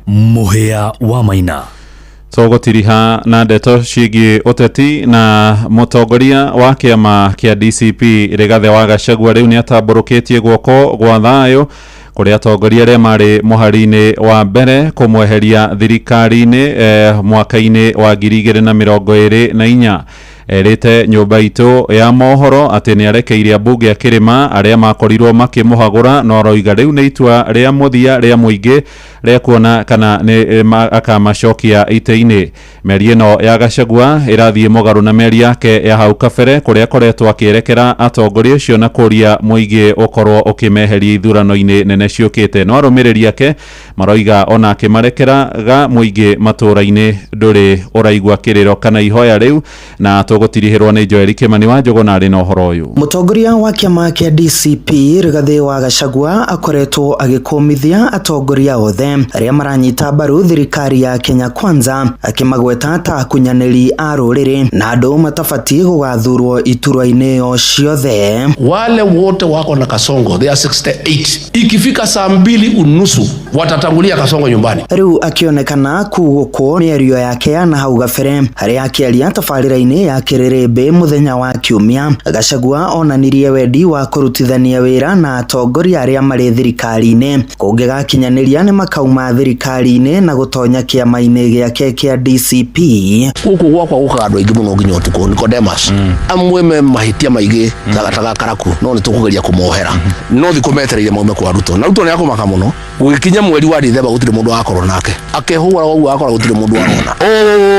Muhea wa Maina tugutiriha na ndeto ciĩgiĩ ũteti na mũtongoria wa kĩama kĩa DCP Rigathi wa Gachagua rĩu nĩ atambũrũkĩtie guoko gwa thayũ kũrĩa atongoria arĩa marĩ mũhari-inĩ wa mbere kũmweheria thirikari-inĩ mwaka-inĩ wa 2024 erite nyumba itu ya mohoro ati ni arekeire abunge akirima aria makorirwo makimũhagũra no roiga riu ni itua ria muthia ria muingi ria kuona kana ni akamacokia ite-ini. Meri ĩno ya Gachagua irathie mũgarũ na meri yake ya hau kabere kuria akoretwo akierekera atongoria acio na kuria muingi ukorwo ukimeheria ithurano-ini nene ciukite. No arũmĩrĩri yake maroiga ona akimarekeraga muingi matũra-ini ndũrĩ ũraigua kiriro kana ihoya riu na gutirihirwo ni Joel Kimani wa Njuguna ari na uhoro uyu. Mutongoria wa kiama kia DCP Rigathi wa Gachagua akoretwo agikumithia atongoria othe aria maranyita mbaru thirikari ya Kenya Kwanza akimagweta ta kunyanĩri a rũrĩrĩ na andũ matabatie gugathurwo iturwa-inĩ o ciothe. Wale wote wako na Kasongo they are 68. Ikifika saa 2:30 watatangulia Kasongo nyumbani. Riu akionekana kugukwo mĩario yake ya na hau gabere haria akiaria tabarĩra-inĩ ya Kirĩrĩmbĩ muthenya wa Kiumia. Gachagua onanirie wendi wa kurutithania wĩra na atongoria aria marĩ thirikari-inĩ kũngĩgakinyanĩria nĩ makauma thirikari-inĩ na gutonya kĩama-inĩ gĩake kĩa DCP. Gũkũ gwakwa gũkaga andũ aingĩ mũno nginya ũtukũ. Nicodemus amwe me mahitia maingĩ tagataga karaku no nĩ tũkũgeria kũmohera no thikũ metereire maume kwa Ruto na Ruto nĩ akũmaka mũno gũkinya mweri wa Dithemba gũtirĩ mũndũ wakorwo nake akehũra ũguo akora gũtirĩ mũndũ warona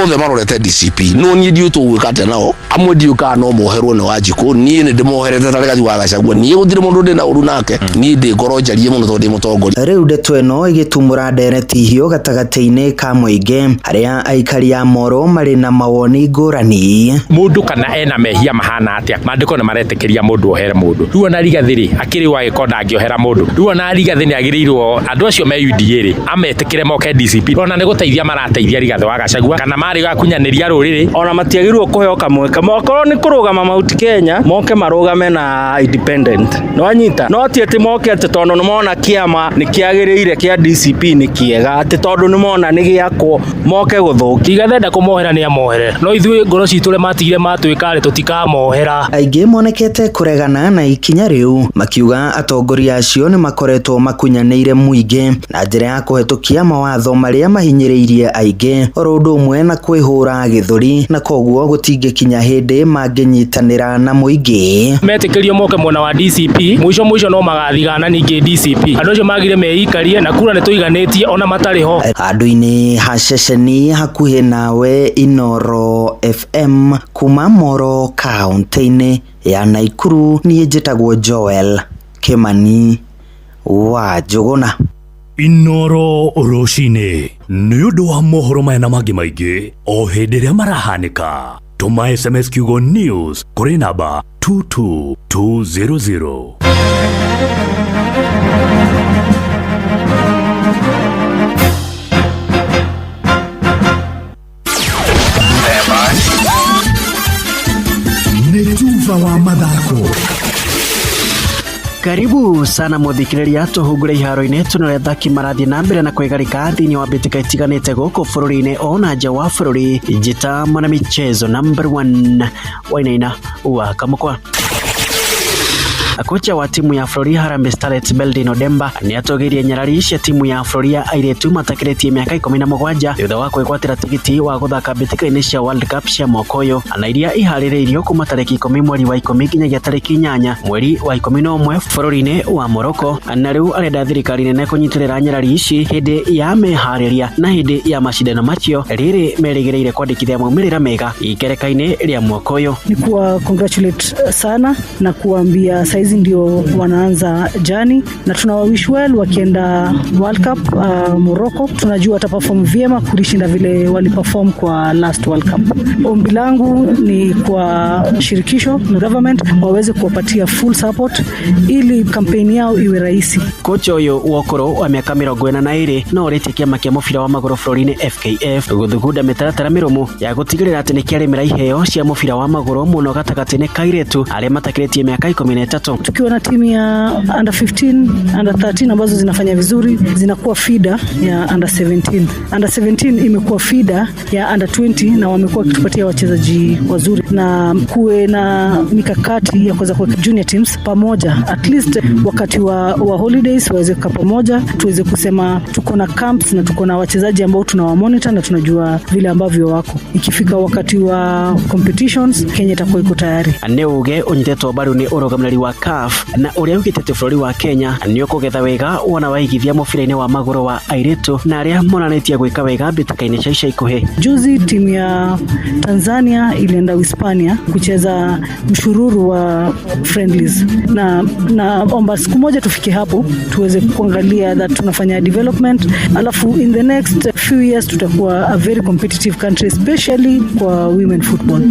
othe marorete DCP no niĩ ndiũ tũgwĩka atĩa nao amwe ndiũka no moherwo nĩ Wanjikũ niĩ nĩ ndĩmoherete ta Rigathi wa Gachagua niĩ gũtirĩ mũndũ ndĩ na ũru nake niĩ ndĩ ngoro njarie mũno tondũ ndĩ mũtongoria. Rĩu ndeto ĩno ĩgĩtumũra ndereti hiũ gatagatĩ-inĩ ka mũingĩ harĩa aikari a Moro marĩ na mawoni ngũrani. Mũndũ kana ena mehia mahana atĩa maandĩko nĩ maretĩkĩria mũndũ ohere mũndũ rĩu ona Rigathi rĩ akĩrĩ wa gĩkonda angĩohera mũndũ rĩu ona Rigathi nĩ agĩrĩirwo andũ acio me UDA rĩ ametĩkĩre moke DCP ona nĩ gũteithia marateithia Rigathi wa Gachagua kana marĩ gakunyanĩria rũrĩrĩ ona matiagĩrĩirwo kũheo kamweka mokorwo nĩ kũrũgama Mount Kenya moke marũgame na independent no anyita no ti atĩ moke atĩ tondũ nĩ mona kĩama nĩ kĩagĩrĩire kĩa DCP nĩ kĩega atĩ tondũ nĩ mona nĩ gĩakwo moke gũthũkia igathenda kũmohera nĩ amohere no ithuĩ ngoro citũ rĩ matigire matwĩka rĩ tũtikamohera. Aingĩ monekete kũregana na ikinya rĩu makiuga atongoria acio nĩ makoretwo makunyanĩire mũingĩ na njĩra ya kũhetũkia mawatho marĩa mahinyĩrĩirie aingĩ oro ũndũ ũmwe na kwĩhũra gĩthũri na koguo gũtingĩkinya hĩndĩ hindi manginyitanira na muingi metekerio moke mwena wa DCP mwisho no magathigana ningi DCP andu acio magire meikarie na kura nituiganitie ona matari ho andu-ini ha ceceni hakuhi nawe Inoro FM kuma Moro kaunti-ini ya Naikuru. Ni njitagwo Joel Kimani wa Njuguna. Inoro rucini nĩ ũndũ wa mohoro maya na mangĩ maingĩ o hĩndĩ ĩrĩa marahanĩka. Tũma SMS kiugo news kũrĩ namba 22200. Nĩ Tuva wa mathako. Karibu sana muthikiriria tuhungure iharo-ini tunore thaki marathi na mbere na kwegarika thiini wa mbitika itiganite guku bururi-ini ona nja wa bururi. Njita mwana michezo number 1 Wainaina wa Kamukwa. Kocha wa timu ya Floria Harambee Starlets Beldin Odemba ni atogerie nyarari cia timu ya Floria airetu matakiretie miaka 17 thutha wa kwigwatira tigiti wa guthaka mbitika-ini cia World Cup cia mokoyo ana iria ihaririirio kuma tariki 10 mweri wa 10 nginyagia tariki 8 mweri wa 11 bururi-ini wa Morocco. Na riu arenda thirikari nene kunyitirira nyarari ici hindi ya mehariria na hindi ya mashindano macio riri merigireire kwandikithia maumirira mega ikereka-ini ria mokoyo. Ni kuwa congratulate sana na kuambia saizi ndio wanaanza jani na tunawawish well wakienda World Cup Morocco. Tunajua wataperform vyema kulishinda vile waliperform kwa last World Cup. Ombi langu ni kwa shirikisho na government waweze kuwapatia full support ili kampeni yao iwe rahisi. Kocha uyu wokoro wa miaka 42 no orete kiama kia mubira wa maguru bururi-ini FKF guthuguda mitaratara mirumu ya gutigirira ati ni kiaremera iheo cia mubira wa maguru muno gatagati-ini kairetu aria matakiretie miaka 13. Tukiwa na timu ya under 15, under 13 ambazo zinafanya vizuri zinakuwa feeder ya under 17. Under 17 imekuwa feeder ya under 20 na wamekuwa kitupatia wachezaji wazuri na kuwe na mikakati ya kuweza kuweka junior teams pamoja at least wakati wa holidays waweze kukaa pamoja, tuweze kusema tuko na camps na tuko na wachezaji ambao tunawamonitor na tunajua vile ambavyo wako. Ikifika wakati wa competitions Kenya itakuwa iko tayari. Neuge unyitetwo baru ni urugamĩrĩri wa CAF na uria ukitete bũrũri wa Kenya ni ukugetha wega wana waigithia mubira-ini wa maguru wa airetu na aria monanetie gwika wega mbitaka-ini cia ica ikuhi. Juzi timu ya Tanzania ilienda Hispania kucheza mshururu wa friendlies na omba siku moja tufike hapo tuweze kuangalia that tunafanya development, alafu in the next few years tutakuwa a very competitive country especially kwa women football.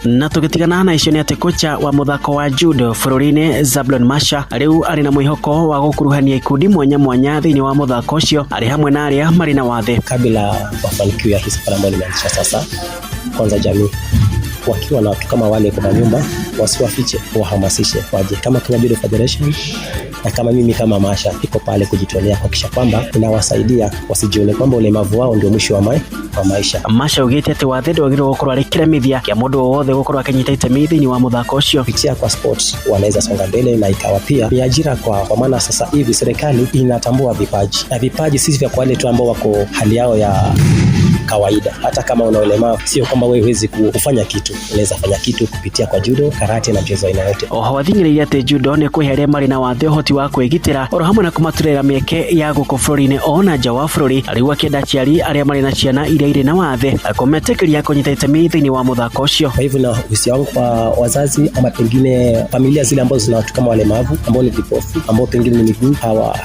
Na tugitigana na icio ni ati kocha wa muthako wa judo bururi-ini Zablon Masha riu ari na mwihoko wa gukuruhania ikundi mwanya thiini wa muthako ucio ari hamwe na aria mari na wathe. Kabla mafanikio ya hii safari ambayo nimeanzisha sasa, kwanza jamii wakiwa na watu kama wale kwa nyumba wasiwafiche, wahamasishe waje kama Kenya Judo Federation na kama mimi kama Masha iko pale kujitolea kuhakikisha kwamba inawasaidia wasijione kwamba ulemavu wao ndio mwisho wa maisha. Masha ugite ati wathe ndwagirwo gukorwo ari kiremithia kia mundu wothe gukorwo akinyita itemi thiini wa muthako ucio. Kupitia kwa sports wanaweza songa mbele na ikawa pia ni ajira kwa maana sasa hivi serikali inatambua vipaji na vipaji sisi vya wale tu ambao wako hali yao ya kawaida. Hata kama una ulemavu sio kwamba wewe huwezi kufanya kitu, unaweza fanya kitu kupitia kwa judo, karate na mchezo aina yote. Oho wathingiriria ati judo ni kwiheria mari na wathe uhoti wa kwigitira oro hamwe na kumaturira mieke ya guku bururi-ini ona nja wa bururi ariwa kenda aciari aria mari na ciana iria iri na wathe akumetekeria kunyita itemi thiini wa muthako ucio. Kwa hivyo na uhusiano wangu kwa wazazi ama pengine familia zile ambazo zina watu kama walemavu ambao ni vipofu ambao pengine ni miguu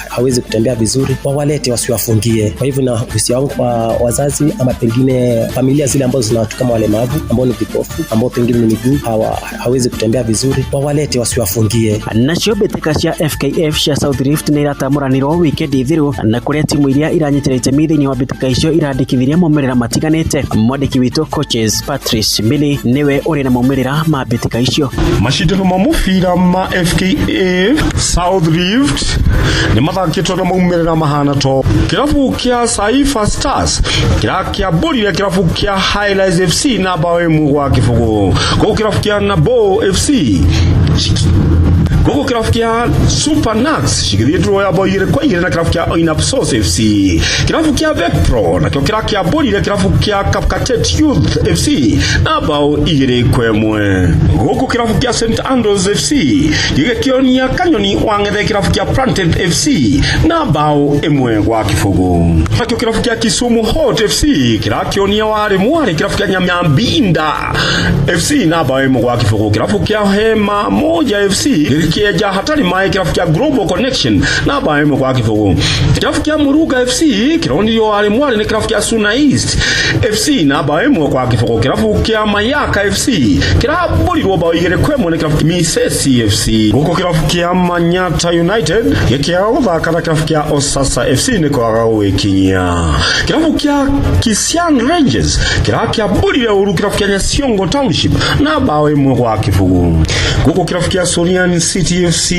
hawezi kutembea vizuri, wawalete wasiwafungie. Kwa hivyo na uhusiano wangu kwa wazazi ama pengine familia zile ambazo zina watu kama walemavu ambao ni vipofu ambao pengine ni miguu hawezi kutembea vizuri, wawalete wasiwafungie. Nacio mbitika cia FKF cia South Rift ni iratamuranirwo wikendi thiru na kuria timu iria iranyitira itemi thiini wa mbitika icio irandikithiria maumirira matiganite. Mwandiki witu coaches Patrice Mbili niwe uri na maumirira ma mbitika icio. Mashindano ma mubira ma FKF South Rift ni mathakitwo na maumirira mahana to kirabu kia Saifa Stars kirakia boli ya kirabu kia Highlights FC na bawe mugwa kifugo ko kirabu kia Nabo FC Guku kirafu kia Super Nax shigithitwo ya boire kwa igire na kirafu kia Oinapsos FC. Kirafu kia Vecpro na kirafu kia Boli kirafu kia Kapkatet Youth FC na bao igire kwemwe. Guku kirafu kia St Andrews FC gigekionia Kanyoni wangethe kirafu kia Planted FC na bao emwe gwa kifogo. Nakio kirafu kia Kisumu Hot FC kirakionia wale mware kirafu kia Nyamyambinda FC na bao emwe gwa kifogo. Kirafu kia Hema Moja FC gigekieja hatari mae kirafu kia Global Connection na bao emwe gwa kifogo. Kirafu kia Muruga FC kironio wale mware ni kirafu kia Suna East FC na bao emwe gwa kifogo. Kirafu kia Mayaka FC kirabuli bao igere kwemwe ni kirafu Misesi FC. Guko kirafu kia Manyata United yekia uthaka kirafu kia Osasa FC ni kwa wekinya. Kirafu kia Kisian Rangers kirakia bulile uru kirafu kia Nyasiongo Township na bao emwe gwa kifugu. Guko kirafu kia Solian City FC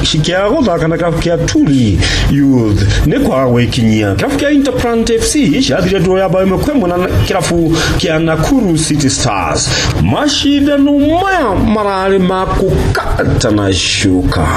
shikia uthaka kirafu kia Tuli Youth ni kwa wekinya. Kirafu kia Interplant FC shadire do ya bao emwe kwemwe na kirafu kia Nakuru City Stars. Mashindano maya marale makukata na shuka.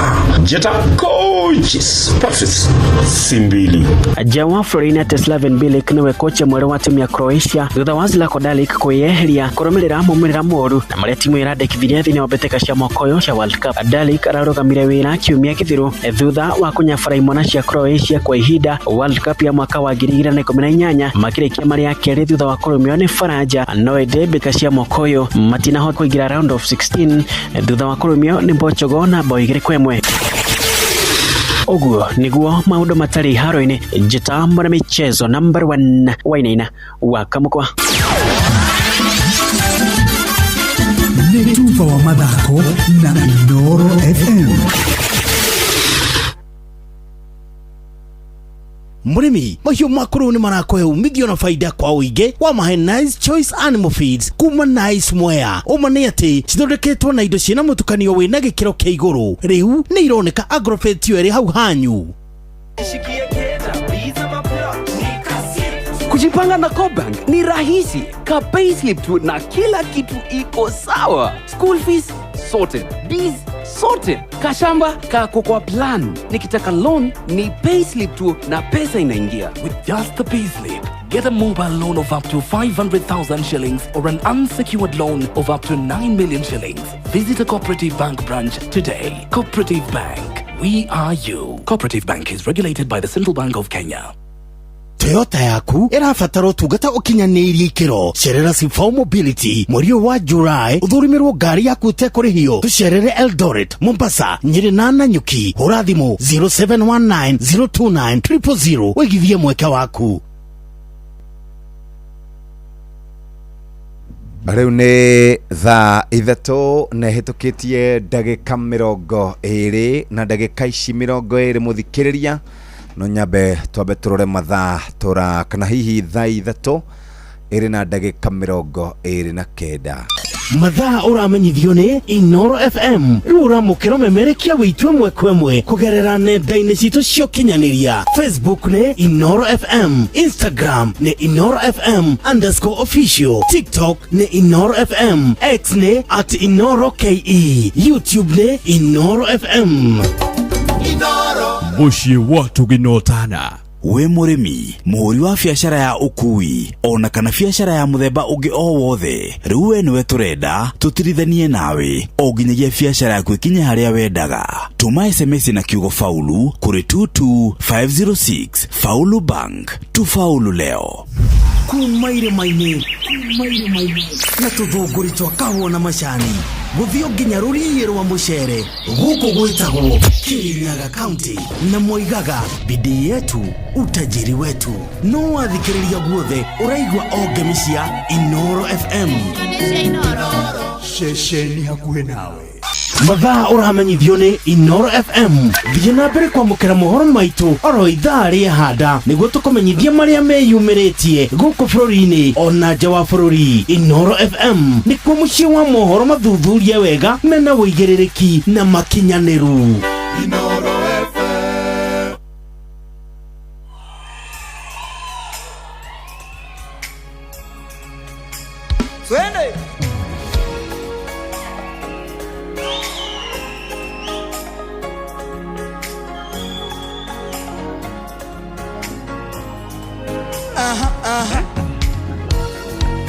Jeta coaches Patrice Simbili. Jawa Florina Teslaven Bilic niwe kocha mwere wa timu ya Croatia thutha wa Zlatko Dalic kweyeheria kurumirira mumurira moru na maria timu iradekithiria thini wa mbeteka cia mokoyo cia World Cup. Dalic ararugamire wira kiumia kithiru thutha wa kunyabara imwana cia Croatia kwa ihinda World Cup ya mwaka wa 2018 makirikia maria keri thutha wa kurumio ni Faraja no ende mbeteka cia mokoyo matinahota kuingira round of 16 thutha wa kurumio ni Portugal na bao igire kwemwe. Oguo niguo maundu matari haro-ini. Njita mwana michezo number 1 Wainaina Wakamukwa. Netuva wa mathako na Inooro FM. Murimi mahiũ makũrũ nĩ marakohe umithio na faida kwa ũingĩ wa mahe Nice Choice Animal Feeds kuma Nice Mwea. Ũma nĩ atĩ cithondeketwo na indo ciĩna mũtukanio wĩna gĩkĩro kĩa igũrũ. Rĩu nĩ ironeka Agrovet ĩrĩ hau hanyu. Kujipanga na Cobank ni rahisi. Ka payslip tu na kila kitu iko sawa. School fees sorted, bills sorted, kashamba kako kwa plan. Nikitaka loan ni payslip tu na pesa inaingia. With just the payslip, get a mobile loan of up to 500,000 shillings or an unsecured loan of up to 9 million shillings. Visit a Cooperative Bank branch today. Cooperative Bank, we are you. Cooperative Bank is regulated by the Central Bank of Kenya. Toyota yaku irabatara utungata ukinyanĩirie ikĩro. Cerera Sifao Mobility mweri wa July uthurimirwo ngari yaku tekurihio. Tucerere Eldoret, Mombasa, Nyeri na Nanyuki. Hũra thimũ 0719029000 wĩgithie mweke waku. Rĩu nĩ thaa ithatũ na hĩtũkĩtie ndagĩka 20 na ndagĩka ici 20 mũthikĩrĩria. No nyambe twambe turore mathaa tora kana hihi thaa ithatũ ĩrĩ na ndagĩka 29. Mathaa uramenyithio nĩ Inooro FM. Rĩu ũramũkĩra ũmemerekia wĩitũ ĩmwe kwa ĩmwe kũgerera nenda-inĩ citũ cia ũkinyanĩria. Facebook nĩ Inooro FM, Instagram nĩ Inooro FM_official, TikTok nĩ Inooro FM, X nĩ @InooroKE, YouTube nĩ Inooro FM. Muciĩ wa Tuginotana. We mũrĩmi, mũhũri wa biacara ya ũkui, ona kana biacara ya mũthemba ũngĩ o wothe, rĩu we nĩwe tũrenda tũtirithanie nawe o nginyagia biacara yaku ĩkinye harĩa wendaga. Tuma SMS na kiugo faulu kũrĩ 22506. Faulu Bank, tufaulu leo. Kuma irĩma-inĩ na tũthũngũri twa kahũa na macani gũthiĩ nginya rũriĩ rwa mũcere gũkũ gwĩtagwo Kirinyaga County na moigaga bidii yetu utajiri wetu. No wathikĩrĩria guothe ũraigua o ngemi cia Inooro FM. Shesheni hakuhĩ nawe. Mathaa uramenyithio nĩ Inooro FM. Thiĩ na mbere kwamũkĩra mohoro maitũ oro ithaa rĩa handa nĩguo tũkũmenyithia marĩa meyumĩrĩtie gũkũ bũrũri-inĩ ona nja wa bũrũri. Inooro FM nĩkuo mũciĩ wa mohoro mathuthurie wega mena wĩigĩrĩrĩki na makinyanĩru. Inooro FM. Twende.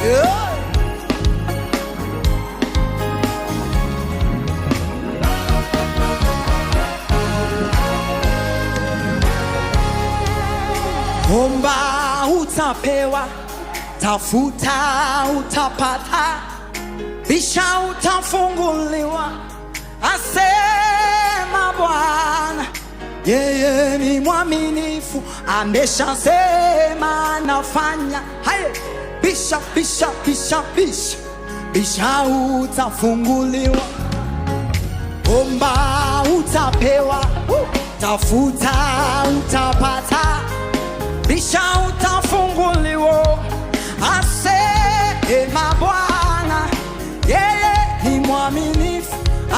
Yeah. Omba utapewa, tafuta utapata, bisha utafunguliwa, asema Bwana. Yeye ni mwaminifu, ameshasema nafanya. Haye, bisha bisha bisha bisha, bisha utafunguliwa. Omba utapewa, tafuta utapata, bisha utafunguliwa, asema Bwana. Yeye ni mwaminifu,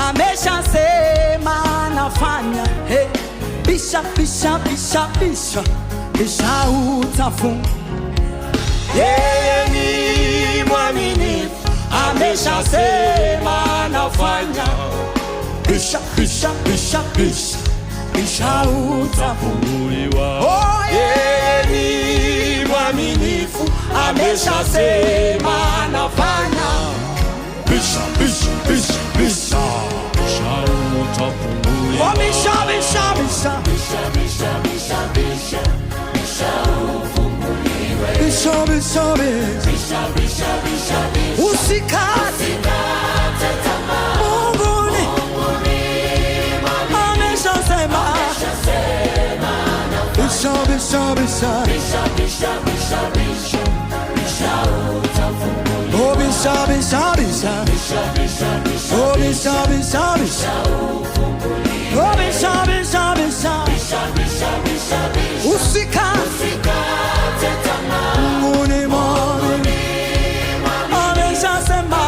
ameshasema nafanya. Hey, bisha bisha bisha bisha, bisha utafunguliwa. Yeye ni mwaminifu, ameshasema nafanya. Bisha bisha bisha bisha, bisha utafunguliwa. Oh, yeye ni mwaminifu, ameshasema nafanya. Bisha bisha bisha bisha, bisha utafunguliwa. Oh, bisha bisha bisha, bisha bisha bisha bisha, bisha ufunguliwe. Bisha bisha bisha, bisha bisha bisha, usikate tamaa. Mungu ni ameshasema. Bisha bisha bisha, bisha bisha bisha bisha, bisha utafunguliwa. Oh, bisha bisha bisha, bisha bisha bisha, oh, bisha bisha bisha, oh, bisha bisha bisha, bisha bisha bisha, usikate tamaa. Mungu ni mwaminifu, ameshasema.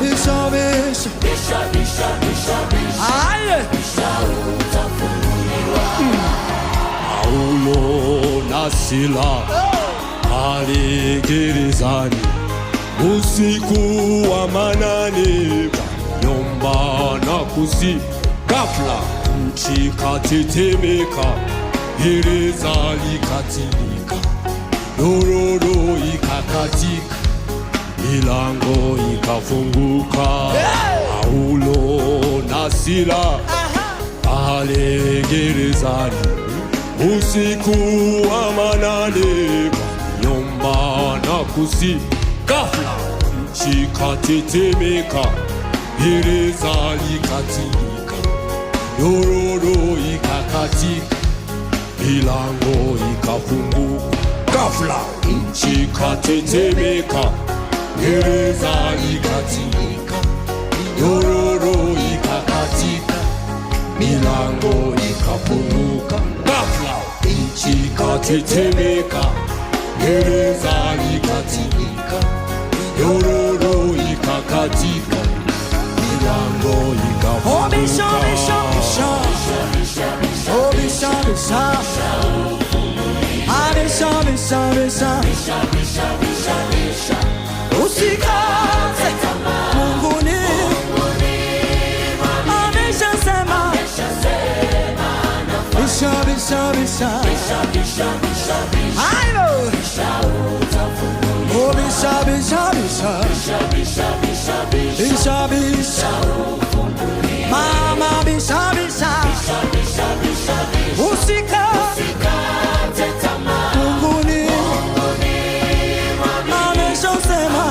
Bisha bisha bisha bisha bisha bisha, aye, bisha utafunguliwa. Paulo na Sila pale gerezani usiku wa manane, waliomba na kusi. Ghafla nchi katetemeka, gereza likatimika, dororo ikakatika, milango ikafunguka. Paulo na Sila pale gerezani usiku wa manane, waliomba na kusi. Ghafla nchi katetemeka, gereza likatimika, dororo ikakatika, milango ikafunguka. Ghafla nchi katetemeka, gereza likatimika, dororo ikakatika, milango ikafunguka. Ghafla nchi katetemeka, gereza likatimika, dororo ikakatika, milango ikafunguka. Oh, bisha bisha bisha, oh, bisha bisha, ah, bisha bisha bisha, bisha bisha bisha, usikate tamaa. Mungu ni ameshasema. Bisha bisha bisha, bisha bisha bisha bisha, ayo, bisha utafunguliwa. Oh, bisha bisha bisha, bisha bisha bisha bisha, bisha bisha ufunguliwa. Mama bisha bisha, bisha bisha bisha bisha, usikate tamaa. Mungu ni ameshasema.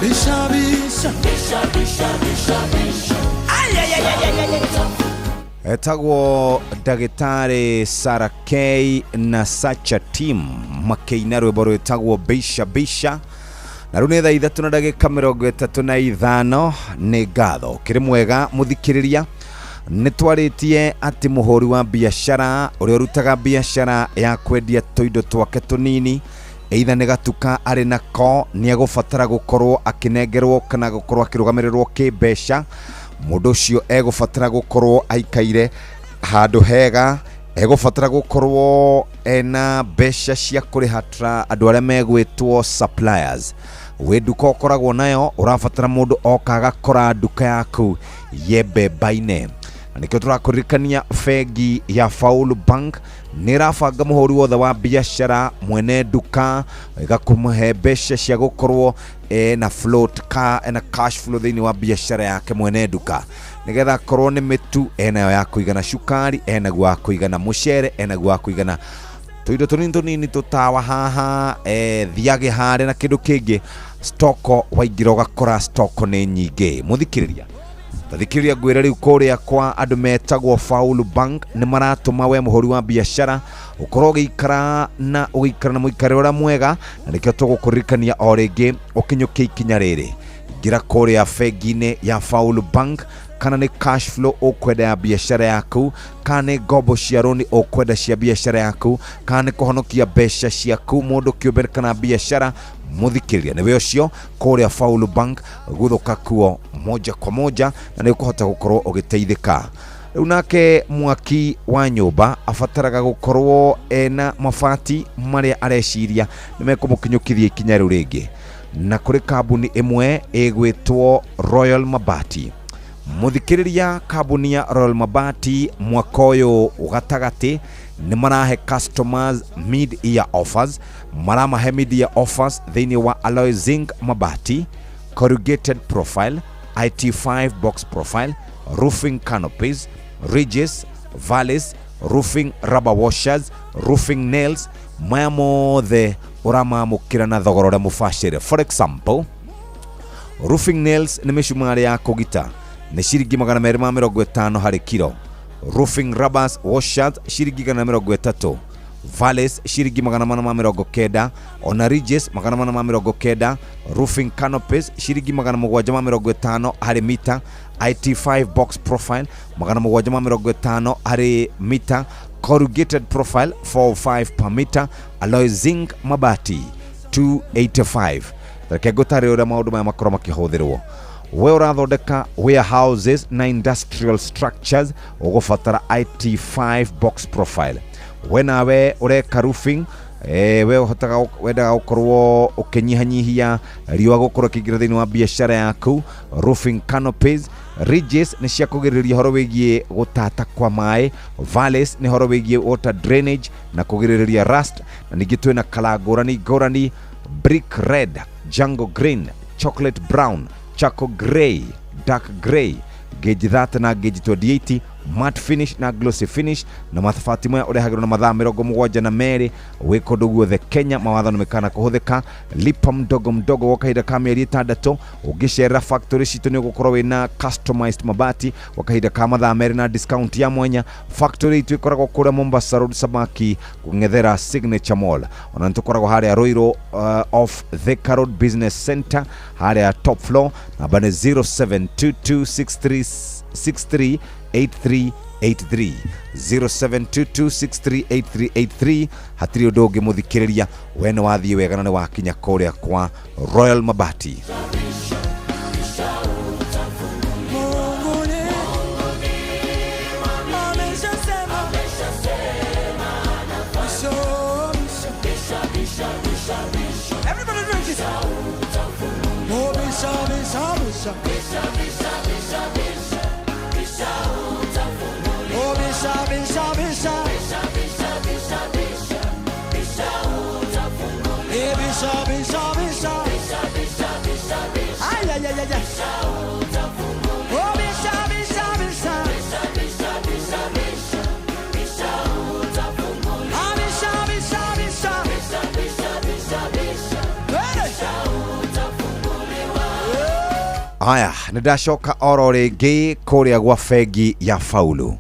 Bisha bisha bisha bisha bisha bisha, ay ay ay ay ay. Etagwo Ndagĩtarĩ Sarah K na Sacha Team makeina rwĩmbo rwĩtagwo Bisha Bisha, na rĩu nĩ thaa 3:35 nĩ ngatho kĩrĩ mwega mũthikĩrĩria. Nĩ twarĩtie atĩ mũhũri wa biashara ũrĩa ũrutaga biashara ya kwendia tũindo twake tũnini, either nĩ gatuka arĩ nako, nĩ egũbatara gũkorwo akĩnengerwo kana gũkorwo akĩrũgamĩrĩrwo kĩmbeca. Mũndũ ũcio egũbatara gũkorwo aikaire handũ hega, egũbatara gũkorwo ena mbeca cia kũrĩha andũ arĩa megwĩtwo suppliers. Wĩ nduka ũkoragwo nayo, ũrabatara mũndũ oka agakora nduka yaku yembe baine. nikio turakuririkania fegi ya Faulu Bank nirabanga muhuri wothe wa biashara mwene duka igakumuhe mbeca cia gukorwo na float na cash flow thini wa biashara yake mwene duka nigetha korwo ni mitu enayo ya kuigana shukari enaguo ya kuigana mucere enaguo ya kuigana tuindo tunini tutawa haha thiage hare na kindu kingi stoko waingira ugakora stoko ni nyingi muthikiriria tathikiriria ngwira riu kuria kwa andu metagwo Faulu Bank ni maratuma we muhuri wa biashara ukorwo gikara na muikare ura mwega na nikio tugukuririkania o ringi ukinyukia ikinya riri ngira kuria fegine ya Faulu Bank kana ni cash flow ukwenda ya biashara yaku kana ni gobo cia roni ukwenda cia biashara yaku kana ni kuhonokia mbeca ciaku mundu kiumbe kana biashara muthikiriria niwe ucio kuria Faulu Bank guthuka kuo moja kwa moja na ni ukuhota gukorwo ugiteithika riu nake mwaki wa nyumba afataraga gukorwo ena mabati maria areciria nimekumukinyukithia ikinya riu ringi na kuri kambuni imwe igwitwo Royal Mabati muthikiriria kambuni ya Royal Mabati mwaka uyu ugatagati ni marahe customers mid-year offers maramahe mid-year offers thini wa alloy zinc mabati corrugated profile IT5 box profile roofing canopies ridges valleys roofing rubber washers roofing nails maya mothe uramamukira na thogora mufashire. For example, roofing nails ni mishumari ya kugita ni shiringi 250 hari kilo. Roofing rubbers washers shiringi 130. Valleys shiringi 490. Ona ridges 490. Roofing canopies shiringi 750 hari mita. IT5 box profile 750 hari mita. Corrugated profile 45 per meter. Alloy zinc mabati 285. Takegotare ora maundu maya makoro makihuthirwo we urathondeka warehouses na industrial structures ugufatara IT5 box profile. We nawe ureka roofing we uhotaga wendaga gukorwo ukinyihanyihia riwa gukorwo kigira thini wa biashara yaku. Roofing canopies ridges ni cia kugiriria horo wigie gutata kwa mai. Valleys ni horo wigie water drainage na kugiriria rust. Na ningi twina kala ngurani brick red, jungle green, chocolate brown, charcoal grey, dark grey, gauge 30 na gauge 28, matte finish na glossy finish na mathafati moya urehagirwo na mathaa 72 wikondu guothe Kenya. Mawatho nimekana kuhuthika lipa mdogo wakahinda ka mieri 6 ugicera factory citu ni gukorwo wina customized mabati wakahinda ka mathaa 2 na discount ya mwanya. Factory itu ikoragwo kura Mombasa Road Samaki kungethera Signature Mall. Ona ntukoragwo haria Roiro off Thika Road Business Center haria top floor na bane 072263 8383 0722638383. hatiri undu ungi muthikiriria wene wathie wega na ni wakinya kuria kwa Royal Mabati. Haya, nidashoka oro ringi kuria gwa fegi ya Faulu.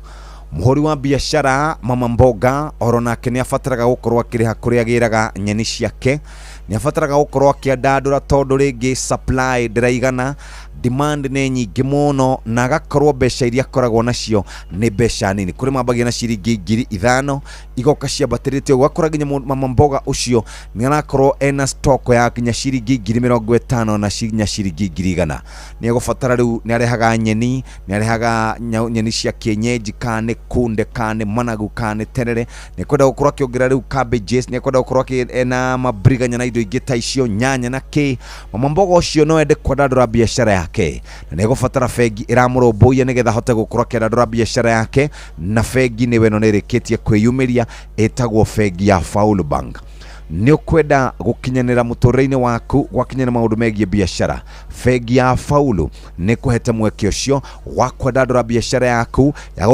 Muhuri wa biashara mama mboga oro nake ni afataraga gukorwo akiriha kuria giraga nyeni ciake. Ni afataraga gukorwo akiandandura tondu ringi supply ndiraigana, demand ni nyingi muno na agakorwo mbeca iria akoragwo nacio ni mbeca nini. Kuri mambagia na ciringi 5,000 igoka ciambatirite ugakora ginya mama mboga ucio ni arakorwo ena stock ya ginya ciringi 50,000 na cinya ciringi 100,000. Ni agofatara riu ni arehaga nyeni, ni arehaga nyeni cia kienyeji kane kunde kane managu kane terere. Ni kwenda gukorwo akiongerera riu cabbages, ni kwenda gukorwo ena mabriganya na indo ingĩ ta icio, nyanya na kĩ. Mama mboga ũcio no ende kwandandũra biashara yake, na nĩ gũbatara bengi ĩramũrũmbũiya nĩgetha ahote gũkorwo akĩandandũra biashara yake, na bengi nĩwe no nĩrĩkĩtie kwĩyumĩria, ĩtagwo bengi ya Faulu Bank. Nĩ ũkwenda gũkinyanĩra mũtũrĩre-inĩ waku gwakinyana maũndũ megiĩ biashara, bengi ya Faulu nĩ kũhete mweke ũcio wa kwandandũra biashara yaku ya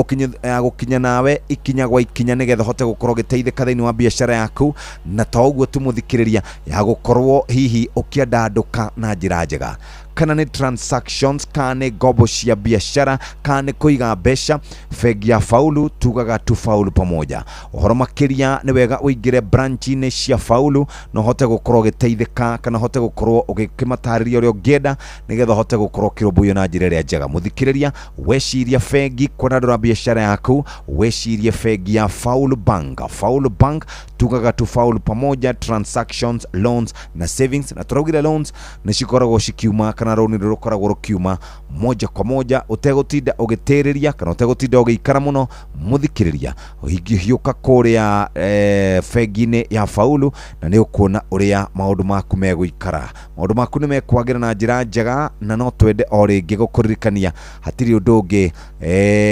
gũkinya nawe ikinya gwa ikinya nĩgetha hote gũkorwo gĩteithĩka thĩinĩ wa biashara yaku, na ta ũguo tũmũthikĩrĩria ya gũkorwo hihi ũkĩandandũka na njĩra njega, kana nĩ transactions, kana nĩ ngombo cia biashara, kana nĩ kũiga mbeca, bengi ya Faulu tugaga tu Faulu pamoja. Ũhoro makĩria nĩ wega ũingĩre branch-inĩ cia Faulu na hote gũkorwo gĩteithĩka, kana hote gũkorwo ũgĩkĩmatarĩria ũrĩa ũngĩenda nĩgetha hote gũkorwo kĩrũmbũiyo na njĩra ĩrĩa njega. Mũthikĩrĩria, weciria bengi kwandandũra biashara yaku, wecirie bengi ya Faulu Bank. Faulu Bank tugaga tu Faulu pamoja, transactions, loans na savings. Na tũraugire loans nĩ cikoragwo cikiuma kana rũni rũkoragwo rũkiuma moja kwa moja, ũtegũtinda ũgĩtĩrĩria kana ũtegũtinda ũgĩikara mũno. Mũthikĩrĩria, ũhiũka kũrĩa bengi-inĩ ya Faulu na nĩ ũkuona ũrĩa maũndũ maku megũikara. Maũndũ maku nĩ mekwagĩra na njĩra njega, na no twende o rĩngĩ gũkũririkania hatirĩ ũndũ ũngĩ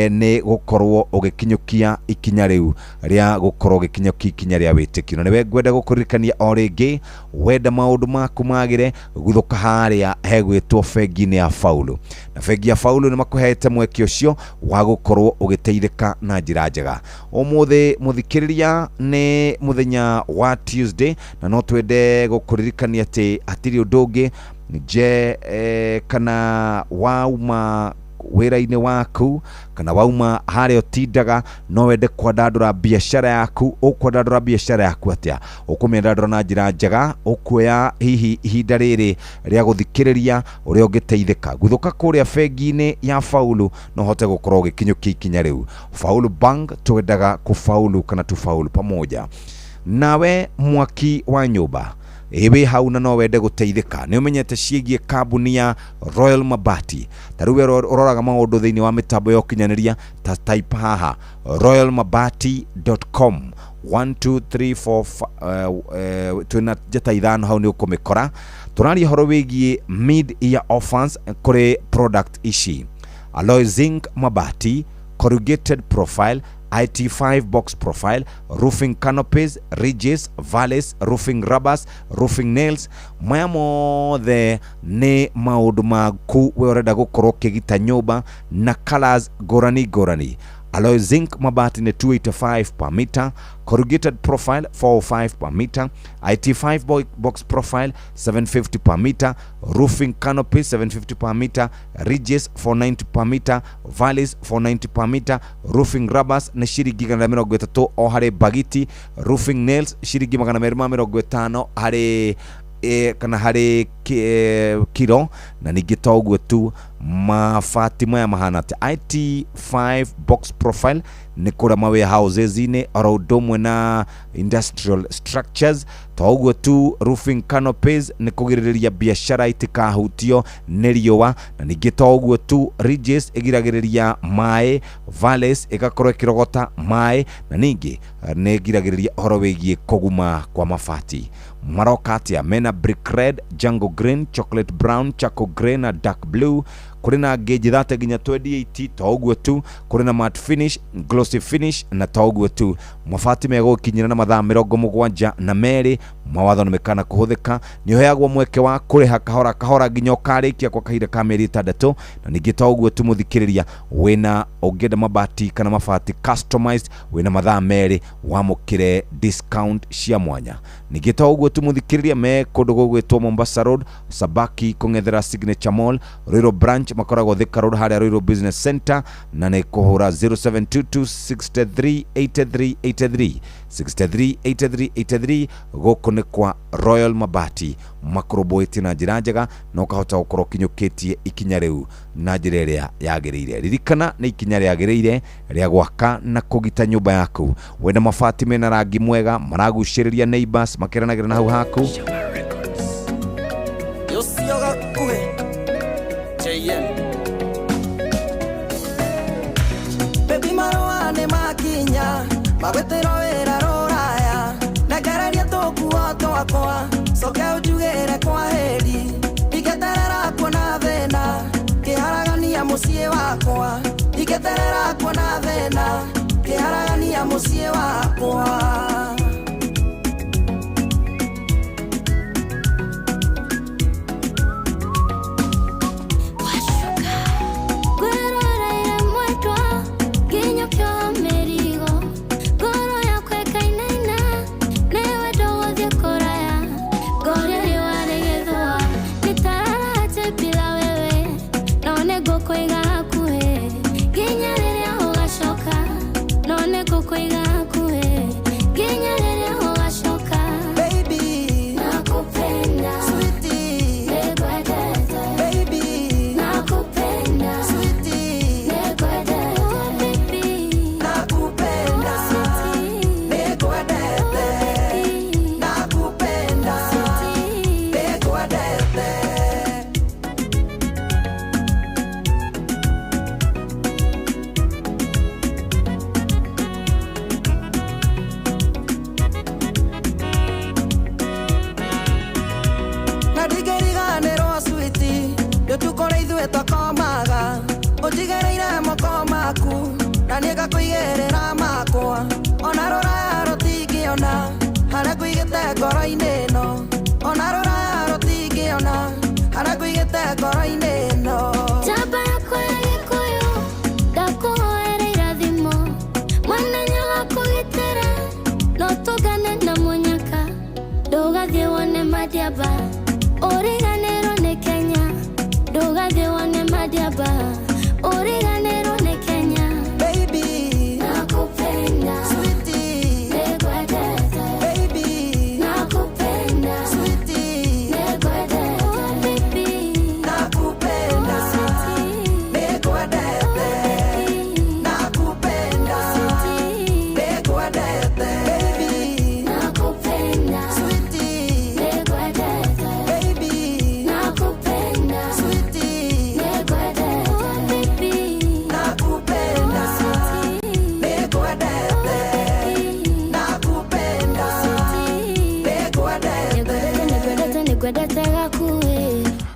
nĩ gũkorwo ũgĩkinyũkia ikinya rĩu rĩa gũkorwo ũgĩkinyũkia ikinya rĩa wĩtĩkio. Na nĩwe ngwenda gũkũririkania o rĩngĩ, wenda maũndũ maku magĩre, guthũka harĩa hegwĩtwo bengi-inĩ ya Faulu. Na bengi ya Faulu nĩ makũhete mweke ũcio wa gũkorwo ũgĩteithĩka na njĩra njega. Ũmũthĩ mũthikĩrĩria nĩ mũthenya wa Tuesday, na no twende gũkũririkania atĩ hatirĩ ũndũ ũngĩ kana wauma wĩra-inĩ waku kana wauma harĩa ũtindaga no wende kwandandũra biashara yaku. Ũkwandandũra biashara yaku atĩa? Ũkũmĩandandũra na njĩra njega, ũkuoya hihi ihinda rĩrĩ rĩa gũthikĩrĩria ũrĩa ũngĩteithĩka. Guthũka kũrĩa bengi-inĩ ya Faulu no hote gũkorwo ũgĩkinyũkia ikinya rĩu. Faulu Bank twendaga kufaulu kana tufaulu pamoja. Nawe mwaki wa nyũmba, ewe hau na no wende gũteithĩka, nĩ ũmenyete ciĩgiĩ kambuni ya Royal Mabati. Tarĩu ũroraga maũndũ thĩinĩ wa mĩtambo ya ũkinyanĩria, ta type haha royalmabati.com 1 2 3 4 twina njata ithano hau nĩ ũkũmĩkora. Tũraria horo wĩgiĩ mid-year offers kũrĩ product ici: alloy zinc mabati, corrugated profile, IT5 box profile, roofing canopies, ridges, valleys, roofing rubbers, roofing nails. Maya mothe nĩ maũndũ maku we ũrenda gũkorwo ũkĩgita nyũmba na colors ngũrani. Alloy zinc mabati ni 285 per meter, corrugated profile 405 per meter, IT5 box profile 750 per meter, roofing canopy 750 per meter, ridges 490 per meter, valleys 490 per meter, roofing rubbers ni shiringi 130 o harĩ bagiti, roofing nails shiringi 250 harĩ kana harĩ kilo. Na ningĩ ta ũguo tu mabati maya mahana ta IT5 box profile nĩ kũrĩa warehouses-inĩ oro ũndũ ũmwe na industrial structures. Ta ũguo tu roofing canopies nĩ kũgirĩrĩria biashara itikahutio nĩ riũa. Na ningĩ ta ũguo tu ridges ĩgiragĩrĩria maĩ, valleys ĩgakorwo ĩkĩrogota maĩ, na ningĩ nĩ ĩgiragĩrĩria ũhoro wĩgiĩ kũguma kwa mabati. Maroka atĩa? Mena brick red, jungle green, chocolate brown, charcoal grey na dark blue. Kũrĩ na gauge 30 nginya 28. Ta ũguo tu kũrĩ na matte finish, glossy finish. Na ta ũguo tu mabati megũkinyĩra na mathaa 72 mawatho nĩ mekana kũhũthĩka. Nĩ ũheagwo mweke wa kũrĩha kahora kahora nginya ũkarĩkia kwa kahinda ka mĩeri 6. Na ningĩ ta ũguo tu mũthikĩrĩria, wĩna ũngĩenda mabati kana mabati customized wĩna mathaa 2 wamũkĩre discount cia mwanya. Ningĩ ta ũguo tu mũthikĩrĩria, me kũndũ gũgwĩtwo Mombasa Road, Sabaki kũng'ethera Signature Mall, Ruiru branch makoragwo Thika Road harĩa Ruiru Business Center, na nĩ kũhũra 0722638383 638383. Gũkũ nĩ kwa Royal Mabati, makũrũmbũĩtie na njĩra njega na ũkahota gũkorwo ũkinyũkĩtie ikinya rĩu na njĩra ĩrĩa yagĩrĩire. Ririkana nĩ ikinya rĩagĩrĩire rĩa gwaka na kũgita nyũmba yaku. Wenda mabati mena rangi mwega, maragucĩrĩria neighbors, makeranagĩra na hau haku. Baby marũa nĩ makinya, magwĩtĩrwo wĩra rũraya, na ngararia tũkuo twakwa, soke ujugere kwa heri igeterera kuona thina kiharagania muciĩ wakwa igeterera kuona thina kiharagania muciĩ wakwa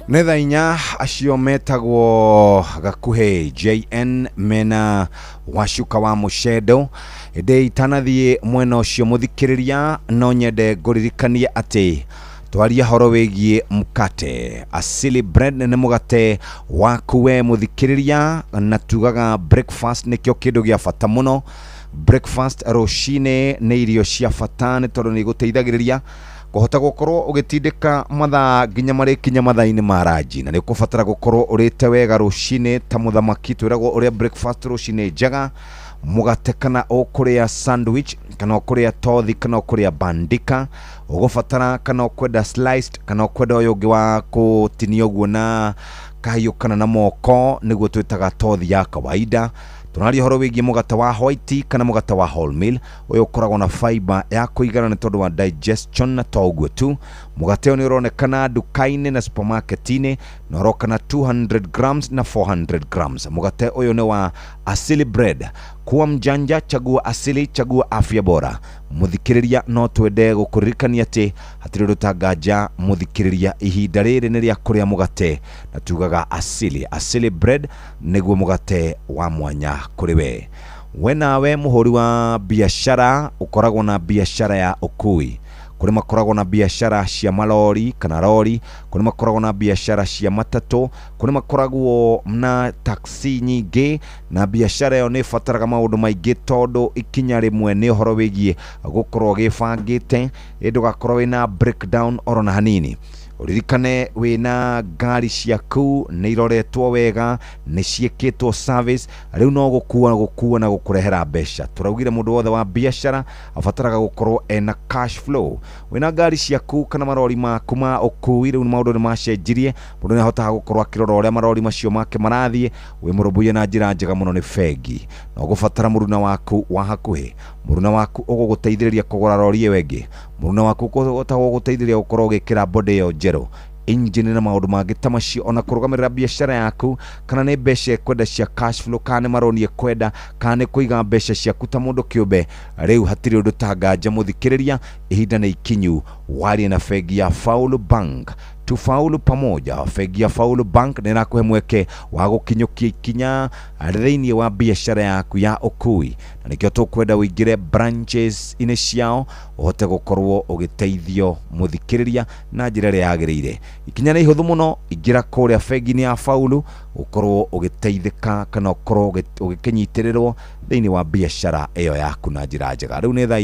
Netha inya acio metagwo Gakuhe JN mena Wacuka wa Mushedo ende itanathie mwena ucio muthikiriria no nyende nguririkania ati twaria horo wigie mukate Asili Bread ne mugate waku we muthikiriria na tugaga breakfast nikyo kindu gia bata muno. Breakfast rucine ne irio cia bata ni tondu ni guteithagiriria kuhota gukorwo ugitindika mathaa nginya mari kinya mathaa-ini ma ranji na ni kubatara gukorwo urite wega rucine ta muthamaki twiragwo uria breakfast rucine njega mugate kana ukuria sandwich kana ukuria tothi kana ukuria bandika ugubatara kana ukwenda sliced kana ukwenda uyu ungi wa kutinio guo na kahiu kana na moko niguo twitaga tothi ya kawaida. Tunaria horo wigie mugate wa white kana mugate wa wholemeal uyu ukoragwo na fiber ya kuigana ni tondu wa digestion na toguo tu. Mugate uyu ni uronekana dukaini na supermarketini na urokana 200 grams na 400 grams. Mugate uyu ni wa Asili Bread. Kuwa mjanja, chagua asili, chagua afya bora. Muthikiriria no twende gukuririkania ati hatiri rutagaja muthikiriria ihinda riri ni ria kuria mugate na tugaga Asili Bread niguo mugate wa mwanya kuri we. We nawe muhuri wa biashara ukoragwo na biashara ya ukui, kuri makoragwo na biashara cia malori kana lori, kuri makoragwo na biashara cia matatu, kuri makoragwo na taxi nyingi na biashara yo ni fataraga maundu maingi tondu ikinya rimwe ni horo wigie gukorwo gibangite indu gakorwo wina breakdown orona hanini. Uririkane wina ngari ciaku ni iroretwo wega ni cieketwo service riu no gukua na gukurehera mbeca. Turaugire mundu wothe wa biashara afataraga gukorwo ena cash flow. Wina ngari ciaku kana marori maku ma ukui riu maundu ni macenjirie, mundu ni ahotaga gukorwo akirora uria marori macio make marathie wi murubuye na njira njega muno ni fegi. No gufatara muruna waku wa hakuhi, muruna waku uguguteithiriria kugura rori wengi, muruna waku ugutago guteithiriria gukorwo gikira body yo jero engine na maundu mangĩ ta macio, ona kũrũgamĩrĩra biacara yaku, kana nĩ mbeca kwenda cia cash flow, kana nĩ maroni kwenda, kana nĩ kũiga mbeca ciaku ta mũndũ kĩũmbe. Rĩu hatirĩ ũndũ ta nganja mũthikĩrĩria, ihinda nĩ ikinyu warie na bengi ya Faulu Bank. Tufaulu pamoja. Bengi ya Faulu Bank nĩrakuhe mweke wa gũkinyũkia ikinya thĩinĩ wa biacara yaku ya ũkui, na nĩkĩo tũkwenda ũingĩre branches inĩ ciao ũhote gũkorwo ũgĩteithio mũthikĩrĩria na njĩra ĩrĩa yagĩrĩire. Ikinya nĩ ihũthũ mũno, ingĩra kũrĩa bengi-inĩ ya Faulu ũkorwo ũgĩteithĩka kana ũkorwo ũgĩkĩnyitĩrĩrwo thĩinĩ wa biacara ĩyo yaku na njĩra njega. Rĩu nĩ thaa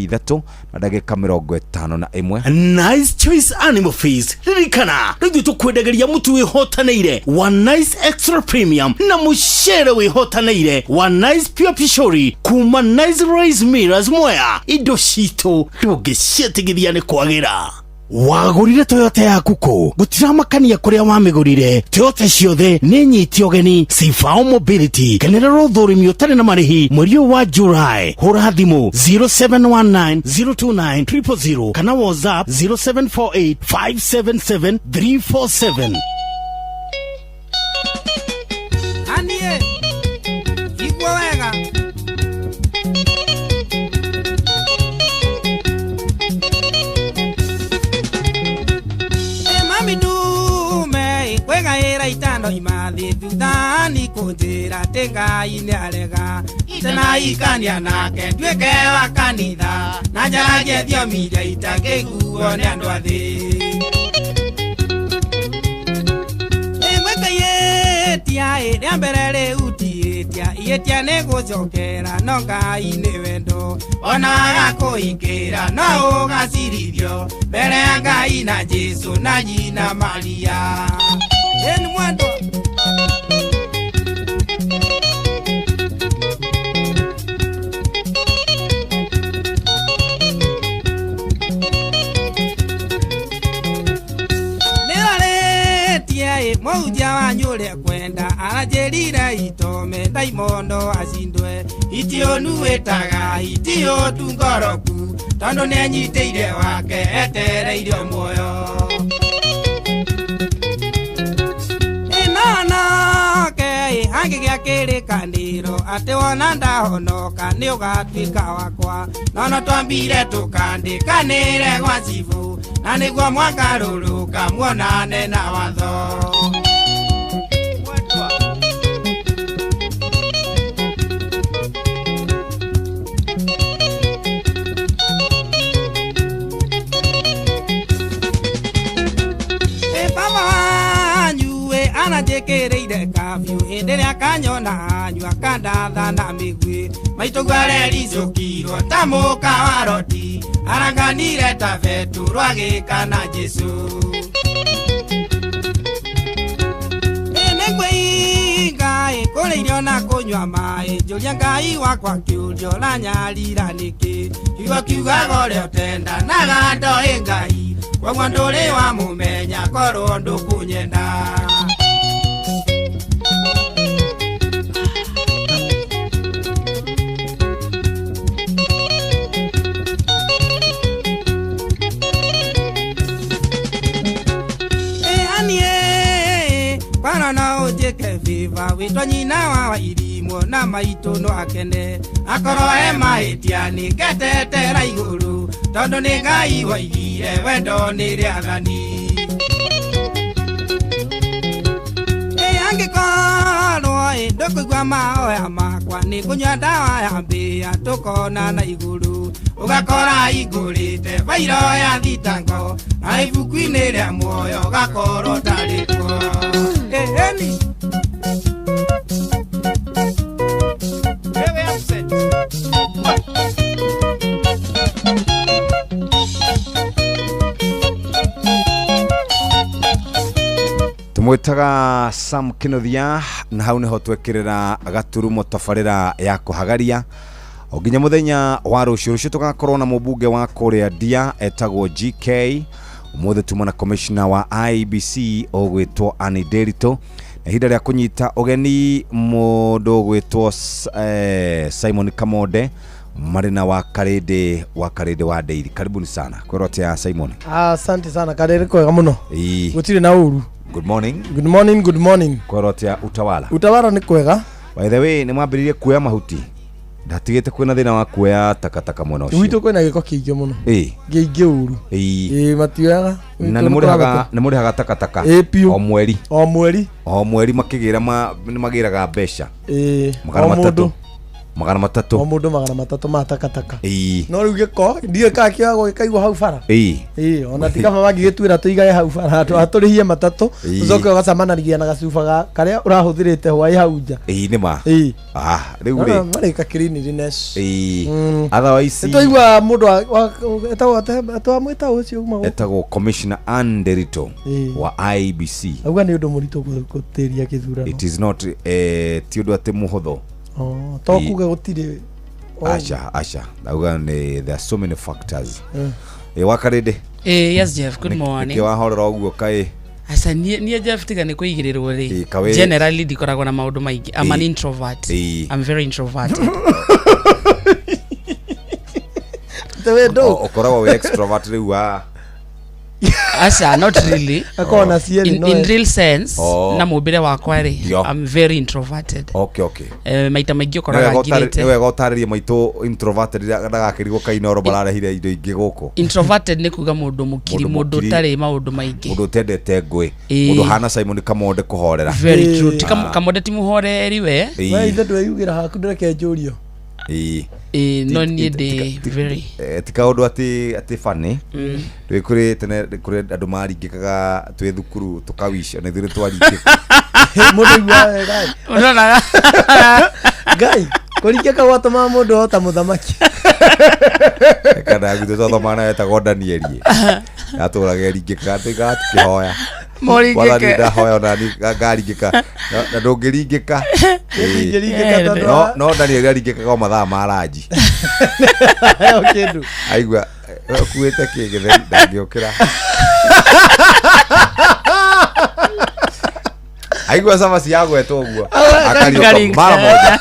3:51. Nice Choice Animal Feast. Ririkana, rĩu tũkwendageria mũtu wĩhotanĩire wa Nice Extra Premium na mũcere wĩhotanĩire wa Nice Pure Pishori kuma Nice Rice Millers Mwea. Indo citũ ndũngĩciĩtigithia nĩ kwagĩra. Wagũrire Toyota yaku kũ? Gũtiramakania kũrĩa wamĩgũrire. Toyota ciothe nĩ nyiti ũgeni. Sifao Mobility kenera rũthũrimi ũtarĩ na marĩhi mweri wa July. Hũra thimũ 0719029000 kana WhatsApp 0748577347. Anie igwo wega Midume kwega era itano imathi thutani kunjira tengai-inĩ arega itana ikania nake nduĩke wa kanitha na njaragie thiomi iria itangĩiguo nĩ andũ athĩ. Ĩmwĩkaiĩtia rĩa mbere rĩu tiĩtia iĩtia nĩ gũcokera no Ngai nĩ wendo ona agakũingĩra no ũgacirithio mbere ya Ngai na Jesu na nyina Maria. Eni mwendo Mwaujia wanyũrĩa kwenda aranjĩrire itome ndaimondo acindwe itionu wĩtaga itiotu ngoroku tondũ nĩanyitĩire wake etereire muoyo. Inonoke hangĩgĩa kĩrĩkanĩro atĩ wona ndahonoka nĩ ũgatuĩka wakwa, nono twambire tũkandĩkanĩre gwa cibu na nĩguo mwakarũrũka muonane na watho. Anajĩkĩrĩire kabiũ hĩndĩ ĩrĩa kanyona anyua kandatha na mĩguĩ maitũguo arericũkirwo ta mũka wa Roti aranganire ta Peturo agĩka na Jesu. Nĩngwĩinga kũrĩa irio na kũnyua maĩ njũria Ngai wakwa kĩũrio na nyarira nĩkĩ kiugo kiugaga ũrĩa ũtenda na gandoĩ Ngai koguo ndũrĩ wa mũmenya korwo ndũkũnyenda. Viva witwa nyina wa irimwo na maitũ no akene akorwo he mahĩtia nĩngetetera igũrũ tondũ nĩ Ngai waigire wendo nĩ rĩathani. Angĩkorwo ndũkũigua mahoya makwa nĩngũnyua ndawa ya mbĩa tũkona na igũrũ ũgakora igũrĩte bairo ya thitango na ibuku-inĩ rĩa muoyo gakorwo tarĩkuo. Eni tumwĩtaga Sam Kinothia na hau nĩho twekĩrĩra gaturumo tabarĩra ya kũhagaria o nginya mũthenya wa rũciũ tũgakorwo na mũbunge wa kũrĩa Ndia etagwo GK ũmũthĩ tuma na commissioner wa IBC ũgwĩtwo Annie Derito na ihinda rĩa kũnyita ũgeni mũndũ ũgwĩtwo Simon Kamode Marina wa Karede wa Daily. Karibuni sana. Kworote ya Simon. Asante sana Karede kwega muno. Gutire na uru. Good morning. Good morning, good morning. Kworote ya Utawala. Utawala ni kwega. By the way, ni mwambiririe kuoya mahuti. Ndatigite kwina thina wa kuoya takataka mwena ucio. Witu kwina giko kiingio muno. Giingi uru. Matioyaga. Na ni muri haga takataka. O mweri makigira ni magiraga mbeca. Magana matatu. O mundu magana matatu ma takataka. No riu giko ndiye kakio ago gikaigwo hau bara. Ona tika mama gigitwira tuigaye hau bara aturihie matatu ucoke ugacamanagia na gacuba karia urahuthirite hwai hau nja. Ni ma. Riu ri marika cleanliness. Otherwise tuigwa mundu etwa mwita ucio uma etagwo Commissioner Anderito wa IBC. Auga ni undu muritu gutiria githurano. It is not ti undu ati muhutho. Tokuga gutire. Asha. Auga ni there are so many factors. Wakarede. Yes Jeff, good morning. Ke wahorera uguo kai. Asa nie Jeff tiga ni kuigirirwo ri. Generally ndikoragwo na maundu maingi. I'm an introvert. I'm very introverted. Okoragwo we extrovert riu wa. Asa not really. Akona sieni in real sense na mubire wakwa ri. I'm very introverted. Okay. Maita maingĩ ukoraga ngirite. Niwe gotaririe maito introverted ndagakirigwo kainoro bararehire indo ingi guku. Introverted ni kuga mundu mukiri, mundu tari maundu maingi. Mundu tendete ngwe. Mundu hana Simon Kamonde kuhorera. Very true. Kamonde ti muhoreri we. We ithe ndweyugira haku ndreke njurio. No need very tika undu ati funny twi kuri tene kuri andu maringikaga twi thukuru tukawisha na thire twaringika mundu wa gai unaona gai kuringika watu ma mundu ota muthamaki kada gutu todo mana etagwo Danielie aturaga ringika tiga tukihoya moringike nda hoya nani ngaringika na ndungiringika no Daniel aringika kwa mathaa ma ranji kindu aigua kuete kigitheri ndangiokira aigua sama siagwetwo guo akarioka mara moja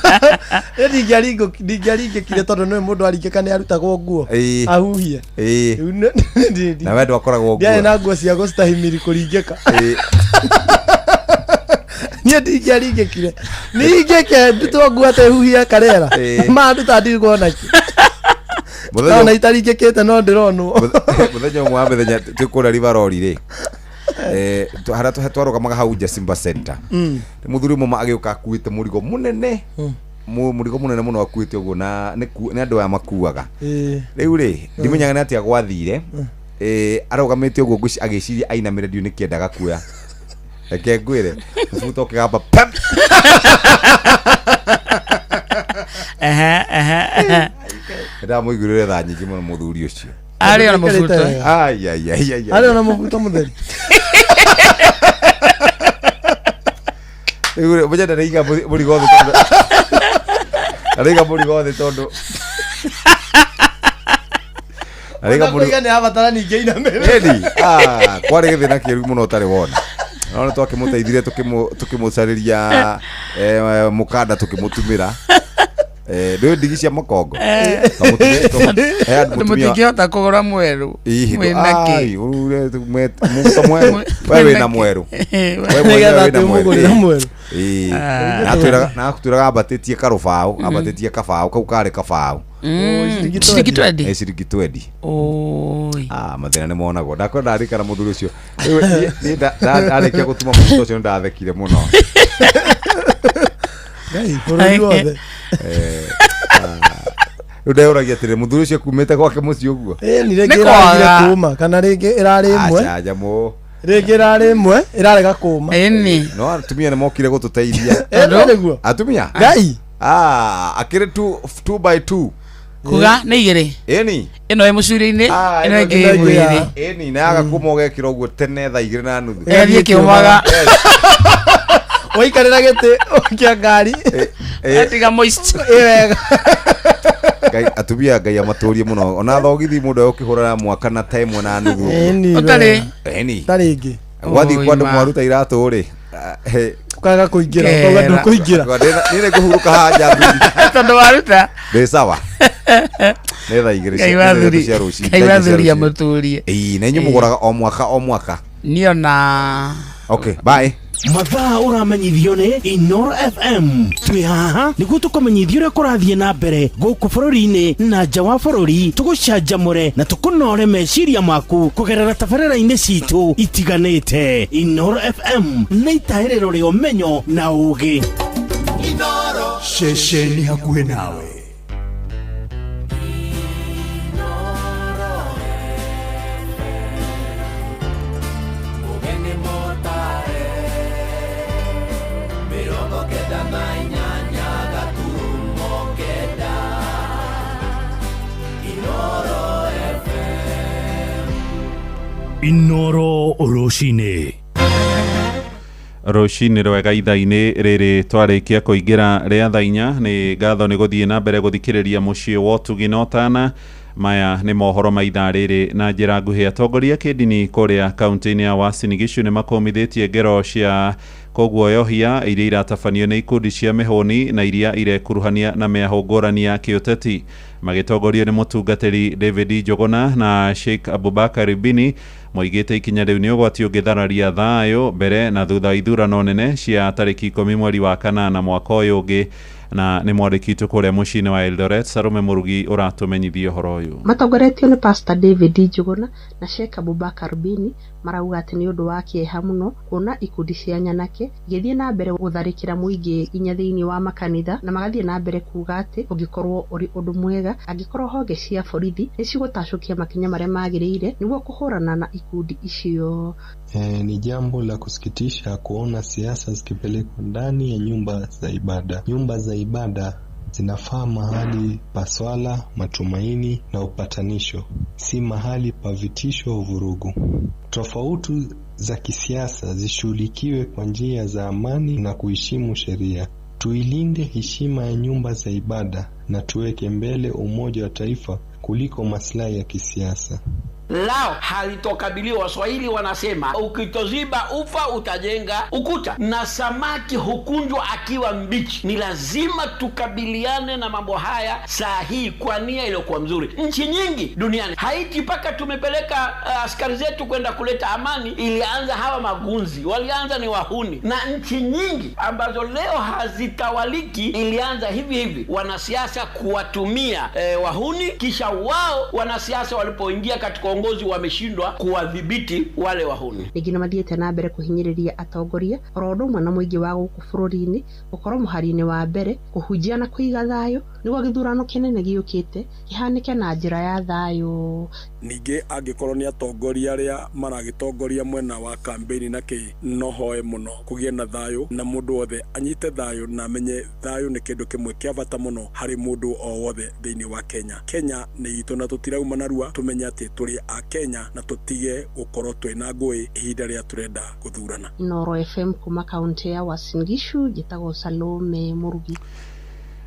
ndingiaringe kire tondu no mundu aringika ni arutagwo nguo ahuhie na wewe wakoragwo nguo ndiye na nguo cia gustahimiri kuringika nie ndingiaringikire ningike ndutwo nguo ate huhie karera ma nduta ndirwo naki muthenya itaringikite no ndironwo muthenya mwa muthenya tukura rivarori ri haratu hetwaroga hau Simba Center muthuri mama agioka akuite murigo munene murigo munene muno akuite uguo na ni andu ya makuaga riu ri ndimenyaga ni atia gwathire arogamite uguo nguci agiciria ainamire ndio nikiendaga kuoya eke ngwire ufuta ukigamba pep nda muigurire tha nyingi muno muthuri ucio ari ona mufuta ai ari ona mufuta mutheri igure bujenda reiga murigo thu ariga murigo thu tondu ariga murigo ni abatara ninge ina mere edi kwari githina kiru muno tari wona no twakimuteithire tukimucariria mukanda tukimutumira ndio ndigi cia makongo mutingihota kugura mweru mwinaki wewe na mweru na kuturaga abatetie karubao abatetie kabao kau kare kabao cirigi 20 cirigi 20 oi mathina ni monagwo ndakwenda arika na muthuri ucio ndarĩkia gũtuma mũndũ ũcio ndathekire mũno gai bũrũri wothe udeuragia tire muthuri ucio kumite gwake muci uguo ni rĩngĩ ĩrarĩgire kuma kana rĩngĩ ĩrarĩ imwe acha jamu rĩngĩ ĩrarĩ imwe ĩrarega kuma no atumia nĩ mokire gũtũteithia nĩguo atumia gai akĩrĩ 2 by 2 kuga nĩ igĩrĩ eni ĩno ĩ mũcuri-inĩ ĩno ĩngĩ gwĩrĩ eni na yaga kuma ũgekĩra ũguo tene thaa 2:30 ĩgathiĩ kĩũmaga waikarĩra gĩtĩ ũkia ngari atiga moist wega Ngai atumia Ngai amatũrie muno ona thogithi mundu ukihura mwaka na time na nuthu utari eni taringi wathi kwa ndu mwaruta iratu ri ukaga kuingira ukaga ndukuingira nire kuhuruka haja tondu waruta be sawa netha igire cia ruci kaiwathuri ya muturie na inyu muguraga o mwaka niona okay bye mathaa uramenyithio ni Inoro FM twi haha niguo tukumenyithio uria kurathie na mbere guku bururi-ini na nja wa bururi tugucanjamure na tukunore meciria maku kugerera tabarĩra-inĩ citu itiganĩte. Inoro FM nĩ itaĩrĩro rĩa ũmenyo na ũũgĩ. Inoro ceceni hakuhĩ nawe. Inoro rucini rucini rwega ithaa-inĩ rĩrĩ twarĩkia kũingĩra rĩa thaa inya nĩ ngatho nĩ gũthiĩ na mbere gũthikĩrĩria mũciĩ wa ũtugi na ũtana. Maya nĩ mohoro ma ithaa rĩrĩ na njĩra nguhĩ. Atongoria kĩndini kũrĩa kaunti-inĩ ya Uasin Gishu nĩ makomithĩtie ngero cia kũguoyohia iria iratabanio nĩ ikundi cia mĩhũni na iria irekuruhania na mĩahũ ngũrani ya kĩũteti. Magĩtongorio nĩ mũtungatĩri David Njuguna na Sheikh Abubakar Bini moigĩte ikinya rĩu nĩ ũgwati ũngĩthararia thayũ mbere na thutha ithurano nene cia tarĩki 10 mweri wa kanana mwaka ũyũ ũngĩ. Na nĩ mwandĩkitwo kũrĩa mũciĩ-inĩ wa Eldoret. Sarume Murugi ũratũmenyithia ũhoro ũyũ. Matongoretio nĩ Pastor David Njuguna na Sheikh Abubakar Bini marauga atĩ nĩ ũndũ wa kĩeha mũno kuona ikundi cia nyanake igĩthiĩ na mbere gũtharĩkĩra mũingĩ nginya thĩinĩ wa makanitha, na magathiĩ na mbere kuuga atĩ ũngĩkorwo ũrĩ ũndũ mwega angĩkorwo honge cia borithi nĩ cigũtacũkia makinya marĩa magĩrĩire nĩguo kũhũrana na ikundi icio. Ni jambo la kusikitisha kuona siasa zikipelekwa ndani ya nyumba za ibada. Nyumba za ibada zinafaa mahali pa swala, matumaini na upatanisho, si mahali pa vitisho au vurugu. Tofauti za kisiasa zishughulikiwe kwa njia za amani na kuheshimu sheria. Tuilinde heshima ya nyumba za ibada na tuweke mbele umoja wa taifa kuliko maslahi ya kisiasa. Lao halitokabiliwa. Waswahili wanasema ukitoziba ufa utajenga ukuta, na samaki hukunjwa akiwa mbichi. Ni lazima tukabiliane na mambo haya saa hii kwa nia iliyokuwa mzuri. Nchi nyingi duniani, Haiti mpaka tumepeleka askari zetu kwenda kuleta amani, ilianza hawa magunzi, walianza ni wahuni. Na nchi nyingi ambazo leo hazitawaliki ilianza hivi hivi, wanasiasa kuwatumia wahuni, kisha wao wanasiasa walipoingia katika uongozi wameshindwa kuwadhibiti wale wahuni. Ningĩ mathiĩte na mbere kũhinyĩrĩria atongoria oro ũndũ ũmwe na mũingĩ wa gũkũ bũrũri-inĩ gũkorwo mũhari-inĩ wa mbere kũhunjia na kũiga thayũ nĩguo gĩthurano kĩnene gĩũkĩte kĩhanĩke na njĩra ya thayũ. Ningĩ angĩkorwo nĩ atongoria arĩa maragĩtongoria mwena wa kampeni na nohoe mũno kũgĩe na thayũ, na mũndũ wothe anyite thayũ na amenye thayũ nĩ kĩndũ kĩmwe kĩa bata mũno harĩ mũndũ o wothe thĩinĩ wa Kenya. Kenya nĩ itũ na tũtirauma narua, tumenye atĩ tũrĩ a Kenya na tutige gukorwo twina ngui ihinda rĩa turenda guthurana. Inoro FM kuma kaunti ya Uasin Gishu, njĩtagwo Salome Murugi.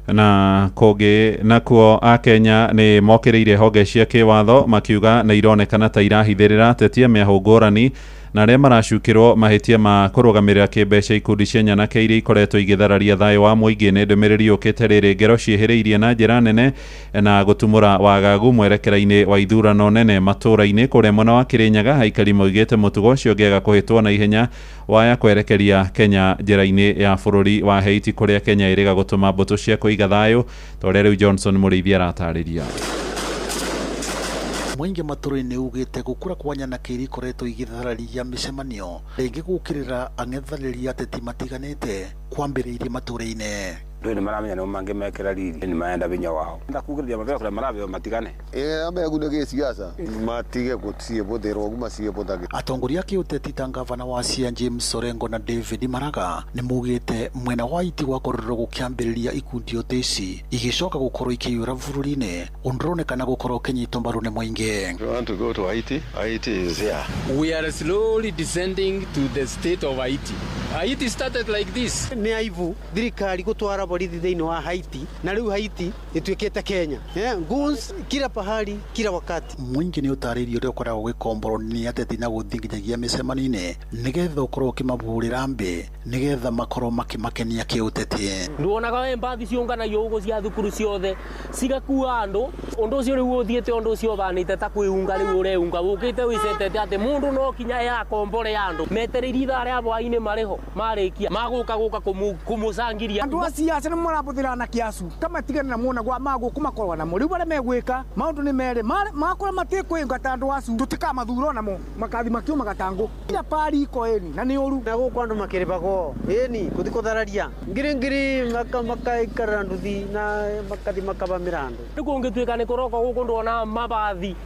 Na kũngĩ nakuo a Kenya nĩ mokĩrĩire honge cia kĩwatho makiuga na ironekana ta irahithĩrĩra tetia mĩahũ ngũrani na arĩa maracukĩrwo mahĩtia ma kũrũgamĩrĩra kĩmbeca ikundi cia nyanake iria ikoretwo igĩthararia thayũ wa mũingĩ. Nĩ ndũmĩrĩri yũkĩte rĩrĩ, ngero ciĩhĩrĩirie na njĩra nene na gũtumũra wagagu mwerekera-inĩ wa ithurano nene matũũra-inĩ kũrĩa mwena wa Kĩrĩnyaga. Aikari moigĩte mũtugo ũcio ũngĩaga kũhĩtwo na ihenya waya kwerekeria Kenya njĩra-inĩ ya bũrũri wa Haiti kũrĩa Kenya ĩrĩga gũtũma mbũtũ cia kũiga thayũ. Torĩa rĩu Johnson Mũrĩithi aratarĩria. Mwingi matũra-inĩ ugĩte gũkũra kwa nyanake iria ikoretwo igĩthararia mĩcemanio rĩngĩ gũkĩrĩra ang'ethanĩri ateti matiganĩte kwambĩrĩirie matũra-inĩ. Ndio ni maramenya no mange mekera riri ni maenda binya wao nda kugirira mabera kula marabe matigane abe gude siasa matige gutie bodero guma sie bodage. Atongoria kĩũteti ta gavana wa Siaya James Orengo na David Maraga nĩ mugĩte mwena wa iti gwakorwo gũkĩambĩrĩria ikundi oteci igĩcoka gũkorwo ikĩyũra bũrũri-inĩ ũndũronekana gũkorwo kĩnyitwo mbaru nĩ mũingĩ. We want to go to Haiti. Haiti is here. We are slowly descending to the state of Haiti. Haiti started like this. Ni aibu thirikari gũtwara borithi thĩinĩ wa Haiti na rĩu Haiti ĩtuĩkĩte Kenya goons kila pahali kila wakati. Mwingi nĩ ũtarĩirio ũrĩa ũkoragwo gĩkomborwo nĩ ateti na gũthiĩ nginyagia mĩcemanio-inĩ nĩgetha ũkorwo ũkĩmahũrĩra mbĩ nĩgetha makorwo makĩmakenia kĩũteti. Nduonaga mbathi ciũnganagio ũguo cia thukuru ciothe cigakua andũ ũndũ ũcio rĩu ũthiĩte ũndũ ũcio ũbanĩte ta kwĩunga rĩu ũreunga ũkĩte wĩcetete atĩ mũndũ no kinya ya kombore andũ metereire ithaa rĩa hwaĩ-inĩ marĩho marĩkia magũka kũmũcangiria andũ acio acio nĩ marabũthĩra na kiasu kama tigana na muona gwa magũkũ makorwa namo rĩu barĩa megwĩka maũndũ nĩ merĩ makora matikwĩnga ta andũ acu tũtikamathurwo namo makathi makiuma gatangũ ila pari iko eni na nĩ ũru na gũkũ andũ makĩrĩbagwo eni gũthi kũthararia ngiri makaikara nduthi na makathi makaba mirando kũngĩtuĩka nĩ kũroka gũkũ ndona mabathi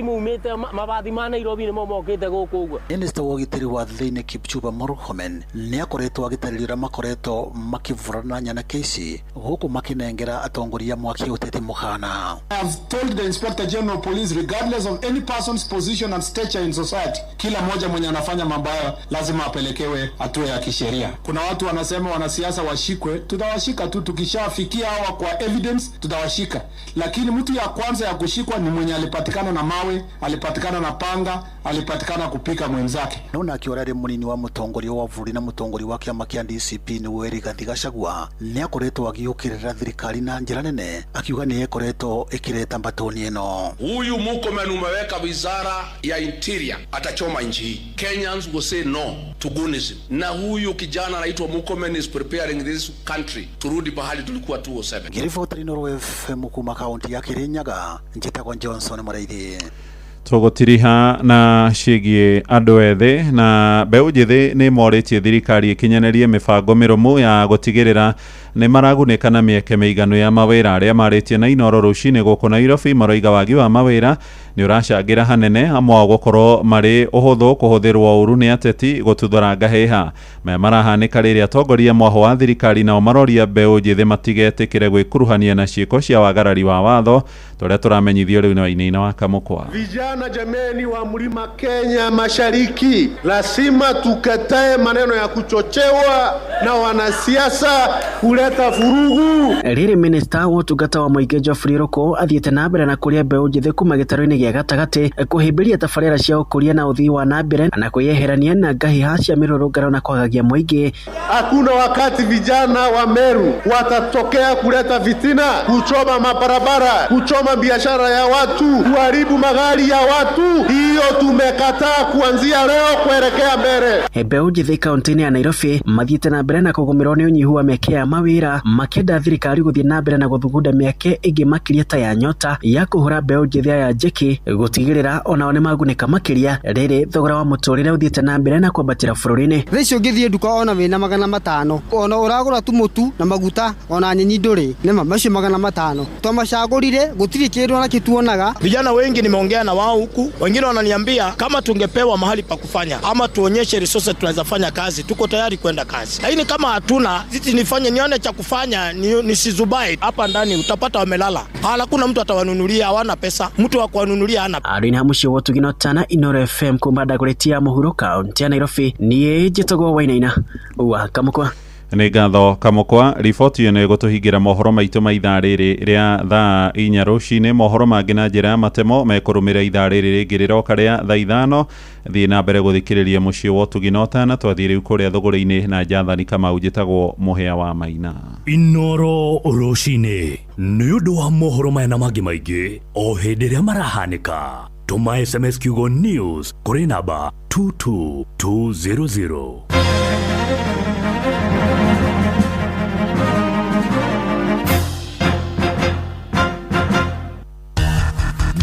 maumĩte mabathi ma Nairobi nĩ mokĩte gũkũ ũguo. Minister wa ũgitĩri wa thĩinĩ Kipchumba Murkomen nĩ akoretwo agĩtarĩria ũrĩa makoretwo makĩvurana nyanake ici gũkũ makĩnengera atongoria mwaki ũteti mũhana. I have told the Inspector General of Police regardless of any person's position and stature in society, kila mmoja mwenye anafanya mabaya lazima apelekewe hatua ya kisheria. Kuna watu wanasema wanasiasa washikwe, tutawashika tu tukishafikia hawa kwa evidence tutawashika. Lakini mtu ya kwanza ya kushikwa ni mwenye alipatikana na mawe, alipatikana na panga, alipatikana kupika mwenzake. Nona akiwa rĩrĩ munini wa mũtongoria wa bũrũri na mũtongoria wa kĩama kĩa DCP nĩ Rigathi Gachagua nĩ akoretwo agĩũkĩrĩra thirikari na njĩra nene akiuga nĩ ekoretwo ĩkĩreta mbatoni ĩno. Huyu Murkomen umeweka wizara ya interior atachoma nchi hii. Kenyans will say no to goonism. Na huyu kijana anaitwa Murkomen is preparing this country turudi pahali tulikuwa 207. Giriboti Noro FM kuma kaunti ya Kirinyaga njĩtagwo Johnson Mũraithi. Tũgũtiriha na ciĩgiĩ andũ ethĩ na mbeũ njĩthĩ nĩ morĩtie thirikari ĩkinyanĩrie mĩbango mĩrũmu ya gũtigĩrĩra nĩ maragunĩka na mĩeke mĩiganu ya mawĩra arĩa marĩtie na Inooro rũcinĩ gũkũ Nairobi maroiga wagi wa mawĩra nĩ ũracangĩra hanene amwe ao gũkorwo marĩ ũhũthũ kũhũthĩrwo ũru nĩ ateti gũtuthũranga heha maya marahanĩka rĩrĩa atongoria mwaho wa thirikari nao maroria mbeũ njĩthĩ matigetĩkĩre gwĩkuruhania na ciĩko cia wagarari wa watho tũrĩa tũramenyithio rĩu nĩ wa Kamũkwa. Vijana jameni wa Mlima Kenya Mashariki, lazima tukatae maneno ya kuchochewa na wanasiasa kuleta furugu. Rĩrĩ minister wa ũtungata wa mũingĩ Geoffrey Ruku athiĩte na mbere na kũrĩa mbeũ njĩthĩ kuma gĩtarũ-inĩ gĩa gatagatĩ kũhĩmbĩria tabarĩra cia ũkũria na ũthii wa na mbere na kwĩyeherania na ngahiha cia mĩrũrũngano na kwagagia mũingĩ. Hakuna wakati vijana wa Meru watatokea kuleta fitina, kuchoma mabarabara, kuchoma biashara ya watu, kuharibu magari ya watu. Hiyo tumekataa kuanzia leo kuelekea mbele. Mbeũ njĩthĩ kaunti-inĩ ya Nairobi mathiĩte na mbere na kũgũmĩrwo nĩ ũnyihu wa mĩeke ya mawĩra makĩenda thirikari gũthiĩ na mbere na gũthugunda mĩeke ĩngĩ makĩria ta ya Nyota ya kũhũra mbeũ njĩthĩ ya njeki gũtigĩrĩra onao nĩ magunĩka makĩria rĩrĩ thogora wa mũtũrĩre ũthiĩte na mbere na kwambatĩra bũrũri-inĩ. Rĩcio ngĩthiĩ nduka ona wĩna 500 ona ũragũra tu mũtu na maguta ona nyinyi ndũrĩ nĩma macio 500 twamacagũrire gũtirĩ kĩndũ na kĩtuonaga. Vijana wengi nimeongea na wao huku, wengine wananiambia kama tungepewa mahali pa kufanya ama tuonyeshe resources tunaweza fanya kazi, tuko tayari kwenda kazi. Lakini kama hatuna, sisi nifanye nione cha kufanya nisizubai hapa ndani utapata wamelala. Hakuna mtu atawanunulia, hawana pesa. Mtu wa kuwanunulia hana. Arĩna mũciĩ wa Tuginotana Inooro FM kumba Dagoretti mũhuro kaunti ya Nairobi niĩ njĩtagwo Wainaina wa Kamũkwa. Nĩ ngatho Kamũkwa. Riboti ĩyo nĩ gũtũhingĩra mohoro maitũ ma ithaa rĩrĩ rĩa thaa 4 rũcinĩ. Mohoro mangĩ na njĩra ya matemo mekũrũmĩra ithaa rĩrĩ rĩngĩ rĩroka rĩa thaa 5. Thiĩ na mbere gũthikĩrĩria mũciĩ wa Tuginotana. Twathiĩ rĩu kũrĩa thũgũrĩ-inĩ na Jathani Kamau njĩtagwo Mũhĩa wa Maina. Inooro rũcinĩ nĩ ũndũ wa mohoro maya na mangĩ maingĩ o hĩndĩ ĩrĩa marahanĩka. Tũma SMS kiugo news kũrĩ namba 22200.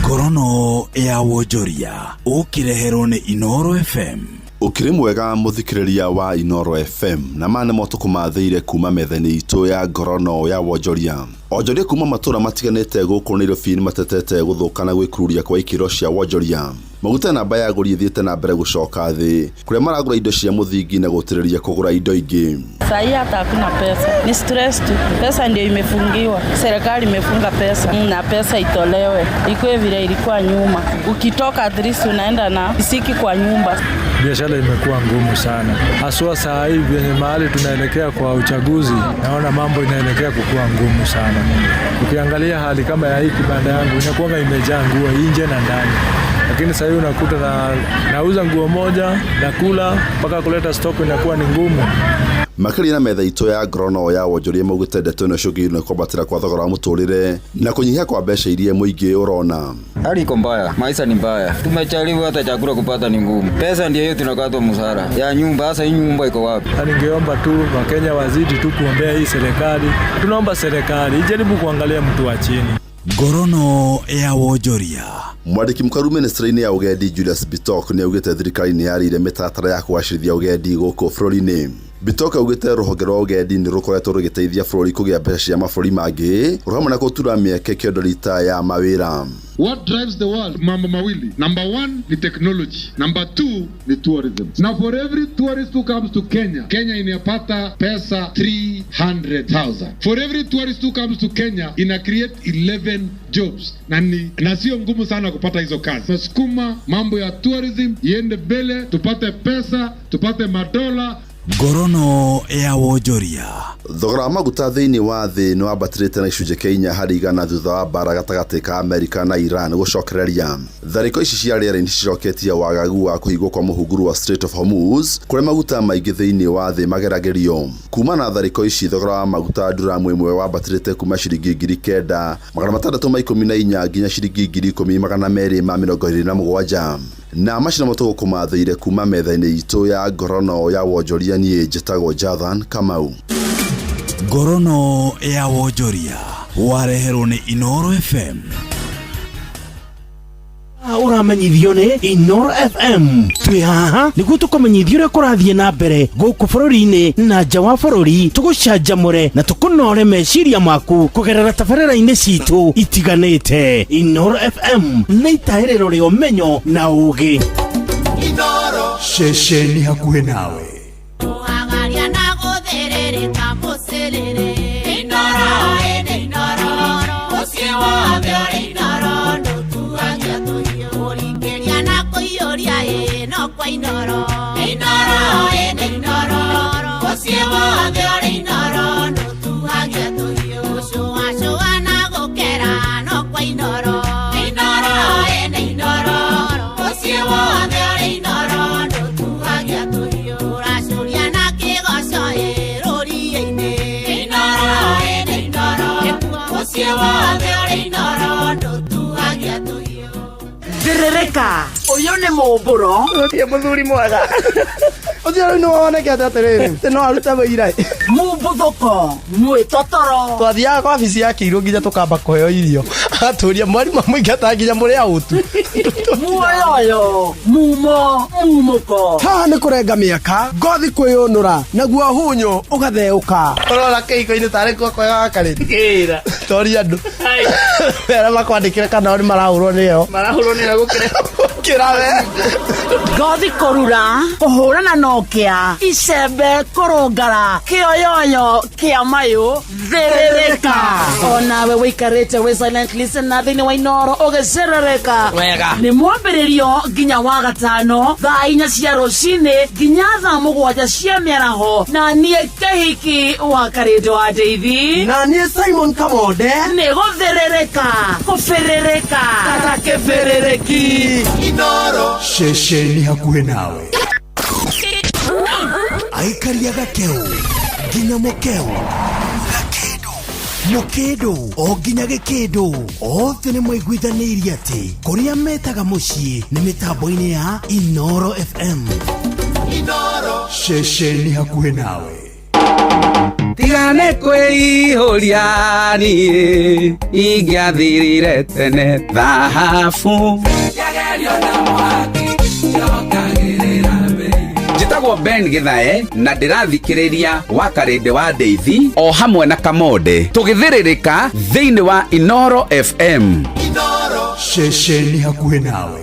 Ngorono ya wonjoria ũkĩreherwo nĩ Inooro FM. Ukiri mwega muthikiriria wa Inooro FM na mane motukumathire kuma metheni itu ya ngorono ya wonjoria. Onjoria kuma matura matiganite gũkũ Nairobi ni matetete gũthũkana gwĩkururia kwa ikiro cia wonjoria. Maguta namba ya agũri ithiĩte na mbere gũcoka thĩ kũrĩa maragũra indo cia mũthingi na gũtirĩria kũgũra indo ingĩ. Sahi hata hakuna pesa, ni stress tu. Pesa ndio imefungiwa, serikali imefunga pesa na pesa itolewe ikuwe vile ilikuwa nyuma. Ukitoka at least unaenda na isiki kwa nyumba. biashara imekuwa ngumu sana. Haswa saa hii venye mahali tunaelekea kwa uchaguzi, naona mambo inaelekea kukua ngumu sana. Ukiangalia hali kama ya hii kibanda yangu inakuwa imejaa nguo nje na ndani. Lakini sasa hivi unakuta nauza nguo moja, nakula mpaka kuleta stock inakuwa ni ngumu. Makiri na metha ito ya ngorono ya wonjoria maugite ndeto no shugirwe kwambatira kwa thogora wa muturire na kunyihia kwa mbeca iria muingi urona. Hali iko mbaya, maisha ni mbaya. Tumecharibu hata chakula kupata ni ngumu. Pesa ndio hiyo tunakatwa mshahara. Ya nyumba sasa, hii nyumba iko wapi? Ningeomba tu Wakenya wazidi tu kuombea hii serikali. Tunaomba serikali ijaribu kuangalia mtu wa chini. Ngorono ya wonjoria. Mwandiki mkaru ministry-ini ya ugendi Julius Bitok ni augite thirikari ni yarire mitatara ya kuashirithia ugendi guku bururi-ini. Bitok augite ruhonge rwa ugendi ni rukoretwo rugiteithia bururi kugia mbeca cia mabũrũri mangĩ ruhamwe na gutura mieke kĩondoritha ya mawĩra. What drives the world? Mambo mawili. Number 1 ni technology. Number 2 ni tourism. Now for every tourist who comes to Kenya, Kenya inapata pesa 300,000. For every tourist who comes to Kenya, ina create 11 jobs. Na sio ngumu sana kupata hizo kazi. Nasukuma mambo ya tourism iende mbele, tupate pesa, tupate madola. Ngorono ya wonjoria. Thogora wa maguta thĩinĩ wa thĩ nĩ wambatĩrĩte na icunjĩ kĩa 4 harĩ 100 thutha wa mbara gatagatĩ ka Amerika na Iran gũcokereria. Tharĩko ici cia rĩera nĩ cicoketie wagagu wa kũhingwo kwa mũhunguru wa Strait of Hormuz kũrĩa maguta maingĩ thĩinĩ wa thĩ mageragĩrio. Kuma na tharĩko ici thogora wa maguta duramu ĩmwe wambatĩrĩte kuma ciringi 9,614 nginya ciringi 10,227. Na macina moto kumathire kuma metha-inĩ itũ ya ngorono ya wonjoria niĩ njĩtagwo Jathan Kamau. Ngorono ya wonjoria wareherwo nĩ Inoro FM. Uramenyithio nĩ Inoro FM. Twi haha nĩguo tũkũmenyithia ũrĩa kũrathiĩ na mbere gũkũ bũrũri-inĩ na nja wa bũrũri, tũgũcanjamũre na tũkũnore meciria maku kũgerera tabarĩra-inĩ citũ itiganĩte. Inoro FM nĩ itaĩrĩro rĩa ũmenyo na ũũgĩ. Inoro ceceni hakuhĩ nawe. Tũhagaria na gũthĩrĩrĩka mũcĩrĩrĩ. Inoro ĩnĩ Inoro mũciĩ wothe ũrĩ Inoro ndũtuagia tũhiũ. Kũringĩria na kũiyũria ĩno kwa Inoro. Inoro ĩnĩ Inoro mũciĩ wothe ũrĩ Inoro ndũtuagia tũhiũ. Gũcũacũa na gũkera no kwa Inoro. Inoro ĩnĩ Inoro mũciĩ wothe ũrĩ Inoro ndũtuagia tũhiũ. Ũracũria na kĩgoco rũriĩ-inĩ. Inoro ĩnĩ Inoro mũciĩ wothe ũrĩ Inoro ndũtuagia tũhiũ. Thĩrĩrĩka ũyũ nĩ mũmbũro. Ũcio mũthuri mwega. Ũcio rĩu nĩ woneke atĩrĩrĩ. No aruta wĩira. Mũmbũthũko mwĩtotoro. Twathiaga kwa wabici ya Kĩirũ nginya tũkamba kũheo irio. Atũria mwarimũ mũingata nginya mũrĩa ũtu. Muoyo mumũko. Haha nĩ kũrenga mĩaka, ngothi kwĩyũnũra, naguo hunyo ũgatheũka. Ũrora kĩhiko-inĩ tarĩ kuo kwega gakarĩte. Kĩra. Toria andũ. Wera makwandĩkĩre kana nĩ marahũrwo nĩyo. Marahũrwo nĩyo gũkĩra. Kĩrawe. Ngothi kũrura, kũhũrana nokĩa, icembe kũrũngara, kĩoyoyo kĩa mayũ, thĩrĩrĩka. Onawe wĩikarĩte wĩ silent listener thĩinĩ wa Inoro ũgĩcerereka. Wega. Nĩ mwambĩrĩrio nginya wa gatano, thaa 4 cia rũcinĩ nginya thaa 7 cia mĩaraho. Na niĩ Kĩhiki wa Karĩndũ wa Ndeithi. Na niĩ Simon Kamonde. Nĩ gũthĩrĩrĩka, kũbĩrĩrĩka, kata kĩbĩrĩrĩki. Inoro ceceni hakuhĩ nawe. Aikaria gakeu nginya mũkeu, mũkĩndũ o nginya gĩkĩndũ, othe nĩ maiguithanĩirie atĩ kũrĩa metaga mũciĩ nĩ mĩtambo-inĩ ya Inoro FM. Inoro ceceni hakuhĩ nawe. Tigane kwĩihũria niĩ ingĩathirire tene thahabu. Njĩtagwo Ben Gĩthae na ndĩrathikĩrĩria wa Karĩndũ wa Ndeithi o hamwe na Kamonde tũgĩthĩrĩrĩka thĩinĩ wa Inoro FM. Inoro ceceni hakuhĩ nawe.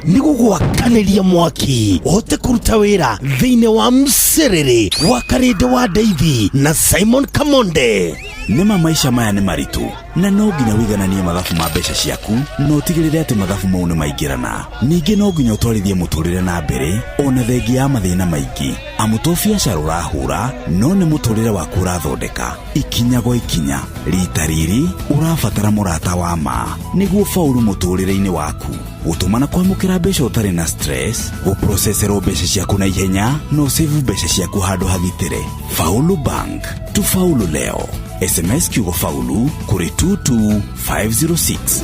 Nĩ gũgwakanĩria mwaki ũhote kũruta wĩra thĩinĩ wa mũcĩrĩrĩ wa Karĩndũ wa Ndeithi na Simon Kamonde. nima maisha maya nĩ maritu na no nginya wigananie mathabu ma mbeca ciaku no tigĩrĩre atĩ mathabu mau nĩ maingĩrana. Ningĩ no nginya ũtwarithie mũtũrĩre na mbere ona thengia ya mathĩna maingĩ amu to biacara ũrahũra no nĩ mũtũrĩre waku ũrathondeka ikinya gwa ikinya. Rita rĩrĩ ũrabatara mũrata wa ma nĩguo faulu mũtũrĩre-inĩ waku. Gũtũmana kwamũkĩra mbeca ũtarĩ na stress, gũproceserwo mbeca ciaku na ihenya no save mbeca ciaku handũ hagitĩre. Faulu Bank, tufaulu leo. SMS kiugo faulu kuri 22506.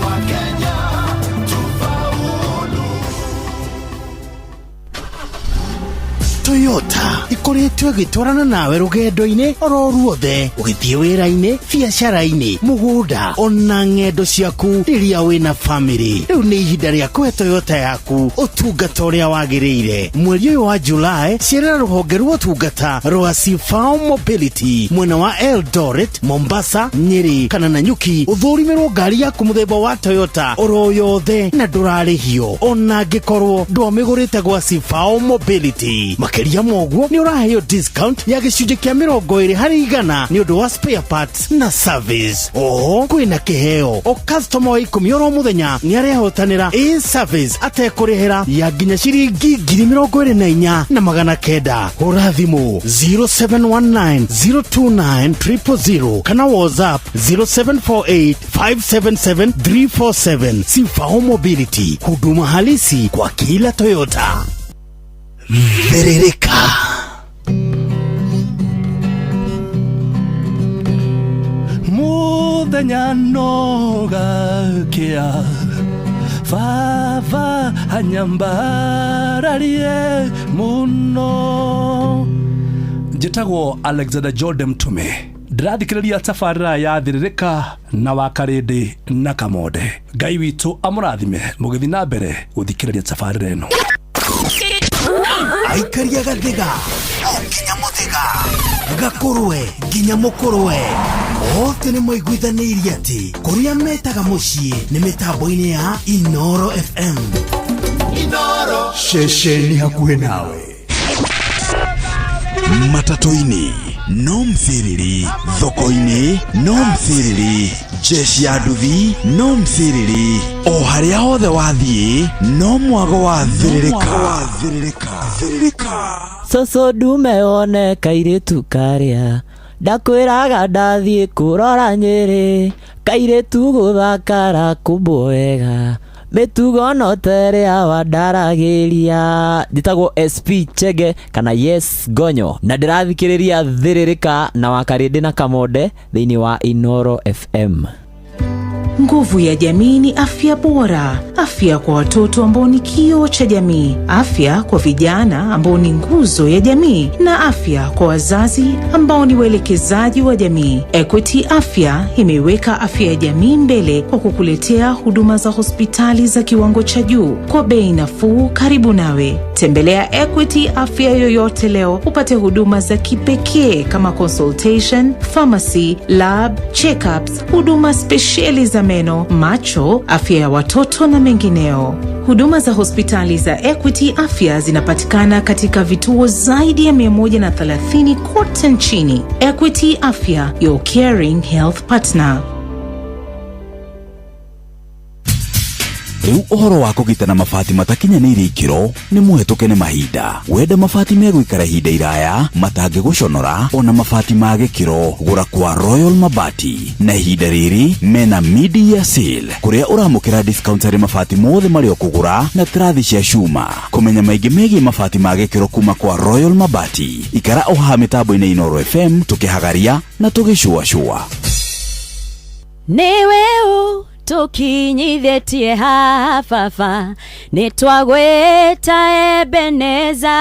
Toyota ikoretwo gĩtwarana nawe rũgendo-inĩ oro ruothe, ũgĩthiĩ wĩra-inĩ, biacara-inĩ, mũgũnda ona ng'endo ciaku rĩrĩa wĩna family. Rĩu nĩ ihinda rĩa kũhe Toyota yaku ũtungata ũrĩa wagĩrĩire. Mweri ũyũ wa July cerera rũhonge rwa ũtungata rwa Sifao Mobility mwena wa Eldoret, Mombasa, Nyeri kana Nanyuki, ũthũrimĩrwo ngari yaku mũthemba wa Toyota oro yothe na ndũrarĩhio ona angĩkorwo ndwamĩgũrĩte gwa Sifao Mobility. Makĩria moguo nĩ ũraheo discount ya gĩcunjĩ kĩa 20% nĩ ũndũ wa spare parts na service. Oho kwĩna kĩheo o customer wa 10 oro mũthenya nĩ arehotanĩra service atekũrĩhĩra ya nginya ciringi 24,900. Hũra thimũ 0719029000 kana WhatsApp 0748577347. Sifao Mobility, huduma halisi kwa kila Toyota. Verereka muthenya nogakia vava hanyambararie muno. Njĩtagwo Alexander Jordan Mtume, ndĩrathikĩrĩria tabarĩra ya Thĩrĩrĩka na Wakarĩndĩ na Kamonde. Ngai witũ amũrathime mũgĩthiĩ na mbere gũthikĩrĩria tabarĩra ĩno. Aikaria gathiga nginya mũthĩga, gakũrwe nginya mũkũrwe, othe nĩ maiguithanĩirie atĩ kũrĩa metaga mũciĩ nĩ mĩtambo-inĩ ya Inoro FM. Inoro ceceni hakuhĩ nawe. Matatu-inĩ no mthiriri, thoko-inĩ no mthiriri, jeshi ya nduthi no mthiriri, o harĩa hothe wathiĩ no mwago wa Thĩrĩrĩka. Coco ndume one kairĩtu karĩa, ndakwĩraga ndathiĩ kũrora Nyĩrĩ, kairĩtu gũthakara kumbwo wega, mĩtugo no terĩa wandaragĩria. Njĩtagwo SP Chege kana Yes Gonyo na ndĩrathikĩrĩria Thĩrĩrĩka na Wakarĩndĩ na Kamonde thĩinĩ wa Inoro FM. Nguvu ya jamii ni afya bora. Afya kwa watoto ambao ni kioo cha jamii, afya kwa vijana ambao ni nguzo ya jamii, na afya kwa wazazi ambao ni waelekezaji wa jamii. Equity Afya imeweka afya ya jamii mbele kwa kukuletea huduma za hospitali za kiwango cha juu kwa bei nafuu karibu nawe. Tembelea Equity Afya yoyote leo upate huduma za kipekee kama consultation, pharmacy, lab, check-ups, huduma spesheli za meno, macho, afya ya watoto na mengineo. Huduma za hospitali za Equity Afya zinapatikana katika vituo zaidi ya 130 kote nchini. Equity Afya, your caring health partner. Rĩu ũhoro wa kũgitana mabati matakinyanĩire ikĩro nĩ mũhetũke nĩ mahinda. Wenda mabati megũikara ihinda iraya matangĩgũconora ona mabati ma gĩkĩro, gũra kwa Royal Mabati. Na ihinda rĩrĩ mena mid-year sale kũrĩa ũramũkĩra discount harĩ mabati mothe marĩa ũkũgũra na tirathi cia cuma. Kũmenya maingĩ megiĩ mabati ma gĩkĩro kuma kwa Royal Mabati, ikara o haha mĩtambo-inĩ Inoro FM tũkĩhagaria na tũgĩcũacũa. Nĩ weũ tukinyithĩtie hafafa, nĩtwagwĩta Ebeneza,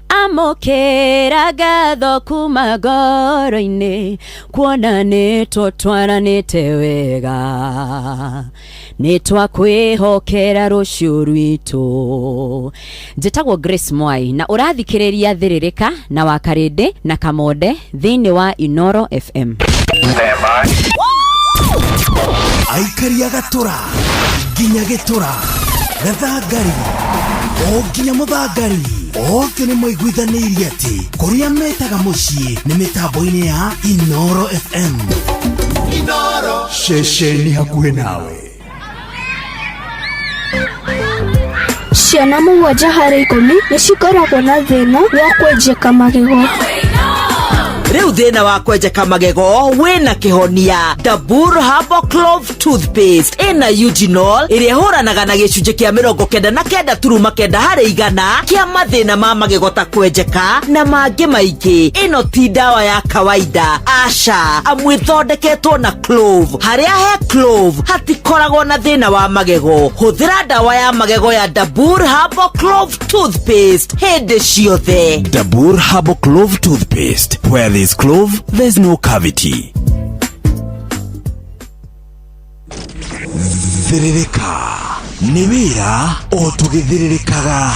amũkĩra ngatho kuma ngoro-inĩ, kuona nĩtũtwaranĩte wega, nĩtwakwĩhokera rũciũ rwitũ. Njĩtagwo Grace Mwai na ũrathikĩrĩria Thĩrĩrĩka na Wakarĩndĩ na Kamonde thĩinĩ wa Inoro FM. Aikaria gatũra nginya gĩtũra, gathangari o nginya mũthangari, othe nĩ moiguithanĩirie atĩ kũrĩa metaga mũciĩ nĩ mĩtambo-inĩ ya Inoro FM. Inoro ceceni hakuhĩ nawe. Ciana 7 harĩ 10 nĩ cikoragwo na thĩna wa kwenjeka magego. Riu thina wa kwenjeka magego wina kihonia. Dabur Herbal Clove Toothpaste ina eugenol iria huranaga na gicunjĩ kia 99.9 harĩ 100 kia mathina ma magego ta kwenjeka na mangĩ maingĩ. Ino ti dawa ya kawaida, aca, amu ithondeketwo na clove. Haria he clove hatikoragwo na thina wa magego. Huthira dawa ya magego ya Dabur Herbal Clove Toothpaste hindi ciothe. Dabur Herbal Clove Toothpaste, where there's clove, there's no cavity. Thiririka nĩ wĩra o tũgĩthiririkaga.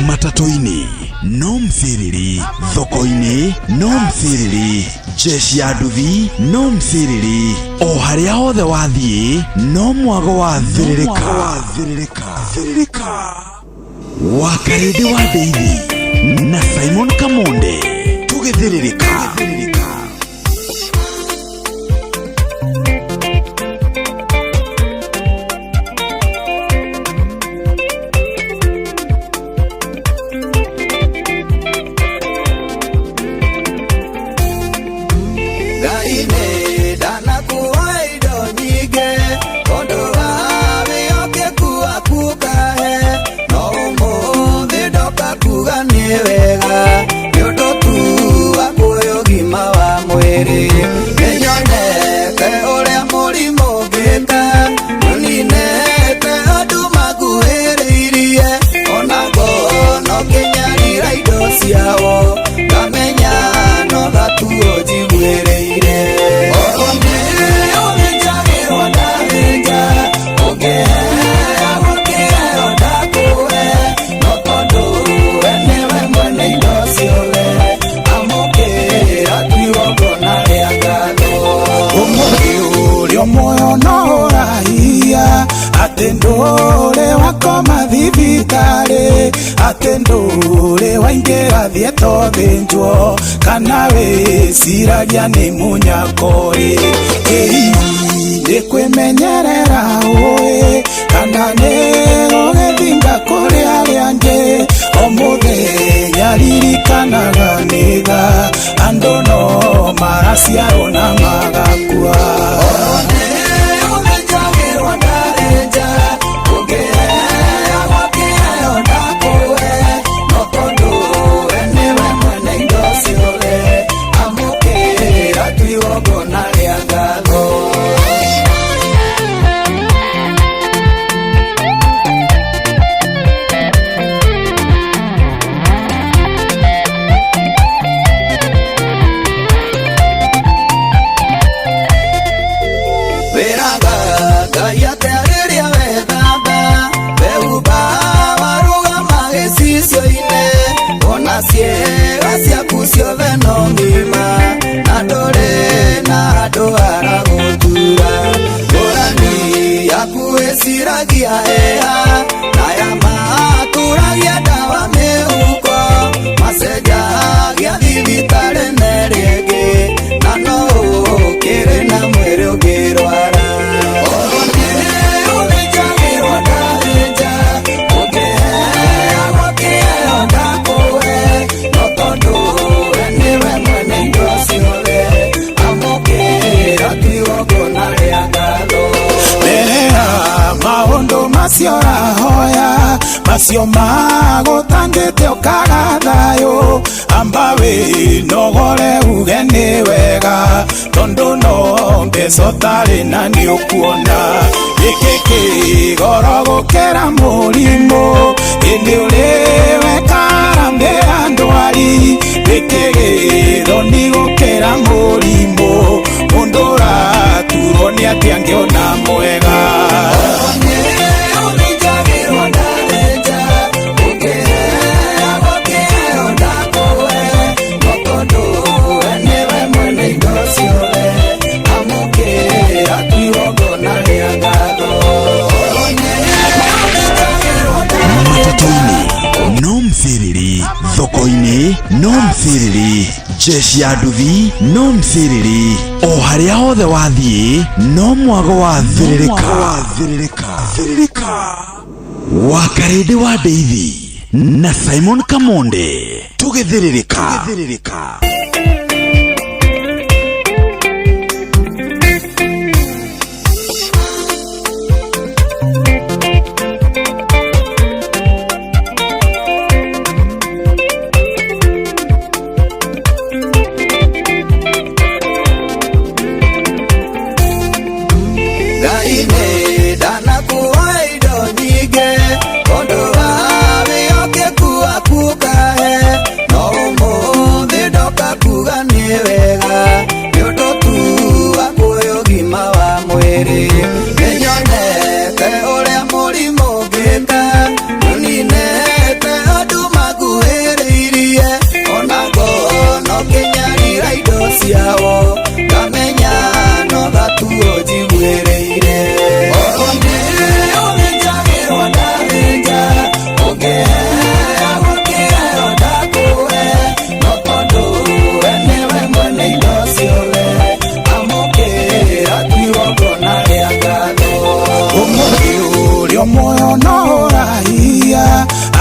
Matatu-inĩ no mthiriri, thoko-inĩ no mthiriri, jeshi ya nduthi no mthiriri, o harĩa hothe wathiĩ no mwago wa thiririka. Wakarĩndĩ wa Ndeithi na Simon Kamonde tũgĩthiririka. Atendore wakoma thibitari, atendore waingĩra thietwo thĩnjwo, kana wĩciragia nĩ mũnyakori. Nĩ kwĩmenyerera ũĩ, kana nĩ ũgĩthinga kũrĩ arĩa angĩ. O mũthenya ririkanaga nĩga, andũ no maraciarwo na magakua. Ciega ciaku ciothe no ngima, na ndore na andũ aragutura. Ngũrani yaku ĩciragia eha, na ya matũragia ndawa mĩhuko, macenjagia thibitarĩ na rĩngĩ, na no ũkĩrĩ na mwĩrĩ ũngĩrwara. Macio rahoya, macio magũtangĩte ũkaga thayũ, amba wĩnogore uge nĩ wega, tondũ no mbeca ũtarĩ na nĩ ũkuona. Gĩkĩ kĩgoro gũkĩra mũrimũ, ĩndĩ ũrĩ wekara mbĩa ndwari. Gĩkĩ gĩthoni gũkĩra mũrimũ, mũndũ ũraturwo nĩ atĩ angĩona mwega. no mthiriri, jeshi ya nduthi no mthiriri, o haria hothe wathie no mwago wa thiririka. Wakarede wa Ndeithi na Simon Kamonde tugithiririka.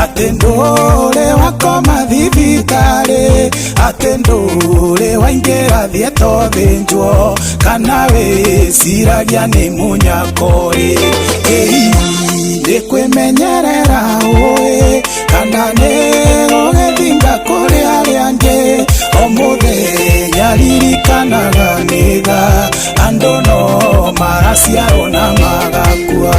Atendore wakoma thibitari, atendore waingira thieto thinjwo, kana wiciragia ni munyakori. Ndikwimenyerera ui kana ni gugithinga kuri aria angi, o muthenya ririkanaga nitha, andu no maraciarwo na magakua.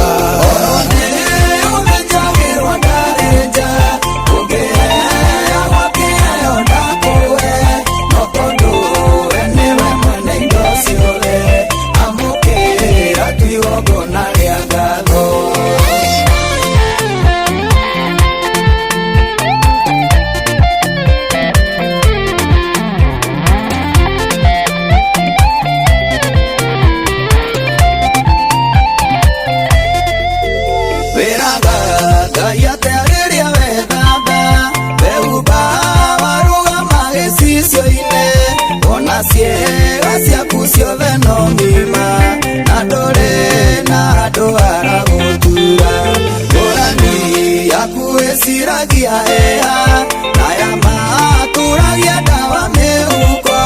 Ciega ciaku ciothe no ngima, na ndore na andũ aragutura. Ngũrani yaku ĩciragia ĩha, na ya matũragia ndawa mĩhuko,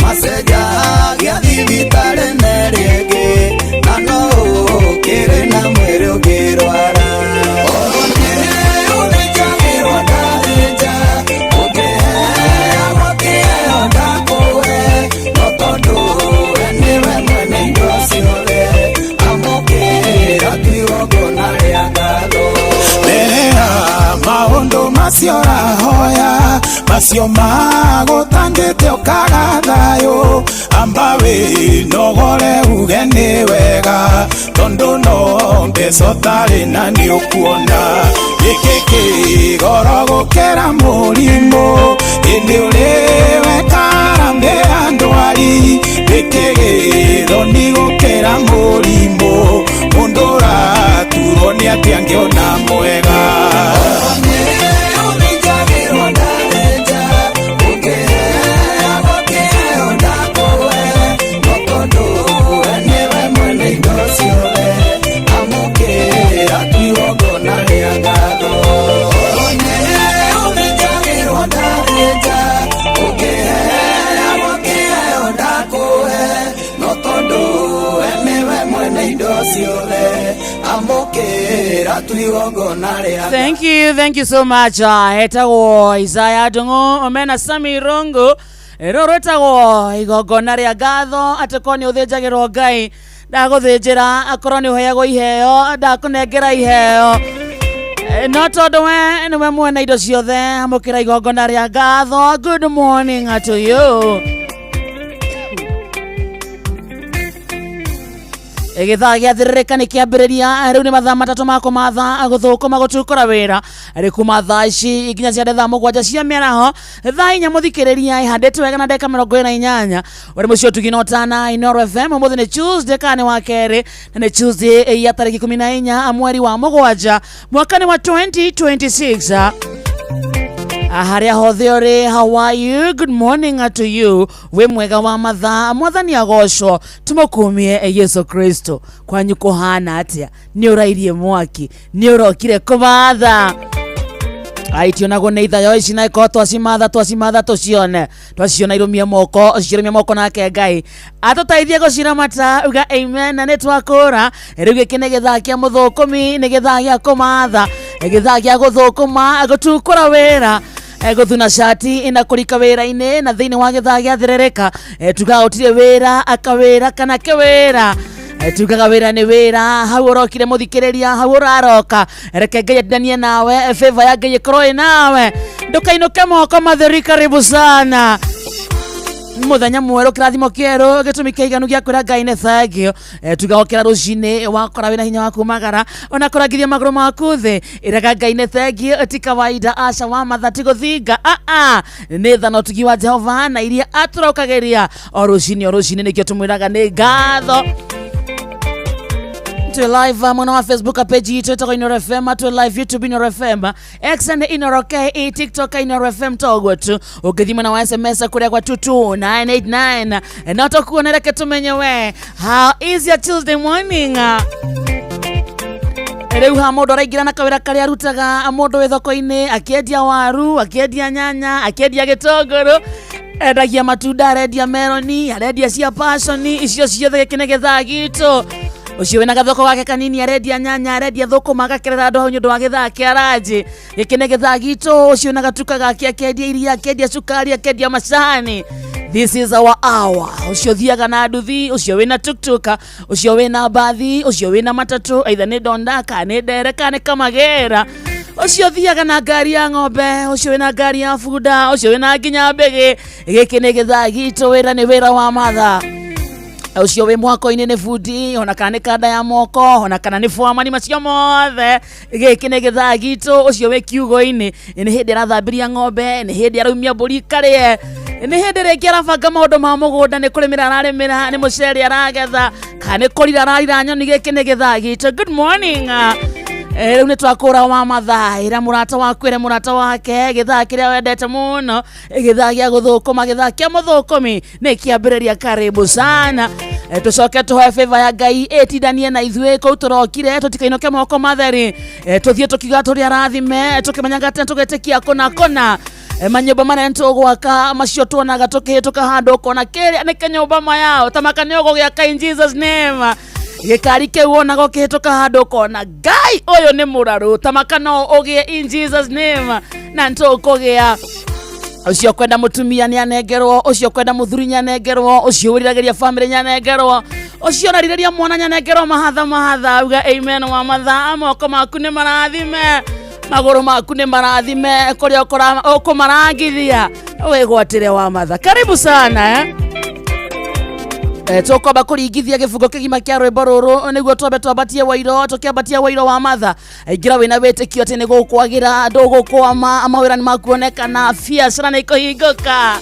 macenjagia thibitarĩ na rĩngĩ, na no ũkĩrĩ na mwĩrĩ ũngĩrwara. Macio rahoya, macio magutandite ukaga thayo, amba winogore uge ni wega, tondu no mbeca utari na ni ukuona. Giki kigoro gukira murimu, indi uriwe karambira ndwari. Giki githoni gukira murimu, mundu uraturwo ni atia angiona mwega. Thank you so much. Hetagwo Isaiah Ndungu omena Sami Rongo. Roro etagwo igongona ria ngatho atekoni uthinjagirwo Ngai ndaguthinjira akorwo ni uheagwo iheo ndakunengera iheo no tondu we niwe mwena indo ciothe amukira igongona ria ngatho. Good morning to you. Egithaa giathiririka ni kiambiriria riu ni mathaa matatu ma kumatha guthukuma gutukura wira ri kuma thaa ici ikinya cia thaa mugwanja cia miaraho thaa inya muthikiriria ihandite wega na ndeka 28 uri mucio tuginotana Inoro FM umuthi ni Tuesday kani wa keri na ni Tuesday ya tariki 14 mweri wa mugwanja mwakani wa 2026. haria hothe uri, how are you? Good morning to you. We mwega wa mathaa, mwathani agocwo, tumukumie Yesu Kristo. Kwanyu kuhana atia? Ni urairie mwaki, ni urokire kumatha. Aitionagwo nĩ ithayo ici na iko twacimatha tucione irumia moko nake Ngai atũteithie gũciramata. Uga amen na nĩ twakũra. Rĩu gĩkĩ nĩ gĩthaa kĩa mũthũkũmi, nĩ gĩthaa gĩa kũmatha, gĩthaa gĩa gũthũkũma, gũtukũra wĩra, guthuna shati ina kurika wĩra-inĩ, na thĩinĩ wa gĩthaa gĩa therereka tuga ũtirĩ wĩra akawĩra kana kĩwĩra. Tugaga wĩra nĩ wĩra, hau ũrokire mũthikĩrĩria, hau ũraroka. Reke Ngai endanie nawe, favor ya Ngai ĩkorwo nawe, ndũkainũke moko matheri. Karibu sana muthenya mwerũ, kĩrathimo kĩerũ, gĩtũmi kĩiganu gĩa kwĩra Ngai nĩ thengio. Tugahokera rũcinĩ wakora wĩna hinya wa kumagara, ona kũrangithia magũrũ maku thĩ, ĩraga Ngai nĩ thengio. Ti kawaida aca wa matha ti gũthinga, nĩ thana ũtugi wa Jehova na iria atũrokagĩria o rũcinĩ nĩkĩo tũmwĩraga nĩ ngatho. To live mwana wa Facebook page yetu itakuwa Inoro FM, to live YouTube Inoro FM, X and Inoro K, TikTok Inoro FM togo tu. Ukithima na SMS kuria kwa 22989 na utakuwa nereke tumenye we. How is your Tuesday morning? Rĩu ha mũndũ araingĩra na kawĩra karĩa arutaga, mũndũ wĩ thoko-inĩ akĩendia waru, akĩendia nyanya, akĩendia gĩtũngũrũ, endagia matunda, arendia meroni, arendia cia passion, icio ciothe gĩkĩ nĩ gĩthaa gitu. Ucio wena gathoko gake kanini, arendia nyanya, arendia thũkũma, agakerera andũ hau nĩ ũndũ wa gĩthaa kĩa ranji. Gĩkĩ nĩ gĩthaa gitu. Ucio wena gatuka gake akendia iria, akendia cukari, akendia macani. This is our hour. Ucio thiaga na nduthi, ucio wena tuktuka, ucio wena bathi, ucio wena matatu, either nĩ ndondaka, nĩ ndereka, nĩ kamagera. Ucio thiaga na ngari ya ng'ombe, ucio wena ngari ya bunda, ucio wena nginya mbege. Gĩkĩ nĩ gĩthaa gitu, wĩra nĩ wĩra wa matha. Ucio wĩ mwako-inĩ nĩ bundi, ona kana nĩ kanda ya moko, ona kana nĩ foreman, macio mothe. Gĩkĩ nĩ gĩthaa gitu. Ucio wĩ kiugo-inĩ, nĩ hĩndĩ arathambĩria ng'ombe, nĩ hĩndĩ araumia mbũri karĩe, nĩ hĩndĩ rĩngĩ arabanga maũndũ ma mũgũnda, nĩ kũrĩmĩra ararĩmĩra, nĩ mũcere aragetha, kana nĩ kũrira ararira nyoni. Gĩkĩ nĩ gĩthaa gitu. Good morning. Rĩu nĩ twakũra wa mathaa, ĩra mũrata waku, ĩra mũrata wake, gĩthaa kĩrĩa wendete mũno, gĩthaa gĩa gũthũkũma, gĩthaa kĩa mũthũkũmi nĩ kĩambĩrĩria. Karibu sana. Tucoke tuhoe favor ya Ngai ĩtindanie na ithuĩ kũu tũrokire, tũtikainũke moko matheri, tũthiĩ tũkiuga tũrĩa rathime, tũkĩmenyaga tene tũgetĩkia kona manyũmba marĩa tũgwaka macio tuonaga tũkĩhĩtũka handũ kona kĩrĩa nĩ kĩnyũmba mayao tamaka nĩ ũgũgĩaka in Jesus name. Gĩkari kĩu wonaga ũkĩhĩtũka handũ kona Ngai ũyũ nĩ mũrarũ, tamaka no ũgĩe in Jesus name na ntũkũgĩa. Ucio kwenda mutumia ni anengerwo, ucio kwenda muthuri ni anengerwo, ucio wiriragiria family ni anengerwo, ucio naririria mwana ni anengerwo. Mahatha. Uga amen wa mathaa. Moko maku ni marathime, magũrũ maku ni marathime, kũrĩa ũkũmarangithia wĩgwatĩre wa mathaa. Karibu sana tukwamba kũringithia gĩbungo kĩgima kĩa rwĩmbo rũrũ nĩguo twambatie wairo, tũkĩambatia wairo wa mathaa. Ingĩra wĩna wĩtĩkio atĩ nĩ gũkwagĩra, ndũgũkwama, mawĩra nĩ makuonekana, biacara nĩ ikũhingũka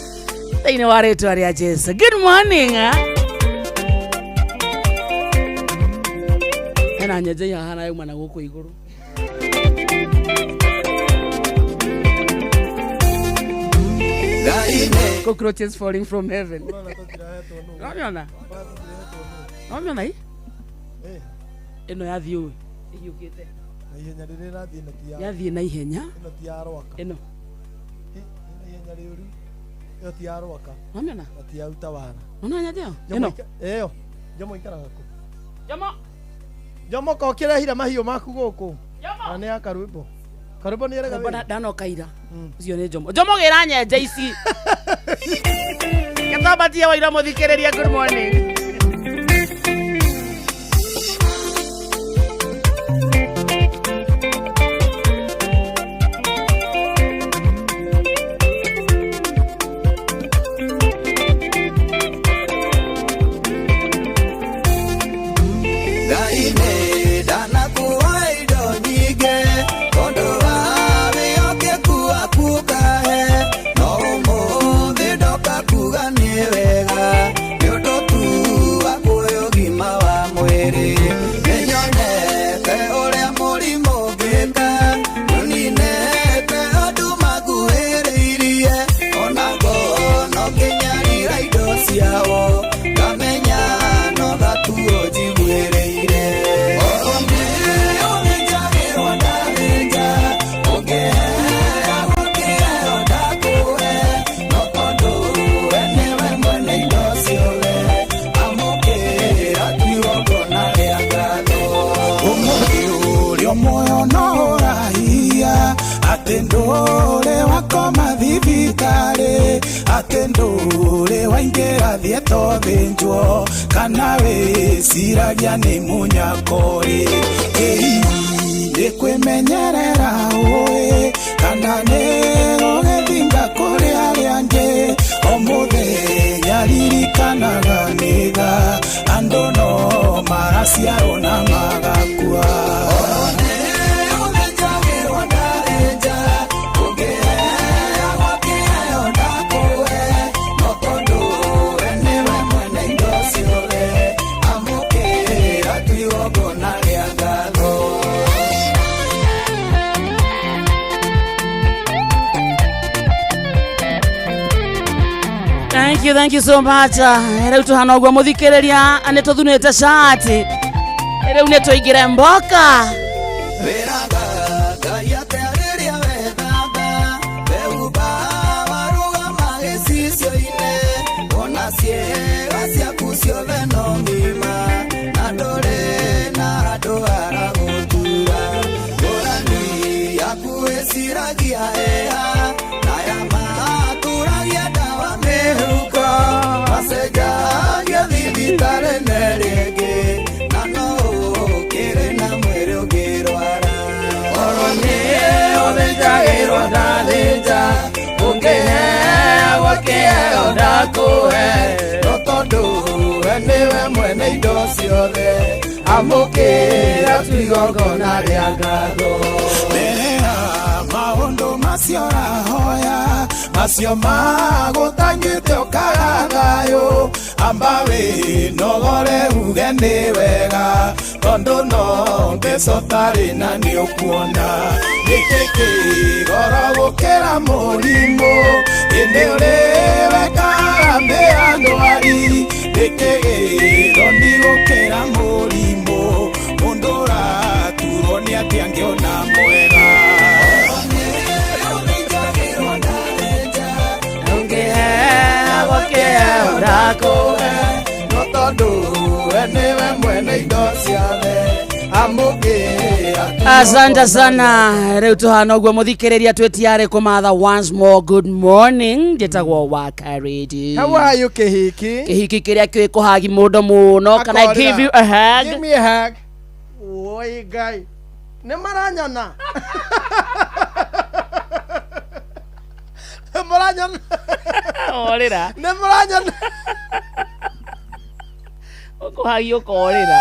thĩinĩ wa rĩtwa rĩa Jesũ. Good morning. Hena nyenje hahana yauma na gũkũ igũrũ. Cockroaches falling from heaven. Unaona hii? Eno yathi uwe. Iyukite. Na ihenya rĩrĩa ĩrathiĩ na ti ya. Yathi na ihenya. Eno ti ya rwaka. Eno. Ihenya rĩũru. Yo ti ya rwaka. Unaona? Na ti ya utawara. Unaona ndio? Eno. Eyo. Jomo ikaraga ku. Jomo ko kirehira mahiũ maku gũkũ. Na nĩ akarwĩmbo. Karĩmbo nĩ erega wĩra. Ndanoka ira. Ucio nĩ Jomo. Jomo gĩra nyenje ici. Gĩtambatie waira mũthikĩrĩria. Good morning. No mo de doka kuga ni wega, yo do tu atendore wakoma thibitari atendore waingira thieto thinjwo kana wiciragia ni munyakori ni kwimenyerera ui kana ni gugithinga kuri aria angi o muthenya ririkanaga nitha andu no maraciarwo na magakua Thank you so much. Rĩu tuhana ũguo mũthikĩrĩria nĩ tũthunĩte shati. Rĩu nĩ tũingĩre mboka. amukira twigongona ria ngatho maundu macio rahoya macio magutangite ukaga thayo amba winogore uge ni wega tondu no mbeca tari na ni ukuona nikikigoro gukira murimu indi urewekaga mbia ndwari nikigiro ni gukira murimu mundu raturwo ni ati angiona mwega Asante sana. Rĩu tuhana ũguo mũthikĩrĩria twĩtiare kũmatha once more. Good morning. Njĩtagwo Wakaredi. How are you kĩhiki? Kĩhiki kĩrĩa kĩũĩ kũhagi mũndũ mũno. Can I give you a hug? Give me a hug. Oi guy. Nĩ maranyona. Maranyona. Orĩra. Nĩ maranyona. Kũhagi ũkorĩra.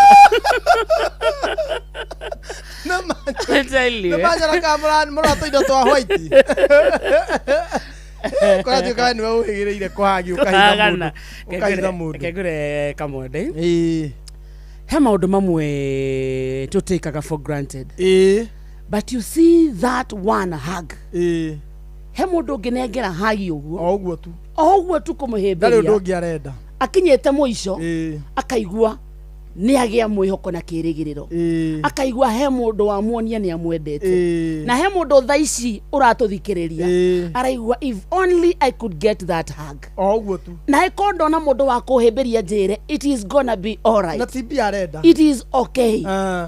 Nĩ maranyona kamũrani mũrato indo twa white. Kwa hiyo kama niwe uhigĩrĩire kũhagi ũkahitha mũndũ. Kegure kamwende. He maũndũ mamwe tũtĩkaga for granted. But you see that one hug. He mũndũ ũngĩnengera hagi ũguo. O ũguo tu kũmũhĩmbĩria. Ndarĩ ũndũ ũngĩ arenda. Akinyĩte mũico akaigua ni agia mwihoko na kirigiriro akaigua he mundu wa muonia ni amwendete na he mundu thaici uratuthikiriria araigua if only I could get that hug oguo tu na ikondo na mundu wa kuhimbiria njire it is gonna be all right na tibi arenda it is okay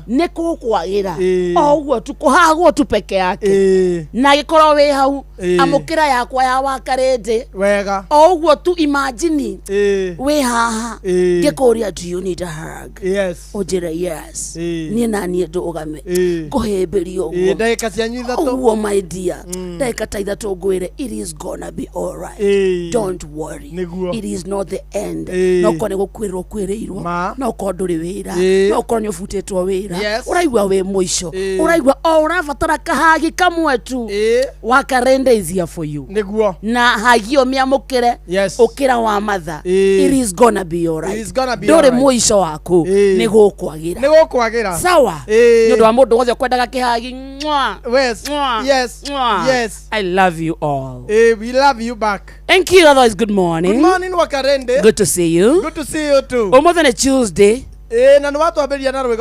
ne kukwagira oguo tu kuhagwo tu peke yake na gikoro we hau amukira yakwa ya Wakarede wega oguo tu imagine we haha gikuria do you need a hug yes ojira yes ni nani ndugame kuhimbirio uguo ndagika cianyu ithatu uguo my dear ndagika ta ithatu ngwire it is gonna be all right don't worry it is not the end no kone gukwirwo kwirirwo no konduri wira no konyo futetwo wira uraigwa we muico uraigwa o urabatara kahagi kamwe tu Wakarede is here for you niguo na hagio miamukire ukira wa matha it is gonna be all right it is gonna be dore muico waku ni gukwagira sawa ni ndo mundu wothe kwendaga kihagi yes I love you all we love you back thank you otherwise good morning Wakarede good to see you too almost on a Tuesday na nä watwambä na rwä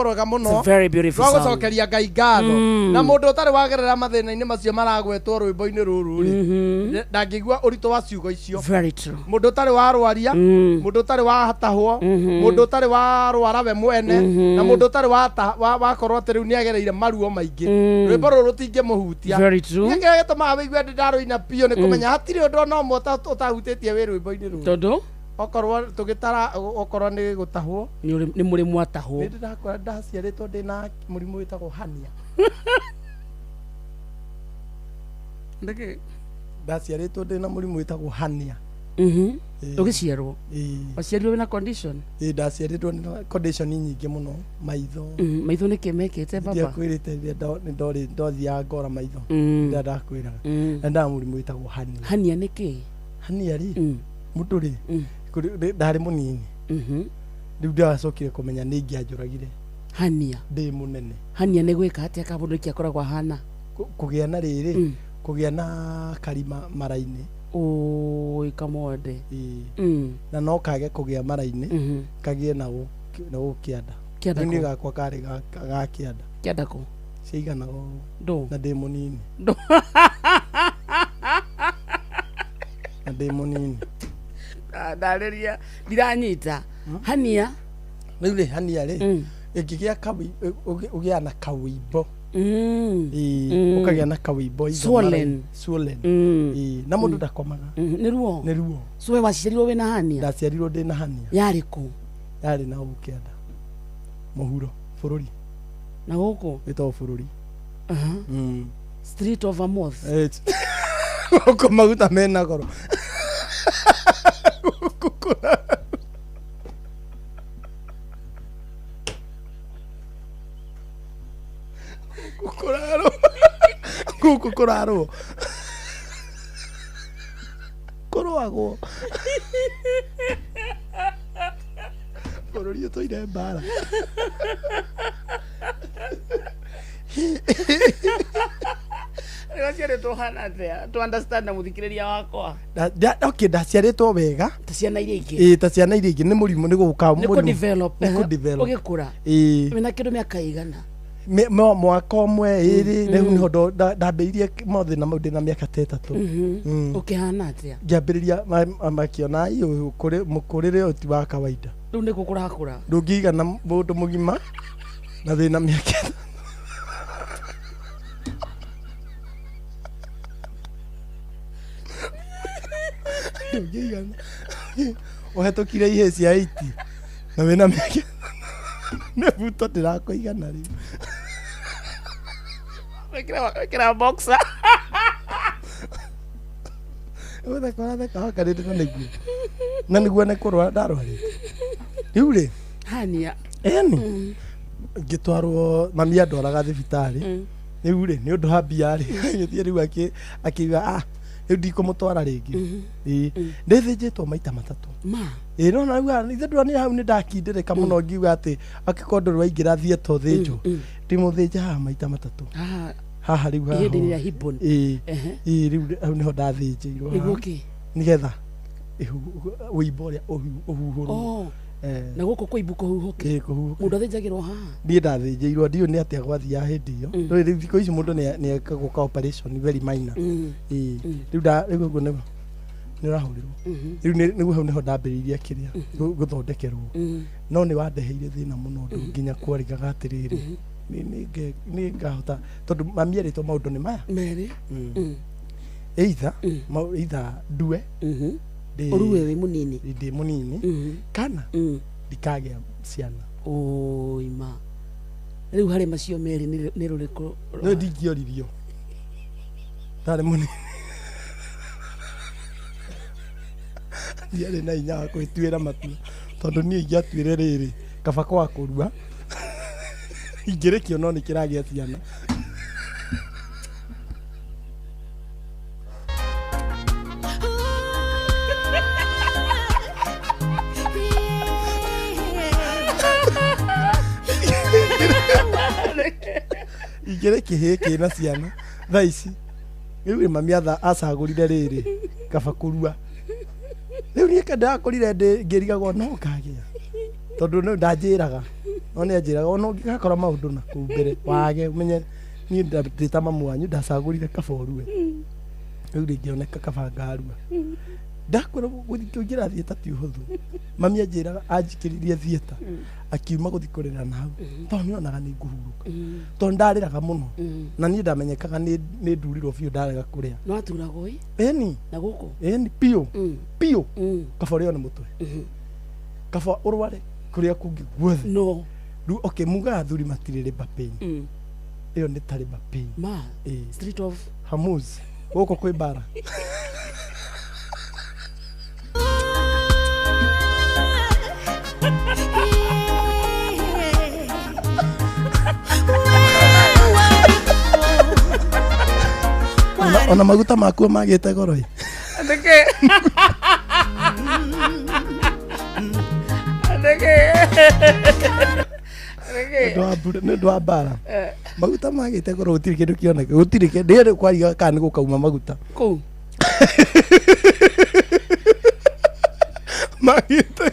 rwega må no rwa gå cokeria Ngai ngatho na må ndå å tarä wagerera mathä na-inä macio maragwetwo rwä mbo-inä rå rå rä ndangä igua å ritå wa ciugo icio må ndå å tarä warwaria må ndå å tarä watahwo må ndå å tarä warwara we mwene na må ndå å tarä wakorwo atä rä u nä agereire maruo maingä rwä mbo rå rå tingä må hutia gä kä gä tå maga wä igua ndä ndarå ina biå nä kå menya hatirä å ndå ona å mwe å tahutä tie wä rwä mbo-inä rå tondå okorwo tugitara okorwo ni gutahwo ni muri mwatahwo ni ndakora ndaciaritwo ndina murimu witagwo hania ndeke ndaciaritwo ndina murimu witagwo hania ugiciarwo waciarirwo na condition ndaciaritwo na condition nyingĩ muno maitho maitho nĩ kĩmekĩte baba ndiakwĩrĩte nĩ ndothiaga ngora maitho nda ndakwĩraga nda murimu witagwo hania hania nĩ kĩ hania ri mũndũ ri ndarĩ mũnini rĩu ndacokire kũmenya nĩ ingĩanjũragire hania ndĩ mũnene hania nĩ gwĩka atĩa kabũndũ iki akoragwo hana kũgĩa na rĩrĩ kũgĩa na karima mara-inĩ oi Kamode na no kage kũgĩa mara-inĩ kagĩe na gũkĩanda nĩ gakwa karĩ ga kĩanda kũ ciaigana na ndĩ mũnini na ndĩ mũnini ndarĩria ndiranyita hania rĩu rĩ hania rĩ ĩngĩgĩa ũgĩa na kawĩimbo ũkagĩa na kawĩimbo swollen na mũndũ ndakomaga nĩ ruo so we waciarirwo wĩna hania ndaciarirwo ndĩ na hania yarĩ kũ yarĩ na gũkĩanda mũhuro bũrũri na gũkũ wĩtagwo bũrũri Street of Amoth gũkũ maguta mena goro gũkũ kũrarwo kũrwagwo bũrũri ũtũire mbara Ndaciarĩtwo hana atĩa to understand na mũthikĩrĩria wakwa okay ndaciarĩtwo wega ta ciana iria ingĩ ta ciana iria ingĩ nĩ mũrimũ nĩ gũka mũrimũ nĩ kũ-develop ũgĩkũra wĩna kĩndũ mĩaka igana mwaka ũmwe ĩrĩ rĩu nĩho ndambĩrĩirie mathĩna mau ndĩna mĩaka ta ĩtatũ ũkĩhana atĩa ngĩambĩrĩria makĩona mũkũrĩre ũti wa kawaida rĩu nĩkũ kũrakũra ndũngĩigana mũndũ mũgima na thĩna mĩaka ndũngĩigana ũhetũkire ihĩ cia 80 na wĩna mĩaka nĩ buto ndĩrakũigana rĩu wĩkĩra boxer ũtheka wakarĩte na nĩguo nĩ kũrwara ndarwarĩte rĩu rĩ hania eni ngĩtwarwo mami andwaraga thibitarĩ rĩu rĩ nĩ ũndũ wa mbia rĩ agĩthiĩ rĩu akiuga rĩu ndikũmũtwara rĩngĩ ndĩthĩnjĩtwo maita matatũ no na rĩu ithe ndũra nĩ hau nĩ ndakindĩrĩka mũno ngiuga atĩ angĩkorwo ndũrĩ waingĩra thieta ũthĩnjwo ndĩmũthĩnje haha maita matatũ haha rĩu rĩu hau nĩho ndathĩnjĩirwo nĩgetha wĩimbo ũrĩa ũhuhũrwo na gũkũ kũimbu kũhuhũke mũndũ athĩnjagĩrwo haha niĩ ndathĩnjĩirwo ndiũ nĩ atĩa gwathiaga hĩndĩ ĩyo rĩu thikũ ici mũndũ nĩ ekagũka operation very minor rĩu ũguo nĩ ũrahũrĩrwo rĩu nĩguo hau nĩho ndambĩrĩirie kĩrĩa gũthondekerwo no nĩ wandeheire thĩna mũno ũndũ nginya kwarigaga atĩrĩrĩ nĩ ngahota tondũ mami erĩtwo maũndũ nĩ maya merĩ either ndue ũruwe wĩ mũnini ndĩ mũnini kana ndikagĩa ciana oima rĩu harĩ macio merĩ nĩ rũrĩkũ no ndingĩoririo ndarĩ mũnini ndiarĩ na hinya wa gwĩtuĩra matua tondũ niĩ ingĩatuĩre rĩrĩ kaba kwa kũrua ingĩrĩkio no nĩ kĩragĩa ciana ingĩrĩ kĩhĩ kĩna ciana thaa ici rĩu mami acagũrire rĩrĩ kaba kũrua rĩu niĩ ndakũrire ngĩrigagwo no kagĩa tondu no ndanjiraga one anjiraga ona ngikakora maundu na kumbere wage umenye ni ndita mamu wanyu ndacagurire kaborue riu ringioneka kabangarua ndakora guthikira thieta ti uhuthu mami anjiraga anjikiririe thieta akiuma guthikurira nau tondu onaga ni nguhuruka tondu ndariraga muno na ni ndamenyekaga ni ndurirwo biu ndarega kuria no aturagwo eni na guku eni pio kaborio na mutwe kaba urware kuria kungi guothe no ru okay muga athuri matirire pain iyo ni tari pain ma street of Hamuz guko kwi bara ona maguta maku magite goroi adeke ndwa bara maguta magite goro gutiri kindu kioneka gutiri kindu kwariga kana gukauma maguta ku magite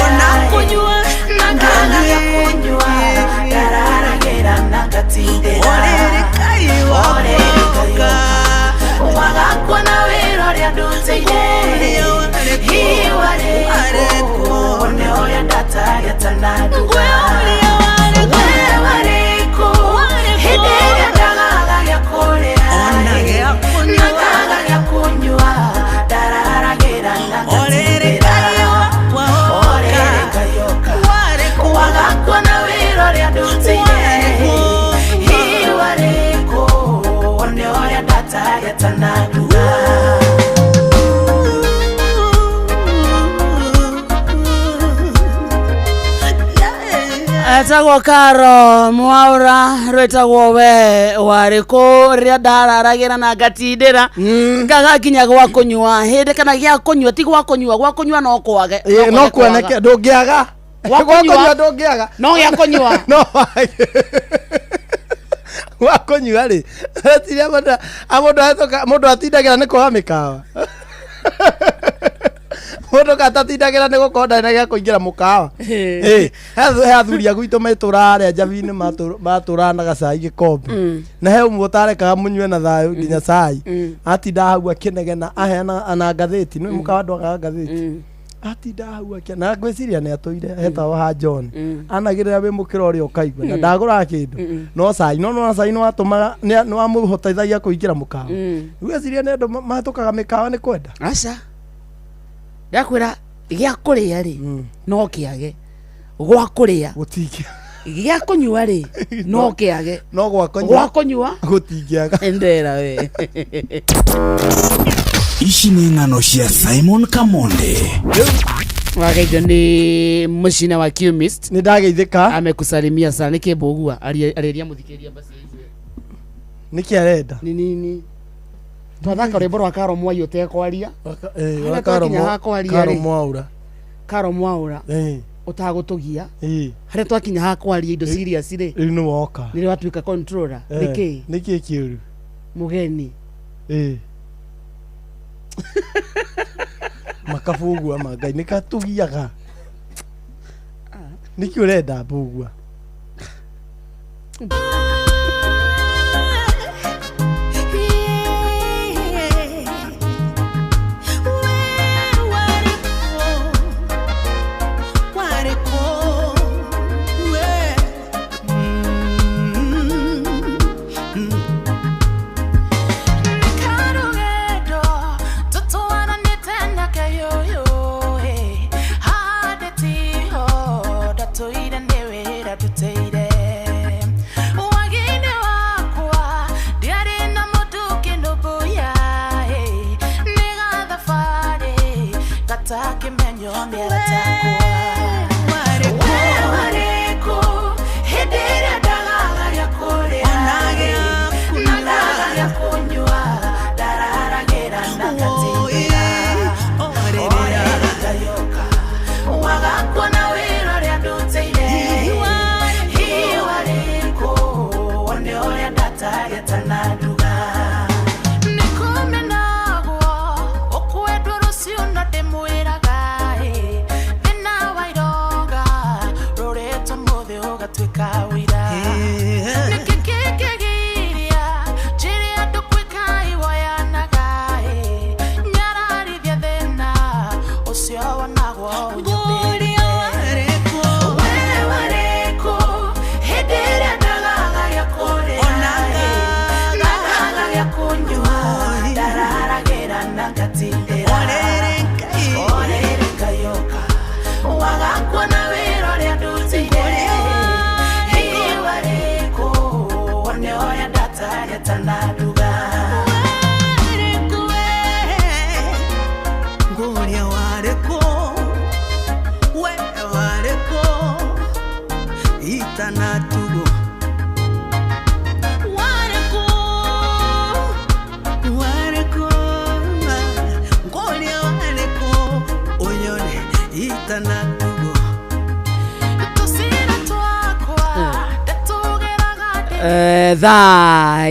Ona kunywa Etagwo Karo Mwaura rwetagwo we wariko ria ndararagira na ngatindira ngagakinya gwa kunywa hindi kana gya kunywa ti gwa kunywa no kwage no kuoneke ndungiaga gwa kunywa ndungiaga no gya kunywa no gwa kunywa ri tiria mundu atindagira ni kwa mikawa mundu katatindagira ni gukonda na gya kuingira mukawa he athuria gwitu meturare njavini maturanaga cai gikombe na he umwe utarekaga munywe na thayu nginya cai atinda hau akinegena aheana ana ngatheti ni mukawa ndwaga ngatheti atinda hau akina ngwiciria ni atuire hetawa ha John anagirira wi mukiro uri ukaigwa na ndagura kindu no cai no cai no atumaga no amuhotaithagia kuingira mukawa ngwiciria ni andu mahatukaga mikawa ni kwenda aca ndakwira gya kuria ri no kiage gwa kuria gutingia gya kunywa ri no kiage no gwa kunywa gutingiaga endera we ici nĩ ng'ano cia Simon Kamonde wakaitwo ni mucina wa Chemist ni ndageithika amekusalimia sana nikibugua areria muthikiria basi niki arenda nini twathaka rwimbo rwa Karo Mwai utekwaria Karo Mwaura utagutugia haria twakinya ha kwaria indo serious ri ni woka ni watwika controller niki kiuru mugeni makabugua mangai nikatugiaga niki urenda bugua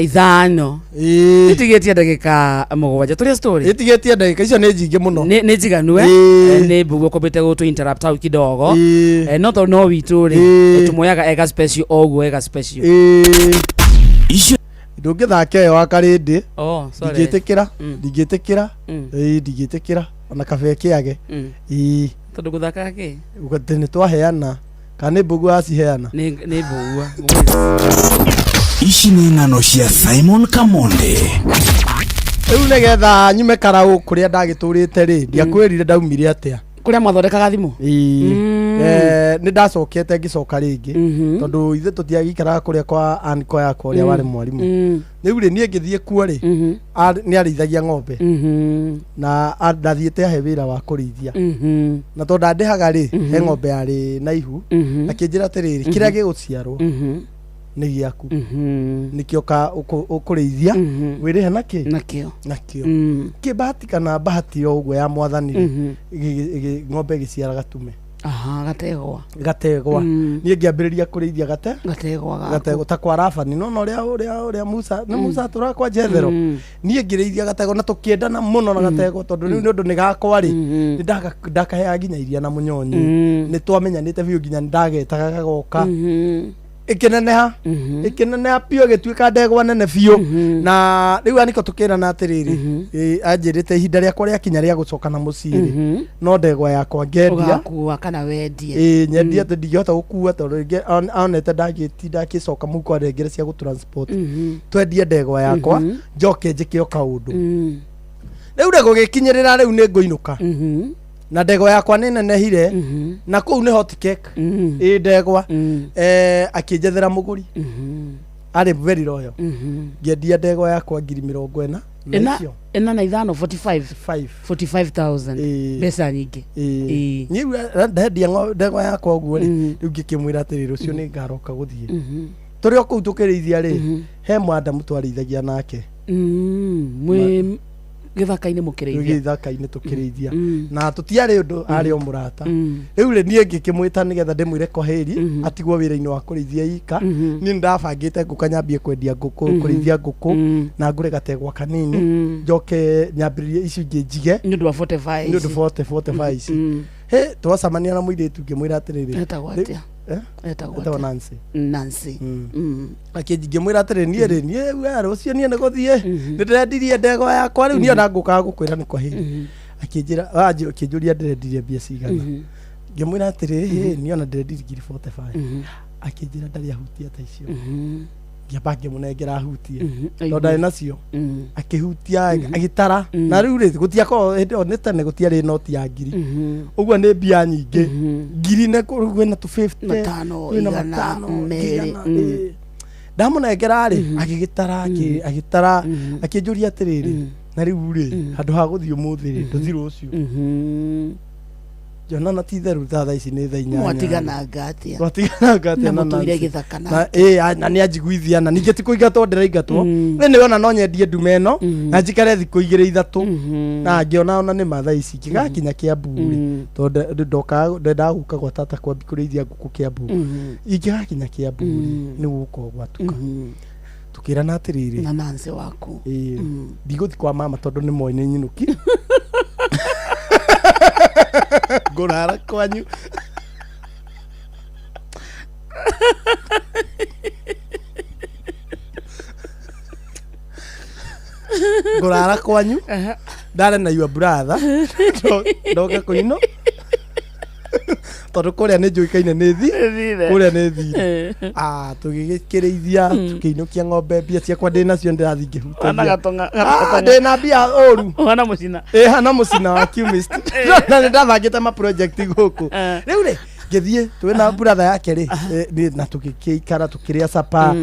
ithano itigetie ndagika mugwanja turia story itigetie ndagika icio ni jingi muno ni njiganu ni mbugo kopete go to interrupt au kidogo no to no witu ri tumoyaga ega special ogwo ega special icio ndungithake wa karindi sorry ndigitikira ndigitikira ona kabe kiage tondu guthaka ki ugatene twaheana kana mbugo aciheana ni mbugua ici nĩ ng'ano cia Simon Kamonde riu nigetha nyume Karau kuria ndagiturite ri ndiakwirire ndaumire atia kuria mwathondekaga thimu ni ndacokete ngicoka ringi tondu ithe tutiagikaraga kuria kwa anko yakwa uria wari mwarimu riu ri nie ngithie kuo ri ni arithagia ng'ombe na ndathiite ahe wira wa kurithia na tondu andihaga ri he ng'ombe yari na ihu akinjira atiriri kiria giguciarwo ni giaku nikio ka ukurithia wirihe nakio kibahatikana bahati yo uguo ya mwathani ng'ombe giciara gatume gategwa nie ngiambiriria kurithia gategwa ta kwa Rafani no uria Musa turakwa Jethero nie ngirithia gategwa na tukiendana muno na gategwa tondu riu ni undu ni gakwa ri ni ndakahea nginya iria na munyonyi ni twamenyanite biu nginya ndagetaga gagoka ikineneha pio gituika ndegwa nene biu na riu aniko tukirana atiriri anjirite ihinda riakwa riakinya ria gucoka na muciri no ndegwa yakwa ngendia ugakuwa kana wendie nyendia te ndigihota gukua tondu onete ndagitinda akicoka muko arengere cia gutransport twendie ndegwa yakwa njoke njikio kaundu riu ndego gikinyirira riu ni nguinuka na ndegwa yakwa ni nenehire na kuu ni hot cake ndegwa akinjethera muguri ari very loyal ngendia ndegwa yakwa 40,000 ena na ithano 45,000 pesa nyingi ni ndendia ndegwa yakwa uguo riu ngikimwira atiriri ucio ni ngaroka guthie turi o kuu tukirithia ri he mwanda mutwarithagia nake githaka-ini mukirithia githaka-ini tukirithia na tutiari undu ari o murata riu ri nie ngikimwita nigetha ndimwire koheri atigwo wira-ini wa kurithia ika ni ndabangite ngukanyambie kwendia nguku kurithia nguku na ngure gategwa kanini njoke nyambiririe icio ingi njige ni undu wa 45 ici he twacamania na muiritu ngimwira atiriri etagwatia etagwa Nancy akingimwira atiriri nie rucio nie niguthie ndirendirie ndegwa yakwa riu nie ona ngukaga gukwira ni koheri akinjira akinjuria ndirendirie mbia cigana ngimwira atiriri nie ona ndirendirie 45 akinjira ndari ahutia ta icio ngiamba ngimunengera ahutie tondu ndari nacio akihutia agitara na riu ri gutiako ni tene gutiari noti ya ngiri uguo ni mbia nyingi ngiri ne kwina 250 ndamunengera ri agitara akinjuria atiriri na riu ri handu ha guthio muthi ri nduthiro ucio Jona ti theru thaa ici ni thaa 8 mwatigana ngati na mutuire githaka na na ni ajiguithia na ninge tikuigatwo ndiraingatwo ni ona no nyendie ndume eno na njikare thiku 2-3 na ngiona ona ni mathaa ici kigakinya Kiambu tondu ndoka ndenda guka gwa tata kwa bikurithia nguku Kiambu igigakinya Kiambu ni guko gwatuka tukirana atiriri na Nancy waku ndiguthi kwa mama tondu ni moine nyinuki ngurara kwanyu ngurara kwanyu ndare na your brother ndoga kuino tondu kuria ni njuikaine ni kuria ni thire tugigikirithia tukiinukia ng'ombe mbia ciakwa ndi nacio ndirathi ngihutia ndi na mbia oru hana mucina hana mucina wa chemist na ndabangite ma project guku riu ri ngithie twina brother yake ri na tugikiikara tukiria sapa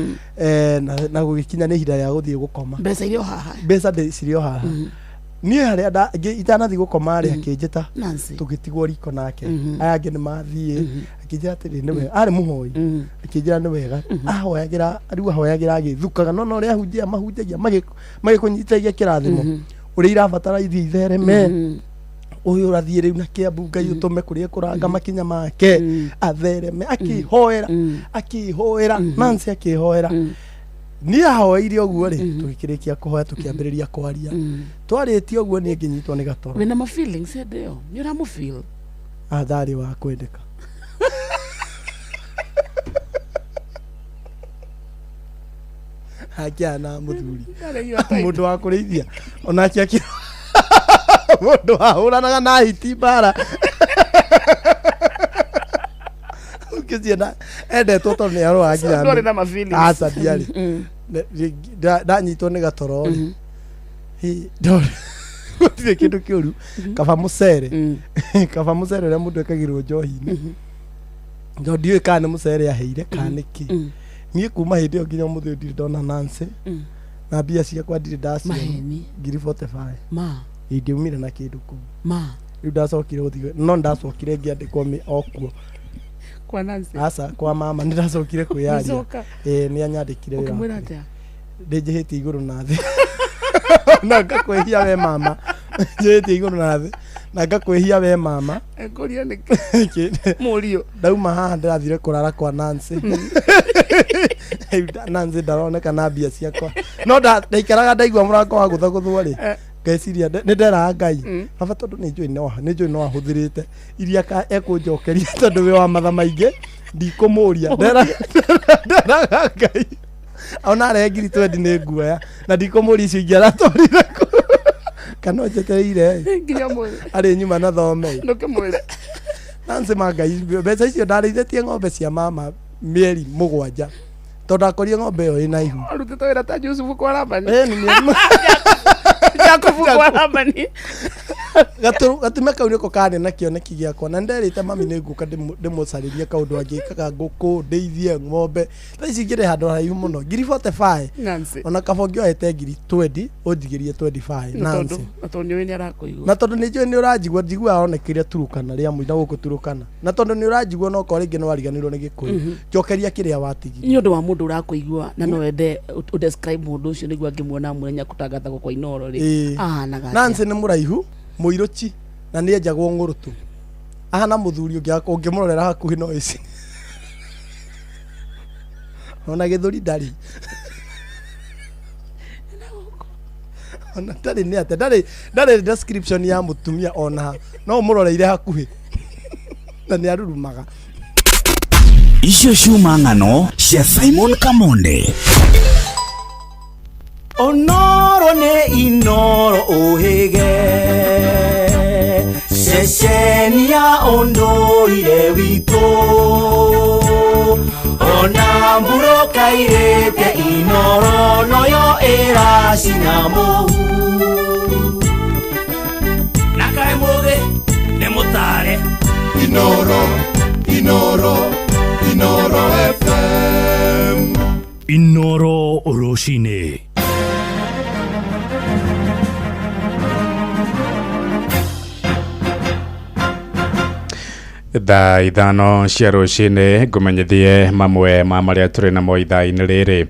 na gugikinya ni hinda ya guthie gukoma mbeca irio haha nie haria itanathi gukoma ri akinjita tugitigwo riko nake aya angi ni mathie akinjira atiri niwe ari muhoi akinjira ni wega ahoyagira riu ahoyagira agithukaga no ri ahunjia mahunjagia magikunyitagia kirathimo uri irabatara ithi ithereme uyu urathie riu na Kiambu Ngai utume kuria kuranga makinya make athereme akihoera Nancy akihoera ni ahoire uguo ri tukikirikia kuhoya tukiambiriria kwaria twaritie uguo ni nginyitwo ni gatoro wina ma feelings ndio ni ura mu feel athari wa kwendeka hakiana muthuri mundu wa kurithia ona kiaki mundu ahuranaga na hiti bara ukizina endetwo tondu ni aro agira ndore na ma feelings asa diari ndanyitwo ni gatoro hi ndore gutire kindu kiuru kaba mucere kaba mucere ria mundu ekagirwo njohi-ini ndo ndiwe kana mucere aheire kaniki nie kuma hindi nginya muthi ndiri ndona Nancy na mbia ciakwa ndiri ndacia ngiri 45 ma indiumire na kindu ku ma riu ndacokire guthie no ndacokire ngiandikwo okuo kwa Nancy asa kwa mama ndacokire kwiyaria ni anyandikire wira ukimwira atia ndinjihiti iguru na thi na ngakwihia we mama njihiti iguru na thi na ngakwihia we mama ekoria ni murio ndauma haha ndirathire kurara kwa Nancy Nancy ndaroneka na mbia ciakwa no ndaikaraga ndaigua murango wa guthaguthwo ri ngeciria nĩ ndera Ngai baba tondu nĩ njũĩ no ahuthirite iria ekunjokeria tondu we wa matha maingĩ ndikũmũria ndera Ngai ona are ngiri 20 nĩ nguoya na ndikũmũria icio ingĩ aratwarire kana njetereire nginya mwĩre arĩ nyuma na thome ndũkĩmwĩre Nancy Mangai mbeca icio ndarĩithĩtie ng'ombe cia mama mĩeri 7 tondu akorie ng'ombe ĩyo ĩna ihu arutĩte wĩra ta Yusufu kwa Labani Jacob kwa Labani gatume kau niko kane na kioneki giakwa na nderite mami nĩ nguka ndĩmũcarĩrie kaũndũ angĩkaga ngũkũ ndeithie ng'ombe tha ici ngĩrĩ handũ haraihu mũno ngiri 45 Nancy ona kabongi ohete ngiri 20 ũnjigĩrie 25 Nancy na tondu nĩ arakũigua na tondu nĩ njũĩ nĩ ũranjigua njiguaga onekire Turukana rĩa mũina gũkũ Turukana na tondu nĩ ũranjigua no korwo rĩngĩ nĩ wariganĩrwo nĩ Gĩkũyũ njokeria kĩrĩa watigirie nĩ ũndũ wa mũndũ ũrakũigua na no wende describe mũndũ ũcio nĩguo angĩmuona mũthenya kũtangathagwo kwa Inoro rĩ ahanaga Nancy nĩ mũraihu mũiruchi na nĩ enjagwo ngũrũtu ahana mũthuri ũngĩmũrorera hakuhĩ no ici ona gĩthũri ndarĩ ona ndarĩ nĩ atĩ ndarĩ description ya mũtumia ona no mũroreire hakuhĩ na nĩ arurumaga icio ciuma ng'ano cia Simon Kamonde Onoro nĩ Inoro ũhĩge ceceni ya ũndũire witũ ona mburo kairĩte Inoro noyo ĩracina mũhu na kaĩ mũthĩ nĩ mũtare Inoro FM Inoro rũcinĩ thaa ithano cia rũcinĩ ngũmenyithie mamwe ma marĩa tũrĩ namo ithaa-inĩ rĩrĩ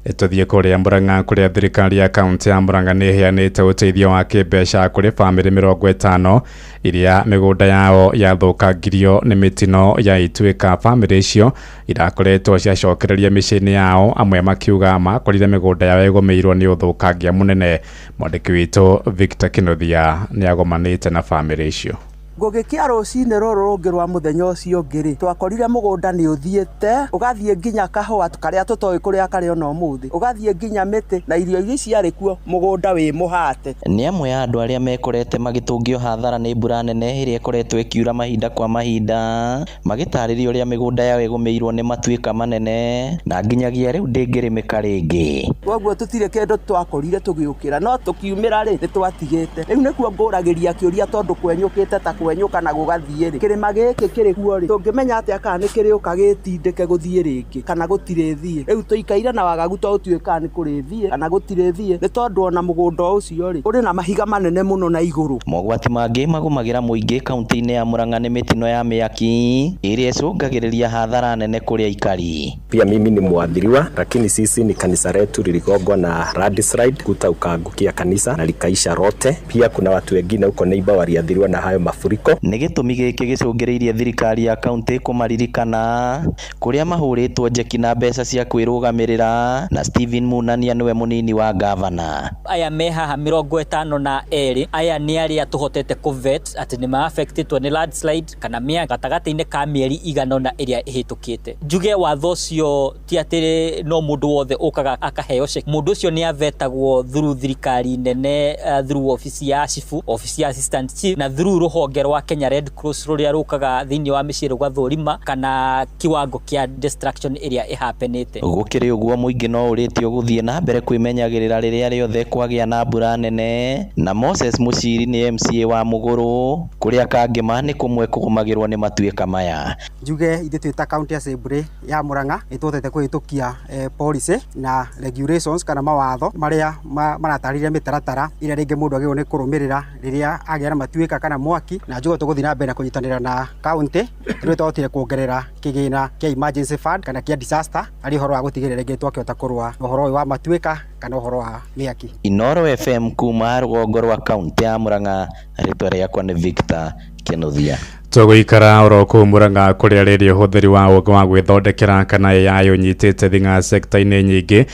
tũthiĩ kũrĩa Murang'a kũrĩa thirikari ya kaunti ya Murang'a nĩ ĩheanĩte ũteithio wa kĩmbeca kũrĩ bamĩrĩ 50 iria mĩgũnda yao yathũkangirio nĩ mĩtino ya Ituĩka. Bamĩrĩ icio irakoretwo ciacokereria mĩciĩ-inĩ yao, amwe makiuga makorire mĩgũnda yao ĩgũmĩirwo nĩ ũthũkangia mũnene. Mwandĩki witũ Victor Kĩnuthia nĩ agomanĩte na bamĩrĩ icio. Ngũgĩkia rũcinĩ rũrũ rũngĩ rwa mũthenya ũcio ũngĩ twakorire mũgũnda nĩ ũthiĩte ũgathiĩ nginya kahũa karĩa tũtoĩ kũrĩa karĩ ona ũmũthĩ, ũgathiĩ nginya mĩtĩ na irio iria ciarĩ kuo mũgũnda wĩ mũhate. Nĩ amwe ya andũ arĩa mekorete magĩtũngio hathara nĩ mbura nene ĩrĩa ĩkoretwo ĩkiura mahinda kwa mahinda, magĩtarĩria ũrĩa mĩgũnda yao ĩgũmĩirwo nĩ matuĩka manene na nginyagia rĩu ndĩngĩrĩmĩka rĩngĩ. Koguo tũtirĩ kĩndũ twakorire tũgĩũkĩra, no tũkiumĩra rĩ nĩtwatigĩte. Rĩu nĩkuo ngũragĩria kĩũria tondũ kwenyũkĩte ta kwenyũka na gũgathiĩ rĩ, kĩrĩma gĩkĩ kĩrĩ kuo rĩ, tũngĩmenya atĩa kana nĩ kĩrĩũka gĩtindĩke gũthiĩ rĩngĩ kana gũtirĩ thiĩ. Rĩu tũikaire na wagagu tũtuĩka nĩ kũrĩ thiĩ kana gũtirĩ thiĩ, nĩ tondũ ona mũgũnda ũcio rĩ ũrĩ na mahiga manene mũno na igũrũ. Mogwati mangĩ magũmagĩra mũingĩ kaunti-inĩ ya Murang'a nĩ mĩtino ya mĩaki ĩrĩa ĩcũngagĩrĩria hathara nene kũrĩ aikari. Pia mimi ni mwadhiriwa, lakini sisi ni kanisa letu liligongwa na landslide, kuta ukaangukia kanisa na likaisha rote. Pia kuna watu wengine huko neighbor waliathiriwa na hayo mafuriko. Nĩ gĩtũmi gĩkĩ gĩcũngĩrĩirie thirikari ya kaunti kũmaririkana kũrĩa mahũrĩtwo njeki na mbeca cia kwĩrũgamĩrĩra, na Stephen Munania nĩwe mũnini wa gavana. Aya me haha 52 aya nĩ arĩa tũhotete kũvet atĩ nĩ ma-affectĩtwo nĩ landslide kana mĩaki gatagatĩ-inĩ ka mĩeri igana na ĩrĩa ĩhĩtũkĩte. Njuge watho ũcio ti atĩ no mũndũ wothe ũkaga akaheo ceki. Mũndũ ũcio nĩ avetagwo through thirikari nene, through ofici ya chifu, ofici ya assistant chief na through rũhonge rwa Kenya Red Cross ruria rukaga thiini wa micii rugathurima kana kiwango kia destruction area ihapenete. Gukiri uguo muingi no uritio guthie na mbere kwimenyagirira riria riothe kwagia na mbura nene. Na Moses Muchiri ni MCA wa Muguru kuria kangima ni kumwe kugumagirwo ni matuika maya. Njuge ithe twita county assembly ya Murang'a itotete kwihitukia policy na regulations kana mawatho maria maratarire mitaratara ira ringi mundu agirwo ni kurumirira riria agia na matuika kana mwaki na njugo tuguthi na mbere kunyitanira na county riria twotire kuongerera kigina kia emergency fund kana kia disaster ari horo wa gutigirira ringi twakihota kurwa uhoro wa matuika kana uhoro wa miaki. Inoro FM kuma rugongo rwa county ya Murang'a, ritwa riakwa ni Victor Kenothia. Tuguikara oroku Murang'a kuria riri huthiri wa ugo wa gwithondekera kana AI unyitite thinga sekta-ini nyingi.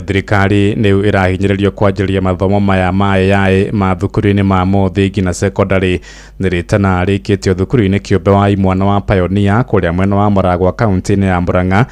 Thirikari ni irahinyiririo kwanjiria mathomo maya ma AI ma thukuru-ini ma muthingi na secondary. Niritana rikitio thukuru-ini kiumbe wa imwana wa Pioneer kuria mwena wa Murang'a kaunti-ini ya Murang'a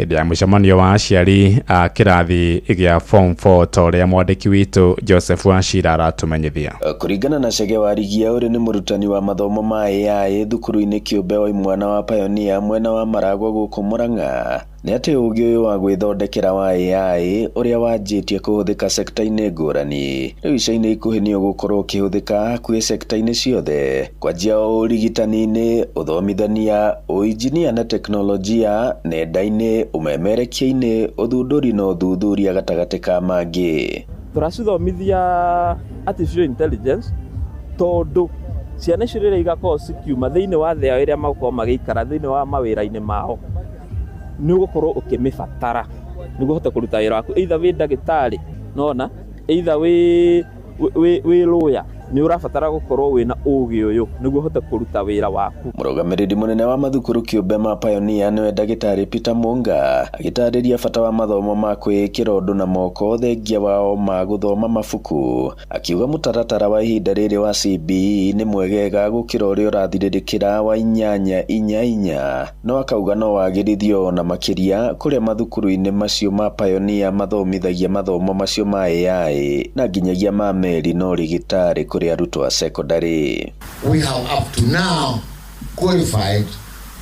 ya mucemanio wa aciari a kirathi gia form 4 toria mwandiki witu Joseph Wachira aratumenyithia. Kuringana na Chege Warigia uri ni murutani wa mathomo ma AI thukuru-ini kiumbe wa imwana wa Pioneer mwena wa Maragwa guku Murang'a ni ati ugi uyu wa gwithondekera wa AI uria wanjitie kuhuthika sekta-ini ngurani riu ica-ini ikuhi ni ugukorwo ukihuthika kwi sekta-ini ciothe kwanjia urigitani-ini, uthomithania, uinjinia na teknolojia, nenda-ini, umemerekia-ini, uthunduri na uthuthuria gatagati ka mangi. Turacithomithia artificial intelligence tondu ciana icio rĩrĩa igakorwo cikiuma thĩinĩ wa thĩ yao ĩrĩa magũkorwo magĩikara thĩinĩ wa mawĩra-inĩ mao nĩ ũgũkorwo ũkĩmĩbatara nĩguo ũhote kũruta wĩra waku, either wĩ ndagĩtarĩ nona, either wĩ lawyer, ni urabatara gukorwo wina ugi uyu niguo hote kuruta wira waku. Murugamiriri munene wa mathukuru kiumbe ma Pioneer niwe ndagitari Peter Munga agitariria bata wa mathomo ma kwikira undu na moko thengia wao ma guthoma mabuku, akiuga mutaratara wa ihinda riri wa CBE ni mwegega gukira uria urathiririkira wa 8-4-4 no akauga no wagirithio na makiria kuria mathukuru-ini macio ma Pioneer mathomithagia mathomo macio ma AI na nginyagia ma meri no rigitari kuria aruto a secondary. We have up to now qualified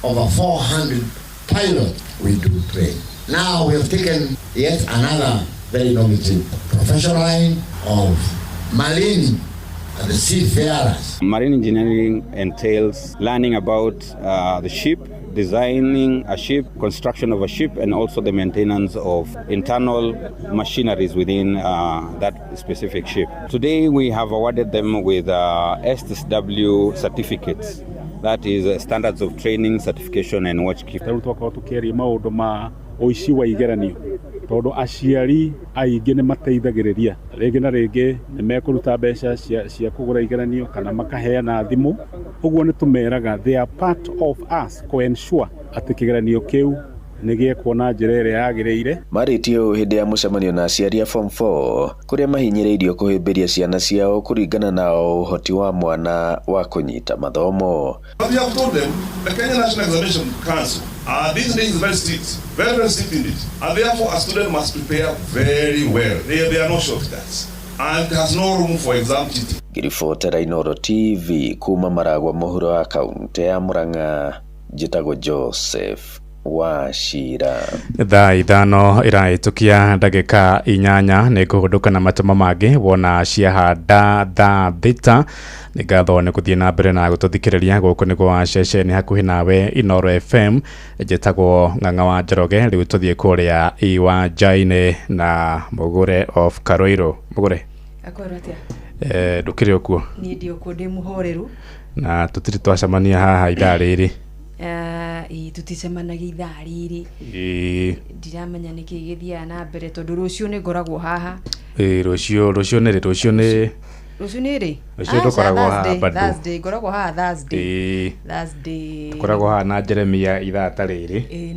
over 400 pilots we do train. Now we have taken yet another very innovative professional line of marine and the seafarers. Marine engineering entails learning about the ship, designing a ship, construction of a ship, and also the maintenance of internal machineries within that specific ship. Today we have awarded them with STSW certificates. That is standards of training, certification, and watchkeep. Twakorwo tukiaria maundu ma uici wa igeranio tondu aciari aingi ni mateithagiriria ringi na ringi ni mekuruta mbeca cia kugura igeranio kana makaheana thimu, uguo ni tumeraga they are part of us to ensure ati kigeranio kiu nigiekwo na njira iria yagiriire. Maritio hindi ya mucemanio na aciari a form 4 kuria mahinyiriirio kuhimbiria ciana ciao kuringana na uhoti wa mwana wa kunyita mathomo. But we have told them the Kenya National Examination Council these days is very strict, very strict indeed, and therefore a student must prepare very well. There are no shortcuts and there has no room for exam cheating. Girifotera Inoro TV kuma Maragwa muhuro wa kaunti ya Murang'a, njitagwo Joseph Wachira. Thaa ithano iraitukia ndagika 8 ni kugunduka na matuma mangi wona ciahanda thaa thita ni ngatho ni kuthie na mbere na gututhikiriria guku ni kwa ceceni hakuhi nawe Inoro FM njitagwo Ng'ang'a wa Njoroge. Riu tuthie kuria Iwanja-ini na Mugure of Karoiro. Mugure akorwo atia ndukiri okuo ni ndio ku ndi muhoreru na tutiri twacamania haha ithaa riri tuticemanagia ithaa riri ndiramenya niki githia na mbere tondu rucio ni ngoragwo haha rucio ni ri rucio ni tukoragwo haha Thursday ngoragwo haha Thursday tukoragwo haha na Jeremia ithaa ta riri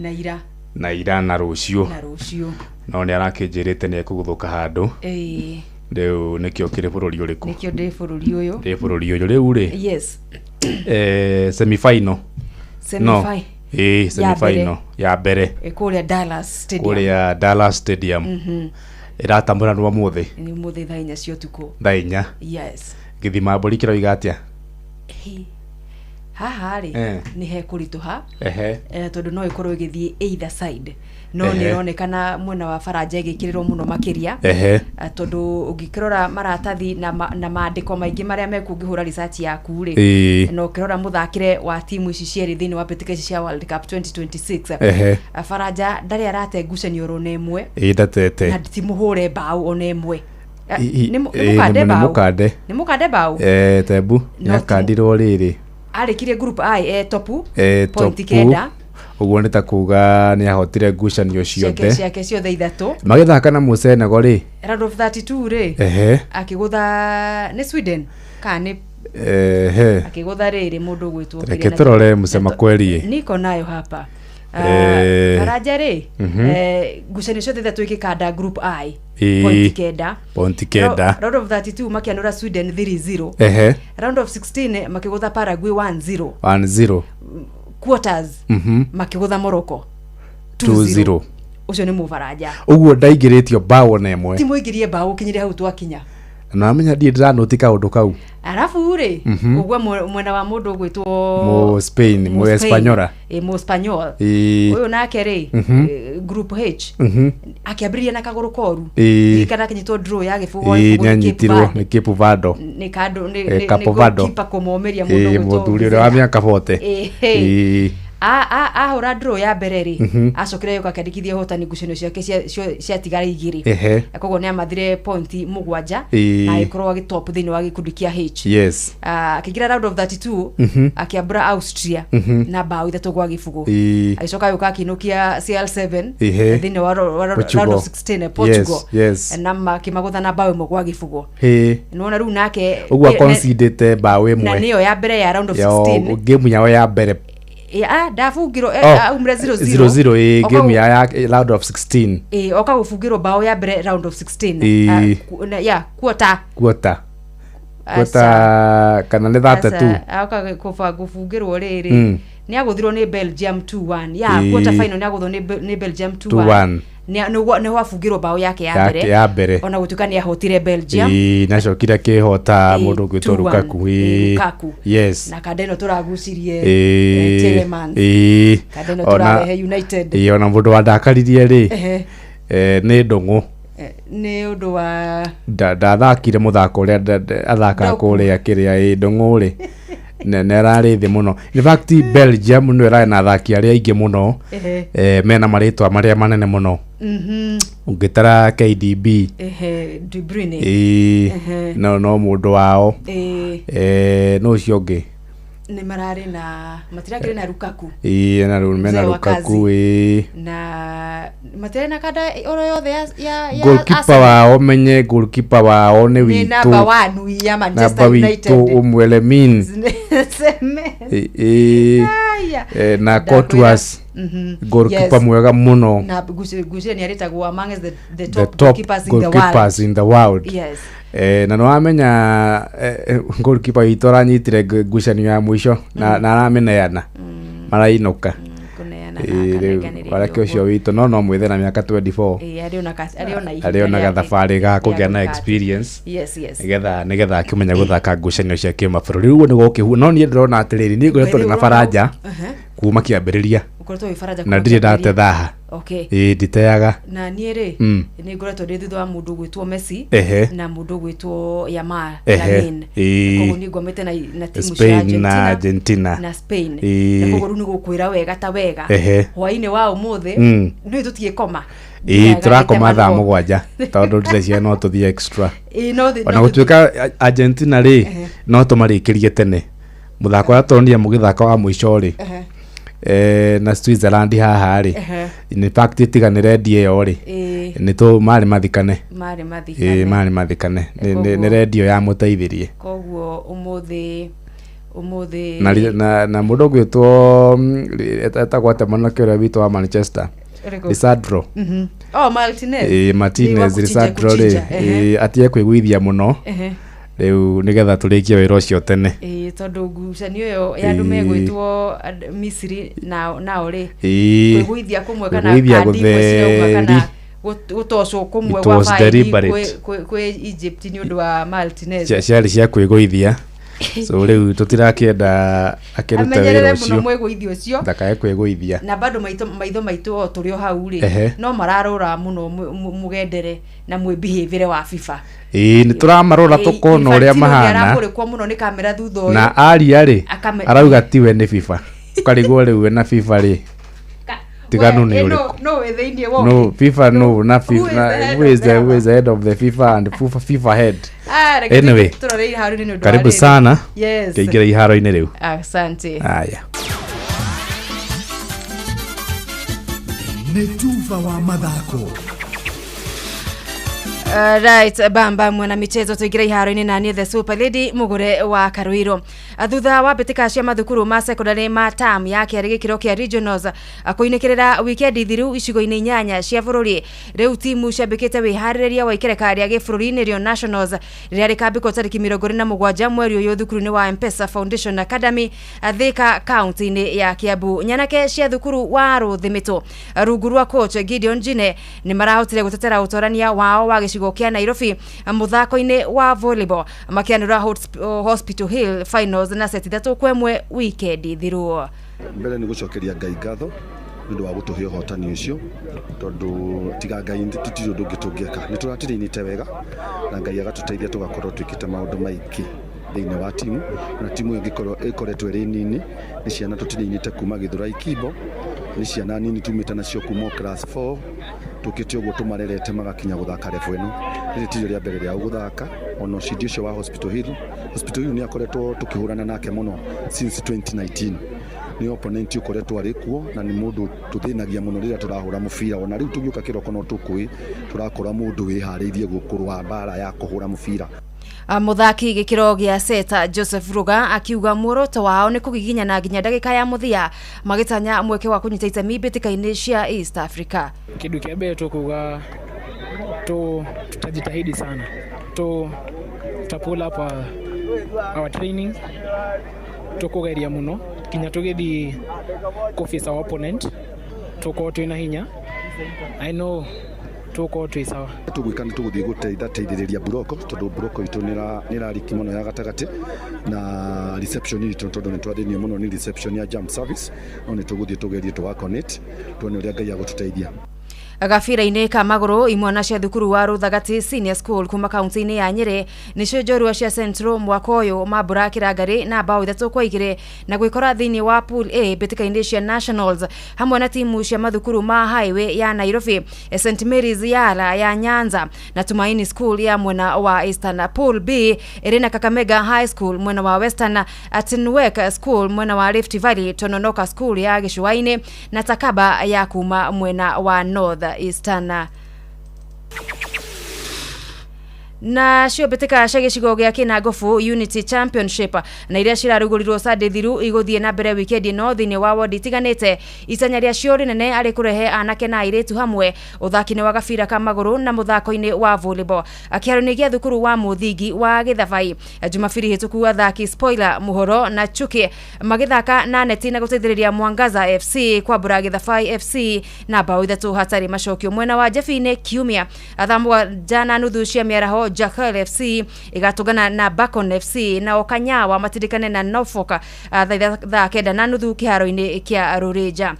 na ira na rucio no ni arakinjirite ni ekuguthuka handu Riu nikio kiri bururi uriku nikio ndi bururi uyu riu ri yes semi-final semi-final semi-final ya mbere kuria Dallas Stadium iratamburanwo muthi ni muthi thaa 4 cia utuku thaa 4 yes githima mburi kiroiga atia haha ri ni he kurituha tondu no ikorwo igithie either side no ni ronekana mwena wa Faranja igikirirwo muno makiria tondu ungikirora maratathi na maandiko maingi maria mekungihura research yaku ri no kirora muthakire wa timu ici cieri thini wa petikaci cia World Cup 2026 Faranja ndari arate ngucanio rone imwe ndatete na timuhure bao one imwe ni mukande bao tebu yakandirwo riri arikirie group I topu point kenda uguo nita kuga ni ahotire ngucanio ciothe ithatu magithaka na Senegal ri round of 32 ri akigutha ni Sweden kani akigutha riri mundu gwitwo reke turore musema kweli niko nayo hapa Faranja ri ngucanio ciothe ithatu ikikanda group I point kenda round of 32 makianura Sweden 3-0 round of 16 makigutha Paraguay 1-0 quarters makigutha Morocco 2-0 ucio ni Faranja uguo ndaigiritio bao na imwe timu igirie bao kinyire hau twakinya na amenya ndira notika undu kau arafu ri uguo mwena wa mundu gwitwo mo Spain mo Espanyola mo Espanyol uyu nake ri group H akiabiria na kaguru koru ikana kinyitwo draw ya gifugo nyanyitirwo ni Cape Verde ni kado ni kipa komomeria mundu gwitwo muthuri uri wa miaka 40 ahura draw ya mbere ri acokire yuka akandikithia hotani ngucanio ciake cia tigara igiri koguo ni amathire point 7 na ikorwo agitop thini wa gikundi kia H akigira round of 32 akiambura Austria na bao ithatu gwa gifugo agicoka yuka akinukia CL7 thini wa round of 16 Portugal na makimagutha na bao imwe gwa gifugo nona riu nake uguo concedete bao imwe na niyo ya mbere ya round of 16 game yao ya mbere ndafungiro umre 0-0 game ya round of 16 okagufungiro bao ya mbere round of 16 quarter kana ni thate tu okagufungirwo riri ni aguthirwo ni Belgium 2-1 quarter final ni aguthirwo ni Belgium 2-1 ni wafungirwo bao yake ya mbere ona gutuka ni ahotire Belgium na cokire kihota mundu gwitwo Lukaku na kadeno turagucirie Telemans kadeno turahe United ona mundu wandakaririe ri ni ndungu ni undu wa ndathakire muthako uria athaka kuria kiria ndungu ri nerari thi muno in fact Belgium no era na athaki aria aingi muno mena maritwa maria manene muno ungitara KDB De Bruyne no mundu wao no ciongi ni marari na matirakire na Lukaku na mena Lukaku na matire na kada oro yothe ya goalkeeper wao menye goalkeeper wao ni witu na bawanu ya Manchester United umwele min na Courtois goalkeeper mwega muno na gucia ni aritagwo among the top goalkeepers in the world na no amenya goalkeeper itora nyitire ngucanio ya mwisho na arameneana marainuka warake ucio witu no mwithe na miaka 24 ariona gathabari ga kugia na experience nigetha akimenya guthaka ngucanio cia kimabũrũri riu ni gokihu no ni ndĩrona atiriri ni ngoretwo na Faranja kuma kiambĩrĩria na ndirĩ ndate thaha nditeaga na niĩ rĩ nĩ ngoretwo ndĩ thutha wa mũndũ gwĩtwo Messi na mũndũ gwĩtwo Yamal Lamine koguo nĩ ngomete na timu cia Argentina na Spain na koguo rĩu nĩ gũkwĩra wega ta wega hwainĩ wa ũmũthĩ nĩ tũtigĩkoma turakoma thaa 7 tondu ndĩreciria no tũthiĩ extra ona gũtuĩka Argentina rĩ no tũmarĩkĩrie tene muthako wa tondia mugithaka wa mwisho ri na Switzerland haha ri in fact itiganire dio ri ni to mari mathikane mari mathikane ni radio ya muteithirie koguo umuthi na mundu gwitwo etagwate mana kĩrĩa witũ wa Manchester Lisandro Martinez Lisandro ri atie kwĩgwithia muno riu nigetha turikie wira ucio tene tondu ngucanio yo ya andu megwitwo Misri nao ri kwĩgwithia kumwe kana kandi imwe kana gutocwo kumwe gwa kwĩ Egypt ni undu wa Martinez ciari cia kwĩgwithia So riu tutirakienda akiruta wira ucio muno mwiguithio ucio ndakae kwiguithia na bado maitho maitu o turi o hau ri no mararora muno mugendere na mwibihivire wa FIFA ni turamarora tukona uria mahana aramurekwo muno ni kamera thutha uyu na aria ri arauga tiwe ni FIFA ukarigwo riu na FIFA ri tiganu ni uriku no wetheinie wo no FIFA no na FIFA who is the head of the FIFA and FIFA head anyway karibu sana yes kaingira iharo-ini riu asante haya Netuva wa mathako right bamba mwana michezo tuigira iharo-ini nani the super lady mugure wa Karuiro thutha wa mbitika cia mathukuru ma secondary ma term ya kiari gikiro kia regionals kuinekirira weekend thiru icigo-ini nyanya cia bururi riu timu ciambikite wihariria wa ikerekari ya gifururi-ini rio nationals riria rikambikwo tariki 27 mweri uyu thukuru-ini wa M-Pesa Foundation Academy Thika county-ini ya Kiambu nyanake cia thukuru wa Ruthimito rungu rwa coach Gideon Jine ni marahotire gutetera utorania wao wa gicigo kia Nairobi muthako-ini wa volleyball makianura Hospital Hill finals na seti 3-1 weekend thiru mbere ni gucokeria Ngai ngatho ndu wa gutuhe hotani ucio tondu tiga Ngai tutirio ndungitungieka ni turatirinite wega na Ngai agatuteithia tugakorwo twikite maundu maiki thiini wa timu na timu ingikorwo ikoretwo iri nini ni ciana tutirinite kuma Githurai Kibo ni ciana nini tumite nacio kuma class 4 tukite uguo tumarerete magakinya guthaka refu ino iri tirio ria mbere ria guthaka ono cidi ucio wa Hospital Hill ni akoretwo tukihurana nake muno since 2019 ni opponent ukoretwo ari kuo na ni mundu tuthinagia muno rira turahura mubira ona riu tugiuka kiroko no tukui turakora mundu wihariirie gukurwa bara ya kuhura mubira muthaki gikiro gia seta Joseph Ruga akiuga muoroto wao ni kugiginya na nginya ndagika ya muthia magitanya mweke wa kunyita itemi bitika-ini cia East Africa kindu kia mbere tukuga tutajitahidi sana pull up our training tukugeria muno kinya tugithi kufisa opponent tuko twina hinya I know tuko twisawa tugwikana tuguthii guteithĩrĩria buroko tondu buroko itu nirariki muno ya gatagati na reception itu tondu nitwathĩnie muno ni reception ya jump service no nituguthii tugerie tuwa connect tuone uria Ngai agututeithia gabira-ini ka maguru imwana cia thukuru wa Ruthagati Senior School kuma kaunti-ini ya Nyeri nicio njorua cia Central mwaka uyu mambura kirangari na bao 3-2 na gwikora thiini wa pool A bitika-ini cia Nationals hamwe na timu cia mathukuru ma Highway ya Nairobi St Mary's ya Nyanza na Tumaini School ya mwena wa Eastern. Pool B irina Kakamega High School mwena wa Western, Atinwek School mwena wa Rift Valley, Tononoka School ya Gicũa-ini na Takaba ya kuma mwena wa North Eastern. Na cio bitika cia gicigo gia Kinagofu Unity Championship na iria cirarugurirwo Sunday thiru iguthie na mbere weekend no thini wa ward itiganite itanya ria cio rinene ari kurehe anake na airetu hamwe uthaki-ini wa gabira ka maguru na muthako-ini wa volleyball akiaruni gia thukuru wa Muthingi wa Githavai Jumapili hituku athaki Spoiler Muhoro na Chuki magithaka na neti na guteithiriria Mwangaza FC kwa Bura Githavai FC na bao 3 hatari macokio mwena wa Jefine Kiumia athamwa jana nuthu cia miaraho Jackal FC igatugana na Bacon FC na Okanyawa matirikane na Norfolk thaa kenda na nuthu kiharo-ini kia Rureja.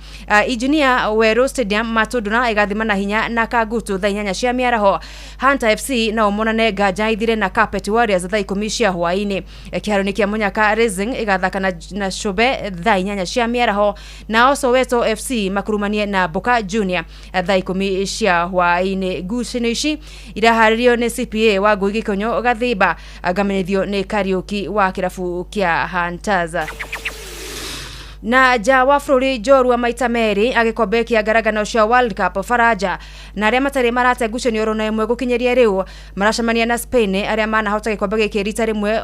Engineer Wero Stadium matunduna igathimana hinya na Kagutu thaa 8 cia miaraho. Hunter FC na omonane Gaja ithire na Carpet Warriors thaa 10 cia hwaini. Kiharo-ini kia Munyaka Racing igathaka na Shobe thaa 8 cia miaraho na Soweto FC makurumanie na Boka Junior thaa 10 cia hwaini. Ngucanio ici iraharirio ni CPA wa Ngugi Konyo Gathiba agamenethio ni Kariuki wa kirabu kia Hunters. Na jawa Flori Jorua maita meri agikombe kia ngaragano cia World Cup Faraja na aria matari marate ngucanio rona imwe gukinyeria riu maracemania na Spain aria manahota gikombe giki rita rimwe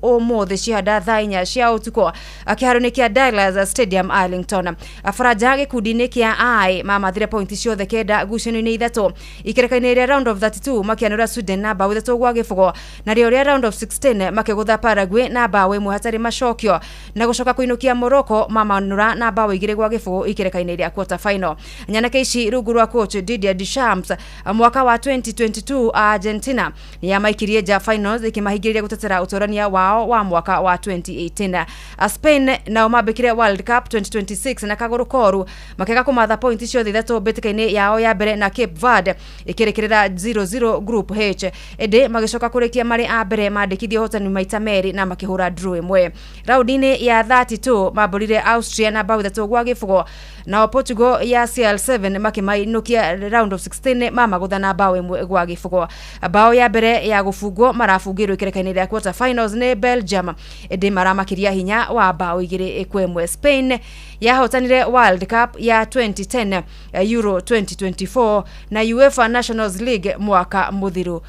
umuthi cihanda thaa 4 cia utuko akiharo-ini kia Douglas Stadium Arlington. Faraja gikundi-ini kia I mamathire pointi ciothe kenda ngucanio-ini ithatu ikereka-ini ria round of 32 makianura Sweden na bao 3 gwa gibugo na ria round of 16 makigutha Paraguay na bao 1 hatari macokio na gucoka kuinukia Morocco mamanura na bao 2-0 ikerekaine ria quarter final. Nyanake ici rungu rwa coach Didier Deschamps mwaka wa 2022 Argentina ya maikirie ja finals ikimahigiria gutetera utorania wao wa mwaka wa 2018. Spain na mabekire World Cup 2026 na kaguru koru makeka kumatha point icio thithatũ betikaine yao ya mbere na Cape Verde ikirekerera 0-0 group H. Ede magicoka kurekia mari a mbere mandikithio hotani maita meri na makihura draw imwe. Raundini ya 32 maborire Austria na bao 3-0 na Portugal ya CL7 makimainukia round of 16 mama guthana bao 1-0. Bao ya mbere ya gufungwo marafungirwo ikerekaine ria quarter finals ni Belgium. Ede maramakiria hinya wa bao 2-1. Spain ya hotanire World Cup ya 2010, Euro 2024 na UEFA Nations League mwaka muthiru.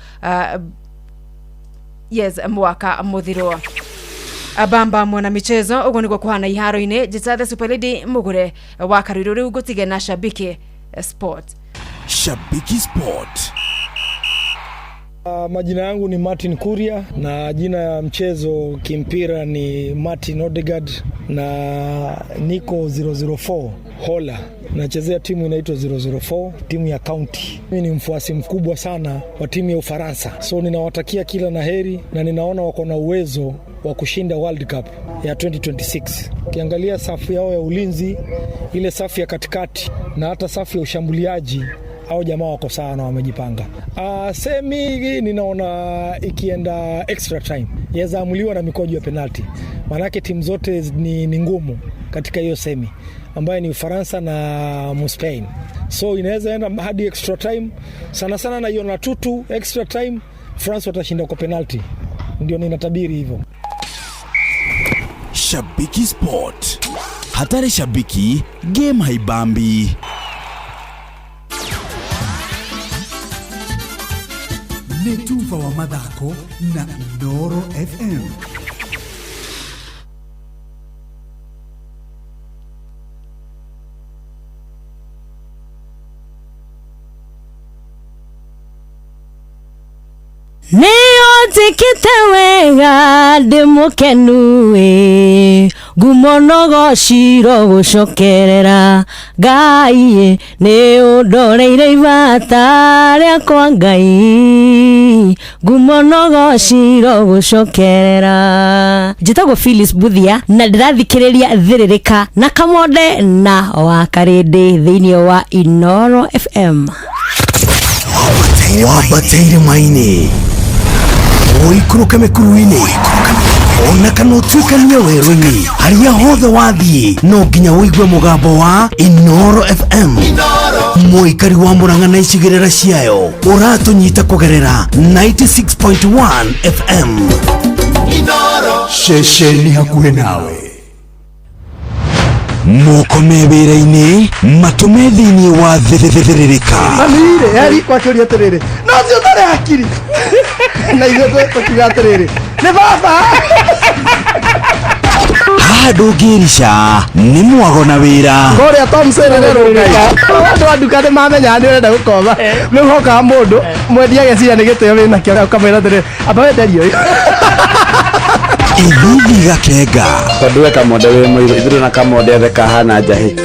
Mwaka muthiru. Abamba mwana michezo ugo niko kuhana iharo-ine jithathe Super Lady mugure wa kariro riu gutige na Shabiki Sport. Shabiki Sport. Majina yangu ni Martin Kuria na jina ya mchezo kimpira ni Martin Odegaard na niko 004 Hola. Nachezea timu inaitwa 004, timu ya county. Mimi ni mfuasi mkubwa sana wa timu ya Ufaransa. So ninawatakia kila laheri na ninaona wako na uwezo wa kushinda World Cup ya 2026. Ukiangalia safu yao ya ulinzi, ile safu ya katikati na hata safu ya ushambuliaji, hao jamaa wako sawa na wamejipanga. Semi ninaona ikienda extra time yaweza amuliwa na mikojo ya penalty. Maanake timu zote ni ngumu katika hiyo semi ambayo ni Ufaransa na Spain. So inaweza enda hadi extra time. Sana sana na iona 2-2 extra time France watashinda kwa penalty. Ndio ninatabiri hivyo. Shabiki Sport. Hatari shabiki, game haibambi. Netufa wa madhako na Inoro FM. Nĩotikĩte wega ndĩmũkenue ngumonogo ciro gũcokerera Ngai nĩ ũndoreire ibata rĩakwa Ngai ngumonogo ciro gũcokerera. Njĩtagwo Phyllis Buthia na ndĩrathikĩrĩria thĩrĩrĩka na Kamonde na Wakarĩndĩ thĩinĩ wa Inoro FM. Wabateire maini oikuruka mekuruini ona kana utuikania werũ-inĩ harĩa hothe wathiĩ no nginya ũigue mũgambo wa Inoro FM. Mũikari wa Murang'a na icigĩrĩra ciayo ũratũnyita kũgerera 96.1 FM. Ceceni hakuhĩ nawe. Mokome wĩra-inĩ matũme thĩinĩ wa thĩrĩrĩka. Mamire yari kwa kĩũria atĩrĩrĩ no si ũtarĩ hakiri na ithuĩ tũkiuga atĩrĩrĩ nĩ baba. Ndũngĩrica nĩ mwago na wĩra. Kũrĩa Tom Serere rũngai andũ a nduka nĩ mamenya nĩ ũrenda gũkoma rĩu hokaga mũndũ mwendia ageciria nĩ gĩtĩo wĩna kĩo ũkamwĩra atĩrĩ amba wenderio Ithuthi gakenga tondũ we Kamonde wĩ mũirũ ithuĩ na Kamonde ethe kahana njahĩ.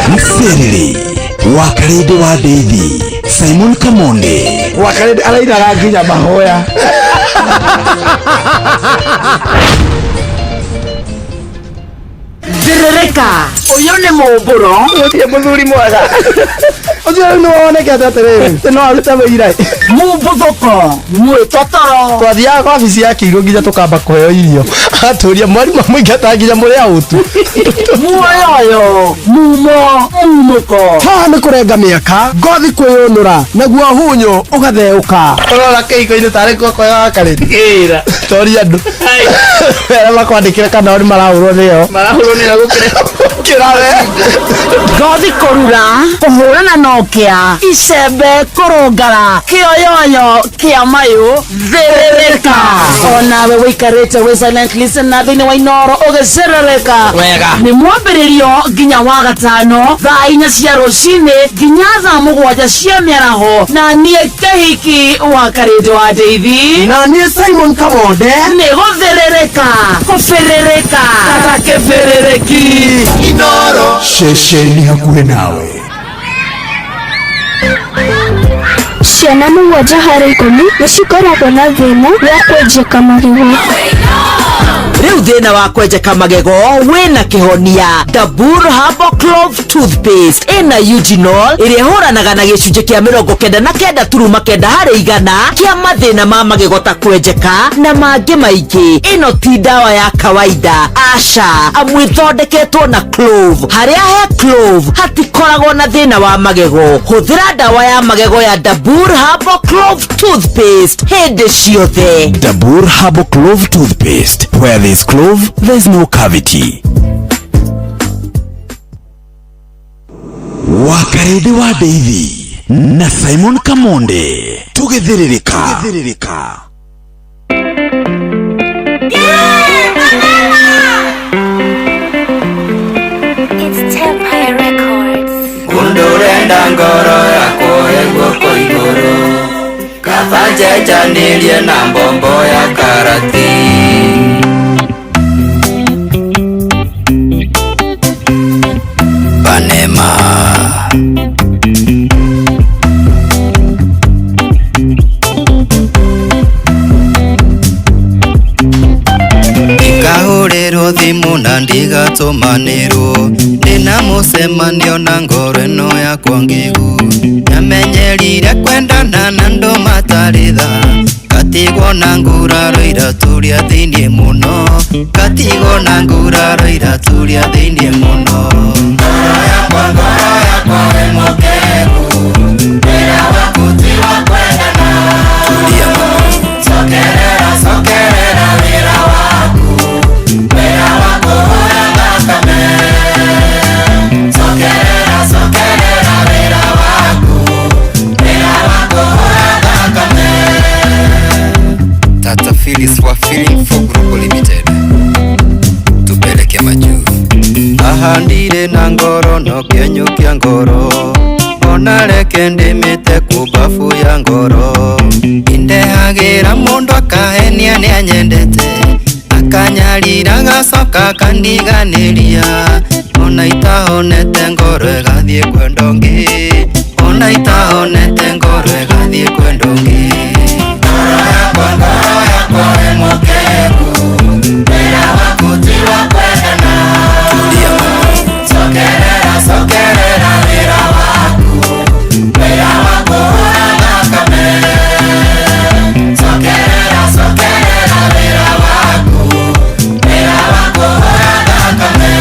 Mserere Wakarĩndĩ wa Ndeithi Simon Kamonde Wakarĩndĩ arairaga nginya mahoya. Thĩrĩrĩka ũyũ nĩ mũmbũro ũcio mũthuri mwega ũcio nĩ wonekete atĩrĩrĩ no arute wĩira mũmbũthũko mwĩtotoro. Twathiaga kwa wabici ya Kĩirũ nginya tũkamba kũheo irio atũria mwarimũ mũingata nginya mũrĩa ũtu muoyo mumo mumuko haha nĩ kũrenga mĩaka ngothi kwĩyũnũra naguo hunyo ũgatheũka ũrora kĩiko-inĩ tarĩ kuokoya Wakarĩndĩ toria andũ arĩa makwandĩkĩra kana marahũrwo nĩyo nĩ gũkĩra kĩrawe ngothi kurura kuhurana nokia icembe kurungara kioyoyo kia mayu thirika onawe wikarite we silent listener thini wa Inoro ugicerereka wega ni mwambiririo nginya wa gatano thaa 4 cia rucini nginya thaa 7 cia miaraho na nie kahiki wa karite wa David na nie Simon Kabonde ni guthirika kuferereka kata keferereki Inoro shesheni hakuhe nawe ciana mũgwanja harĩ 10 nĩcikoragwo na thĩna wa kwenjeka magego. Riu thina wa kwenjeka magego wina kihonia. Dabur Herbal Clove Toothpaste ina eugenol iria huranaga na gicunje kia 99.9 harĩ 100 kia mathina ma magego ta kwenjeka na mangĩ maingĩ. Ino ti dawa ya kawaida, aca amu ithondeketwo na clove. Haria he clove hatikoragwo na thina wa magego. Huthira dawa ya magego ya Dabur Herbal Clove Toothpaste hindi ciothe. Dabur Herbal Clove Toothpaste, where there's clove, there's no cavity. Wakarede wa Davy na Simon Kamonde tugithiririka. It's Tempire Records. Undurenda ngoro yako egoko iguru kafanjejanirie na mbombo ya karati Panema Ikahuriro thimu na ndigatumanirwo ndina mucemanio na ngoro ino yakwa ngigu nyamenyerire kwendana na andu mataritha katigwo na nguraro iraturia thiini muno katigwo na nguraro iraturia thiini muno ngoro yakwa we mukegu wira waku ti wa kwendana tulia muno sokerera wira waku hura thakame sokerera wira waku hura thakame. Tata Phyllis wa Feeling for Global Limited tupeleke majuu ahandire na ngoro no kenyu kia ngoro ona reke ndimite kubafu ya ngoro indehagira mundu akahenia ni anyendete akanyarira gacoka kandiganiria ona itahonete ngoro egathie kwendongi ona itahonete ngoro egathie kwendongi ngoro yakwa we mukegu wira waku ti wa kwendana tulia sokerera wira waku hura thakame sokerera wira waku hura thakame.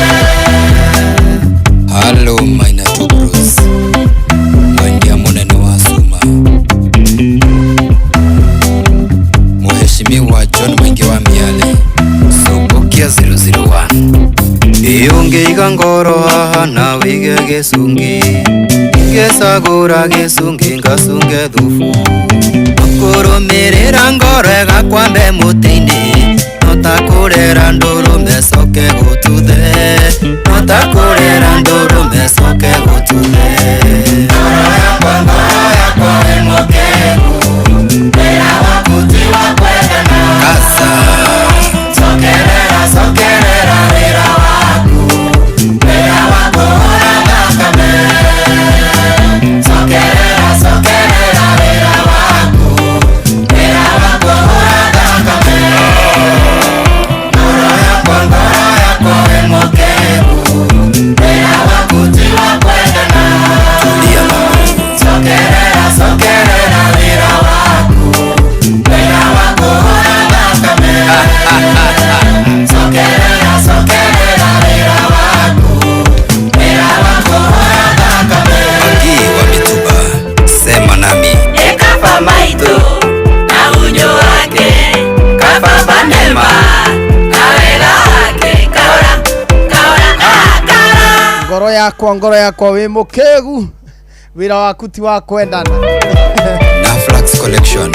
Hello Maina Tubros mwendia munene wa Suma Mheshimiwa John Mwingi wa Miale Sobokia 001 Iyungeiga ngoro haha na wige gicungi ngesagura gicungi ngasunge thubu kurumirira ngoro egakwambe muti-ini notakurera ndurume coke gututhe notakurera ndurume coke gututhe ngoro yakwa we mukegu wira waku ti wa kwendana kasa sokerera wira waku hura thakame sokerera wira waku hura thakame ngoro yakwa yakwa ngoro yakwa wi mukegu wira waku ti wa kwendana na Flax Collection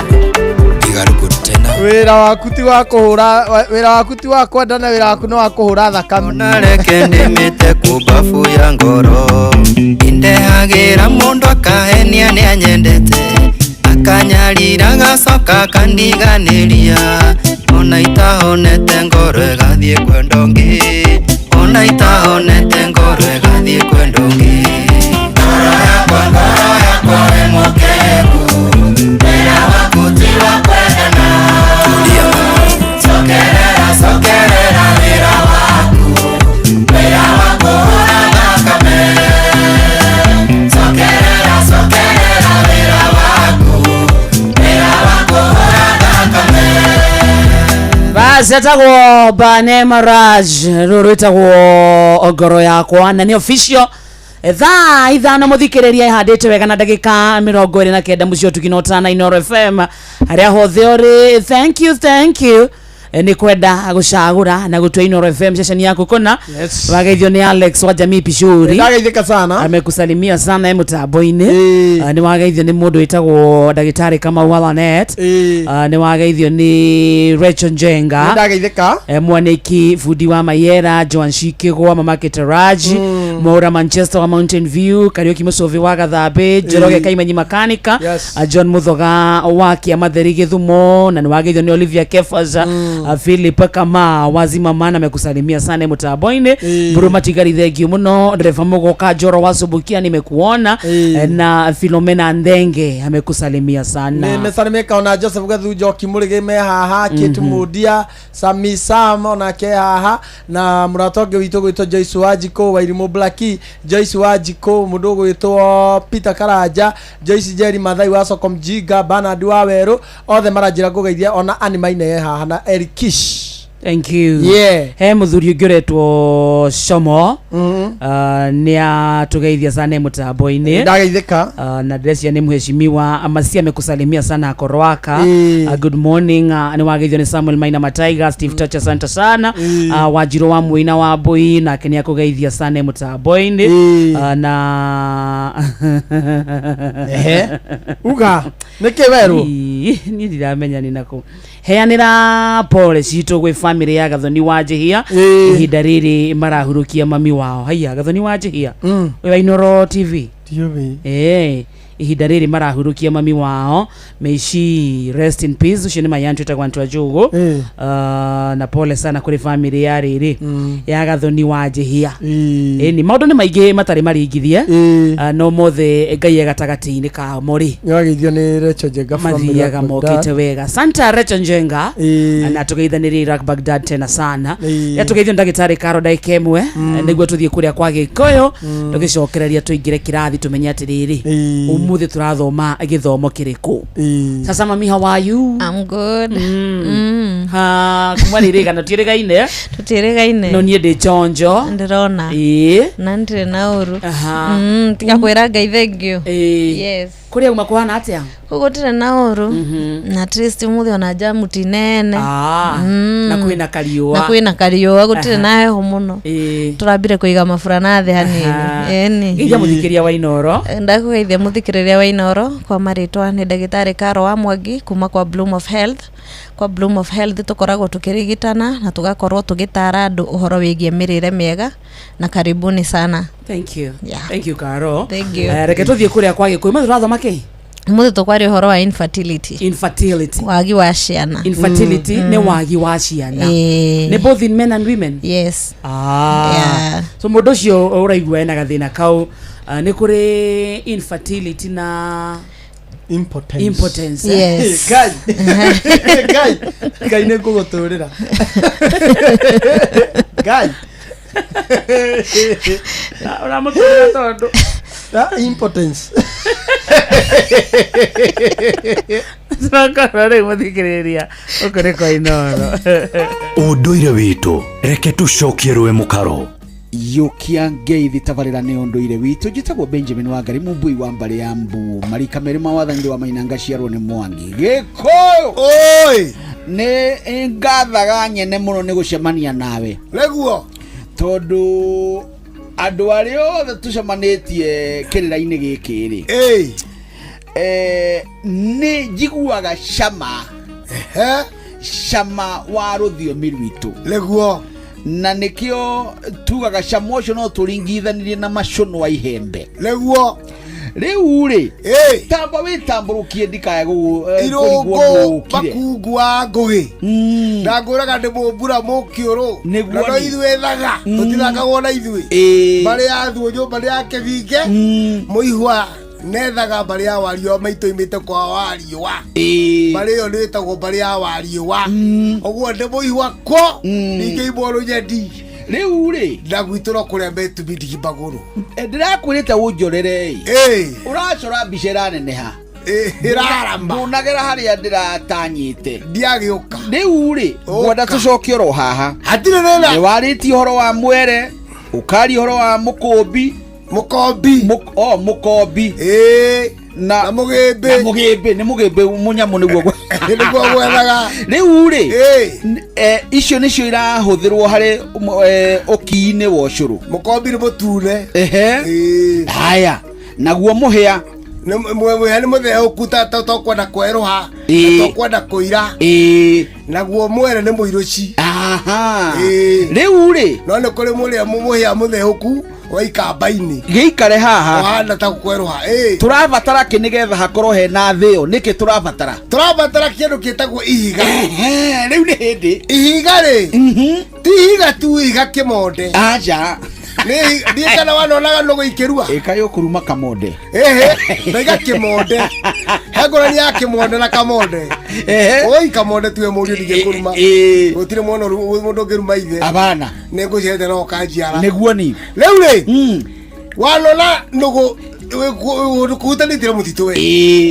igaruku tena wira waku ti wa kuhura wira waku ti wa kwendana wira waku no wa kuhura thakame onareke ndimite kubafu ya ngoro indehagira mundu akahenia ni anyendete akanyarira gacoka kandiganiria ona itahonete ngoro egathie kwendongi ona itahonete ngoro egathie kwendongi ngoro yakwa we mukegu wira waku ti wa kwendana sokerera wira waku hura thakame sokerera wira waku hura thakame basi atagwo Bane Maraj ruru itagwo ngoro yakwa na ni official thaa ithano muthikiriria ihandite wega na ndagika 29 mucio tukinotana Inoro FM haria hothe uri. Thank you ni kwenda gucagura na gutwa Inoro FM session yako kona. Yes. Wageithio ni Alex wa Jamii Pishuri. Ndageithika sana. Amekusalimia sana mutambo-ini. Ni wageithio ni mundu witagwo Dagitari kama Walanet. Ni wageithio ni Rachel Njenga. Ndageithika. Mwaniki Fudi wa Mayera, Joan Shikigwa, Mama Ketaraji, Maura Manchester wa Mountain View, Karioki Musovi wa Gathabe, Jeroge Kaimenyi Makanika, John Muthoga wa Kiamatheri Githumo, na ni wageithio ni Olivia Kefaza. Philip kama wazima mana amekusalimia sana mutambo-ini. Buruma Tigari thengio muno. Dereva Mugoka Joro wa Subukia nimekuona. Na Philomena Ndenge amekusalimia sana. Nimesalimika ona Joseph Gathu Joki Murige me haha Kitumudia Sami Sam ona ke haha na muratoge wito gwito Joyce Wajiko Wairimu Blacki Joyce Wajiko mudogo wito Peter Karaja Joyce Jerry Mathai wa Soko Mjiga Bernard Waweru othe marajira kugeithia ona Animaine haha na Kish. Thank you. Yeah. He muthuri ungiretwo Shomo. Ni atugeithia sana mutambo-ini. Ndageithika. Na Dresia ni mheshimiwa Amasia amekusalimia sana Korowaka. Good morning. Ni wageithio ni Samuel Maina Mataiga, Steve Touch asante sana. Wajiro wa Muina wa Boi na Kenya kugeithia sana mutambo-ini. Na uga nikiweru ni ndiramenya ni nako heanira pole citu gwi family ya Gathoni wa Njihia ihinda riri marahurukia mami wao. Haya Gathoni wa Njihia we Inoro TV ihinda riri marahurukia mami wao. May she rest in peace. Ucio ni mayantu itagwantu ajugo. Na pole sana kuri family ya riri ya Gathoni wa Njihia. Ni maundu ni maige matari maringithie. No mothe Ngai gatagati-ini ka mori. Yageithio ni Rachel Njenga family ya gamokite wega. Santa Rachel Njenga na tugeithaniri Iraq Baghdad tena sana. Ya tugeithio Ndagitari Karo Daikemwe niguo tuthie kuria kwa Gikuyu tugicokereria tuingire kirathi tumenye atiriri umuthi turathoma githomo kiriku. Sasa mami, how are you? I'm good. Kuma riri kana tutiregaine no nie ndi chonjo ndirona na ndire na uru tiga kwira Ngai thengio. Yes. Kuria uma kuhana atia kugotire na uru na trist muthi ona jamu tinene na kwina kariua gutire na heho muno turambire kuiga mafura na thi hanini ija muthikiria wa Inoro ndakugeithia muthikiriria wa Inoro kwa maritwa ni Ndagitari Karo wa Mwangi kuma kwa Bloom of Health. Kwa Bloom of Health tukoragwo tukirigitana na tugakorwo tugitara andu uhoro wigie mirire miega na karibuni sana. Thank you. Thank you Karo. Thank you. Reke tuthie kuria kwa Gikuyu muturathoma ki muthi tukwari uhoro wa infertility wagi wa ciana. Infertility ne wagi wa ciana ne both in men and women. Yes. So mundu cio uraigua ena gathina kau ni kuri infertility na impotence. Yes. Gai ne kugoturira Gai ora muturira tondu impotence Nakara muthikiriria ukore kwa Inoro unduire witu reke tucokie rwe mukaro yukia ngeithi tabarira ni unduire witu jitagwo Benjamin Wangari Mumbui wa mbari ya Mbu marika meri mawathanire wa Mainanga ciarwo ni Mwangi Gikuyu oi ni ngathaga nyene muno ni gucemania nawe reguo tondu andu aria othe tucemanitie kirira-ini giki ri ni njiguaga cama cama wa ruthiomi rwitu leguo na nikio tugaga cama ucio no turingithanirie na macono wa ihembe leguo riu ri tamba witamburukie ndikae irungu makungu wa ngugi na nguraga ndi mumbura mukiuru na no ithue thaga tutiragagwo na ithue bari athu nyumba ya kibinge muihwa nethaga bari ya wario maito imite kwa wario bari yo nitagwo bari ya wario oguo ndi muihwa ko ninge iboro nyedi riu ri ndagwituro kuria betu bidigi baguru ndirakwirite unjorere uracora bicera neneha iraramba ndunagera haria ndiratanyite ndiagiuka riu ri ngwenda tucoke ro haha hatire rena ni wariti horo wa mwere ukari horo wa mukombi mukombi na mugembe ni mugembe munyamu niguo niguo gwethaga riu ri icio nicio irahuthirwo hari ukiini wa ucuru mukombi ni mutune haya naguo muhia muhia ni muthea ukuta tokwenda kweruha tokwenda kuira naguo mwere ni muiruci riu ri no ni kuri muria muhia mutheuku waikamba-ini giikare haha wahana ta kweruha turabatara ki nigetha hakorwo hena thio niki turabatara kindu kitagwo ihiga riu ni hindi ihiga ri ti ihiga tu ihiga kimonde aja ni kana wanonaga no guikirua ikayo kuruma kamonde mega kimonde hagora ni ya kimonde na kamonde oi kamonde tuwe muri dige kuruma gutire mono mundu ngiruma ithe abana nigucete no kanjiara niguo ni riu ri wanona nugu kutanitire mutitu we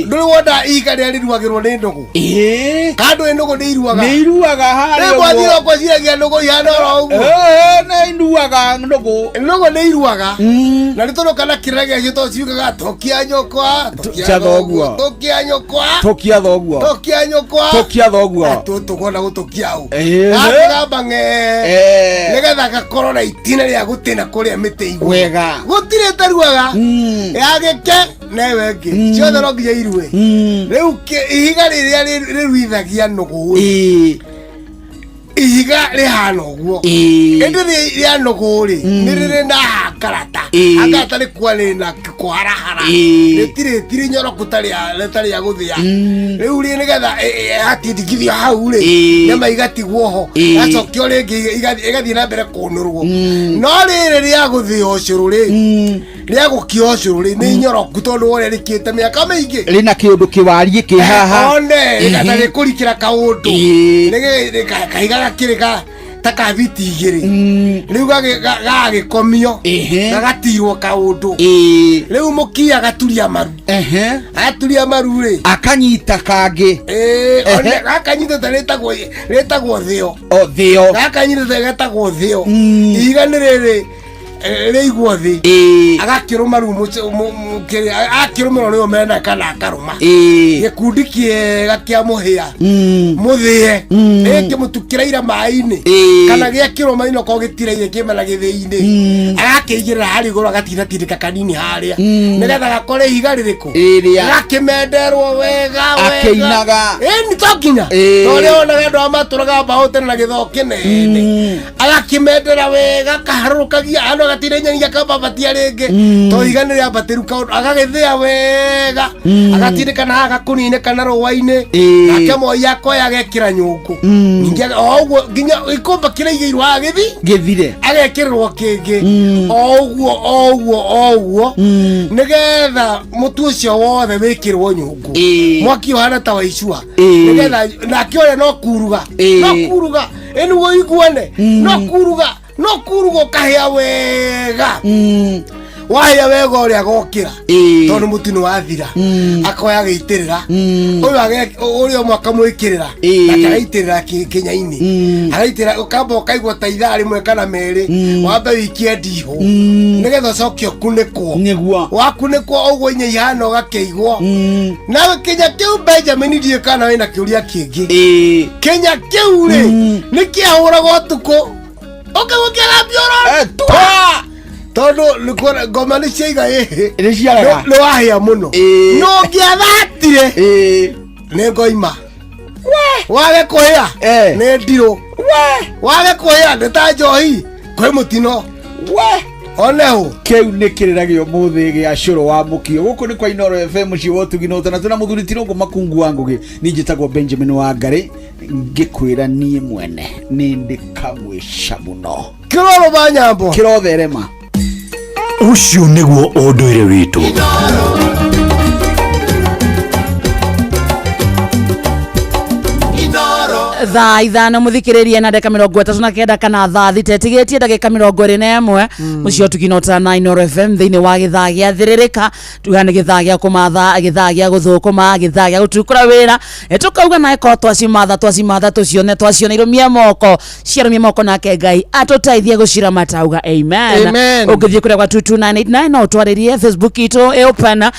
nduri wonda ihiga ria riruagirwo ni ndugu kando ndugu ni iruaga haria ngwathira kwa ciragia ndugu ihana oro uguo ni iruaga ndugu ni iruaga na ritono kana kirage cio to ciugaga tokia nyokwa tokia thoguo tokia nyokwa tokia thoguo tokia nyokwa tokia thoguo tukona gutokia u ngamba nigetha gakorwo na itina ria gutina kuria miti igwe wega gutire taruaga ageke newe ngi ciothe no nginya irue riu ihiga riria riruithagia nugu ihiga rihana uguo indi ria nugu ri ni riri na karata akata ri kwari na kwarahara tiri nyoro kutari ya guthia riu ri nigetha atindigithia hau ri nyama igatigwo ho acokio ringi igathie na mbere kunurwo no riri ria guthia ucuru ri ria gukio ucuru ri ni nyoroku tondu wore rikite miaka mingi rina kiundu kiwarie ki haha one igata rikurikira kaundu nige kahiga kirika taka viti igiri riu gagikomio gagatirwo kaundu riu mukia gaturia maru aturia maru ri akanyita kangi one gakanyita retagwo thio gakanyita getagwo thio ihiga ni riri reigwo thi agakiruma ru akirumiro rio mena kana akaruma gikundi kiega kia muhia muthie mutukira ira mai-ini kana giakirwo mai-ini ko gitireire kimena githii-ini agakiigirira hari iguru agatinatindika kanini haria nigetha gakore ihiga ririku agakimenderwo wega akinaga ni tokinya tore ona andu amaturaga bahote na githo kinene agakimendera wega kaharukagia gatirenya kamba batia ringi to igane ria batiru kaundu agagithia wega agatindika na agakunine kana ruwa-ini akemo yako yagekira nyungu ninge oguo ginya ikomba kiraigirwo githire agekirwo kingi oguo nigetha mutu ucio wothe wikirwo nyungu mwaki uhana ta waicua nigetha nakiore no kuruga enugo iguane no kuruga kahia wega wahia wega uria gokira tondu mutino wathira akoya giitirira uyu mwaka mwikirira akaitirira kinya-ini agaitirira ukamba ukaigwa ta ithaa rimwe kana meri wambe wikie ndiho nigetha ucoke ukunikwo wakunikwo uguo inya ihana ugakeigwo nawe kinya kiu Benjamin ndie kana wina kiuria kingi kinya kiu ri nikiahuragwo tuku ukigukira bioro tondu nikora ngoma ni ciiga ni ciaraga no ahia muno no ngiathatire ni ngoima wage kuhia ni ndiro wage kuhia ni ta njohi kwi mutino oneho kiu ni kiriragio muthi gia curo wa mukio guku ni kwa Inoro FM cio wotuginota na tuna muthuri tirongo makungu wangugi ni njitagwo Benjamin Wangari ngikwira nie mwene ni ndikamwisha muno kiroro banyambo kirotherema ucio niguo unduire witu thaa ithano muthikiririe na ndeka 39 kana thaa thitetigetie ndagika 21 mucio tukinota na Inoro FM thiini wa githaa gia thiririka tugane githaa gia kumatha githaa gia guthukuma githaa gia gutukura wira tukauga na eko twacimatha tucione irumia moko nake Ngai atuteithie gucira matauga amen ukithie kuria kwa 22989 no twaririe Facebook itu open na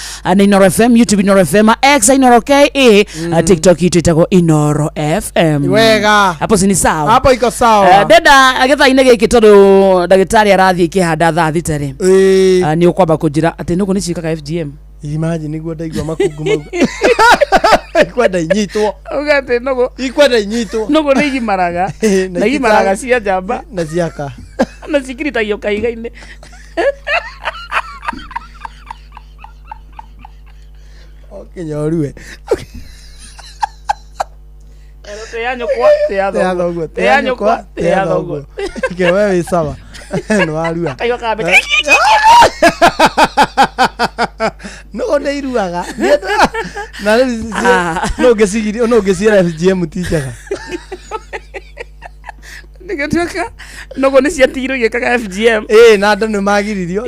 Inoro FM, YouTube Inoro FM, X Inoro KE, TikTok itu itago Inoro FM. Wega hapo si ni sawa, hapo iko sawa. Deda agetha-inĩ gĩkĩ tondũ ndagĩtarĩ arathiĩ kĩhanda thaa thitarĩ nĩ ũkwamba kũnjĩra atĩ nũgũ nĩ ciĩkaga FGM. Imagine niguo ndaigua makungu mau ikwenda inyitwo ugate nũgũ ikwenda inyitwo nũgũ nĩ igimaraga na igimaraga cia njamba na ciaka na cikiritagio kaiga-inĩ kinyorue te anyokwa te adhogo ke wewe sawa no arua kayo kabe no ndeiruaga na no gesigiri no gesira FGM tichaga nigatuka nogo ni ciatiro gikaga FGM na andu ni magiririo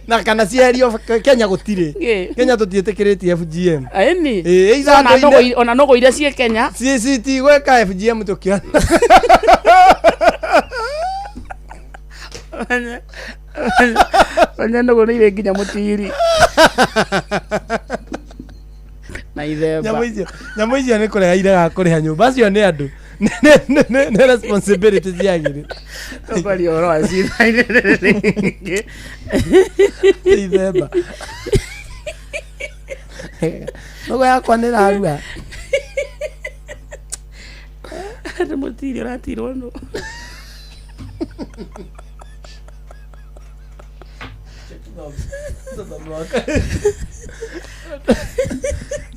na kana cierio Kenya gutire Kenya tutietekiriti FGM aini ona nogo ira cie Kenya CCT gweka FGM tukiona anya nogo ni nginya mutiri na ithemba nyamũ icio nĩ kũrĩha iraga kũrĩha nyũmba acio nĩ andũ nĩ responsibility ciagĩrĩ kwari oro acithaine ithemba nogo yakwa nĩ rarua nĩ mũtiri ũratirwo nũ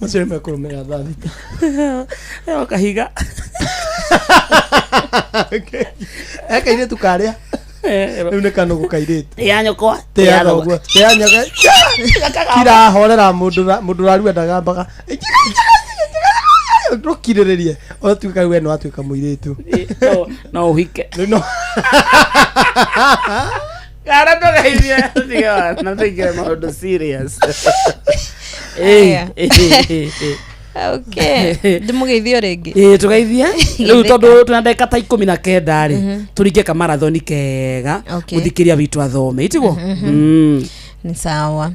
Masih mekuru mengada dita. Yo kahiga. Kaire tu karya. Une kano ko kaire. Ya nyoko. Te adogo. Te anyaka. Kira horera mundu raru ndagamba. Rokirirerie. Otuka we no atuka muiretu. No uhike. No. Cara to gairia. Diga, não tem que modo serious. Okay. Ndimugeithio ringi. Tugeithia. Riu tondu tunandeka ta 19 ri. Turinge ka marathoni kega. Muthikiria witu athome. Itigo? Ni sawa.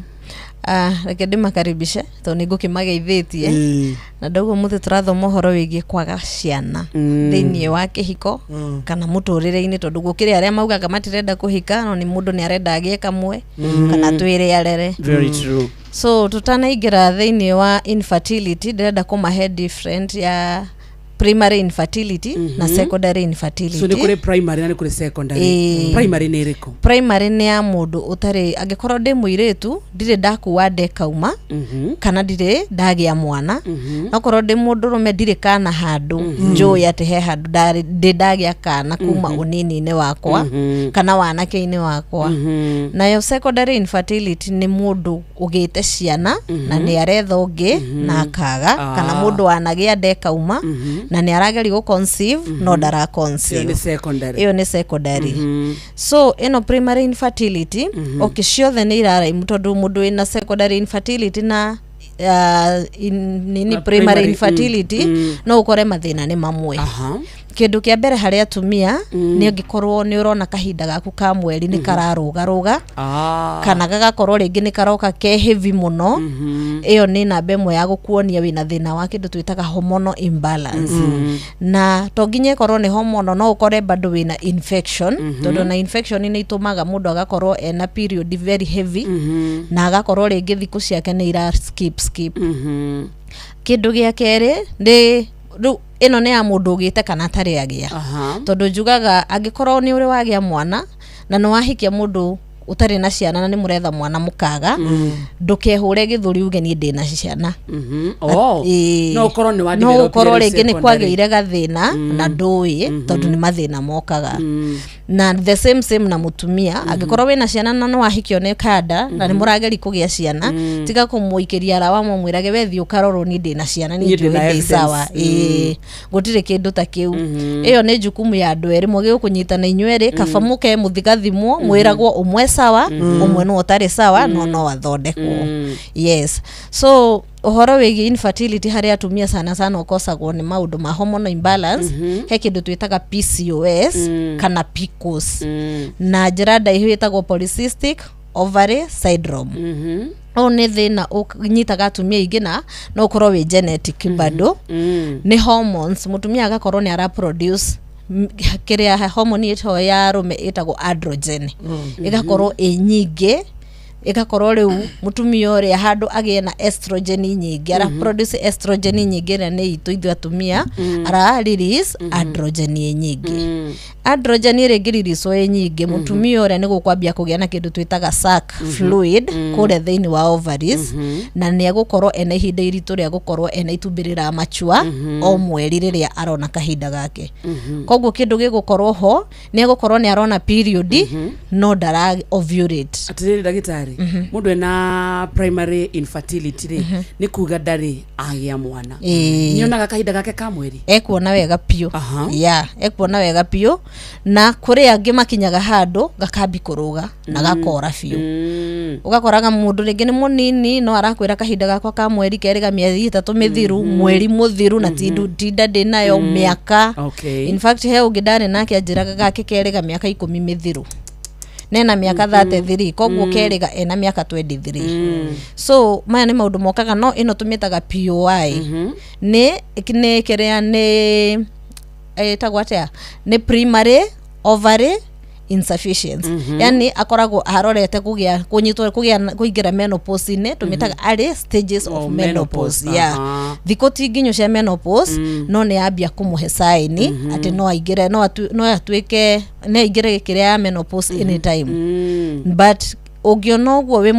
Reke ndimakaribishe to nigukimageithitie na ndogo muthe turathoma uhoro wigie kwaga ciana thiini wa kihiko kana muturire-ini tondu gukiri aria maugaga matirenda kuhika no ni mundu ni arenda agie kamwe kana twire arere. Very true. So tutanaingira thiini wa infertility ndirenda kumahe different ya primary infertility na secondary infertility. So ni kuri primary na ni kuri secondary. Primary ni iriko? Primary ni ya mundu utari angikorwo ndi muiretu ndire ndakuwa ndekauma kana ndire ndagia mwana akorwo ndi mundu rume ndire kana handu njui ati he handu ndagia kana kuma unini-ini wakwa kana wanake-ini wakwa. Nayo secondary infertility ni mundu ugite ciana na ni aretha ungi na akaga kana mundu wanagia ndekauma na ni arageri go conceive no dara conceive. Iyo ni secondary. So ino primary infertility okiciothe ni irara mutondu mundu ina secondary infertility na nini primary infertility no ukore mathina ni mamwe. kindu kia mbere haria atumia ni angikorwo ni urona kahinda gaku ka mweri ni kararuga kana gagakorwo ringi ni karoka ke heavy muno iyo ni namba imwe ya gukuonia wina thina wa kindu twitaga hormonal imbalance na to nginye korwo ni hormonal no ukore bado wina infection tondu na infection ni itumaga mundu agakorwo ena period very heavy na agakorwo ringi thiku ciake ni ira skip kindu gia keri ni ino ne ya mundu ugite kana tari agia tondu njugaga angikorwo ni uri wagia mwana na no wahikia mundu utari na ciana na ni muretha mwana mukaga ndukehure githuri uge ni ndina ciana no ukorwo ni wadi no ukorwo ringi ni kwageire gathina na ndui tondu ni mathina mokaga na the same na mutumia angikorwo wina ciana na no wahikio ne kada na ni murageri kugia ciana tiga kumuikiria rawa mwirage wethi ukarorwo ni ndina ciana ni ndui sawa gutire kindu ta kiu iyo ni jukumu ya andu eri mugi kunyitana inywere kafamuke muthigathimwo mwiragwo umwe sawa umwe no utari sawa no wathondekwo yes so uhoro wigi infertility haria atumia sana ukosagwo ni maundu ma hormonal imbalance he kindu twitaga PCOS kana PCOS na njira ndaihu itagwo polycystic ovary syndrome ni thina unyitaga atumia ingina no ukorwo wi genetic bado ni hormones mutumia agakorwo ni ara produce kiria hormone ito ya rume itagwo androgen igakorwo nyingi igakorwo riu mutumia uri handu agie na estrogen nyingi ara produce estrogen nyingi na ni itu ithu atumia ara release androgen nyingi androgen iri release nyingi mutumia uri ni gukwambia kugia na kindu twitaga sac fluid kure thiini wa ovaries na ni agukorwo ene ihinda iritu ria gukorwo ene itumbirira machua o mweri riria arona kahinda gake koguo kindu gigukorwo ho ni agukorwo ni arona period no dara ovulate atiriri dagitari mundu ena primary infertility ri ni kuga ndari agia mwana nionaga kahinda gake ka mweri ekuona wega pio ekuona wega pio na kuri angi makinyaga handu gakambi kuruga na gakora pio ugakoraga mundu ringi ni munini no arakwira kahinda gakwa ka mweri keriga miezi 3 mithiru mweri muthiru na tinda ndinayo miaka in fact he ugidane nake ajiraga gake keriga miaka 10 mithiru nena miaka 33 koguo keriga ena miaka 23 so maya ni maundu mokaga no ino tumitaga POI ni kiria ni etagwatea ni primary ovary insufficiency yani akoragwo arorete kugia kuingira menopause ne tumitaga early stages of menopause thiko tinginyo cia menopause no ne ambia kumuhe saini ati no aingire no atuike ne aingire kiria menopause anytime but ugiona uguo we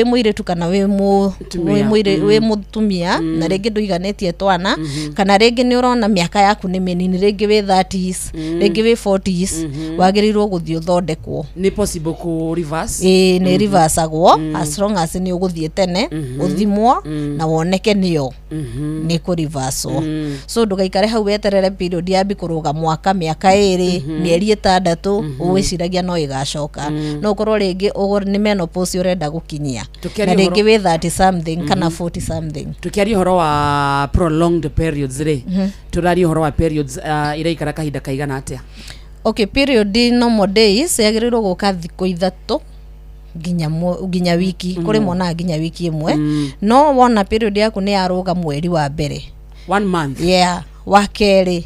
muiretu kana we mutumia na ringi nduiganetie twana kana ringi ni urona miaka yaku ni minini ringi we 30s ringi we 40s wagirirwo guthio thondekwo ni possible ku reverse ni reverse agwo as long as ni uguthie tene uthimwo na woneke niyo ni ku reverse so ndugaikare hau weterere period ya bikuruga mwaka miaka 2 mieri 6 uwiciragia no igacoka no korwo ringi ni menopause urenda gukinyia na ringi we 30 something kana 40 something tukiari horo wa prolonged periods ri turari horo wa periods ira ikara kahinda kaigana atia okay period normal days yagirirwo guka thiko 3 ginya wiki kuri mona ginya wiki imwe no wona period yaku ni yaruga mweri wa mbere 1 month wa keri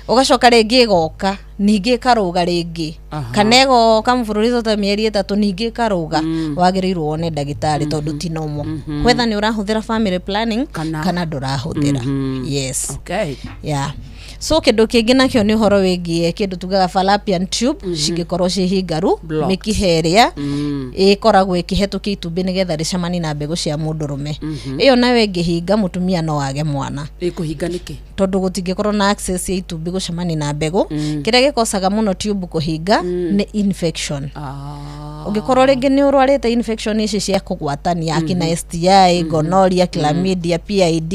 ugacoka ringi goka ningi karuga ringi kanego kamfururizo ta mieri 3 ningi karuga wagirirwo one ndagitari tondu ti nomo whether ni urahuthira family planning kana ndurahuthira yes so kindu kingi nakio ni horo wigie kindu tugaga fallopian tube cigikorwo cihingaru mikiheria ikoragwo ikihetukia itumbi nigetha ricamani na mbegu cia mundurume iyo nawe ngihinga mutumia no wage mwana ikuhinga niki tondu gutingikorwo na access ya itumbi gucamani na mbegu kiria gikosaga muno tube kuhinga ni infection ungikorwo ringi ni urwarite infection ici cia kugwatania akina STI gonorrhea chlamydia PID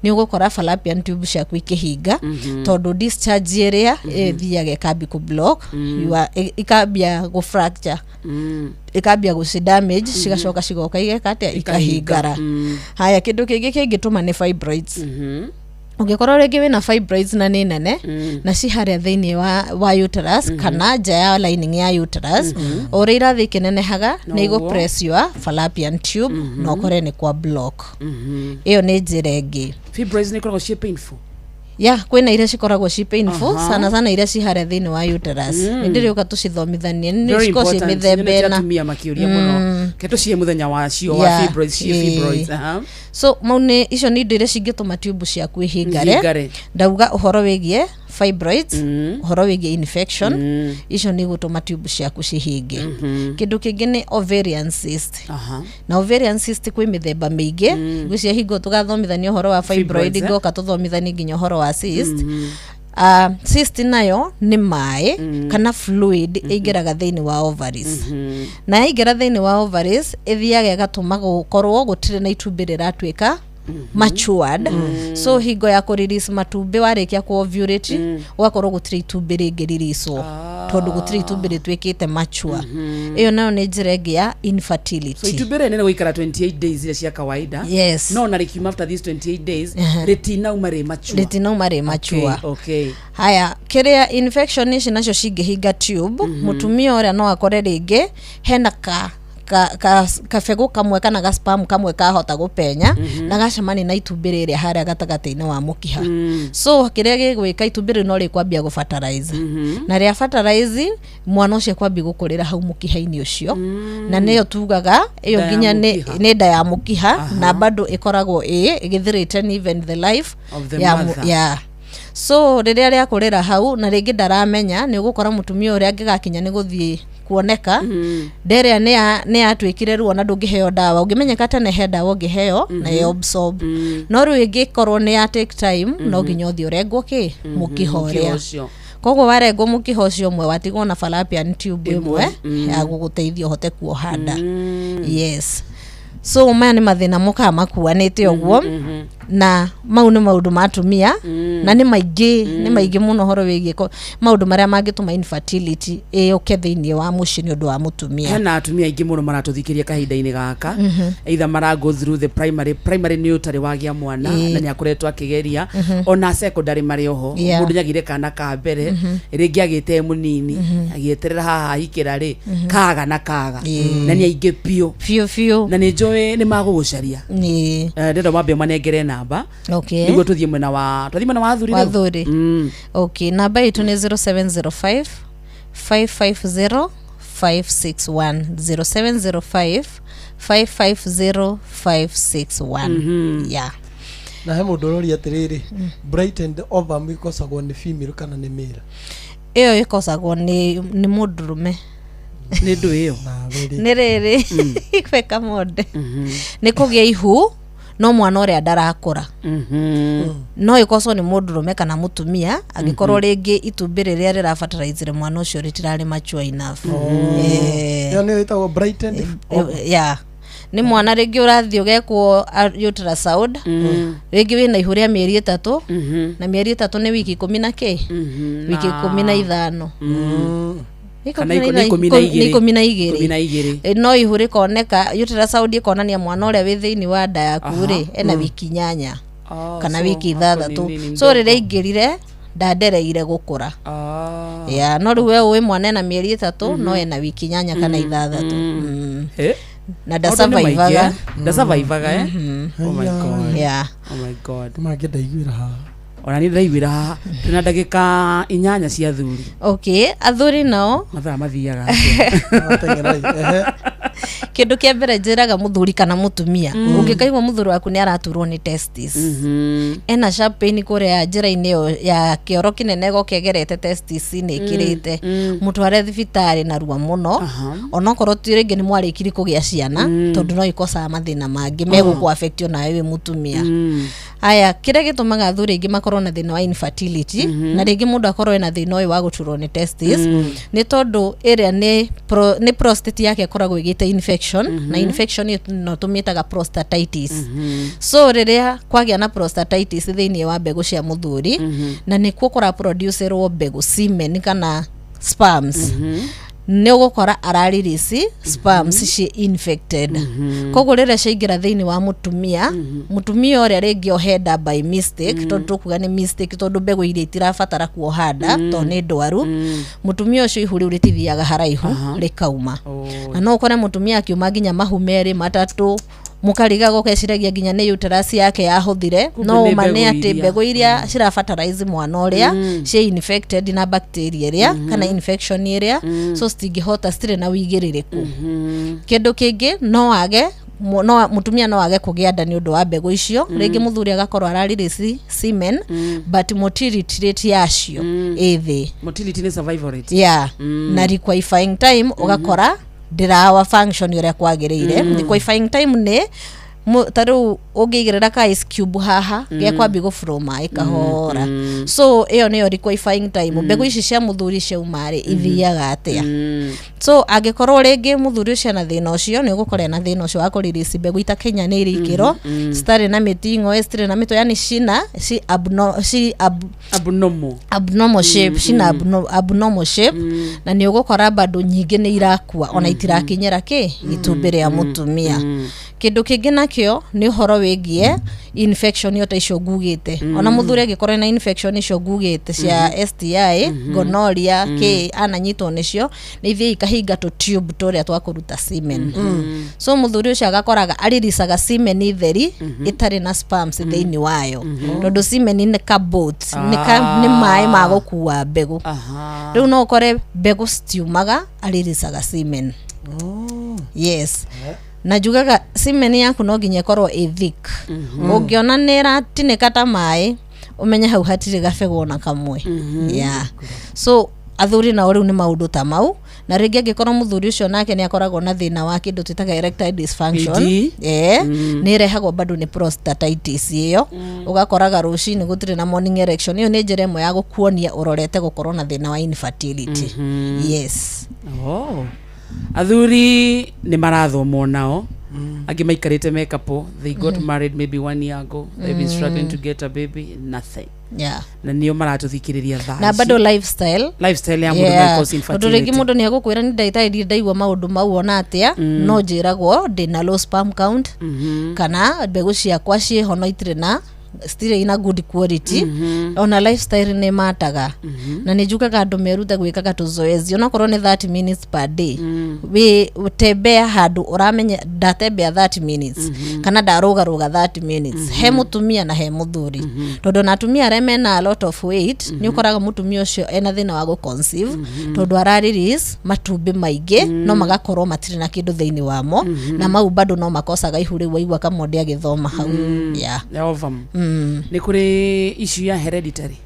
ni ugukora fallopian tube ciaku ikihinga tondu discharge area thiage kabi ku block ikabia go fracture ikabia go damage cigacoka cigoka igekatia ikahingara haya kindu kingi kingituma ni fibroids ungikorwo rĩngĩ wĩna fibroids na nĩ nene na ci harĩa thĩinĩ wa uterus kana nja ya lining ya uterus ũrĩa irathi kĩnenehaga nĩ igũ press your fallopian tube na ũkore nĩ kwa block ĩyo nĩ njĩra ĩngĩ. Fibroids nĩ ikoragwo ciĩ painful? Kwĩna iria cikoragwo ci painful sana iria ci harĩa thĩinĩ wa uterus nĩndĩrĩũka tũcithomithanie nĩ cikoragwo ci mĩthemba ĩna atumia makĩũria mũno keto ciĩ mũthenya wacio wa fibroids so mau nĩ icio nĩ indo iria cingĩtũma tube ciaku ihingare. Ndauga ũhoro wĩgiĩ fibroids ũhoro wĩgiĩ infection icio nĩ gũtũma tube ciaku cihinge. Kĩndũ kĩngĩ nĩ ovarian cyst na ovarian cyst kwĩ mĩthemba mĩingĩ gwĩcia hingo tũgathomithania ũhoro wa fibroid ngoka tũthomithanie nginya ũhoro wa cyst. Cyst nayo nĩ maĩ kana fluid ĩingĩraga thĩinĩ wa ovaries na yaingĩra thĩinĩ wa ovaries ĩthiaga ĩgatũma gũkorwo gũtirĩ na itumbĩ rĩratuĩka matured so hingo ya kũ release matumbĩ warĩkia kũ ovulate ũgakorwo gũtirĩ itumbĩ rĩngĩ releasewo tondũ gũtirĩ itumbĩ rĩtuĩkĩte mature. Ĩyo nayo nĩ njĩra ĩngĩ ya infertility. So itumbĩ rĩrĩ nĩ gũikara 28 days iria cia kawaida no na rĩkiuma after these 28 days rĩtinauma rĩ mature. Okay. Haya kĩrĩa infection ici nacio cingĩhinga tube mũtumia ũrĩa no akore rĩngĩ hena kabegũ kamwe kana ga sperm kamwe kahota gũpenya na gacemani na itumbĩ rĩrĩa harĩa gatagatĩ-inĩ wa mũkiha so kĩrĩa gĩgwĩka itumbĩ rĩu no rĩkwambia gũfertilize na rĩa fertilize mwana ũcio kwambia gũkũrĩra hau mũkiha-inĩ ũcio na nĩyo tugaga ĩyo nginya nĩ nda ya mũkiha na bado ĩkoragwo ĩgĩthreaten even the life ya so rĩrĩa rĩa kũrĩra hau na rĩngĩ ndaramenya nĩ ũgũkora mũtumia ũrĩa angĩgakinya nĩ gũthiĩ kuoneka nderea nĩ yatuĩkire ruo na ndũngĩheo ndawa ũngĩmenyeka tene he ndawa ũngĩheo na yo absorb no rĩu ĩngĩkorwo nĩ ya take time no nginya ũthiĩ ũrengwo mũkiha ũrĩa koguo warengwo mũkiha ũcio ũmwe watigwo na fallopian tube ĩmwe ya gũgũteithia ũhote kuoha nda. Yes so maya nĩ mathĩna mokaga makuanĩte ũguo na mau nĩ maũndũ matumia na nĩ maingĩ mũno horo wĩgiĩ maũndũ marĩa mangĩtũma infertility ĩũke thĩinĩ wa mũciĩ nĩ ũndũ wa mũtumia. Hena atumia aingĩ mũno maratũthikĩria kahinda-inĩ gaka either mara go through the primary nĩ ũtarĩ wagĩa mwana na nĩ akoretwo akĩgeria ona secondary marĩ oho mũndũ nyagire kana ka mbere rĩngĩ agĩte mũnini agĩeterera haha ikĩra rĩ kaga na nĩ aingĩ biũ na nĩ njũĩ nĩ magũgũcaria ndĩrenda mwambie manengere namba nĩguo tũthiĩ mwena wa athuri. Okay, namba itũ nĩ 0705 550 561 0705 550 561 yeah. Na he mũndũ ũroria atĩrĩrĩ brightened ovum ĩkosagwo nĩ female kana nĩ male? Ĩyo ĩkosagwo nĩ mũndũrũme nĩ ndũ ĩyo nĩ rĩrĩ kweka mode nĩ kũgĩa ihu no mwana ũrĩa ndarakũra no ĩkoswo nĩ mũndũrũme kana mũtumia angĩkorwo rĩngĩ itumbĩ rĩrĩa rĩrafertilize mwana ũcio rĩtirarĩ mature enough. Nĩ ĩtagwo brightened nĩ mwana rĩngĩ ũrathiĩ ũgekwo ultrasound rĩngĩ wĩna ihu rĩa mĩeri 3 na mĩeri 3 nĩ wiki 10 na wiki 15 kana 12 no ihu rĩkoneka ultrasound ĩkonania mwana ũrĩa wĩ thĩinĩ wa nda yaku rĩ ena wiki 8 kana wiki 6 so rĩrĩa ingĩrire ndandereire gũkũra no rĩu we wĩ mwana ena mĩeri 3 no ena wiki 8 kana 6 na ndasurvivaga oh my god mangĩndaiguĩra haha ona nĩ ndaiguĩra haha twĩna ndagĩka 8 cia athuri. Okay, athuri nao mathaa mathiaga kĩndũ kĩa mbere njĩraga mũthuri kana mũtumia ũngĩkaigua mũthuri waku nĩ araturwo nĩ testis ena sharp pain kũrĩa njĩra-inĩ ya kĩoro kĩnene gũkĩgerete testis nĩ ĩkĩrĩte mũtware thibitarĩ na ruo mũno onokorwo ti rĩngĩ nĩ mwarĩkiri kũgĩa ciana tondũ no ikosaga mathĩna mangĩ megũkũ affect nawe wĩ mũtumia. Aya kĩrĩa gĩtũmaga athuri aingĩ makorwo na thĩna wa infertility na rĩngĩ mũndũ akorwo na thĩna ũyũ wa gũturwo nĩ testis nĩ tondũ ĩrĩa nĩ prostate yake ĩkoragwo ĩgĩte infection na infection ĩno tũmĩtaga prostatitis. So rĩrĩa kwagĩa na prostatitis thĩinĩ wa mbegũ cia mũthuri na nĩkuo kũra producerwo mbegũ semen kana sperms ne ugukora araririci sperms ci infected koguo rire ciaingira thiini wa mutumia mutumia uria ringi ohenda by mistake tondu kuga ni mistake tondu mbegu iria itirabatara kuohanda to ni ndwaru mutumia ucio ihuri uritithiaga haraihu rikauma na no ukore mutumia akiuma nginya mahumeri matatu mukariga gukeciragia nginya ni uterasi yake yahuthire no mane ati mbegu iria cirabatarize mwana uria ci infected na bacteria iria kana infection iria so stingihota stire na wigiririku kindu kingi no age no mutumia no age kugia nda ni undu wa mbegu icio ringi muthuri agakorwo araririci semen but motility rate yacio ithi motility ni survival rate na requiring time ugakora ndirawa function uria kwagirire requiring time ni taru ugigirira ka ice cube haha gya kwambi gufuroma ikahora so iyo niyo requiring time mbegu ici cia muthuri ciaumari ithiaga atia so angikorwo ringi muthuri ucio na thina ucio ni ugukora na thina ucio wa kuririsi mbegu itakinyanire ikiro stari na mitingo stari na mito yani shina abnormal shape shina abnormal shape na ni ugukora bado nyingi ni irakua ona itirakinyira ki itumbire ya mutumia kindu kingi nakio ni horo wigie infection yota icio ngugite ona muthuri agikorwo na infection icio ngugite cia STI gonorrhea ke ananyitwo nicio ni ithie ikahinga to tube toria twakuruta semen so muthuri ucio agakoraga aririsaga semen itheri itari na sperms thiini wayo tondu semen ni kabot ni mai ma gukua mbegu riu no ukore mbegu stiumaga aririsaga semen yes na jugaga semen yaku no nginya korwo thick ungiona nera tinika ta mai umenya hau hatire gabego na kamwe so athuri na riu ni maundu ta mau na ringi angikorwo muthuri ucio nake ni akoragwo na thina wa kindu twitaga erectile dysfunction ni rehagwo bado ni prostatitis iyo ugakoraga rucini gutire na morning erection iyo ni njira imwe ya gukuonia urorete gukorwo na thina wa infertility yes athuri ni marathomwo nao agi maikarite makeup they got married maybe 1 year ago they've been struggling to get a baby nothing na niyo maratuthikiriria thaa na bado lifestyle ya mundu na cause infertility ringi mundu ni agukwira ni ndaitari ndaigwa maundu mau ona atia no njiragwo ndina low sperm count kana mbegu ciakwa cie hono itire na still ina good quality ona lifestyle ni mataga na nijukaga andu meruta gwikaga tuzoezi ona korwo ni 30 minutes per day we utembea handu uramenya ndatembea 30 minutes kana ndaruga 30 minutes he mutumia na he muthuri tondu natumia reme na a lot of weight ni ukoraga mutumia ucio ena thina wa conceive tondu araririce matumbi maingi no magakorwo matire na kindu thiini wamo na mau bado no makosaga ihuri waigwa kamode agithoma hau ni kuri issue ya hereditary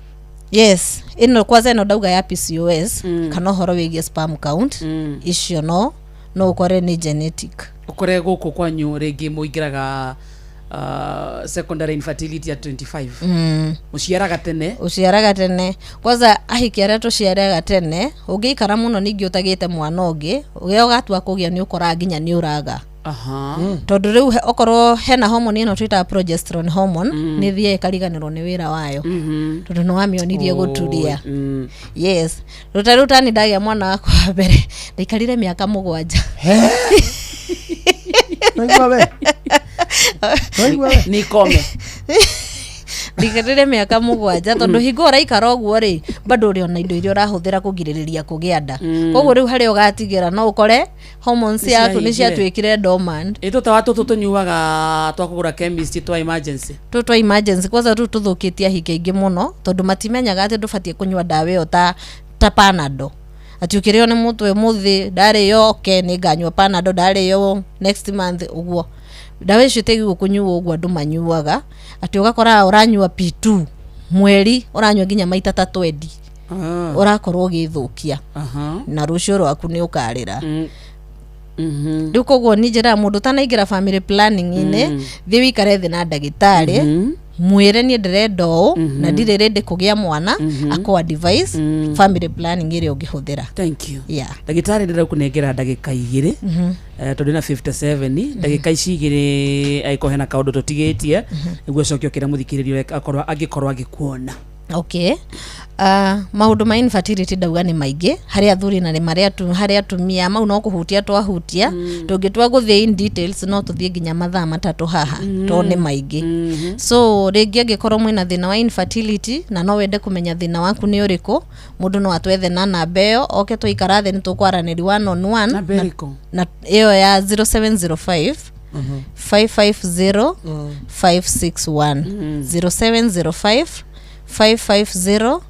yes ino kwanza ino dauga ya PCOS kana horo wigie sperm count issue no ukore ni genetic ukore guku kwanyu ringi muigiraga secondary infertility at 25 uciaraga tene kwanza ahikiara tuciaraga tene ungiikara muno ningi utagite mwana ungi ugatua kugia ni ukora nginya ni uraga tondu riu okorwo hena hormone ino twita progesterone hormone ni thie kariganirwo ni wira wayo tondu no amionirie guturia yes ruta ni ndagia mwana wakwa mbere ndikarire miaka 7 ni kome ndikarire miaka 7 tondu hingo raikara uguo ri bado ri ona indo iria urahuthira kugiririria kugia nda koguo riu hari ugatigira no ukore hormones yaku ni ciatwikire dormant ito tawatu tutunyuaga twakugura chemist twa emergency kwanza tu tuthukitia hike muno tondu matimenyaga ati ndubatie kunywa dawa yo ta panado ati ukirio ni mutwe muthi ndari yo ni nganywa panado ndari yo next month uguo dawa icio tegi kunyuo uguo andu manyuaga ati ugakora uranyua P2 mweri uranyua nginya maita 3 urakorwo ugithukia na rucio rwaku ni ukarira ndiko ni njira mundu tanaingira family planning ine thi wikare thi na ndagitari mwire ni ndĩrenda ũũ na ndirĩ ready kũgĩa mwana akwa device family planning ĩrĩa ũngĩhũthĩra. Thank you. Ndagĩtarĩ ndĩrakũnengera ndagĩka 2 tondũ na 57 ndagĩka ici 2 aiko hena kaũndũ tũtigĩtie nĩguo cokio kĩra mũthikĩrĩrio angĩkorwo agĩkuona. Okay. Maundu ma infertility dauga ni maingi hari athuri na ni hari atumia mau no kuhutia twahutia tungitwa guthie in details no tuthie nginya mathaa matatu haha to ni maingi so ringi angikorwo mwina thina wa infertility na no wende kumenya thina waku ni uriku mundu no atwethe na namba iyo oke tuikara thi ni tukwaraniri one on one na iyo ya 0705 550 561 0705 550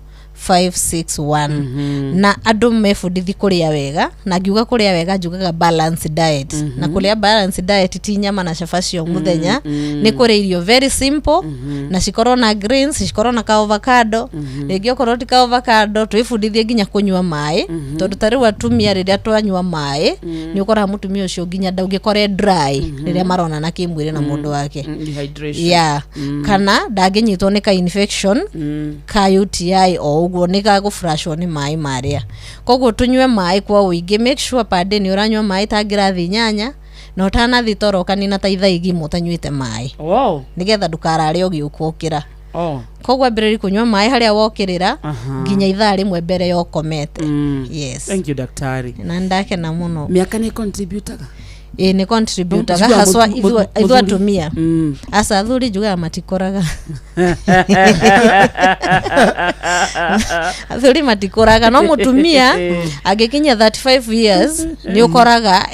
561 na andu mefundithi kuria wega na ngiuga kuria wega njugaga balance diet na kuria balance diet ti nyama na cabaci o muthenya ni kuria irio very simple na cikorwo na greens cikorwo na ka avocado ringi okorwo ti ka avocado twifundithie nginya kunywa mai tondu tari watumia riria twanywa mai ni ukora mutumia ucio nginya ndaungikore dry riria marona na kimwire na mundu wake dehydration kana ndaginyitwo ni ka infection ka UTI o uguo ni ga gufrashwo ni mai maria koguo tunywe mai kwa uingi make sure pade ni uranywa mai ta ngirathi nyanya no tana thitoroka ni na taitha igimo tanywite mai nigetha ndukarare ugiukukira koguo mbere kunywa mai haria wokirira nginya ithaa rimwe mbere yo komete yes thank you daktari na ndake na muno miaka ni contributaga ni contributaga haswa idhu atumia asa athuri njuga matikoraga athuri matikoraga no mutumia agikinya 35 years ni ukoraga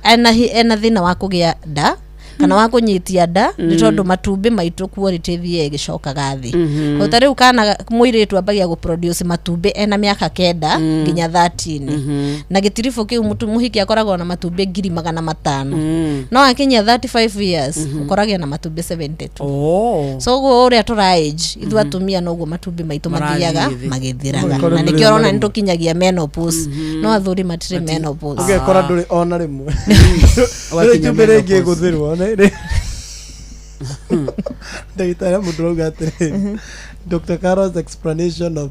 ena thina wa kugia nda kana wa kunyitia nda ni tondu matumbi maitu quality thie gicokaga thi utari ukana muiritu ambagia gu produce matumbi ena miaka 9 nginya 13 na gitirifo kiu mutu muhiki akoragwo na matumbi 500 no akinya 35 years ukoragia na matumbi 72 so go uri atura age ithu atumia noguo matumbi maitu mathiaga magithiraga na nikio rona nitukinyagia menopause no athuri matire menopause ugekora nduri ona rimwe wakinya guthirwo Dr. Mudrogatri. Dr. Carol's explanation of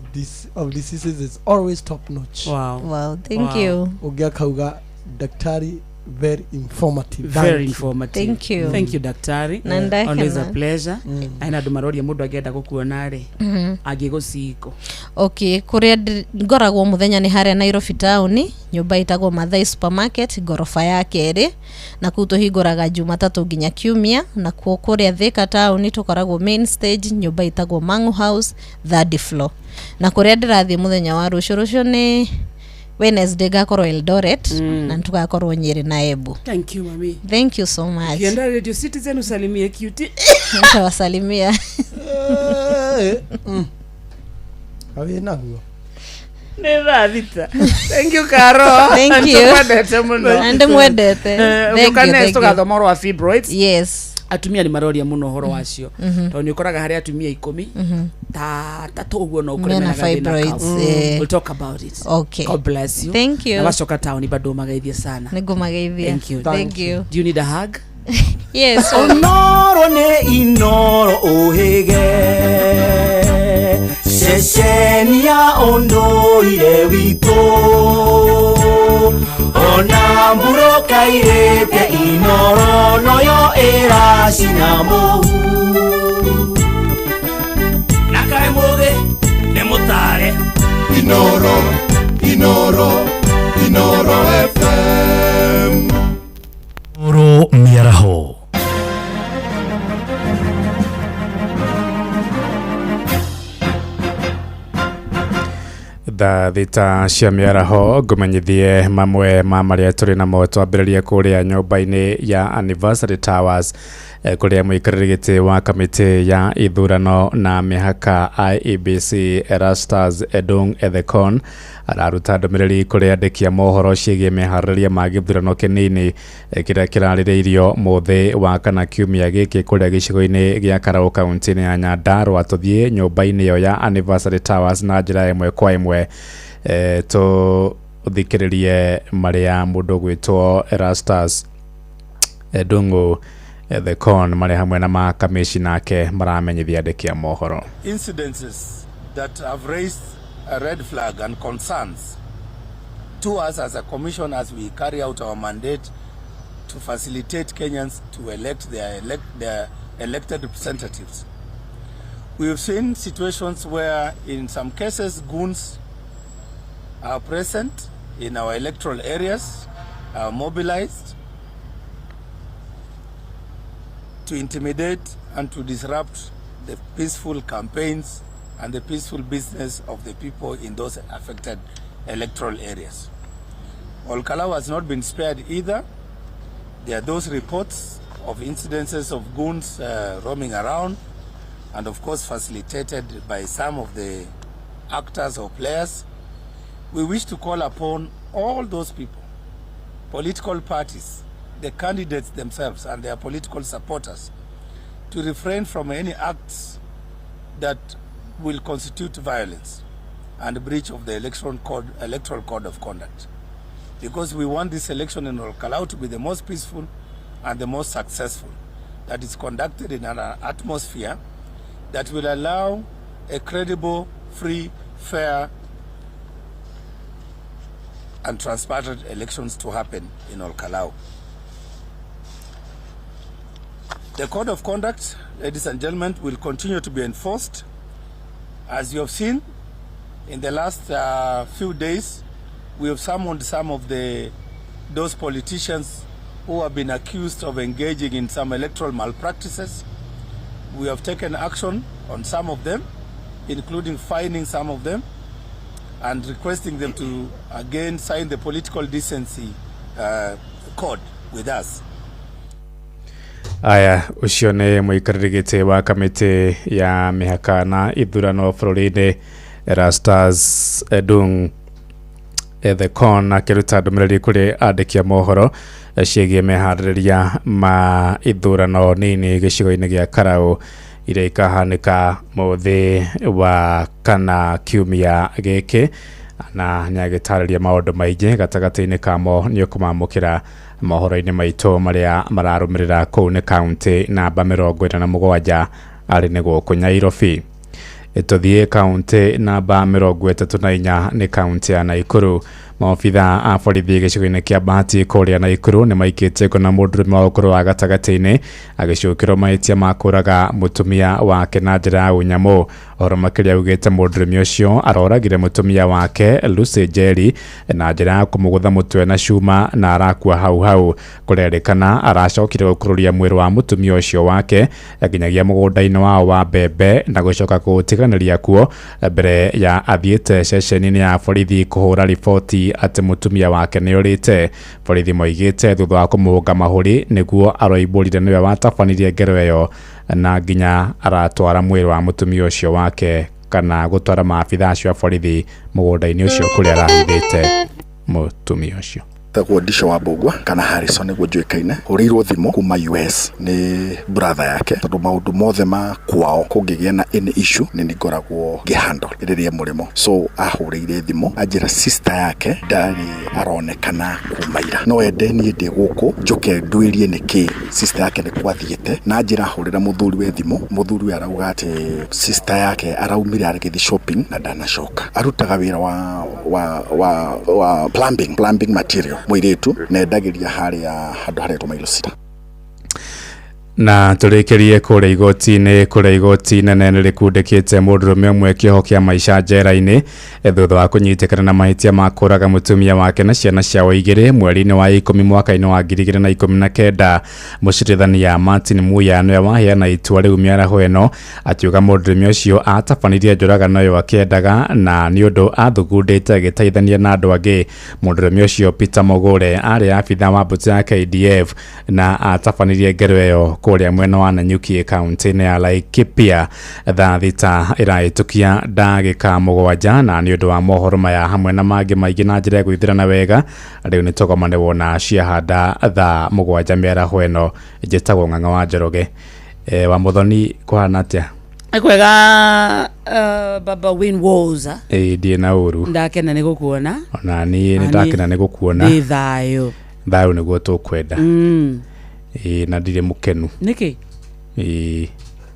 diseases is always top notch. Wow, thank you. Ugia kauga daktari very informative. Very informative. Thank you daktari. Always a pleasure. Aina dumarori mundu agenda gukuona ri agigusiko. Okay, kuria ngoragwo muthenya ni haria Nairobi town, nyumba itagwo Mathai Supermarket, gorofa ya keri, na kuto hinguraga Jumatatu nginya Kiumia, na kuria Thika town tukoragwo main stage, nyumba itagwo Mangu House, 3rd floor. Na kuria ndirathie muthenya wa rucio ni Wednesday gakorwo Eldoret na tugakorwo Nyeri na Embu. Thank you mami. Thank you so much. Kienda Radio Citizen usalimie QT. Nitawasalimia. Awe naguo. Never vita. Thank you Karo. Thank you. And mwendete. Thank you. Tugathomorwo wa fibroids. Yes. Atumia ni maroria muno horo wacio to ni ukoraga hari atumia 10 ta toguo no kuremena fibroids. We'll talk about it. Okay. God bless you. Thank you. Na wacoka town bado magaithia sana. Nigumageithia. Thank you. Do you need a hug? Yes. Onoro ne inoro ohege Sheshenia ondoire wito Ona mburo kairete inoro noyo era sinamu Nakae muge ne mutare Inoro FM Oro miaraho thita cia miaraho ngumenyithie mamwe ma maria turi namo twambiririe kuria nyumba-ini ya Anniversary Towers kuria muikarĩrĩgĩtĩ wa kamĩtĩ ya ithurano na mĩhaka IEBC Erastus Edung Ethekon araruta ndũmĩrĩri kũrĩ andĩki a mohoro ciĩgiĩ meharĩrĩria ma gĩthurano kĩnini kĩrĩa kĩrarĩrĩirio mũthĩ wa kana kiumia gĩkĩ kũrĩa gĩcigo-inĩ gĩa Karau kaunti-inĩ ya Nyandarua. Tũthiĩ nyũmba-inĩ ĩyo ya Anniversary Towers na njĩra ĩmwe kwa ĩmwe tũthikĩrĩrie marĩa mũndũ gwĩtwo Erastus Edung Ethekon marĩ hamwe na makamishi nake maramenyithia andĩki a mohoro. Incidences that have raised a red flag and concerns to us as a commission as we carry out our mandate to facilitate Kenyans to elect their elected representatives. We've seen situations where in some cases goons are present in our electoral areas, are mobilized to intimidate and to disrupt the peaceful campaigns and the peaceful business of the people in those affected electoral areas. Olkalau has not been spared either. There are those reports of incidences of goons roaming around, and of course facilitated by some of the actors or players. We wish to call upon all those people, political parties, the candidates themselves and their political supporters, to refrain from any acts that will constitute violence and breach of the electoral code of conduct. Because we want this election in Olkalau to be the most peaceful and the most successful, that is conducted in an atmosphere that will allow a credible, free, fair, and transparent elections to happen in Olkalau. The code of conduct, ladies and gentlemen, will continue to be enforced. As you have seen, in the last few days, we have summoned some of those politicians who have been accused of engaging in some electoral malpractices. We have taken action on some of them, including fining some of them and requesting them to again sign the political decency code with us. Aya, ucio nĩ mũikarĩri wa kamĩtĩ ya mĩhaka na ithurano bũrũri-inĩ Erastus Edung Ethekon akĩruta ndũmĩrĩri kũrĩ andĩki a mohoro ciĩgiĩ meharĩrĩria ma ithurano nini gĩcigo-inĩ gĩa Karau iria ikahanĩka mũthĩ wa kana kiumia gĩkĩ, na nĩagĩtarĩria maũndũ maingĩ gatagatĩ-inĩ kamo nĩ kũmamũkĩra mohoro-inĩ maitũ marĩa mararũmĩrĩra kũu nĩ kaunti namba 47 arĩ nĩ gũkũ Nyairobi. Tũthiĩ kaunti namba 34 nĩ kaunti ya Naikuru. Maobitha a borithi gĩcigo-inĩ kĩa Bahati kũrĩa Naikuru nĩ maikĩtie ngona mũndũrũme wa ũkũrũ wa gatagatĩ-inĩ agĩcũkĩrwo mahĩtia ma kũraga mũtumia wake na njĩra ya ũnyamũ. Ũhoro makĩria augĩte mũndũrũme ũcio aroragire mũtumia wake Lucy Njeri na njĩra ya kũmũgũtha mũtwe na cuma na arakua hau. Kũrerĩkana aracokire gũkururia mwĩrĩ wa mũtumia ũcio wake nginyagia mũgũnda-inĩ wao wa mbembe na gũcoka kũũtiganĩria kuo mbere ya athiĩte ceceni-inĩ ya borithi kũhũra riboti atĩ mũtumia wake nĩ ũrĩte. Borithi moigĩte thutha wa kũmũhũnga mahũri nĩguo aroimbũrire nĩwe watabanirie ngero ĩyo na nginya aratwara mwĩrĩ wa mũtumia ũcio wake kana gũtwara maabitha acio a borithi mũgũnda-inĩ ũcio kũrĩa arahithĩte mũtumia ũcio. Tagwo Disha wa Mbugua kana Harrison nĩguo njuĩkaine, hũrĩirwo thimũ kuma US nĩ brother yake tondũ maũndũ mothe ma kwao kũngĩgĩa na any issue nĩ ngoragwo ngĩhandle rĩrĩa mũrĩmo. So ahũrĩire thimũ anjĩra sister yake ndarĩ aronekana kumaira, no ende niĩ ndĩ gũkũ njoke ndwĩrie nĩkĩ sister yake nĩ kwathiĩte, na njĩra hũrĩra mũthuri we thimũ. Mũthuri we arauga atĩ sister yake araumire agĩthiĩ shopping na ndanacoka. Arutaga wĩra wa plumbing material mũirĩtu na endagĩria harĩa handũ harĩa Mailo City. Na tũrĩkĩrie kũrĩa igoti nene nĩrĩkundĩkĩte mũndũrũme ũmwe kĩoho kĩa maica njera-inĩ thutha wa kũnyitĩkana na mahĩtia ma kũraga mũtumia wake na ciana ciao 2 mweri-inĩ wa 10 mwaka-inĩ wa 2019. Mũcirithania Martin Muya nĩwe waheana itua rĩu mĩaraho ĩno, akiuga mũndũrũme ũcio atabanirie njũragano ĩyo akĩendaga na nĩ ũndũ athugundĩte agĩteithania na andũ angĩ. Mũndũrũme ũcio Peter Mogore arĩ abitha wa mbũtũ ya KDF na atabanirie ngero ĩyo kũrĩa mwena wa Nanyuki kaunti-inĩ ya Laikipia thaa thita ĩrahĩtũkia ndagĩka 7, na nĩ ũndũ wa mohoro maya hamwe na mangĩ maingĩ na njĩra ya gwĩthirana wega rĩu nĩ tũgomane wona ciahanda thaa 7 mĩaraho ĩno. Njĩtagwo Ng'ang'a wa Njoroge. Wa Muthoni kũhana atĩa? Kwega Baba Win Woza. Ndiĩ na ũru. Ndakena nĩ gũkuona. Ona niĩ nĩ ndakena nĩ gũkuona. Nĩ thayũ. Thayũ nĩguo tũkwenda. Na ndirĩ mũkenu. Nĩkĩ?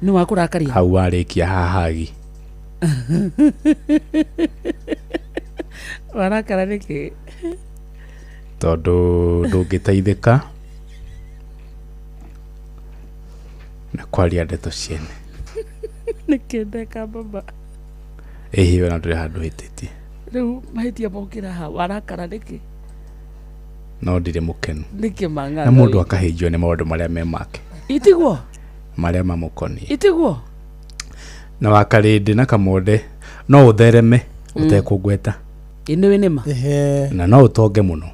Nĩ wakũrakaria? Hau warĩkia hahagi. Warakara nĩkĩ? Tondũ ndũngĩteithĩka na kwaria ndeto ciene. Nikendeka baba. Hiyo na ndire handu hititi. Riu mahitia mokira ha warakara niki. No ndire mukenu. Niki mang'ana. Na mundu akahijio ni maundu maria me make. Itigwo. Maria mamukoni. Itigwo. Na wakarindi na kamode no uthereme utekugweta. Ine winima. Na no utonge muno.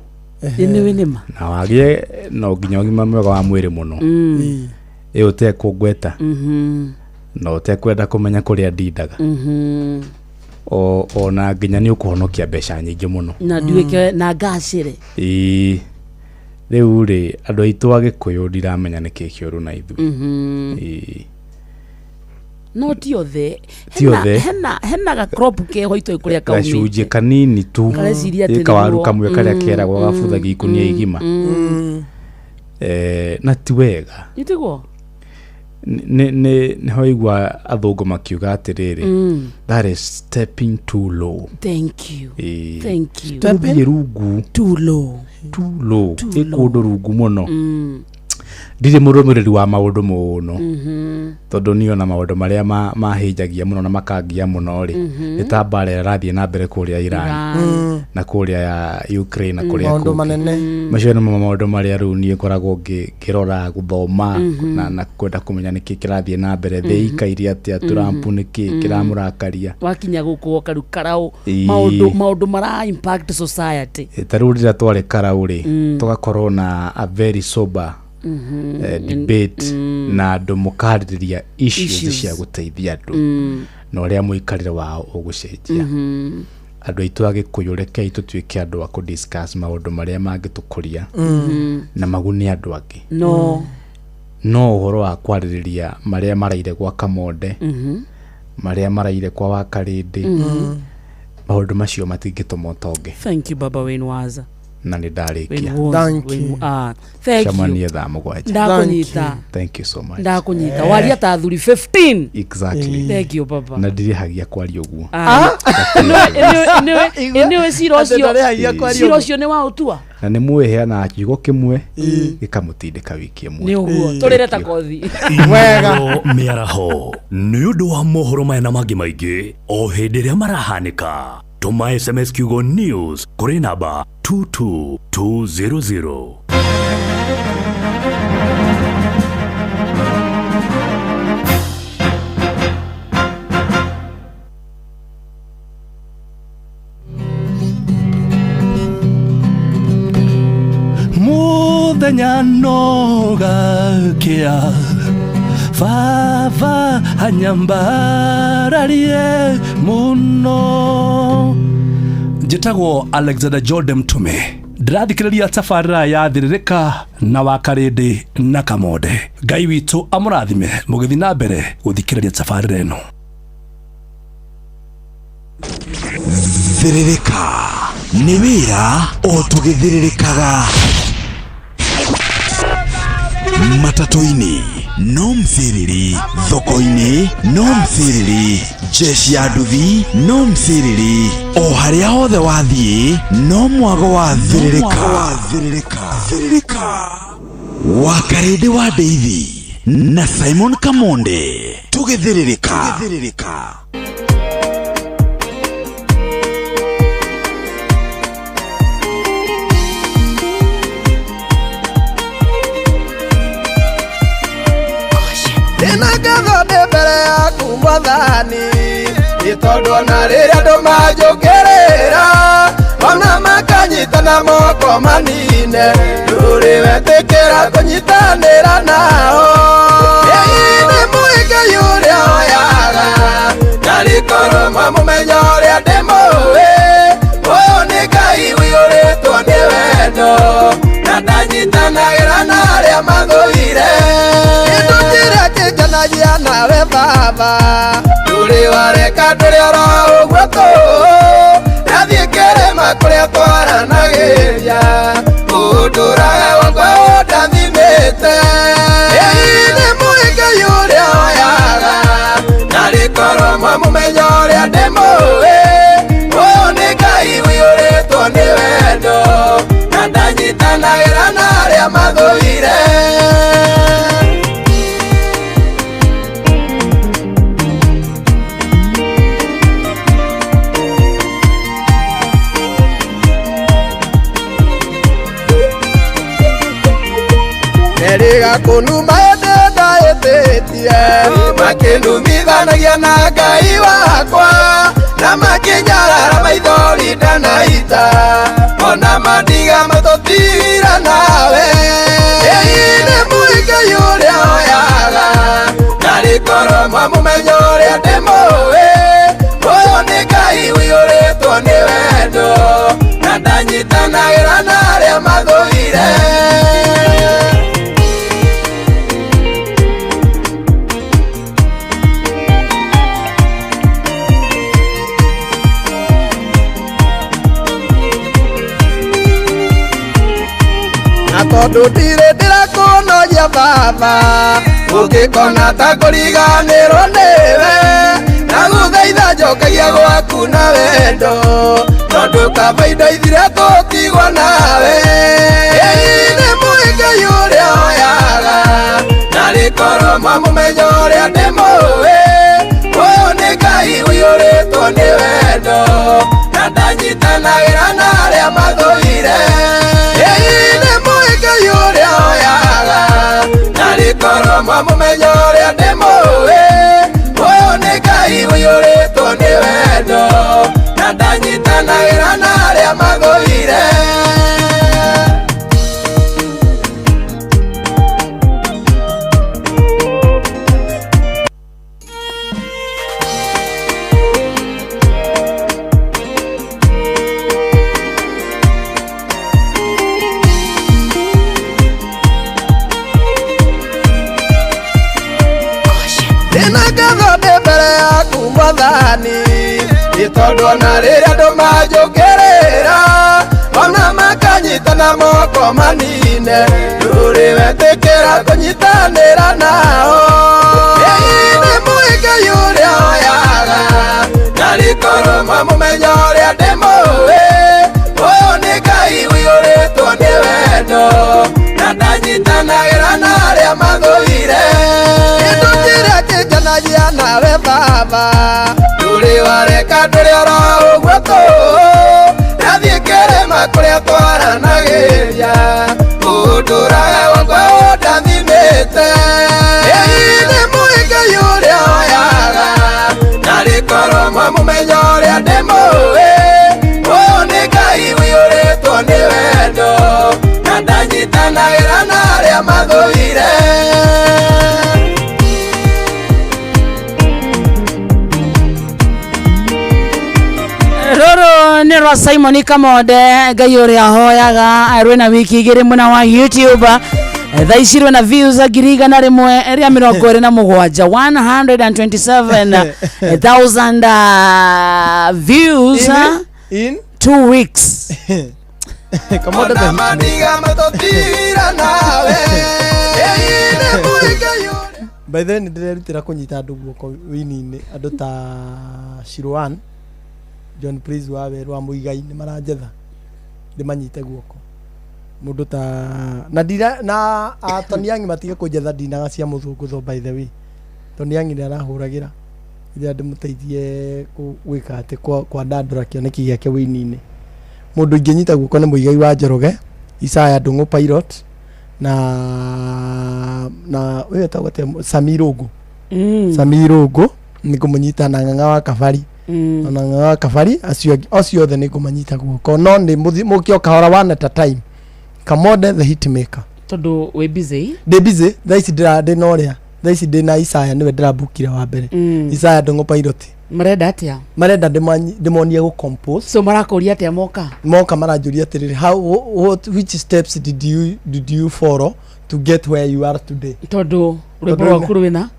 Ine winima. Na wagie no nginya ugima mwega wa mwiri muno. Utekugweta. No utekwenda kumenya kuria ndindaga. Ona nginya ni ukuhonokia mbeca nyingi muno. Na ndiweke na ngacire. Riu ri andu aitu agikuyu ndiramenya niki kiuru na ithu. No ti othe. Hena ga crop ke hoito ikuria kaumi. Gacunje kanini tu. Kawaru kamwe karia keragwo gabuthagia ikunia igima. Na ti wega. Itigwo. Ne hoigwa athungu makiuga atiriri. That is stepping too low. Thank you. Thank you. Stepping rungu too low. Too low. Ikundu rungu muno. Ndire murumiriri wa maundu muno. Tondu ni ona maundu maria mahinjagia muno na makangia muno ri. Itambare rathie na mbere kuria Iran. Na kuria ya Ukraine na kuria maundu manene. Macio ni maundu maria riu ni koragwo ngirora guthoma na kwenda kumenya niki kirathie na mbere theikairia atia Trump niki kiramurakaria. Wakinya guku karu karau maundu mara impact society. Tarurira tware karau ri tugakorwo na a very sober debate na andu mukariria issues cia guteithia andu na uria muikarire wao ugucenjia andu aitu agikuyu rekei tutuike andu a ku discuss maundu maria mangitukuria na maguni andu angi no uhoro wa kwaririria maria maraire kwa Kamonde maria maraire kwa Wakarindi maundu macio matingitumotonge. Thank you baba Winwaza. Na ni ndarikia. Thank you. Thank you. Shamani tha mugwanja. Ndakunyita. Thank you so much. Ndakunyita. Waria ta thuri 15. Exactly. Thank you baba. Na ndirihagia kwari uguo. Niwe sirosio ni wa utua. Na ni muheana kiugo kimwe gikamutindika wiki imwe. Ni uguo. Turire ta kothi. Wega miaraho. Ni undu wa mohoro maya na mangi maingi o hindi ria marahanika. Tuma SMS kiugo news kuri namba 22200. Muthenya nogakia Vava hanyambararie muno. Njitagwo Alexander Jordan Mtume. Ndirathikiriria tabarira ya Thiririka na Wakarindi na Kamonde. Ngai witu amurathime mugithi na mbere guthikiriria tabarira eno. Thiririka ni wira o tugithiririkaga matatu-ini no mthiriri, thoko-ini no mthiriri, jeshi ya nduthi no mthiriri, o haria hothe wathie no mwago wa Thiririka. Wakarindi wa Deithi na Simon Kamonde tugithiririka. Ninagatho ndi mbere yaku Mwathani, itondu ona riria andu manjũkĩrĩra ona makanyitana moko manine, ndũrĩ wetĩkĩra kũnyitanĩra nao. Ĩĩ nĩ Mũngai ũrĩa oyaga na rĩkorũma mũmenya ũrĩa ndĩmũĩ. Ũyũ nĩ Ngai ũiyũrĩtwo nĩ wendo na ndanyitanagĩra na arĩa mathũire. Kĩngenagia nawe Baba, ndũrĩ wareka ndũrĩ oro ũguo tũ, nathiĩ kĩrĩma kũrĩa twaranagĩria, ũndũraga wakwa ũndathimĩte. Ĩĩ nĩ Mũngai ũrĩa oyaga na rĩkorũma mũmenya ũrĩa ndĩmũĩ. Ũyũ nĩ Ngai ũiyũrĩtwo nĩ wendo na ndanyitanagĩra na arĩa mathũire. kunuma ndenda etetie makinumithanagia na Ngai wakwa na makinyarara maithori ndanaita ona mandiga matotira nawe nĩ mũigai ũrĩa oyaga na rĩkorwo mwamũmenya ũrĩa ndĩmũĩ ũyũ nĩ Ngai ũiyũrĩtwo nĩ wendo na ndanyitanagĩra na arĩa mathũire tondũ ndirĩ ndĩrakũnogia baba ũngĩkona ta kũriganĩrwo nĩwe na gũthaitha njokagia gwaku na wendo tondũ kaba indo ithire tũtigwo nawe nĩ mũigai ũrĩa oyaga na rĩkorwo mwamũmenya ũrĩa ndĩmũĩ ũyũ nĩ Ngai ũiyũrĩtwo nĩ wendo na ndanyitanagĩra na arĩa mathũire ũrĩa oyaga na rĩkorwo mwamũmenya ũrĩa ndĩmũĩ ũyũ nĩ Ngai ũiyũrĩtwo nĩ wendo na ndanyitanagĩra na arĩa mathũire nĩ tondũ ona rĩrĩa andũ manjũkĩrĩra ona makanyitana moko manine ndũrĩ wetĩkĩra kũnyitanĩra nao nĩ mũigai ũrĩa oyaga na rĩkorwo mwamũmenya ũrĩa ndĩmũĩ ũyũ nĩ Ngai ũiyũrĩtwo nĩ wendo na ndanyitanagĩra na arĩa mathũire kĩndũ kĩrĩa kĩngenagia nawe baba ndũrĩ wareka ndũrĩ oro ũguo tũ nathiĩ kĩrĩma kũrĩa twaranagĩria ũndũraga wakwa ũndathimĩte nĩ mũigai ũrĩa oyaga na rĩkorwo mwamũmenya ũrĩa ndĩmũĩ ũyũ nĩ Ngai ũiyũrĩtwo nĩ wendo na ndanyitanagĩra na arĩa mathũire rũrũ nĩ rwa Simon Kamode Ngai ũrĩa ahoyaga rwĩna wiki igĩrĩ mwena wa YouTube thaa ici rwĩna views 127 127,000 views in 2 weeks Kamode by the way ndĩrerutĩra kũnyita andũ guoko wini-inĩ andũ ta Shirwan John Prince wa Weru wa Muigai nĩ maranjetha ndĩmanyite guoko mũndũ ta na ndira na Toniangi matige kũnjetha ndinaga cia mũthũngũtho by the way Toniangi nĩ arahũragĩra ĩrĩa ndĩmũteithie gwĩka atĩ kwa ndandũra kĩoneki gĩake wini-inĩ mũndũ ingĩnyita guoko nĩ Muigai wa Njoroge Isaya Ndung'u Pilot na wewe tawate Samirogo Samirogo nikumunyita na Ng'ang'a wa Kabari na Ng'ang'a wa Kabari acio othe nikumanyita guoko no ndi mukio kahora one at a time Kamode the hitmaker tondu we busy thaisi ndinoria thaisi ndina Isaya niwe ndirabukira wa mbere Isaya Ndung'u Pilot marenda atia marenda ndimonie go compose so marakoria atia moka maranjuria atiriri which steps did you follow to get where you are today tondu rwimbo rwaku rwina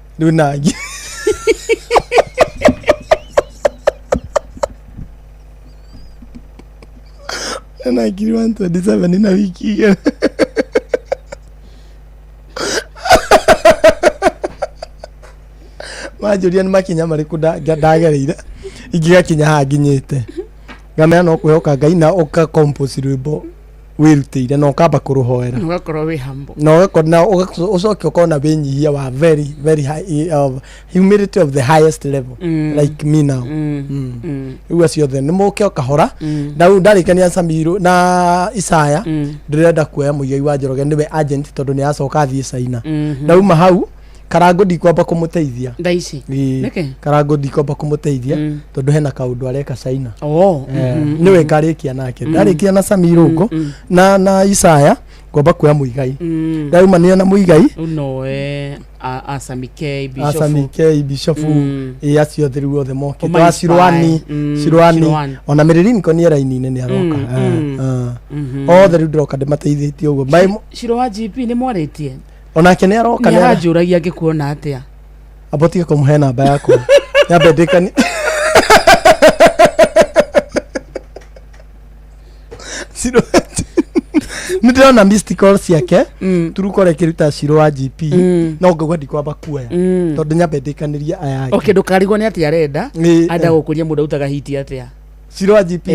na ngiri 127 na wiki igĩrĩ manjuria nĩ makinya marĩkũ ndagereire ingĩgakinya haha nginyĩte ngamenya no kwĩhoka Ngai na ũka compose rwĩmbo wirutire no kamba kuruhoera ugakorwo wi humble no gakona ucoke ukona benyihia wa very very high of humility of the highest level like me now uwa ciothe ni muke okahora na ndarikania Samiru na Isaya ndirenda kuoya muigai wa Njoroge niwe agent tondu ni acoka thie China na uma hau Karango ndikwamba kumuteithia ndaici niki Karango ndikwamba kumuteithia tondu hena kaundu areka China niwe ngarikia nake ndarikia na Samiru uko na Isaya kwamba kuoya muigai ndauma ni na muigai noe Asamike Bishop acio thiru othe moke twa Shirwani ona Merilin ko ni raini ni aroka othe riu ndiroka ndimateithĩtie uguo Shiro wa GP ni mwaretie onake ni aroka ni arajuragia ngikuona atia abotige kumuhe namba yako yabendekani Shiro ndirona missed calls yake turukore kiruta Shiro wa GP no ngagwa ndikwamba kuoya tondu nyambendekaniria ayake okay ndukarigwo ni atia arenda anda gukuria mundu utaga hiti atia Shiro wa GP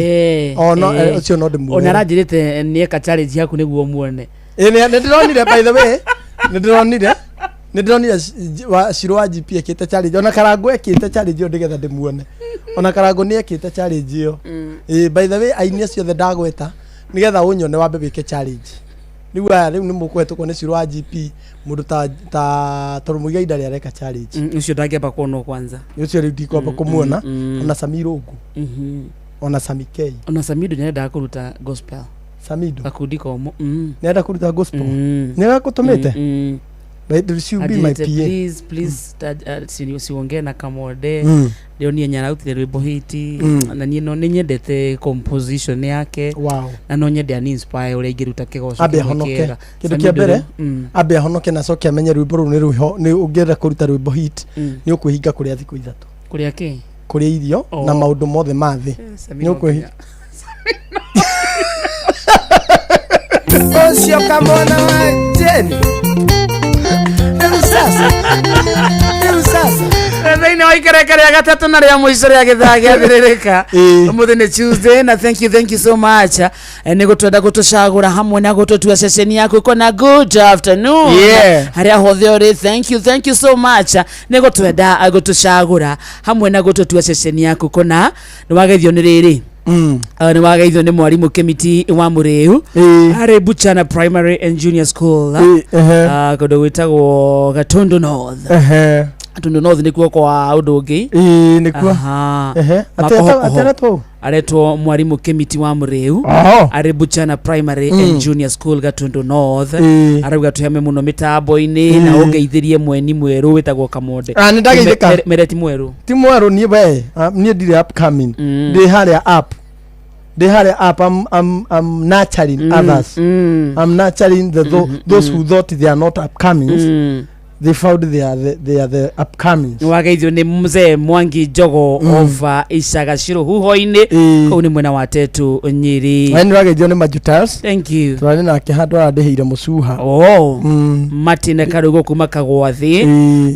no ucio no ndimuoya ona ranjirite ni eka challenge yaku niguo muone ni ndironire by the way ndironire wa Shiro wa GP ekite challenge ona Karango ekite challenge yo ndigetha ndimuone ona Karango ni ekite challenge yo by the way ainia ciothe ndagweta nigetha unyone wambe wike challenge riu ni mukwetwo ni Shiro wa GP mundu ta Muigai ndari areka challenge ucio ndangeba kuona kwanza ucio riu ndikwamba kumuona ona Samiru ugu ona Samikei ona Samiru nenda kuruta gospel Samidu akundi komo nenda kuruta gospel nega kutumite but should be my PA please siongee na Kamode leo ni nyarautire rwimbo hiti na ni no nyendete composition yake na no nyende ani inspire uri ingiruta kigoco abe honoke kindu kia mbere abe honoke na coke amenye rwimbo ru ni ruho ni ungienda kuruta rwimbo hit ni ukuhinga kuria thiku ithatu kuria ki kuria irio na maundu mothe mathi ni ukuhinga Osio kamona wa Jeni Thĩinĩ wa ikereka rĩa gatatũ na rĩa mũico rĩa gĩthaa gĩathĩrĩrĩka ũmũthĩ nĩ Tuesday na thank you so much nĩ gũtwenda gũtũcagũra hamwe na gũtũtua ceceni yaku kona good afternoon harĩa hothe ũrĩ thank you so much nĩ gũtwenda gũtũcagũra hamwe na gũtũtua ceceni yaku kona nĩ wageithio nĩ rĩrĩ ni wageithio ni mwarimu Kimiti wa Muriu ari Buchana Primary and Junior School kodo witagwo Gatundu North Gatundu North ni kuo kwa undu ungi ni kuo ateretwo aretwo mwarimu Kimiti wa Muriu ari Buchana Primary and Junior School Gatundu North arauga tuheme muno mitambo-ini na ungeithirie mweni mweru witagwo Kamode ni ndageithika mereti mweru ti mweru ni we ni ndire upcoming ndi haria up I'm nurturing others I'm nurturing those who thought they are not upcomings they found they are the upcomings wageithio ni mzee Mwangi Njogo of Ishaga Shiro huho-ini kuu ni mwena wa Tetu Nyiri ni wageithio ni Majutas thank you twari nake handu arandiheire mucuha Martine Karugo kuma Kagwathi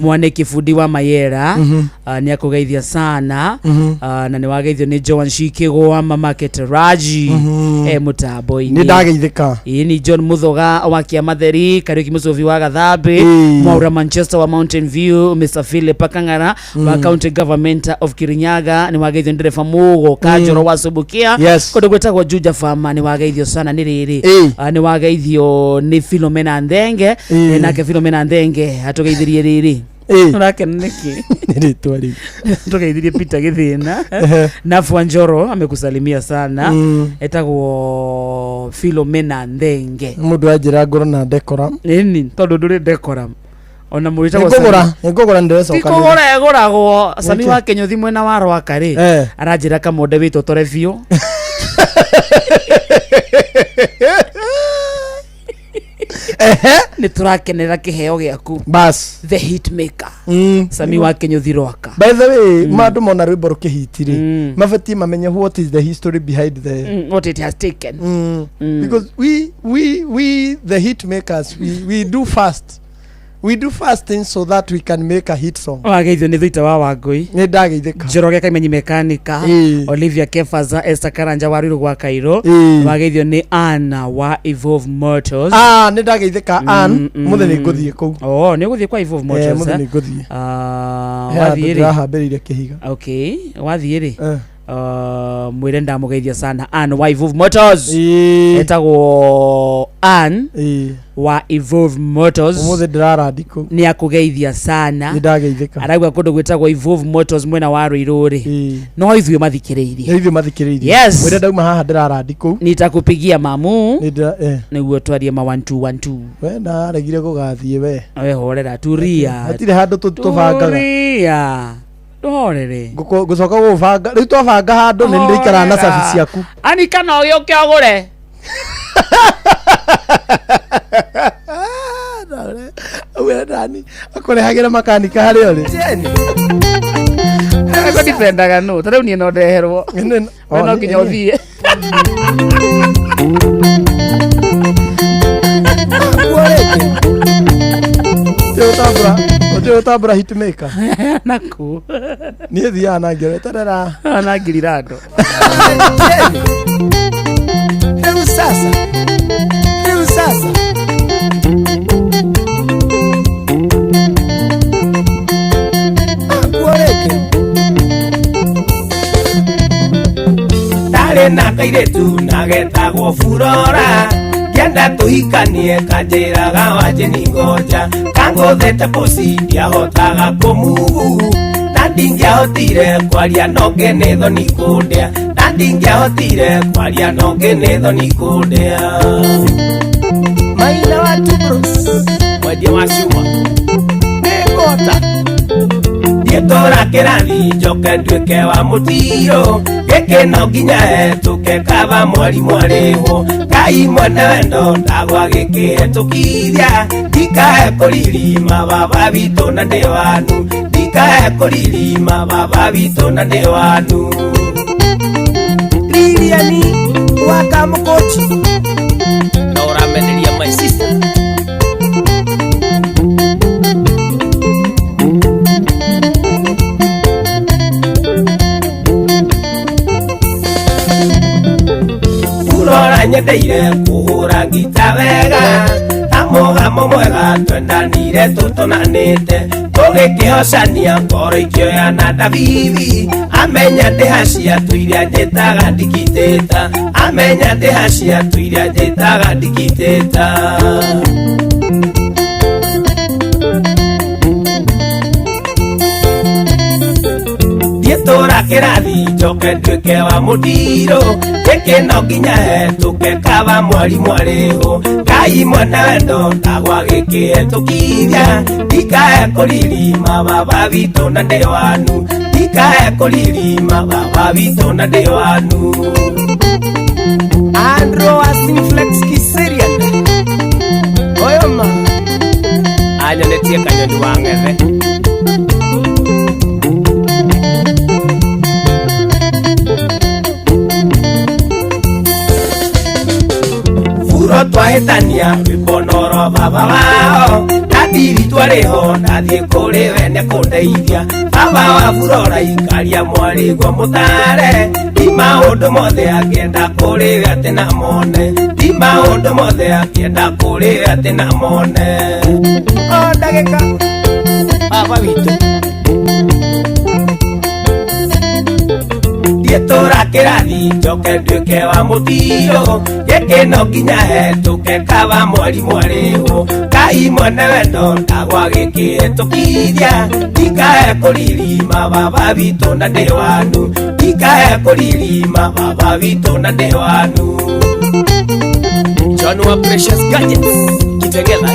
mwane kifundi wa Mayera ni akugeithia sana na ni wageithio ni Joan Shikigo wa Market Raji mutambo-ini ni ndageithika ni John Muthoga wa Kiamatheri Kariuki Mucovi wa Gathambi Mwaura Manchester wa Mountain View Mr. Philip Akang'ara wa County Government of Kirinyaga ni wageithio ndereba Mugo Kajoro wa Subukia kodo gwetagwo Juja Farm ni wageithio sana ni riri ni wageithio ni Philomena Ndenge nake Philomena Ndenge atugeithirie riri Nurake niki nitwari tugeithirie Peter Githina na Fwanjoro amekusalimia sana etagwo Philomena Ndenge mundu ajira ngoro na decorum nini tondu nduri decorum ona mwita ngogora ndereso kana ngogora egoragwo Sami wa Kenyothi mwena wa Rwaka ri aranjira Kamode wito tore biu ni turakenera kiheo giaku bas the hit maker Sami wa Kenyothi Rwaka by the way mandu mona rwimbo rukihitiri mabati mamenye what is the history behind the what it has taken because we the hit makers we do fast we do fasting so that we can make a hit song. Wageithio ni Thita wa Wangui. Ni ndageithika. Njoroge Kaimenyi Mekanika. Olivia Kefaza, Esther Karanja wa Riru gwa Kairo. Wageithio ni Anna wa Evolve Motors. Ni ndageithika Ann. Muthe ni nguthie kuu. Ni nguthie kwa Evolve Motors. Muthe ni nguthie. Wathie ri. Ndahambiriria kihiga. Okay. Wathie ri. Mwire ndamugeithia sana Ann wa Evolve Motors. Etagwo Ann wa Evolve Motors. Umuthe ndirara ndiko. Ni akugeithia sana. Ndageithika. Aragwa kundu gwitagwo Evolve Motors mwena wa Ruiruri. No ithuĩ mathikĩrĩirie. Ithuĩ mathikĩrĩirie. Yes. Mwire ndauma haha ndirara ndiko. Nitakupigia mamu. Nĩguo twarie ma 1212. We ndaregire gũgathie we. We horera turia. Hatirĩ handũ tũbangaga. Turia. Ndorere. Gucoka gũbanga. Rĩu twabanga handũ nĩ ndĩikara na cabi ciaku. Ani kana ũgĩũke ũgũre. Uwe ndani akorehagira makanika hari ori ego dipendaga no tare unie no ndeherwo no kinya uthie Ojo tabra hitmaker naku ni thia na ngere tarara na ngirando Hebu sasa na kairetu nagetagwo Furora kenda tuhikanie kanjiraga waje ningoja kangothete posi ndiahotaga kumugu na ndingĩahotire kwaria nonge nĩ thoni kũndĩa na ndingĩahotire kwaria nonge nĩ thoni kũndĩa maina wa tubros mwendia wa cuma nĩngota Yetora kĩrathi njoke nduĩke wa mũtiro gĩkĩ no nginya hetũke kaba mwarimũ arĩhwo Ngai mwene wendo ndagwa gĩkĩhetũkithia ndikahe kũririma baba witũ na ndĩ wanu ndikahe kũririma baba witũ na ndĩ wanu Liliani waka mũkũchi na ũrameneria my sister Furora nyendeire kuhura ngita wega Amogamo mwega twendanire tutonanite Tũgĩkĩhocania ngoro ikĩoya na Davithi Amenya ndĩhacia tũiria njĩtaga ndikitĩta Amenya ndĩhacia tũiria njĩtaga ndikitĩta Yetora kĩrathi njoke nduĩke wa mũndiro gĩkĩ no nginya hetũke kaba mwarimũ arĩhwo Ngai mwene wendo ndagwa gĩkĩhetũkithia ndikahe kũririma baba witũ na ndĩ wanu ndikahe kũririma baba witũ na ndĩ wanu Andro Asinflex Kiserian Oyoma anyonetie kanyoni wa ng'ethe Twahĩtania rwĩmbo baba wao Ndadiri twarĩho ndathiĩ kũrĩ we nĩ kũndeithia Baba wa Furora ikaria mwarĩguo mũtare Ti maũndũ mothe akĩenda kũrĩ we atĩ na mone Ti maũndũ mothe akĩenda kũrĩ we atĩ na mone O ndagĩka baba witũ Yetora kĩrathi njoke nduĩke wa mũtiro gĩkĩ no nginya hetũke kaba mwarimũ arĩhwo Ngai mwene wendo ndagwa gĩkĩhetũkithia ndikahe kũririma baba witũ na ndĩ wanu ndikahe kũririma baba witũ na ndĩ wanu John wa Precious Gadgets Kitengela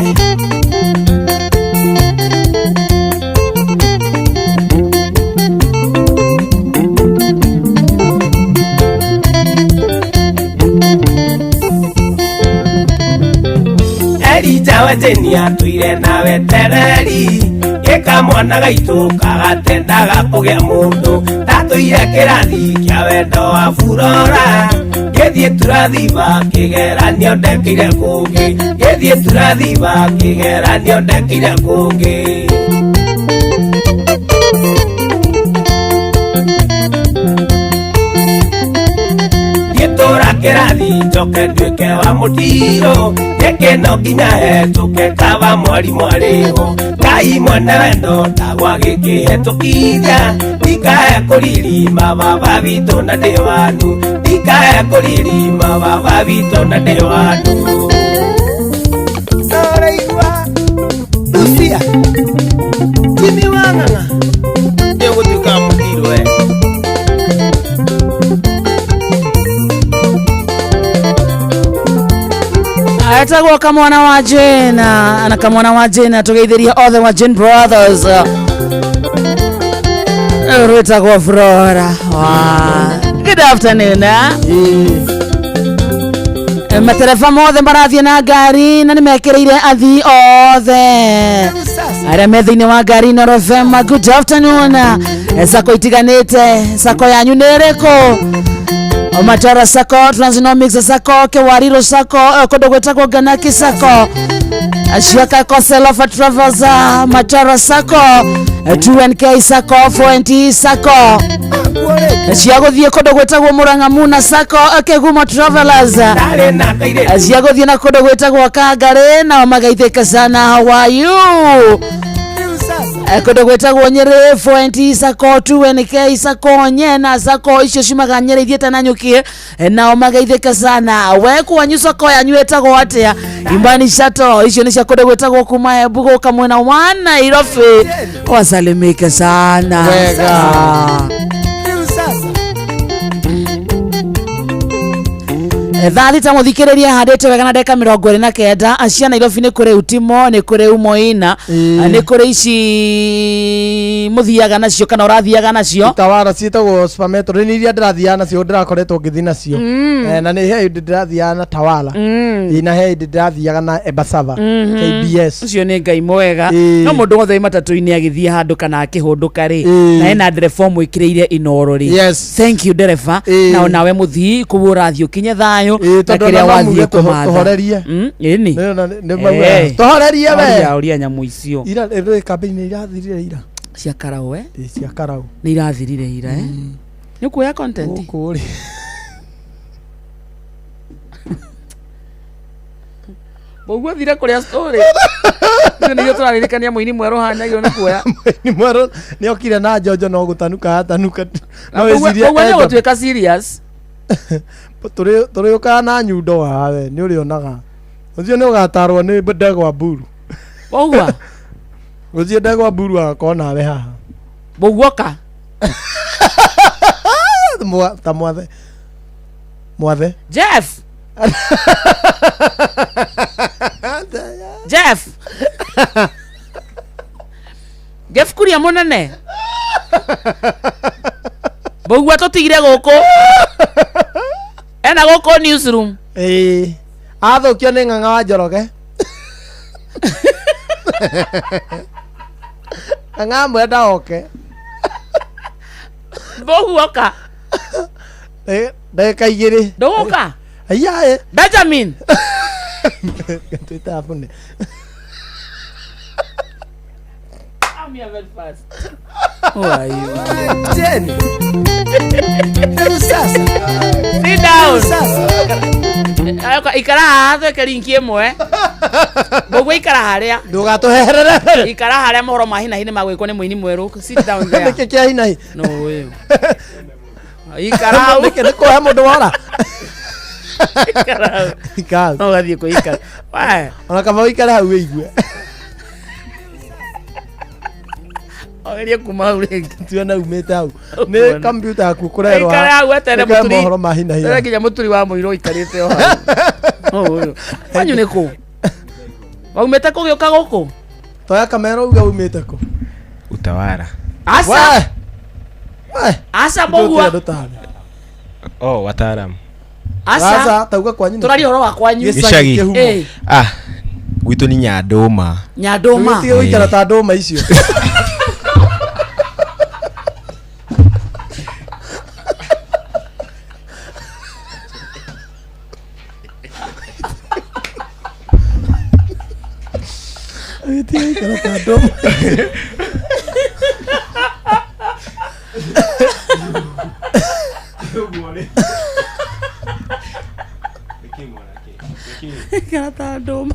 Wajenia tuire nawe tereri Eka mwana gaitũ kagatendaga kũgĩa mũndũ Tatũire kĩrathi kĩa wendo wa Furora gethie turathiba kigeranio ndekire kungi gethie turathiba kigeranio ndekire kungi Gietora kerathi njoke nduike wa mutiro geke no nginya hetuke kaba mwari mwariho Ngai mwene wendo ndagwa gĩkĩhetũkithia ndikae kũririma baba witũ na ndĩ wanu ndikae kũririma baba witũ na ndĩ wanu Soraigua Lucia Jimmy Wang'ang'a nĩũgũtuĩka mũthiro Etagwo kamwana wa Jane na kamwana wa Jane tugeithiria othe wa Jane Brothers Rwetagwo Flora good afternoon matereba mothe marathie na ngari na nimekireire athii othe aria me thiini wa ngari na Rovema good afternoon sako itiganite sako yanyu niriko Matara sako, Transnomics sako, Kewariro sako, Kodogwetako Ganaki sako Ashiaka Koselofa Travels Matara sako 2NK sako, 4NT sako Ashiago thie Kodogwetako Murang'a Muna sako, Keguma Travelers Ashiago thie na Kodogwetako Kagare na magaitheka sana, how are you? Kodogwetagwo Nyeri 4NT sako 2NK sako nyena sako icio cimaga Nyeri ithiete na nyukie nao magaitheka sana we kwanyu sako yanyu etagwo atia Imani Shato icio ni cia Kodogwetagwo kuma Embu guka mwena wa Nairobi wasalimike sana wega Thali ta muthikiriria handete wega na ndeka 29 acia Nairobi ni kuri Utimo ni kuri Umoina ni kuri ici muthiaga nacio kana urathiaga nacio Tawara ciitagwo Supermetro ni iria ndirathiaga nacio ndirakoretwo ngithi nacio na ni he ndirathiaga na Tawara ina he ndirathiaga na Embasava KBS ucio ni ngai mwega no mundu wothe matatu-ini agithia handu kana akihunduka ri na ena dereva ikireire Inoro ri thank you dereva na onawe muthii kubura thio kinye thayo Takiria wathie kumatha tuhorerie ini tuhorerie we uria nyamu icio ira campaign irathirire ira cia Karau cia Karau ni irathirire ira ni kuya content kuri Bogu thire kuria story ndio turaririkania muini mweru hanyagiro ni kuya muini mweru ni okire na Jojo no gutanuka atanuka no weciria wewe gutweka serious turi uka na nyundo wawe ni urionaga ucio ni ugatarwo ni Ndegwa Mburu Bogwa ucio Ndegwa Mburu akona we haha Bogwoka ta mwathe Jeff Jeff Jeff kuria munene Bogwa tutigire guku ena guku newsroom athukio ni Ng'ang'a wa Njoroge Ng'ang'a mwenda oke Bogwoka ndagĩka igĩrĩ nduguka ayaye Benjamin twita afune I'm here very fast who are you Jenny sasa sit down sasa ikara haha ke linki imwe Bogwa ikara haria ndugatuherere ikara haria mohoro mahina hine magwikwo ni muini mweru sit down there niki kia hina hi no we ikara niki ko he mundu wora ikara no gathie ko ikara wa ona kama wikara hau weigue ogeria kuma urengi tuona umete hau ni computer yaku kurerwa ikara hau atere muturi mohoro mahina hi tere kinya muturi wa muiro ikarite o hau wanyu ni ku waumete ku gioka guku toya kamera uga umete ku Utawara asa asa Bogwa wataalamu asa tauga kwanyu turari horo wa kwanyu gicagi gwitu ni Nyanduma tiga wikara ta nduma icio Tia karata ndoma. Karata ndoma.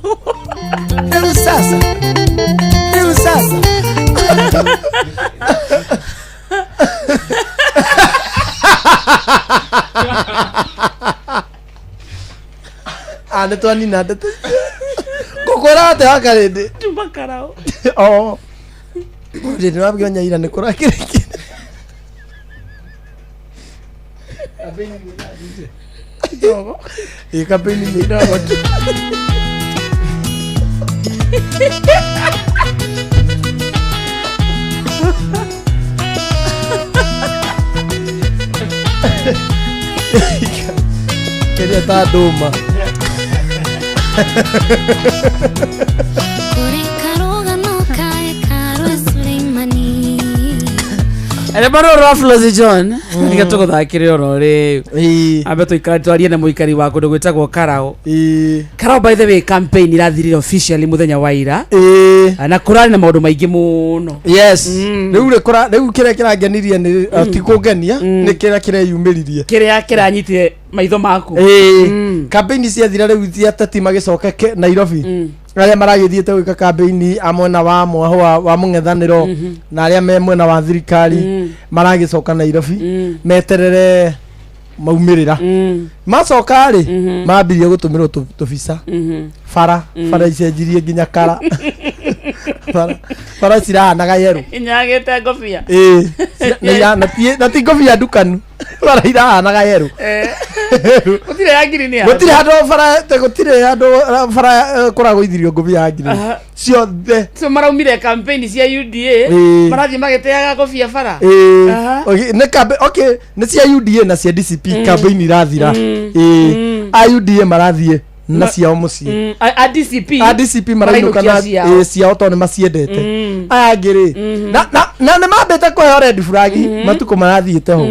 Ndio sasa. Anetwani nada. Kokora te hakarede. Tumakarao. Oh. Uri nabyo nyaira ne korakire. Abeni mudadize. Dogo. Ikapeni midago. Queria estar duma. Ele baro Raffles John nikatoko thakire oro ri abe tuikara twarie na muikari wa kundu gwitagwo Karao. Karao by the way campaign irathirire officially muthenya wa ira na kurani na maundu maingi muno. Yes. Riu kira kirangenirie ni tikungenia ni kira kireyumiririe kiria kiranyitire maitho maku. Campaign cia thira riu cia tati magicoka Nairobi. Aria maragithiete gwika campaign amwena wa mwaho wa mung'ethaniro na aria me mwena wa thirikari maragicoka Nairobi meterere maumirira macoka ri mambirie gutumirwo tubisa fara icenjirie nginya kara fara cirahanaga yeru inyagete ngofia na ti ngofia ndukanu fara irahanaga yeru gutire ya green ya gutire handu fara te gutire handu fara kuragwo ithirio ngofia ya green ciothe so maraumire campaign cia UDA marathi magiteaga ngofia fara okay ne cia UDA na cia DCP campaign irathira a UDA marathie na ciao muci a DCP marainuka na ciao to ne maciendete aya ngiri na ne mambete ko red flag matuko marathiete ho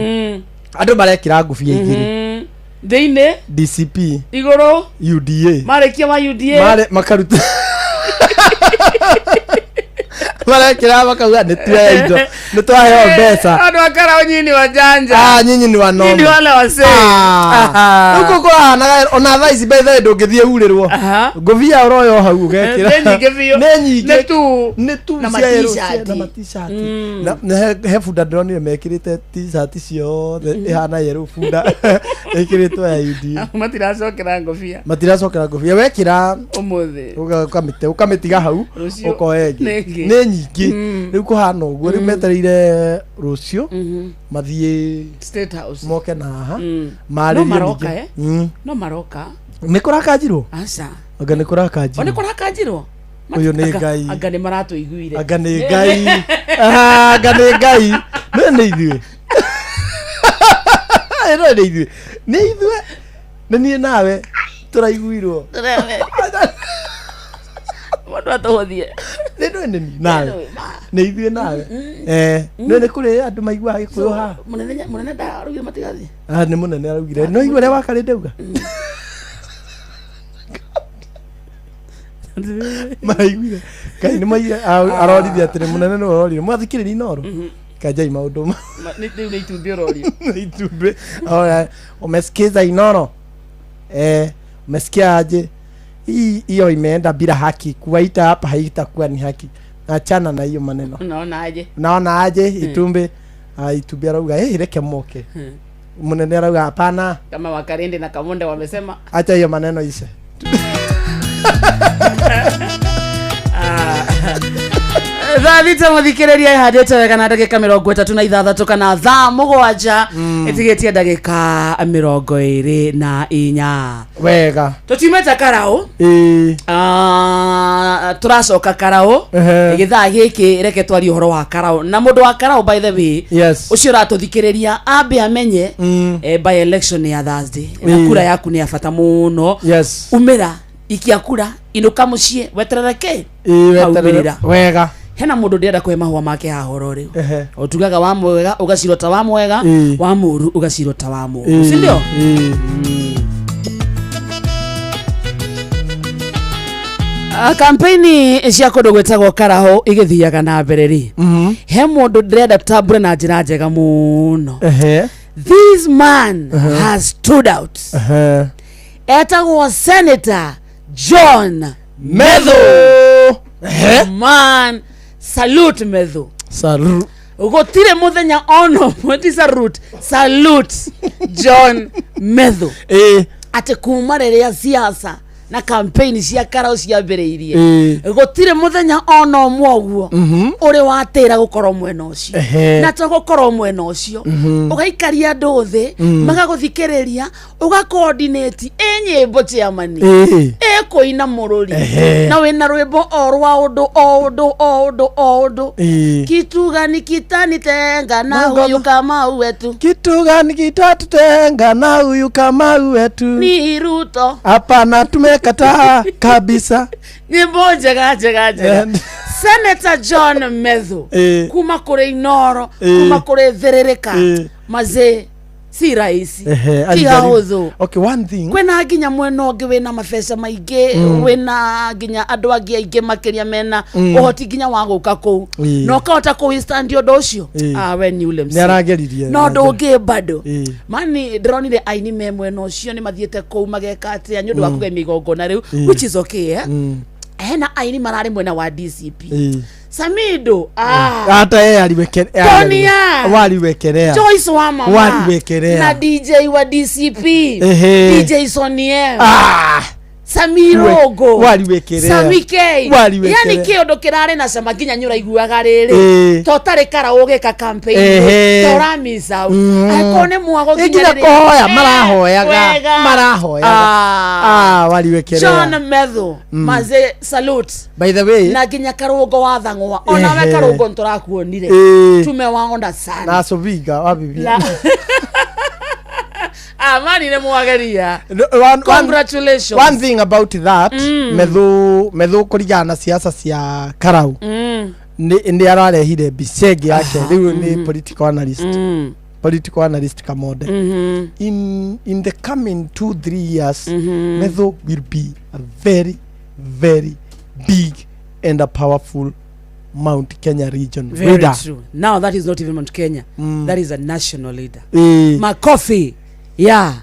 andu marekira ngufia igiri deine DCP igoro UDA marekia ma UDA makaruta marekira makauga ni tuya indo ni twaheo mbeca andu akara nyinyi wajanja nyinyi ni wanoma nyinyi wale wase uko kwa na ona thaici bethe ndungithie urirwo nguvia oroyo hau ugekira ne tu na t-shirt na he funda ndronire mekirite t-shirt ciothe ihana yero funda ekiritwo ya UD matiracokera ngofia wekira umuthi ukamitiga hau ukoengi ne nyingi riu kuhana uguo riu metereire rucio mathie State House moke na haha no maroka ni kurakanjirwo aca anga ni kurakanjirwo ni kurakanjirwo uyu ni ngai anga ni maratu iguire anga ni ngai ne ithuĩ ne ithuĩ na niĩ nawe turaiguirwo wandu atohothie nĩ nawe nĩ ithuĩ nawe nĩ kũrĩ andũ maiguaga gĩkũyũ haha munene ndarugire matigathi nĩ munene araugire no igũre wakarĩ ndauga maraiguire kai nĩ maire arorithia atĩ nĩ munene nĩ ororire mwathikĩrĩria inoro kanjai maũndũ nĩ itumbĩ ũrorio itumbĩ umesikiza inoro umesikia aje hiyo imeenda bila haki kuwaita hapa haitakuwa ni haki achana na hiyo maneno naona aje itumbe itumbi arauga reke moke munene arauga hapana kama Wakarende na Kamonde wamesema acha hiyo maneno ishe thita muthikiriria ihandite wega na ndagika 36 kana thaa mugwanja itigetie ndagika 24 wega tutimeta Karao turacoka Karao githaa giki reke twari uhoro wa Karao na mundu wa Karao by the way ucio ratuthikiriria ambe amenye by election ya Thursday na kura yaku ni ya bata muno umira ikiakura inuka mucie weterereke wega hena mundu ndienda kwe mahua make hahoro riu utugaga wa mwega ugacirota wa mwega wa muru ugacirota wa muru si ndio Kampeni cia kundu gwetagwo Karaho igithiaga na mbere ri. He mundu ndirenda tutambure na njira njega muno. This man has stood out. Etagwo Senator John Medho. Man, salute Medho. Salute. Ugotire muthenya ono mweti salute John Medho. Ate kuma riria siasa na campaign cia Karaho cia mbereirie gutire muthenya ono mwoguo uri watira gukorwo mwena ucio na to gukorwo mwena ucio ugaikaria andu thi magaguthikiriria uga coordinate enyimbo cia mani kuina mururi na wina rwimbo orwa undu kituga nikitani tenga na huyu kama wetu kituga nikitatutenga na huyu kama wetu ni Ruto hapana tumekataa kabisa. Nyimbo njega. Senator John Medho kuma kure Inoro kuma kure Therereka maze si rahisi tiga huthu. Okay, one thing kwena nginya mwena ungi wina mabesa maingi wina nginya andu angi aingi makiria mena uhoti nginya wa guka ku no kahota ku stand undu ucio we ni ule msi ni arageririe no ndungi bado mani ndronire aini me mwena ucio ni mathiete ku mageka atia nyu ndu wa kugemia igongona riu which is okay hena aini marari mwena wa DCP Samido hata yeye aliwekelea waliwekelea Joyce wa mama waliwekelea na DJ wa DCP DJ Sonie Samirogo waliwekelea Samike yani kiondo kirare na sama ginya nyura iguaga riri totare Karaho geka campaign toramisa akone mwago ginya kohoya marahoyaga waliwekelea John Medho maze salute by the way na ginya Karongo wathangwa ona we Karongo nturakuonire tumewaonda sana na soviga wabibi Amani ne mwageria. Congratulations. One thing about that, Medho kurigana siasa cia Karaho. Ndi ararehire bisege yake riu ni political analyst kamode. In the coming 2-3 years, Medho will be a very very big and a powerful Mount Kenya region very leader. True. Now that is not even Mount Kenya. That is a national leader. Makofi. Yeah,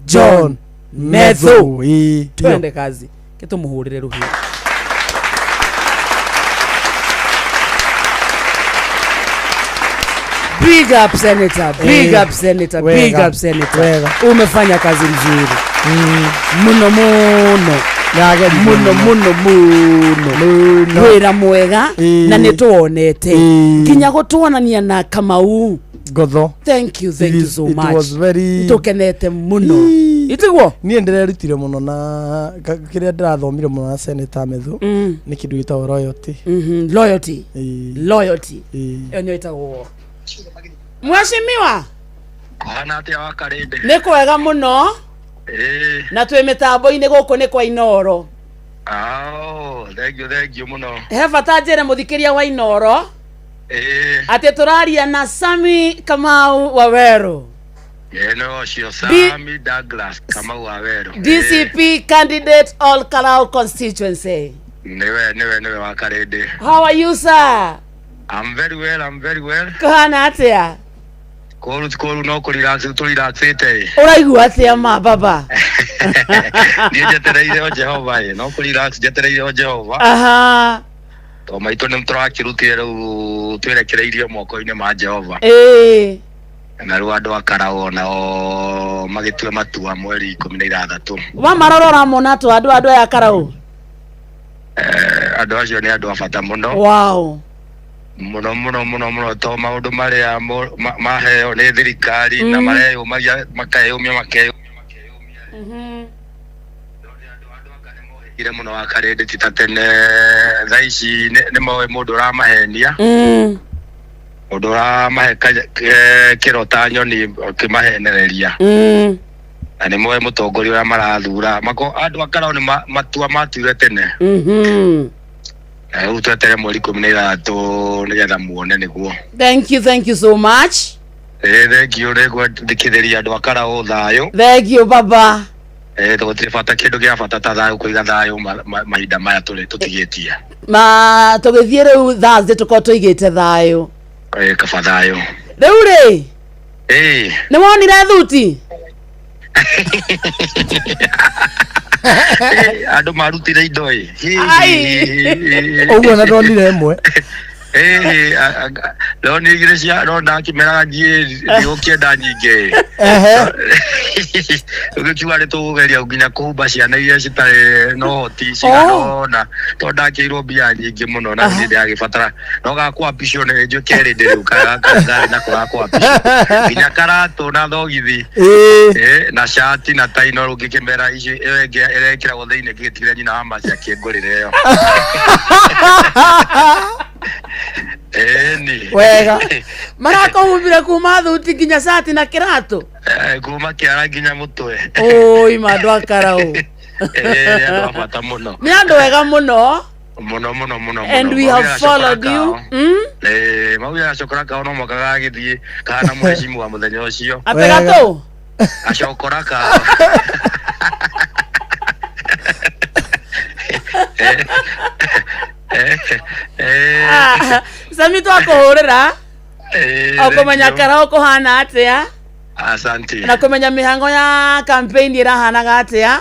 John Medho. Twende kazi. Keto muhurire ruhi. Big up Senator. Big up Senator. Big up Senator. Umefanya kazi nzuri. Muno. Wira mwega na nituonete. Kinya gutuonania na Kamau Gotho. Thank you so much. It was very tukenete muno. Itigwo nie ndirerutire muno na kiria ndirathomire muno na Senator Medho ni kindu gitagwo loyalty. Loyalty enyo itagwo Mwashimiwa ana atia wa Karende ni kwega muno na twi mitambo-ini guku ni kwa Inoro. Thank you muno. He bata njire muthikiria wa Inoro ate turaria na Sami Kamau Waweru. No, cio Sami Douglas Kamau Waweru, DCP candidate all Karaho constituency. Newe wa Karende. How are you, sir? I'm very well. Kahana atia? Kolu no kuliraxite. Uraigua atia ma baba? Ni jetereire o Jehova no kulirax jetereire o Jehova. To maito ne mtrakirutire ru twerekereirie moko-ini ma Jehova. Na ru andu a Karaho nao magitue matua mweri 16. Wa marorora mona to andu ya Karaho. Andu acio ni andu a bata muno. Wow. Muno to maundu maria maheo ni thirikari na mareo makayumia makeyumia. Ire muno wa Karende titatene thaici ni moe mundu ramahenia mundu ramahe kirota nyoni kimahenereria na ni moe mutongoria uria marathura mako andu a Karaho ni matua matuire tene twetere mweri 16 nigetha muone niguo. Thank you so much. Thank you. Niguo ndikithiria andu a Karaho thayo. Thank you baba. tugutire bata kindu gia bata ta thayo kuiga thayo mahinda maya tutigitie ma tugithie riu Thursday tuko tuigite thayo kaba thayo riu ri ni wonire thuti andu marutire indo uguo na ndonire imwe leo ni iglesia no ndakimera ngie ndiukienda nyinge ugikiuga ni tugeria nginya kuhumba ciana iria citari no hoti cigana to ndakirwo mbia nyingi muno na ndi agibatara no gakwa pisho ne njo kere ndi ruka ngari na kwa pisho nginya karatu na thogithi na shati na tai no rugikimera ici irekira guthiine gitigire nyina hamba cia kingurire yo wega marakohumbire kuma thuti nginya shati na kirato kuma kiara nginya mutwe oi mandu akarau andu abata muno ni andu wega muno muno and we have followed you mauya chokora ka no mokaga githie kana mwecimu wa muthenya ucio apegato achokora ka Sami twakuhurira okumenya kara ukuhana atia asante na kumenya mihango ya campaign irahanaga atia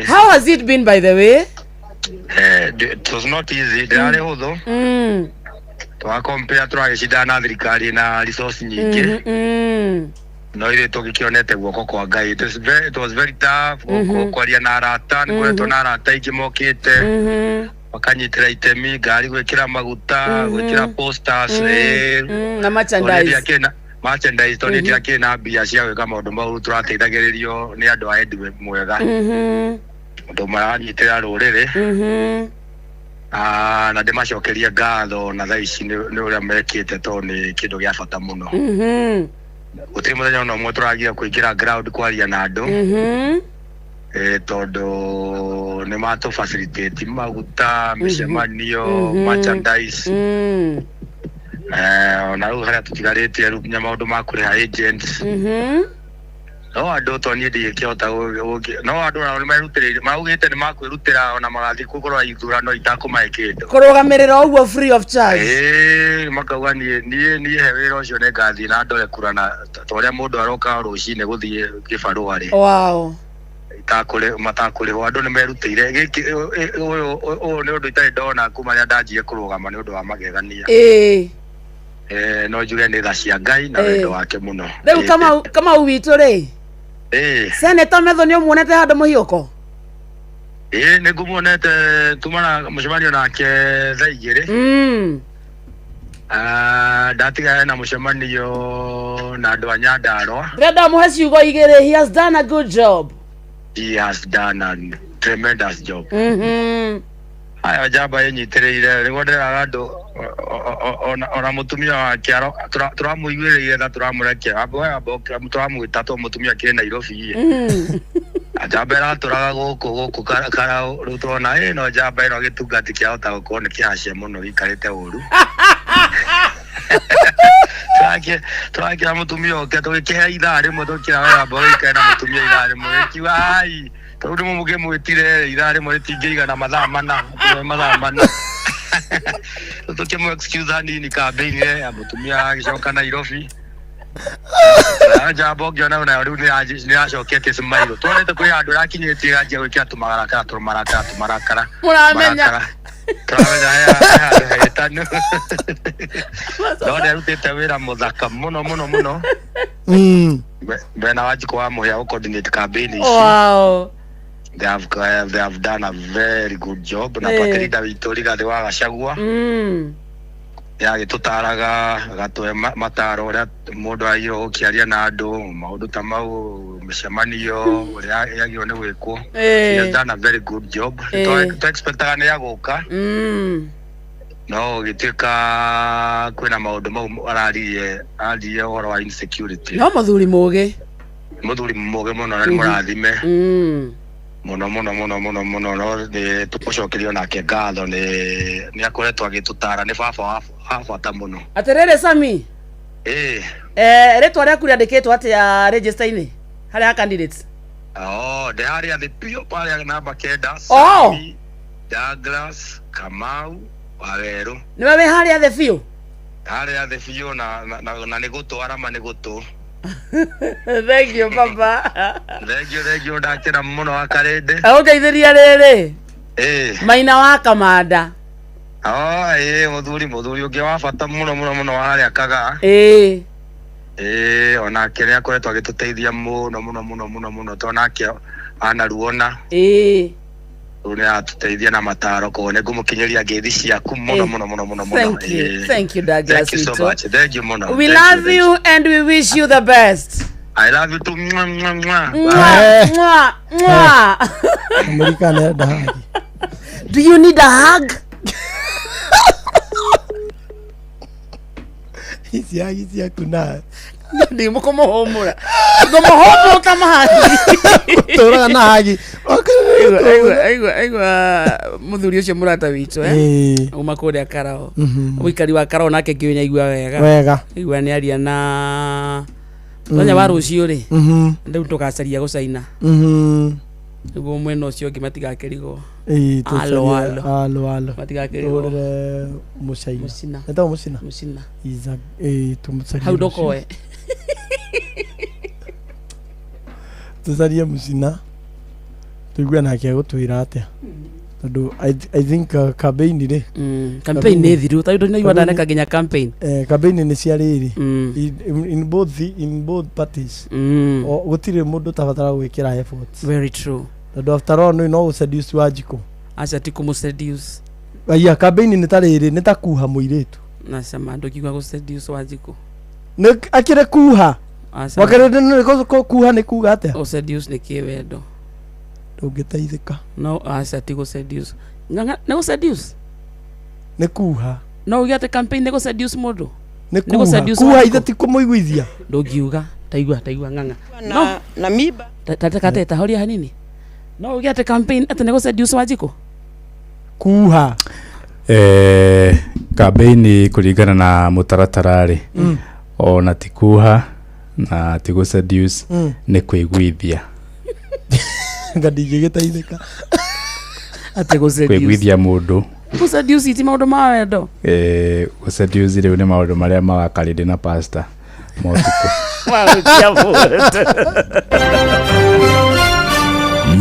how has it been by the way it was not easy ndari huthu twa compare turagicindana thirikari na resource nyingi no ile tugikionete guoko kwa Ngai it was very tough kwaria na arata niguetwo na arata ingi mokite wakanyitira itemi ngari gwikira maguta gwikira posters na merchandise to niti akina mbia cia gwika maundu mau turateithagiririo ni andu a Edwin mwega andu maranyitira ruriri na ndimacokeria ngatho na thaa ici ni uria mekite to ni kindu gia bata muno gutiri muthenya no mwe turagia kuingira ground kwaria na andu tondu ni matu facilitate maguta micemanio merchandise na riu haria tutigarite riu nginya maundu ma kuriha agents no andu to ni ndikiota no andu na merutire maugite ni makwirutira ona magathi kukorwa ithurano itakumae kindu kurugamirira uguo free of charge makauga ni he wira ucio ne ngathi na ndore kurana toria mundu aroka rucine guthie kibarua wow matakuri andu ni merutire giki uyu ni undu itari ndona kuma ria ndanjie kurugama ni undu wa magegania no njuge ni tha cia Ngai na wendo wake muno riu kama witu ri Senator Metho ni umuonete handu muhiuko ni ngumuonete tumana mucemanio nake thaa igiri ndatiga na mucemanio na andu a Nyandarua renda muhe ciugo igiri he has done a good job he has done a tremendous job aya jamba yenyitireire rigo nderaga andu ona mutumia wake turamuiguire na turamurekia turamwita to mutumia kiri Nairobi ajamba raturaga guku kara rutona no jamba ino gitungati kiahota gukorwo ni kihacia muno gikarite uru turakira mutumia oke tugikihe ithaa rimwe tukira wega boika na mutumia ithaa rimwe kiwa ai tondu muge mwitire ithaa rimwe ritingĩigana mathaa mana tukimwe excuse hanini campaign ya mutumia agicoka Nairobi jabo ngiona na riu ni acokete Smailo twarete kwi andu rakinyitie ganjia gwikira tumarakara muramenya traweza haya tano ndio rutete wira muthaka muno bena wajiko wa muhia coordinate campaign wow they have done a very good job na patrida Victoria Gathe wa Gachagua ya gitutaraga gatwe mataro ria mundu ayiro ukiaria na andu maundu ta mau micemanio uria yagio ni gwikwo he has done a very good job to expectaga ni yaguka no gitwika kwina maundu mau ararie uhoro wa insecurity no muthuri muge muno na murathime muno no tucokerio nake ngatho ni akoretwo agitutara ni baba bata muno aterere Sami ritwa riaku riandikitwo atia register-ini haria candidates De haria the pio pale namba kenda. Sami, Douglas, Kamau, Waweru. Ni wewe haria the fio? Haria the fio na nigutu arama nigutu. Thank you papa. Thank you ndakira muno wa Karede. Ugeithiria riri. Maina wa Kamanda. Muthuri ungi wa bata muno haria Kaga. Ona kene akoretwo agituteithia muno tonake anaruona. Une atuteithia na mataro kone ngumukinyeria ngethi ciaku muno. Thank you Douglas. Thank you so much. Thank you muno. We love you and we wish you the best. I love you too. Mwah. Do you need a hug? Isi kuna. Ndi mukomohomora. Mukomohomo tamahagi. Tora na hagi. Aigua muthuri ucio murata witu uma kuria Karao. Wikari wa Karao nake nginya igua wega. Igua ni aria na Tonya wa rucio ri. Ndu tugacaria gucaina. Niguo mwena ucio ngi matigakerigo. Alo. Matigakerigo. Mucaina. Ndio mucina. Iza tumucaria. Hau dokoe. Tuzaria mucina. Tuigua nake gutwira atia. Tondu I think campaign ri. Campaign ni thiru. Tondu ni iwanda neka ginya campaign. Campaign ni cia riri. In both parties. Gutire mundu tabatara gwikira efforts. Very true. Tondu after all no seduce Wanjiku. Acha tikumu seduce. Aya campaign ni tariri ni takuha muiretu. Na sama ndokiwa go seduce Wanjiku. Ne akire kuha. Wakarede ni kuha ni kuga atia. O seduce ni kiwendo. Ndungiteithika. No acha tigo seduce. Nganga no seduce. Ne kuha. No ugate campaign ne go seduce mundu. Ne kuha ithati kumuiguithia. Ndogiuga taigua nganga. Na miba. Tatakata horia hanini. No ugate campaign ate ne go seduce Wanjiku. Kuha. Campaign kuringana na mutaratarari. Ona tikuha na tigo seduce ne kuiguithia. Ngadije gitaithika. Ate go seduce. Kuiguithia mundu. Go seduce iti maundu ma wendo. Go seduce riu ni maundu maria magakarinde na pastor. Motuko.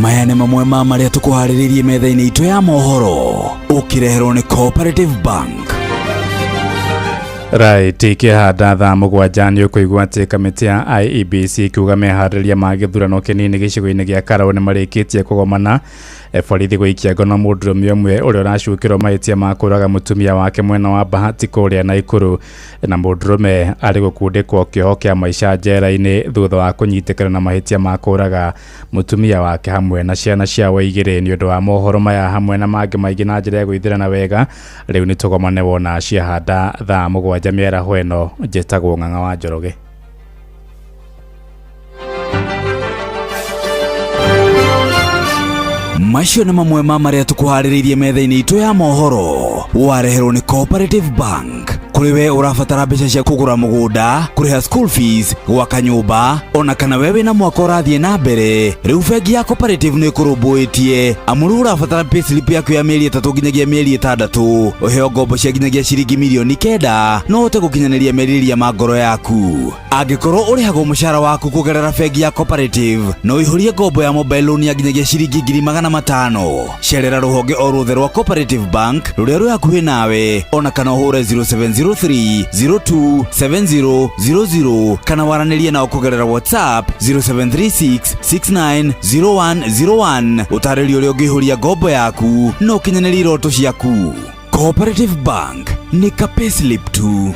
Maya nĩ mamwe ma marĩa tũkũharĩrĩirie metha-inĩ itũ ya mohoro ũkĩreherwo nĩ Cooperative Bank. Right, ikihanda thaa mũgwanja nĩ ũkũigua atĩ kamĩtĩ ya IEBC ikiuga meharĩrĩria ma gĩthurano kĩnini gĩcigo-inĩ gĩa Karau nĩ marĩkĩtie kũgomana borithi gũikia ngono mũndũrũme ũmwe ũrĩa ũracukĩrwo mahĩtia ma kũraga mũtumia wake mwena wa Bahati kũrĩa Naikuru, na mũndũrũme arĩ gũkundĩkwo kĩoho kĩa maica njera-inĩ thutha wa kũnyitĩkana na mahĩtia ma kũraga mũtumia wake hamwe na ciana ciao igĩrĩ. Nĩ ũndũ wa mohoro maya hamwe na mangĩ maingĩ na njĩra ya gũithĩrana wega, rĩu nĩ tũgomane wona ciahanda thaa mũgwanja mĩaraho ĩno. Njĩtagwo Ng'ang'a wa Njoroge. Macio nĩ mamwe ma marĩa tũkũharĩrĩirie metha-inĩ itũ ya mohoro wareherwo nĩ Cooperative Bank. Kuri we urabatara mbeca cia kugura mugunda, kuriha school fees, gwaka nyumba, ona kana wewe na mwaka ũrathiĩ na mbere, riu bengi ya Cooperative nĩ ĩkũrũmbũĩtie amuru urabatara payslip yaku ya mĩeri 3 nginyagia mĩeri 6, ũheo ngombo cia nginyagia ciringi mirioni 9 no ũte gũkinyanĩria merirĩria ma ngoro yaku. Angĩkorwo ũrĩhagwo mũcara waku kũgerera bengi ya Cooperative, no ihũrie ngombo ya mobile loan ya nginyagia ciringi 500,000. Cerera rũhonge o ruothe rwa Cooperative Bank rũrĩa rwĩ hakuhĩ nawe, ona kana ũhũre 0703027000 kana waranĩrie nao kũgerera WhatsApp 0736690101 ũtarĩrie ũrĩa ũngĩihũria ngombo yaku no ũkinyanĩrie iroto ciaku. Cooperative Bank nĩ ka payslip tu.